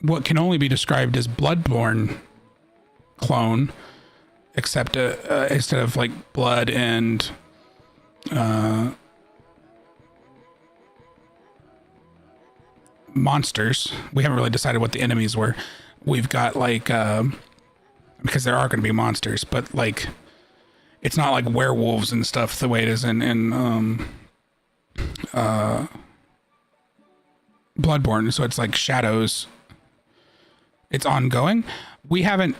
what can only be described as Bloodborne clone, except instead of like blood and monsters, we haven't really decided what the enemies were. We've got like because there are going to be monsters, but like it's not like werewolves and stuff the way it is in Bloodborne. So it's like shadows. It's ongoing. We haven't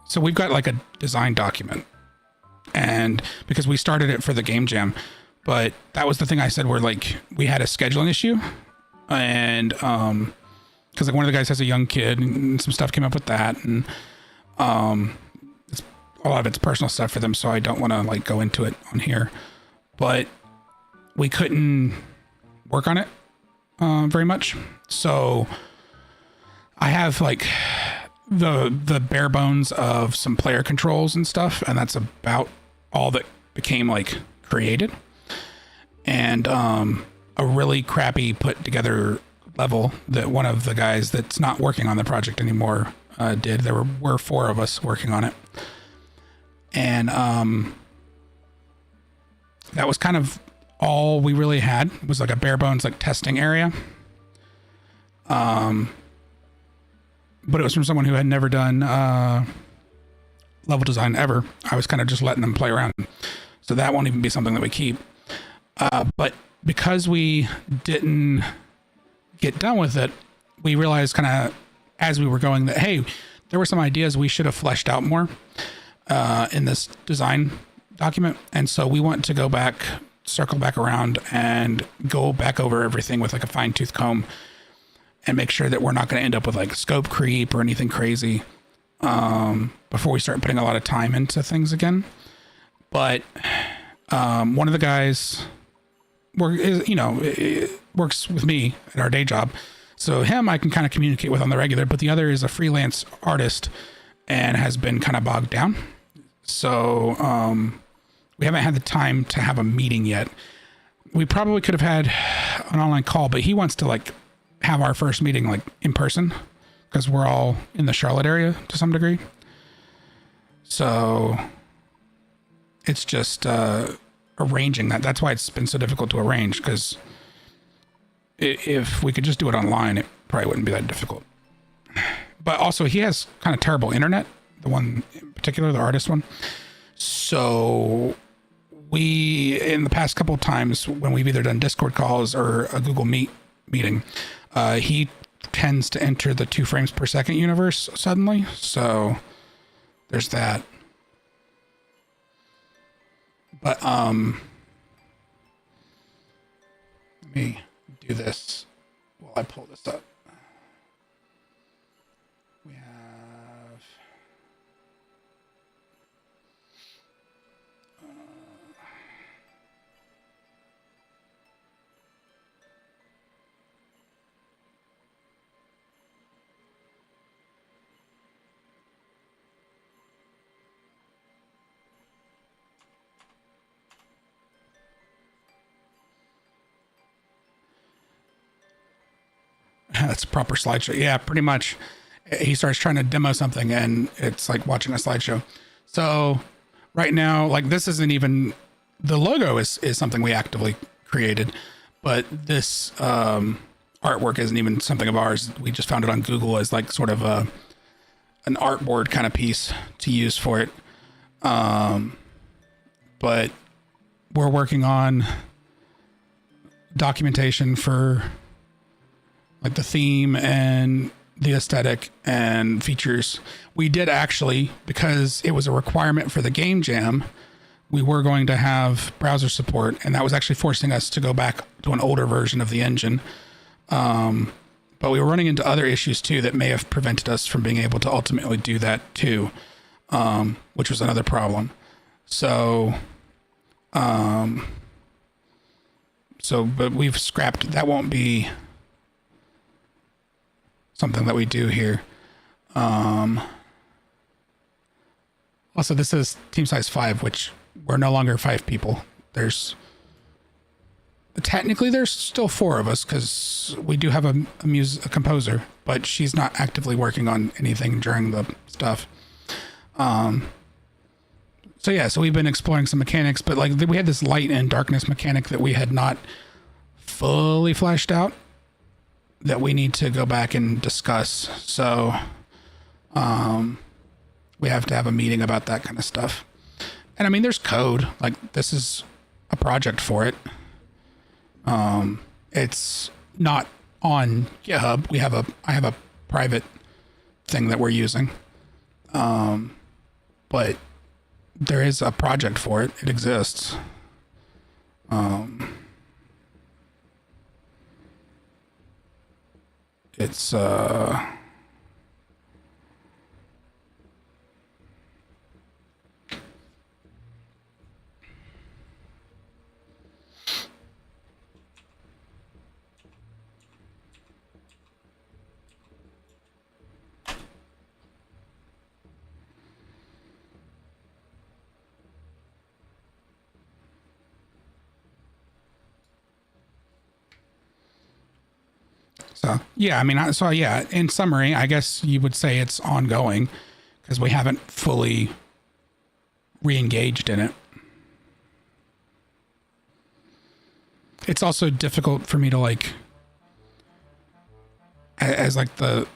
so we've got like a design document, and because we started it for the game jam, but that was the thing I said where like we had a scheduling issue, and because like one of the guys has a young kid and some stuff came up with that, and it's a lot of it's personal stuff for them, so I don't want to like go into it on here, but we couldn't work on it very much. So I have like the bare bones of some player controls and stuff, and that's about all that became like created. And a really crappy put together level that one of the guys that's not working on the project anymore did. There were 4 of us working on it, and that was kind of all we really had. It was like a bare bones like testing area. But it was from someone who had never done level design ever. I was kind of just letting them play around. So that won't even be something that we keep. But because we didn't get done with it, we realized kind of as we were going that, hey, there were some ideas we should have fleshed out more in this design document. And so we want to go back, circle back around and go back over everything with like a fine tooth comb and make sure that we're not going to end up with like scope creep or anything crazy before we start putting a lot of time into things again. But one of the guys works with me at our day job. So him I can kind of communicate with on the regular, but the other is a freelance artist and has been kind of bogged down. So we haven't had the time to have a meeting yet. We probably could have had an online call, but he wants to like have our first meeting like in person because we're all in the Charlotte area to some degree. So it's just arranging that. That's why it's been so difficult to arrange, because if we could just do it online, it probably wouldn't be that difficult. But also he has kind of terrible internet, the one in particular, the artist one. So we, in the past couple of times when we've either done Discord calls or a Google Meet meeting, he tends to enter the 2 frames per second universe suddenly. So there's that. But let me do this while I pull this up. We have that's a proper slideshow. Yeah, pretty much. He starts trying to demo something and it's like watching a slideshow. So right now, like this isn't even, the logo is something we actively created, but this artwork isn't even something of ours. We just found it on Google as like sort of an artboard kind of piece to use for it. But we're working on documentation for like the theme and the aesthetic and features. We did actually, because it was a requirement for the game jam, we were going to have browser support, and that was actually forcing us to go back to an older version of the engine. But we were running into other issues too that may have prevented us from being able to ultimately do that too, which was another problem. So but we've scrapped, that won't be something that we do here. Also, this is team size 5, which we're no longer 5 people. Technically there's still 4 of us because we do have a composer, but she's not actively working on anything during the stuff. So we've been exploring some mechanics, but like we had this light and darkness mechanic that we had not fully fleshed out that we need to go back and discuss. So we have to have a meeting about that kind of stuff. And I mean, there's code, like this is a project for it. It's not on GitHub. I have a private thing that we're using. But there is a project for it. It exists. It's So yeah, I mean, so yeah, in summary, I guess you would say it's ongoing because we haven't fully re-engaged in it. It's also difficult for me to like, as like the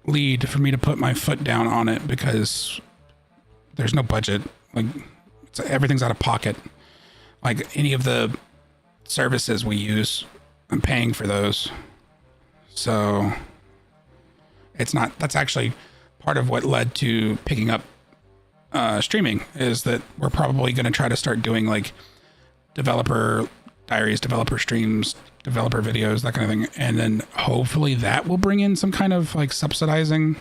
lead, for me to put my foot down on it because there's no budget. Like everything's out of pocket. Like any of the services we use, I'm paying for those. So it's not, that's actually part of what led to picking up streaming, is that we're probably going to try to start doing like developer diaries, developer streams, developer videos, that kind of thing. And then hopefully that will bring in some kind of like subsidizing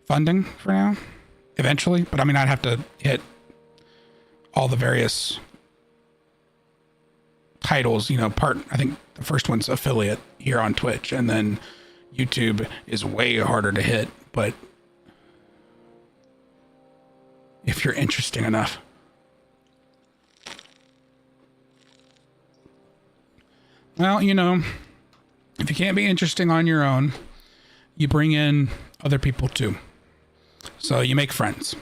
funding for now, eventually. But I mean, I'd have to hit all the various titles, you know, I think the first one's affiliate here on Twitch, and then YouTube is way harder to hit, but if you're interesting enough. Well, you know, if you can't be interesting on your own, you bring in other people too. So you make friends.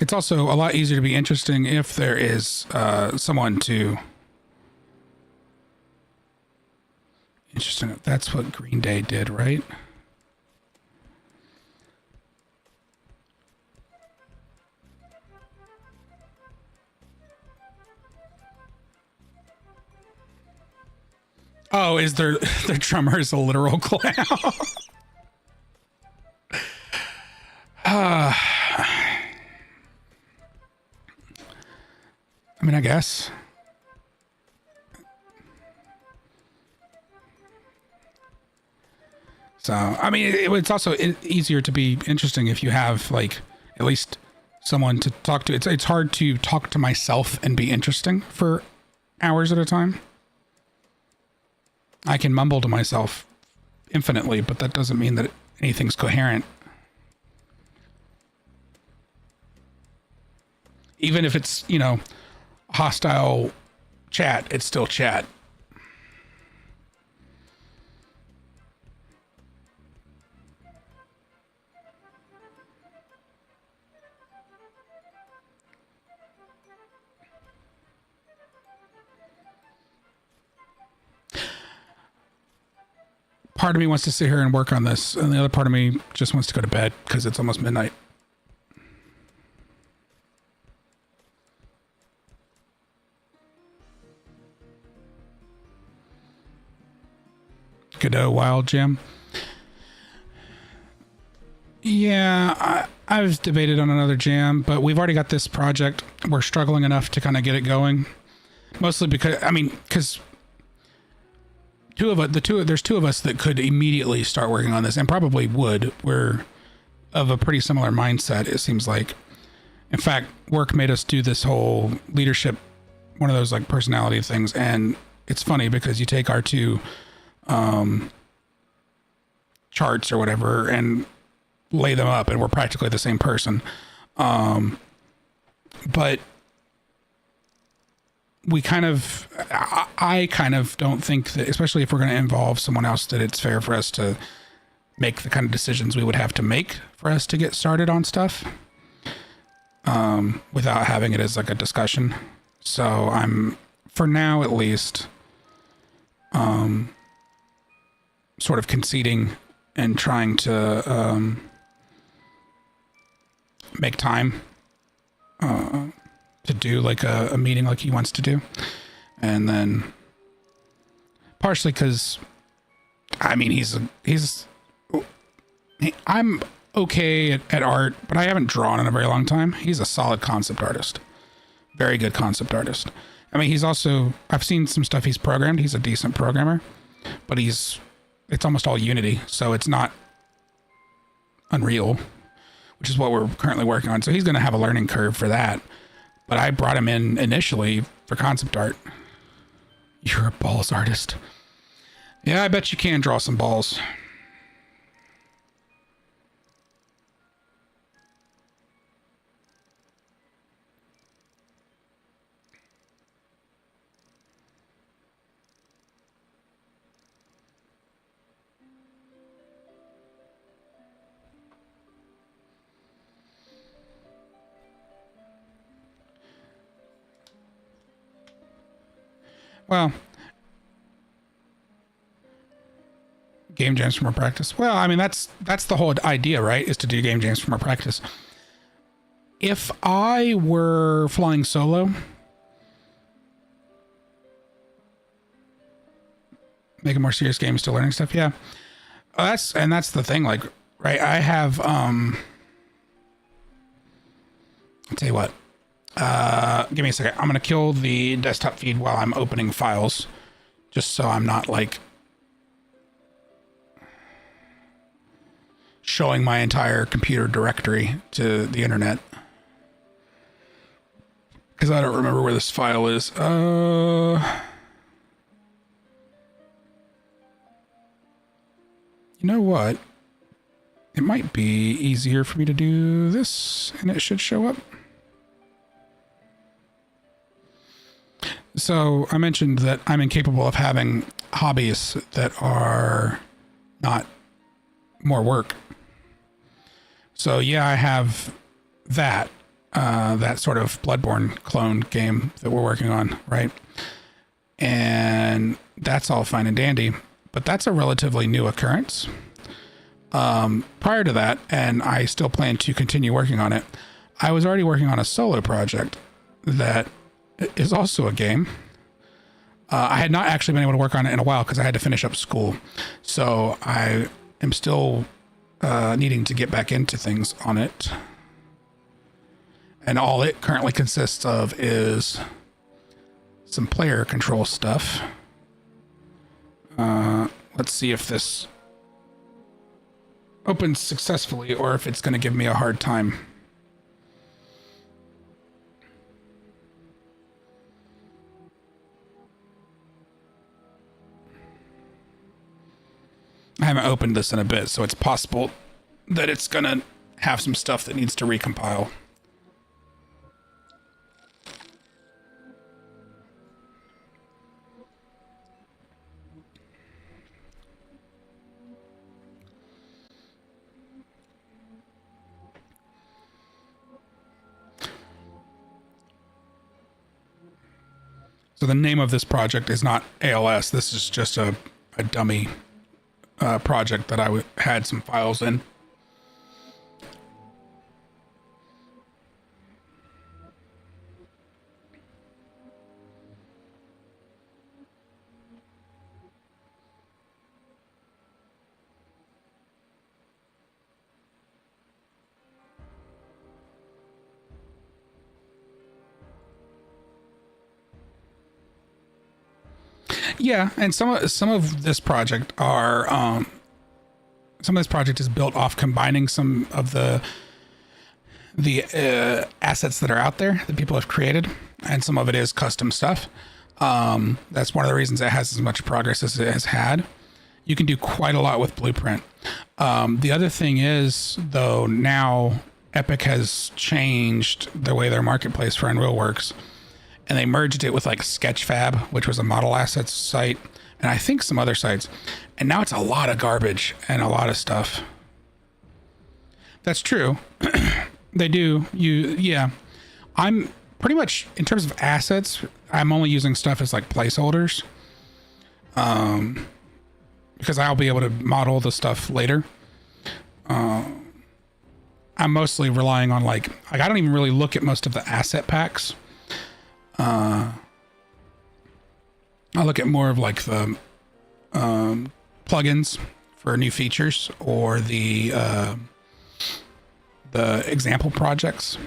It's also a lot easier to be interesting if there is someone to... Interesting. That's what Green Day did, right? Oh, is their drummer is a literal clown? I mean, I guess. So, I mean, it's also easier to be interesting if you have, like, at least someone to talk to. It's hard to talk to myself and be interesting for hours at a time. I can mumble to myself infinitely, but that doesn't mean that anything's coherent. Even if it's, you know, hostile chat, it's still chat. Part of me wants to sit here and work on this, and the other part of me just wants to go to bed because it's almost midnight. Godot Wild Jam. Yeah, I've debated on another jam, but we've already got this project. We're struggling enough to kind of get it going. Mostly because, I mean, because there's two of us that could immediately start working on this, and probably would. We're of a pretty similar mindset, it seems like. In fact, work made us do this whole leadership, one of those like personality things, and it's funny because you take our two charts or whatever and lay them up, and we're practically the same person. But we kind of, I kind of don't think that, especially if we're going to involve someone else, that it's fair for us to make the kind of decisions we would have to make for us to get started on stuff without having it as like a discussion. So I'm, for now at least, sort of conceding and trying to make time to do like a meeting like he wants to do. And then partially because, I mean, I'm okay at art, but I haven't drawn in a very long time. He's a solid concept artist. Very good concept artist. I mean, he's also, I've seen some stuff he's programmed. He's a decent programmer, but it's almost all Unity. So it's not Unreal, which is what we're currently working on. So he's going to have a learning curve for that. But I brought him in initially for concept art. You're a balls artist. Yeah, I bet you can draw some balls. Well, game jams for more practice. Well, I mean, that's the whole idea, right? Is to do game jams for more practice. If I were flying solo, making more serious games, still learning stuff. Yeah, that's the thing. Like, right? I have I'll tell you what. Give me a second. I'm gonna kill the desktop feed while I'm opening files, just so I'm not like showing my entire computer directory to the internet. Because I don't remember where this file is. You know what? It might be easier for me to do this, and it should show up. So I mentioned that I'm incapable of having hobbies that are not more work. So yeah, I have that sort of Bloodborne clone game that we're working on, right? And that's all fine and dandy, but that's a relatively new occurrence. Prior to that, and I still plan to continue working on it, I was already working on a solo project that is also a game. I had not actually been able to work on it in a while because I had to finish up school. So I am still needing to get back into things on it. And all it currently consists of is some player control stuff. Let's see if this opens successfully or if it's going to give me a hard time. I haven't opened this in a bit, so it's possible that it's going to have some stuff that needs to recompile. So the name of this project is not ALS. This is just a dummy project that I had some files in. Yeah, and some of this project are some of this project is built off combining some of the assets that are out there that people have created, and some of it is custom stuff. That's one of the reasons it has as much progress as it has had. You can do quite a lot with Blueprint. The other thing is, though, now Epic has changed the way their marketplace for Unreal works. And they merged it with like Sketchfab, which was a model assets site, and I think some other sites. And now it's a lot of garbage and a lot of stuff. That's true. They do. Yeah. I'm pretty much, in terms of assets, I'm only using stuff as like placeholders. Because I'll be able to model the stuff later. I'm mostly relying on like I don't even really look at most of the asset packs. I look at more of like the plugins for new features or the example projects.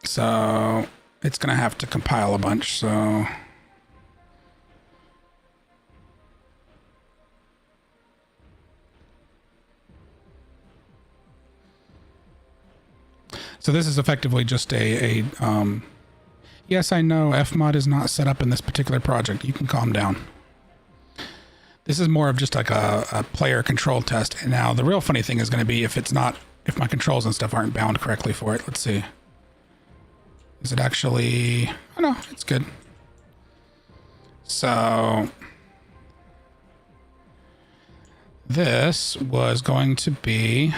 So it's gonna have to compile a bunch. So this is effectively just yes, I know Fmod is not set up in this particular project. You can calm down. This is more of just like a player control test. And now the real funny thing is going to be if my controls and stuff aren't bound correctly for it. Let's see. Is it actually, oh no, it's good. So this was going to be,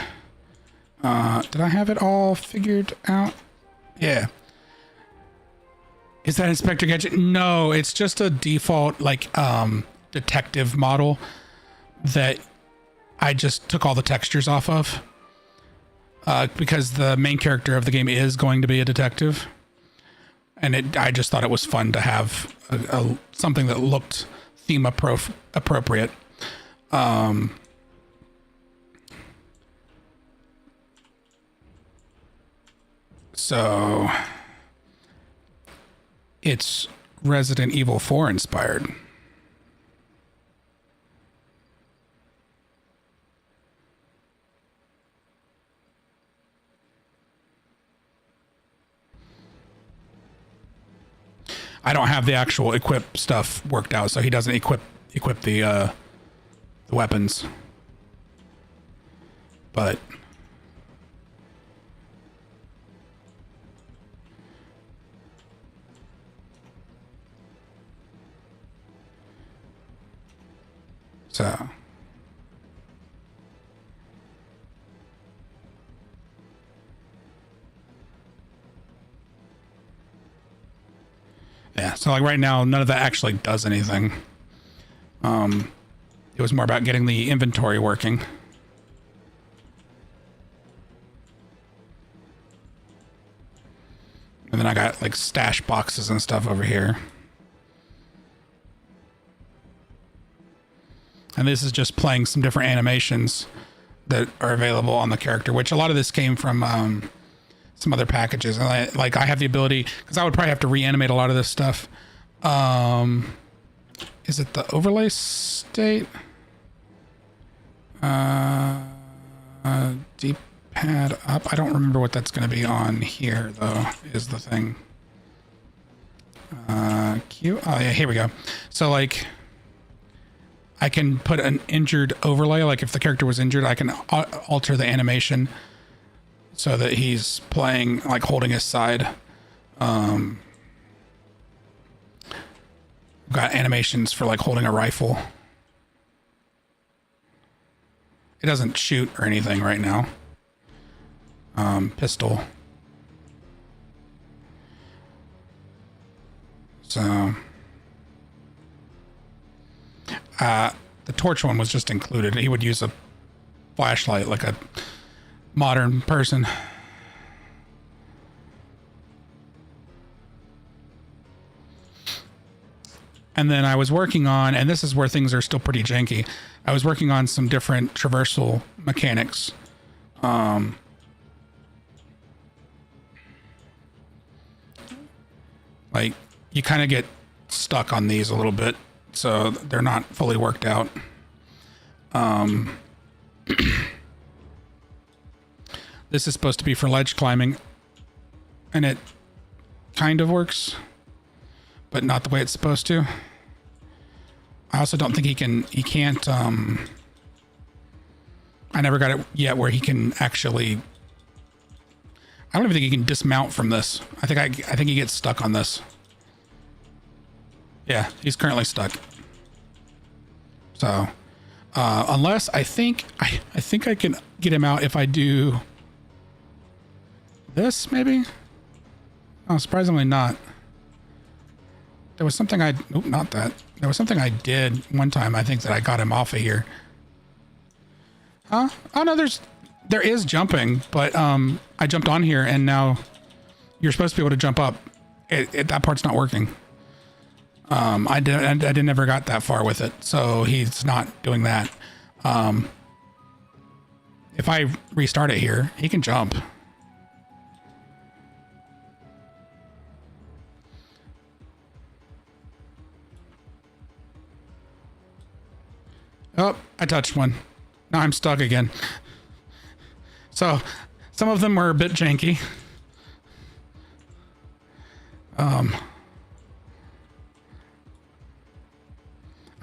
did I have it all figured out? Yeah. Is that Inspector Gadget? No, it's just a default like detective model that I just took all the textures off of because the main character of the game is going to be a detective, and I just thought it was fun to have something that looked theme appropriate. So it's Resident Evil 4 inspired. I don't have the actual equip stuff worked out, so he doesn't equip the weapons. But so yeah, so like right now, none of that actually does anything. It was more about getting the inventory working. And then I got like stash boxes and stuff over here. And this is just playing some different animations that are available on the character, which a lot of this came from some other packages. And I have the ability, because I would probably have to reanimate a lot of this stuff. Is it the overlay state? D-pad up. I don't remember what that's going to be on here, though, is the thing. Q. Oh, yeah, here we go. So, like, I can put an injured overlay. Like, if the character was injured, I can alter the animation so that he's playing, like, holding his side. Got animations for, like, holding a rifle. It doesn't shoot or anything right now. Pistol. So the torch one was just included. He would use a flashlight like a modern person. And then I was working on, and this is where things are still pretty janky, I was working on some different traversal mechanics. Like, you kind of get stuck on these a little bit, so they're not fully worked out. This is supposed to be for ledge climbing, and it kind of works, but not the way it's supposed to. I also don't think he can't, I never got it yet where he can actually, I don't even think he can dismount from this. I think he gets stuck on this. Yeah, he's currently stuck. So, unless I think I can get him out if I do this, maybe? Oh, surprisingly not. There was something not that. There was something I did one time, I think, that I got him off of here. Huh? Oh no, there is jumping, but I jumped on here and now you're supposed to be able to jump up. That part's not working. I never got that far with it, so he's not doing that. If I restart it here, he can jump. Oh, I touched one. Now I'm stuck again. So, some of them were a bit janky. I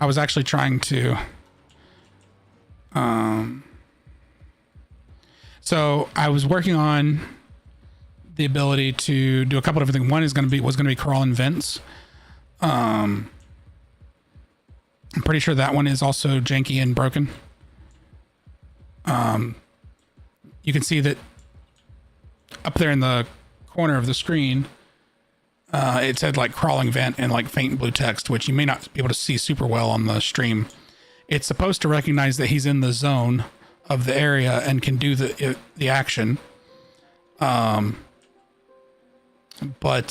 was actually trying to... So, I was working on the ability to do a couple of different things. One was going to be crawl and vents. I'm pretty sure that one is also janky and broken. You can see that up there in the corner of the screen, It said like crawling vent and like faint blue text, which you may not be able to see super well on the stream. It's supposed to recognize that he's in the zone of the area and can do the action. But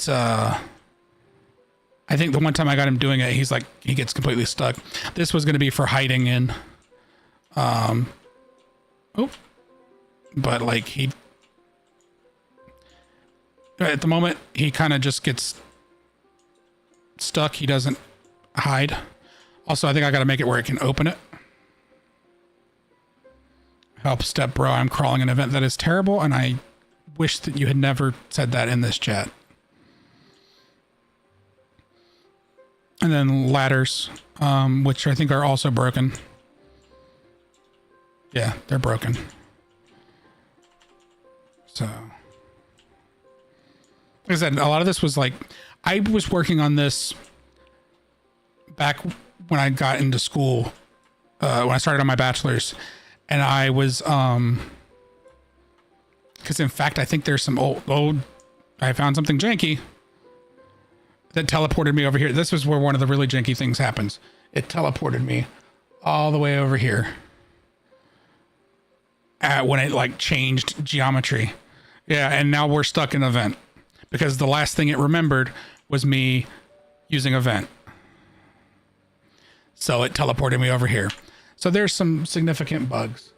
I think the one time I got him doing it, he gets completely stuck. This was going to be for hiding in. But like at the moment, he kind of just gets stuck. He doesn't hide. Also, I think I got to make it where it can open it. Help step bro. I'm crawling an event that is terrible, and I wish that you had never said that in this chat. And then ladders, which I think are also broken. Yeah, they're broken. So, like I said, a lot of this was like, I was working on this back when I got into school, when I started on my bachelor's, and I was, because in fact, I think there's some old, I found something janky that teleported me over here. This was where one of the really janky things happens. It teleported me all the way over here when it like changed geometry. Yeah, and now we're stuck in a vent because the last thing it remembered was me using a vent. So it teleported me over here. So there's some significant bugs.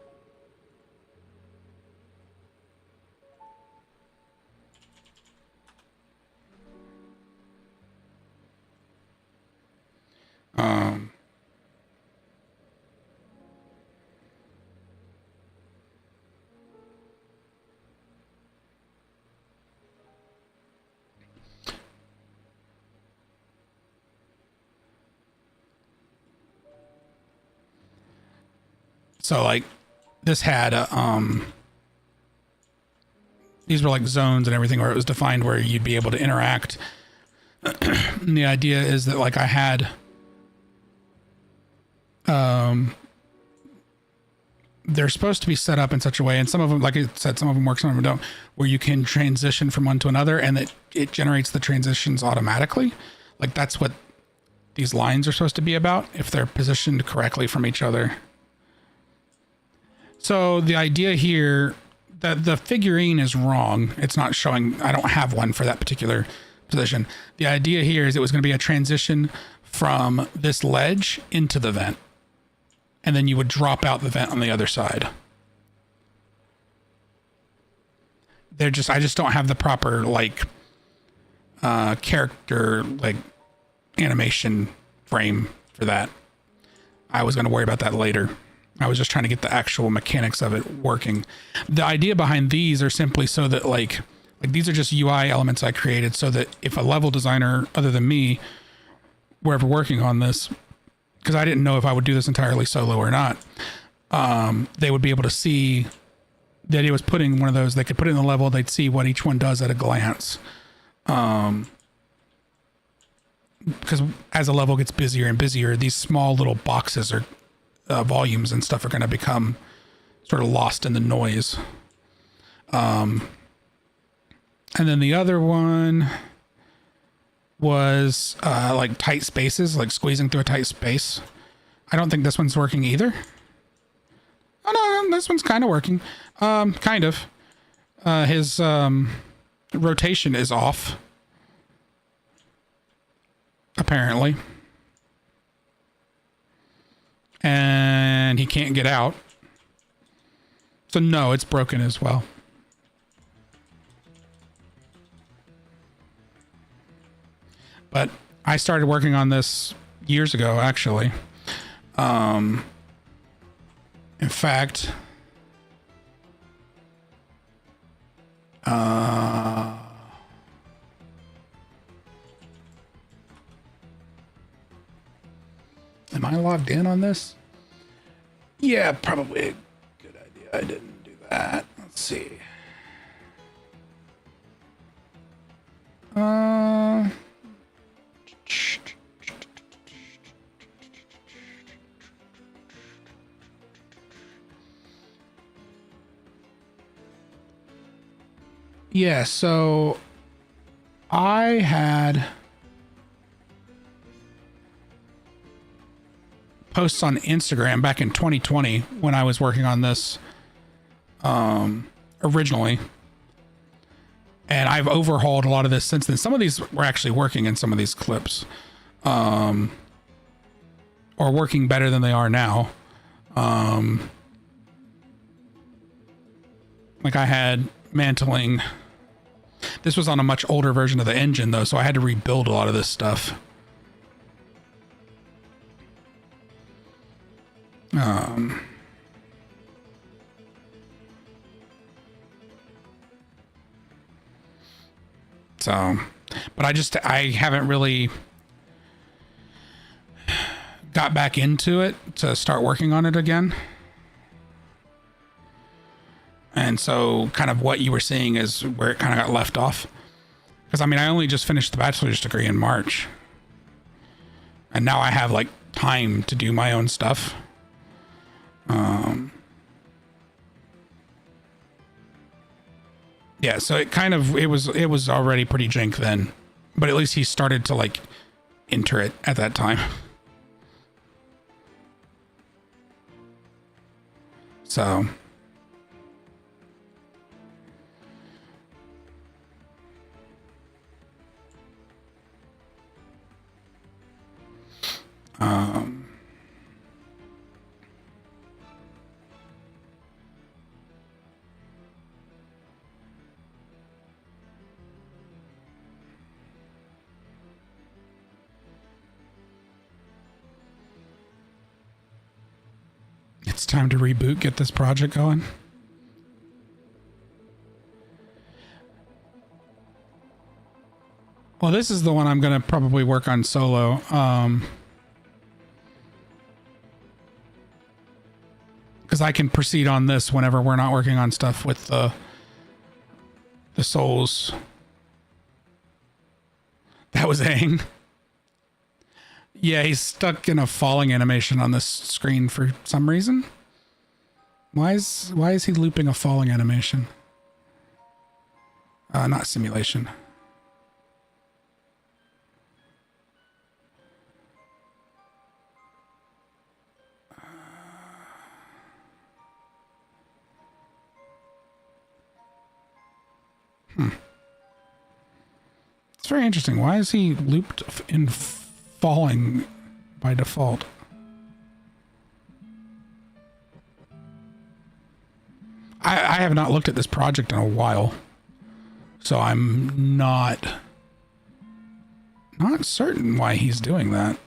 So like this had these were like zones and everything where it was defined where you'd be able to interact. And the idea is that like I had they're supposed to be set up in such a way, and some of them, like I said, some of them work, some of them don't, where you can transition from one to another and it generates the transitions automatically. Like that's what these lines are supposed to be about if they're positioned correctly from each other. So the idea here that the figurine is wrong. It's not showing, I don't have one for that particular position. The idea here is it was going to be a transition from this ledge into the vent. And then you would drop out the vent on the other side. I just don't have the proper like character like animation frame for that. I was going to worry about that later. I was just trying to get the actual mechanics of it working. The idea behind these are simply so that like these are just UI elements I created so that if a level designer other than me were ever working on this, because I didn't know if I would do this entirely solo or not, they would be able to see. The idea was putting one of those, they could put it in the level, they'd see what each one does at a glance. Because as a level gets busier and busier, these small little boxes or volumes and stuff are going to become sort of lost in the noise. And then the other one was like tight spaces, like squeezing through a tight space. I don't think this one's working either. Oh no, this one's kind of working. Kind of. His rotation is off. Apparently. And he can't get out. So no, it's broken as well. But I started working on this years ago, actually. In fact, am I logged in on this? Yeah, probably a good idea. I didn't do that. Let's see. Yeah, so I had posts on Instagram back in 2020 when I was working on this originally. And I've overhauled a lot of this since then. Some of these were actually working in some of these clips. Or working better than they are now. Like I had mantling. This was on a much older version of the engine though, so I had to rebuild a lot of this stuff. So, but I haven't really got back into it to start working on it again. And so kind of what you were seeing is where it kind of got left off. Because I mean, I only just finished the bachelor's degree in March. And now I have like time to do my own stuff. Yeah, so it was already pretty jank then. But at least he started to like enter it at that time. So it's time to reboot, get this project going. Well, this is the one I'm going to probably work on solo. Because I can proceed on this whenever we're not working on stuff with the souls. That was Aang. Yeah, he's stuck in a falling animation on this screen for some reason. Why is he looping a falling animation? Not simulation. It's very interesting. Why is he looped in falling by default? I have not looked at this project in a while, so I'm not certain why he's doing that.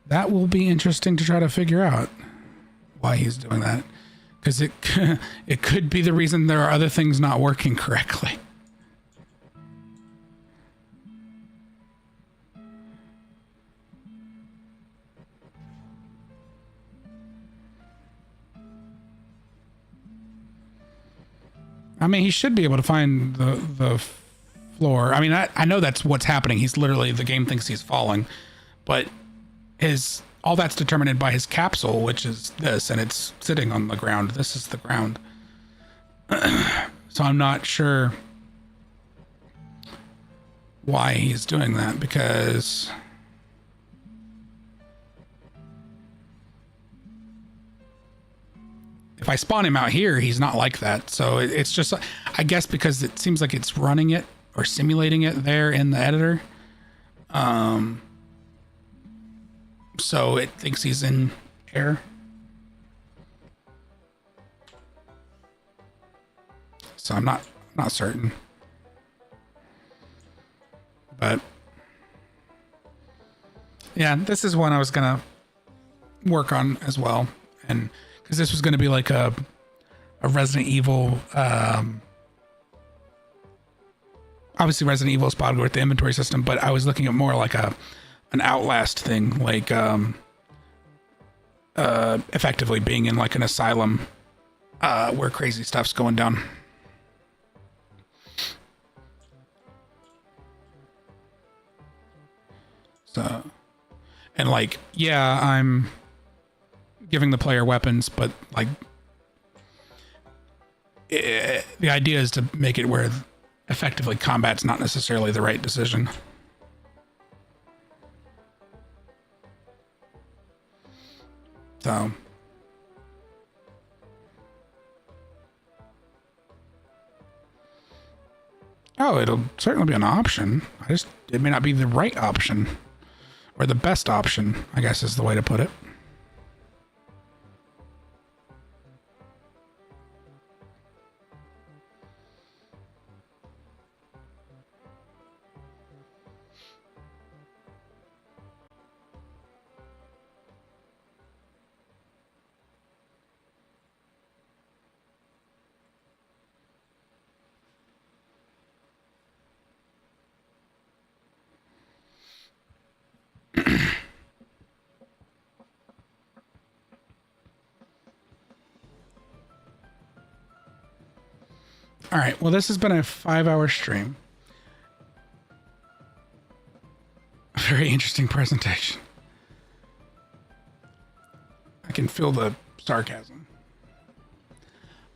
That will be interesting to try to figure out why he's doing that. Because it could be the reason there are other things not working correctly. I mean, he should be able to find the floor. I mean, I know that's what's happening. He's literally, the game thinks he's falling. But all that's determined by his capsule, which is this, and it's sitting on the ground. This is the ground. So I'm not sure why he's doing that, because if I spawn him out here, he's not like that. So it's just, I guess because it seems like it's running it or simulating it there in the editor. So it thinks he's in air. So I'm not certain. But yeah, this is one I was gonna work on as well. And because this was gonna be like a Resident Evil, obviously Resident Evil is popular with the inventory system, but I was looking at more like an Outlast thing, like effectively being in like an asylum where crazy stuff's going down. So, and like, yeah, I'm giving the player weapons, but like, the idea is to make it where effectively combat's not necessarily the right decision. So, oh, it'll certainly be an option. It may not be the right option or the best option, I guess is the way to put it. All right. Well, this has been a 5-hour stream. A very interesting presentation. I can feel the sarcasm.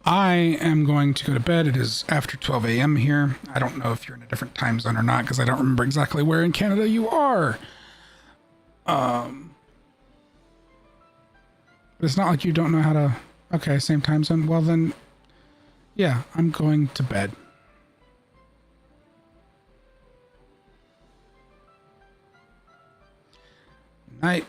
I am going to go to bed. It is after 12 a.m. here. I don't know if you're in a different time zone or not because I don't remember exactly where in Canada you are. But it's not like you don't know how to... Okay, same time zone. Well, then... Yeah, I'm going to bed. Night.